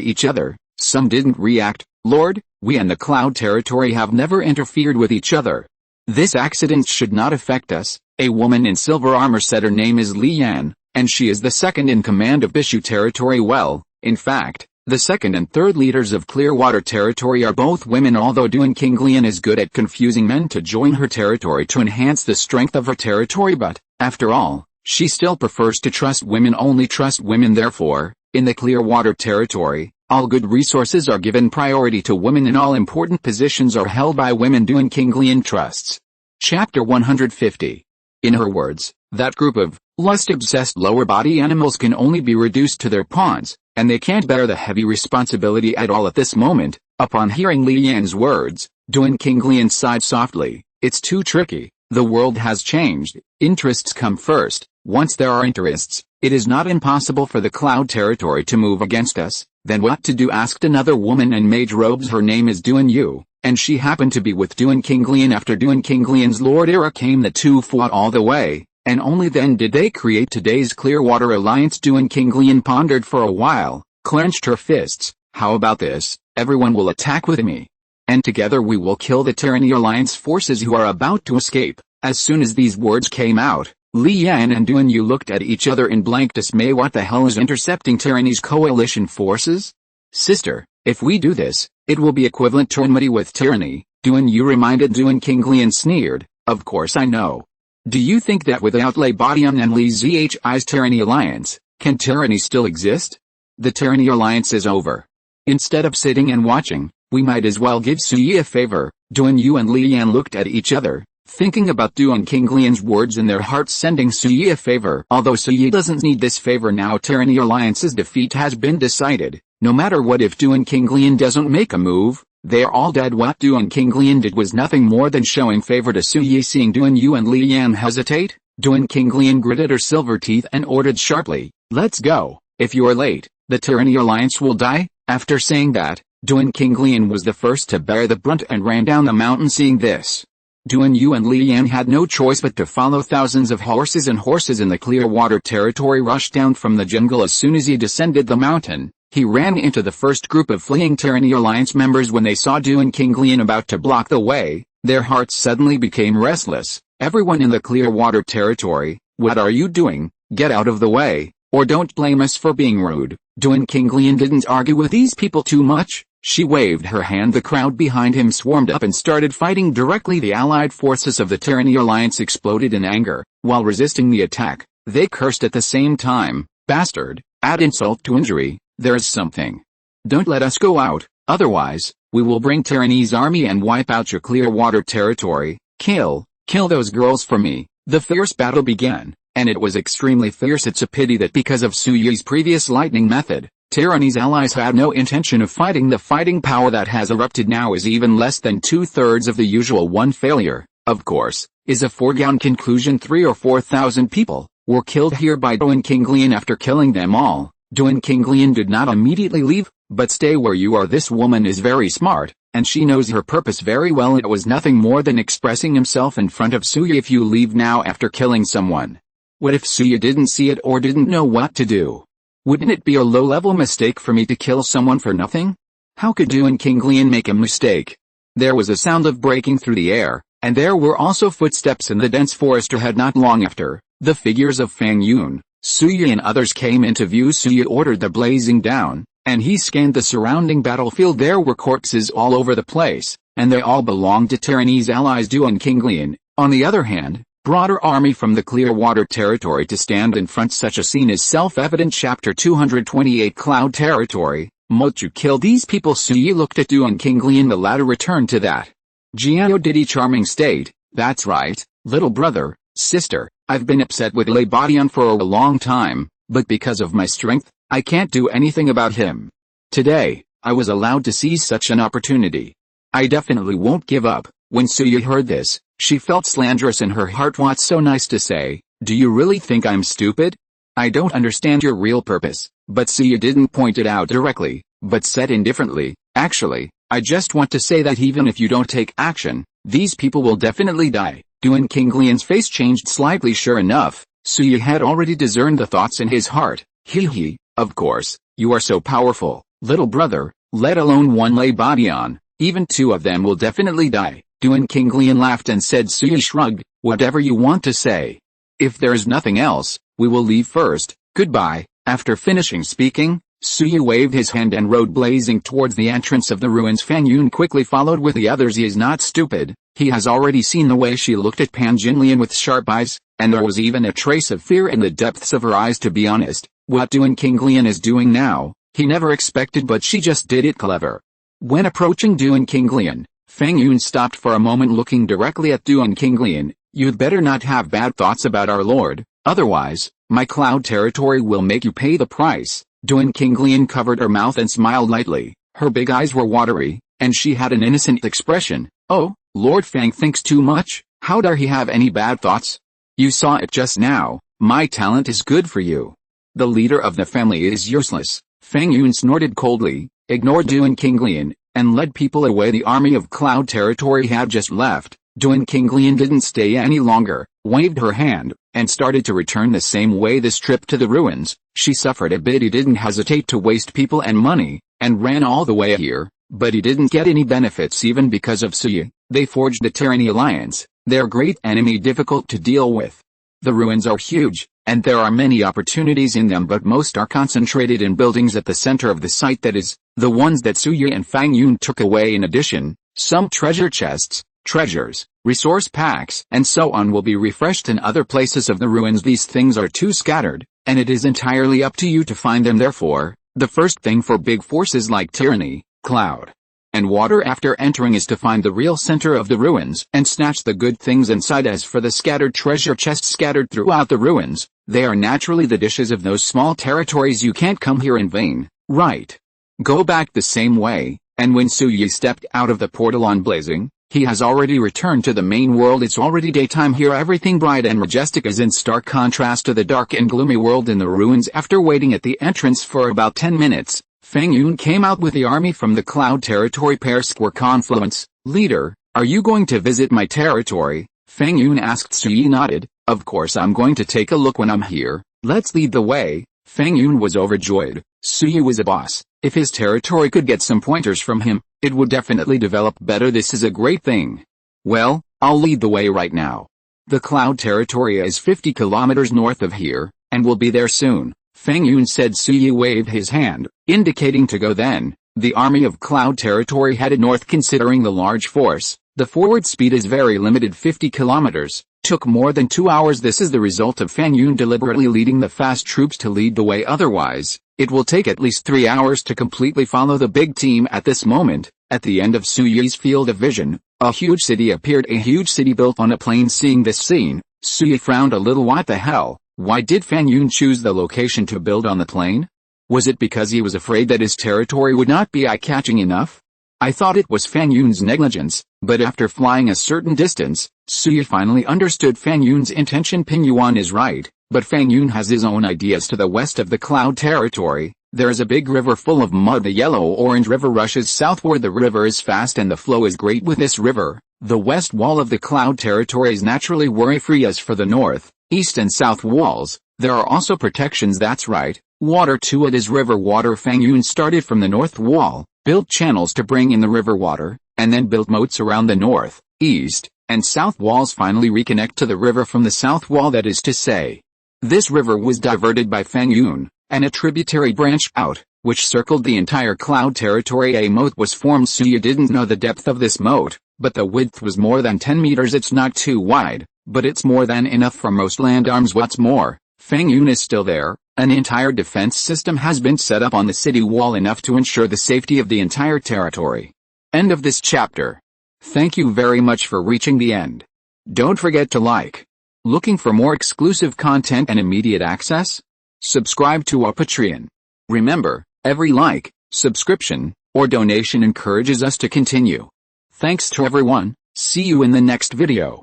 each other. Some didn't react. Lord, we and the Cloud territory have never interfered with each other. This accident should not affect us. A woman in silver armor said. Her name is Li Yan, and she is the second in command of Bishu territory. Well, in fact, the second and third leaders of Clearwater territory are both women. Although Yuan Qinglian is good at confusing men to join her territory to enhance the strength of her territory, but, after all, she still prefers to trust women. Only trust women. Therefore, in the Clearwater territory, all good resources are given priority to women and all important positions are held by women. Yuan Qinglian trusts. Chapter 150. In her words, that group of lust-obsessed lower body animals can only be reduced to their pawns, and they can't bear the heavy responsibility at all at this moment. Upon hearing Li Yan's words, Yuan Qinglian sighed softly. It's too tricky. The world has changed. Interests come first. Once there are interests, it is not impossible for the Cloud territory to move against us. Then what to do? Asked another woman in mage robes. Her name is Duan Yu, and she happened to be with Yuan Qinglian. After Yuan Qinglian's Lord era came, the two fought all the way, and only then did they create today's Clearwater Alliance. Yuan Qinglian pondered for a while, clenched her fists. How about this? Everyone will attack with me, and together we will kill the Tyranny Alliance forces who are about to escape. As soon as these words came out, Li Yan and Duan Yu looked at each other in blank dismay. What the hell is intercepting Tyranny's coalition forces? Sister, if we do this, it will be equivalent to enmity with tyranny, Duan Yu reminded. Yuan Qinglian sneered. Of course I know. Do you think that without Leibadian and Li Zhi's Tyranny Alliance, can tyranny still exist? The Tyranny Alliance is over. Instead of sitting and watching, we might as well give Suyi a favor. Duan Yu and Li Yan looked at each other, thinking about Yuan Qinglian's words in their hearts. Sending Suyi a favor. Although Suyi doesn't need this favor now, Tyranny Alliance's defeat has been decided. No matter what, if Yuan Qinglian doesn't make a move, they are all dead. What Yuan Qinglian did was nothing more than showing favor to Suyi. Seeing Duan Yu and Li Yan hesitate, Yuan Qinglian gritted her silver teeth and ordered sharply, "Let's go. If you're late, the Tyranny Alliance will die." After saying that, Yuan Qinglian was the first to bear the brunt and ran down the mountain. Seeing this, Duan Yu and Li Yan had no choice but to follow. Thousands of horses in the Clearwater territory rushed down from the jungle. As soon as he descended the mountain, he ran into the first group of fleeing Tyranny Alliance members. When they saw Duan King Lian about to block the way, their hearts suddenly became restless. Everyone in the Clearwater territory, what are you doing? Get out of the way, or don't blame us for being rude. Duan King Lian didn't argue with these people too much. She waved her hand. The crowd behind him swarmed up and started fighting directly. The allied forces of the Tyranny Alliance exploded in anger. While resisting the attack, they cursed at the same time. Bastard, add insult to injury, there's something. Don't let us go out, otherwise, we will bring Tyranny's army and wipe out your Clearwater territory. Kill those girls for me. The fierce battle began, and it was extremely fierce. It's a pity that because of Su Yi's previous lightning method, Tyranny's allies had no intention of fighting. The fighting power that has erupted now is even less than 2/3 of the usual one. Failure, of course, is a foregone conclusion. 3,000 or 4,000 people were killed here by Duan King Lian. After killing them all, Duan King Lian did not immediately leave, but stay where you are. This woman is very smart, and she knows her purpose very well. It was nothing more than expressing himself in front of Su Yi. If you leave now after killing someone, what if Su Yi didn't see it or didn't know what to do? Wouldn't it be a low-level mistake for me to kill someone for nothing? How could Duan King Lian make a mistake? There was a sound of breaking through the air, and there were also footsteps in the dense forest ahead. Not long after, the figures of Fang Yun, Su Yi and others came into view. Su Yi ordered the blazing down, and he scanned the surrounding battlefield. There were corpses all over the place, and they all belonged to Tyranny's allies. Duan King Lian, on the other hand, brought her army from the Clearwater territory to stand in front. Such a scene is self-evident. Chapter 228 Cloud Territory. Mote you kill these people? Su Yi looked at Duan King Lian. The latter returned to that Jiao Didi charming state. That's right, little brother, sister, I've been upset with Lei Badian for a long time, but because of my strength, I can't do anything about him. Today, I was allowed to seize such an opportunity. I definitely won't give up. When Su Yi heard this, she felt slanderous in her heart. What's so nice to say? Do you really think I'm stupid? I don't understand your real purpose. But Su Yi didn't point it out directly, but said indifferently, actually, I just want to say that even if you don't take action, these people will definitely die. Duan King Lian's face changed slightly. Sure enough, Su Yi had already discerned the thoughts in his heart. He, of course, you are so powerful, little brother, let alone one Lei Badian, even two of them will definitely die. Duan King Lian laughed and said. Su Yi shrugged, whatever you want to say. If there's nothing else, we will leave first, goodbye. After finishing speaking, Su Yi waved his hand and rode blazing towards the entrance of the ruins. Fang Yun quickly followed with the others. He is not stupid, he has already seen the way she looked at Pan Jinlian with sharp eyes, and there was even a trace of fear in the depths of her eyes. To be honest, what Duan King Lian is doing now, he never expected, but she just did it clever. When approaching Duan King Lian, Fang Yun stopped for a moment, looking directly at Duan King Lian. You'd better not have bad thoughts about our lord, otherwise, my cloud territory will make you pay the price. Duan King Lian covered her mouth and smiled lightly. Her big eyes were watery, and she had an innocent expression. Oh, Lord Fang thinks too much? How dare he have any bad thoughts? You saw it just now, my talent is good for you. The leader of the family is useless. Fang Yun snorted coldly, ignored Duan King Lian, and led people away. The army of Cloud Territory had just left. Duan King Lian didn't stay any longer, waved her hand, and started to return the same way. This trip to the ruins, she suffered a bit. He didn't hesitate to waste people and money, and ran all the way here, but he didn't get any benefits even because of Su Yi. They forged the Tyranny Alliance, their great enemy, difficult to deal with. The ruins are huge, and there are many opportunities in them, but most are concentrated in buildings at the center of the site, that is, the ones that Su Yi and Fang Yun took away. In addition, some treasure chests, treasures, resource packs, and so on will be refreshed in other places of the ruins. These things are too scattered, and it is entirely up to you to find them. Therefore, the first thing for big forces like Tyranny, Cloud, and Water after entering is to find the real center of the ruins and snatch the good things inside. As for the scattered treasure chests scattered throughout the ruins, they are naturally the dishes of those small territories. You can't come here in vain, right? Go back the same way. And when Su Yi stepped out of the portal on blazing, he has already returned to the main world. It's already daytime here. Everything bright and majestic is in stark contrast to the dark and gloomy world in the ruins. After waiting at the entrance for about 10 minutes, Fang Yun came out with the army from the Cloud Territory. Pair Square Confluence, leader, Are you going to visit my territory? Feng Yun asked. Suyi nodded. Of course I'm going to take a look when I'm here. Let's lead the way. Feng Yun was overjoyed. Suyi was a boss. If his territory could get some pointers from him, it would definitely develop better. This is a great thing. Well, I'll lead the way right now. The Cloud territory is 50 kilometers north of here, and we'll be there soon, Feng Yun said. Suyi waved his hand, indicating to go. Then, the army of Cloud territory headed north. Considering the large force, the forward speed is very limited. 50 kilometers took more than 2 hours. This is the result of Feng Yun deliberately leading the fast troops to lead the way. Otherwise, it will take at least 3 hours to completely follow the big team. At this moment, at the end of Suyi's field of vision, a huge city appeared. A huge city built on a plain. Seeing this scene, Suyi frowned a little. What the hell? Why did Feng Yun choose the location to build on the plain? Was it because he was afraid that his territory would not be eye-catching enough? I thought it was Feng Yun's negligence, but after flying a certain distance, Suyi finally understood Feng Yun's intention. Ping Yuan is right, but Feng Yun has his own ideas. To the west of the Cloud territory, there is a big river full of mud. The yellow-orange river rushes southward. The river is fast and the flow is great. With this river, the west wall of the Cloud territory is naturally worry-free. As for the north, east and south walls, there are also protections. That's right, water too. It is river water. Feng Yun started from the north wall, built channels to bring in the river water, and then built moats around the north, east, and south walls. Finally reconnect to the river from the south wall. That is to say, this river was diverted by Feng Yun, and a tributary branched out, which circled the entire Cloud territory. A moat was formed. Suyi didn't know the depth of this moat, but the width was more than 10 meters. It's not too wide, but it's more than enough for most land arms. What's more, Feng Yun is still there. An entire defense system has been set up on the city wall, enough to ensure the safety of the entire territory. End of this chapter. Thank you very much for reaching the end. Don't forget to like. Looking for more exclusive content and immediate access? Subscribe to our Patreon. Remember, every like, subscription, or donation encourages us to continue. Thanks to everyone. See you in the next video.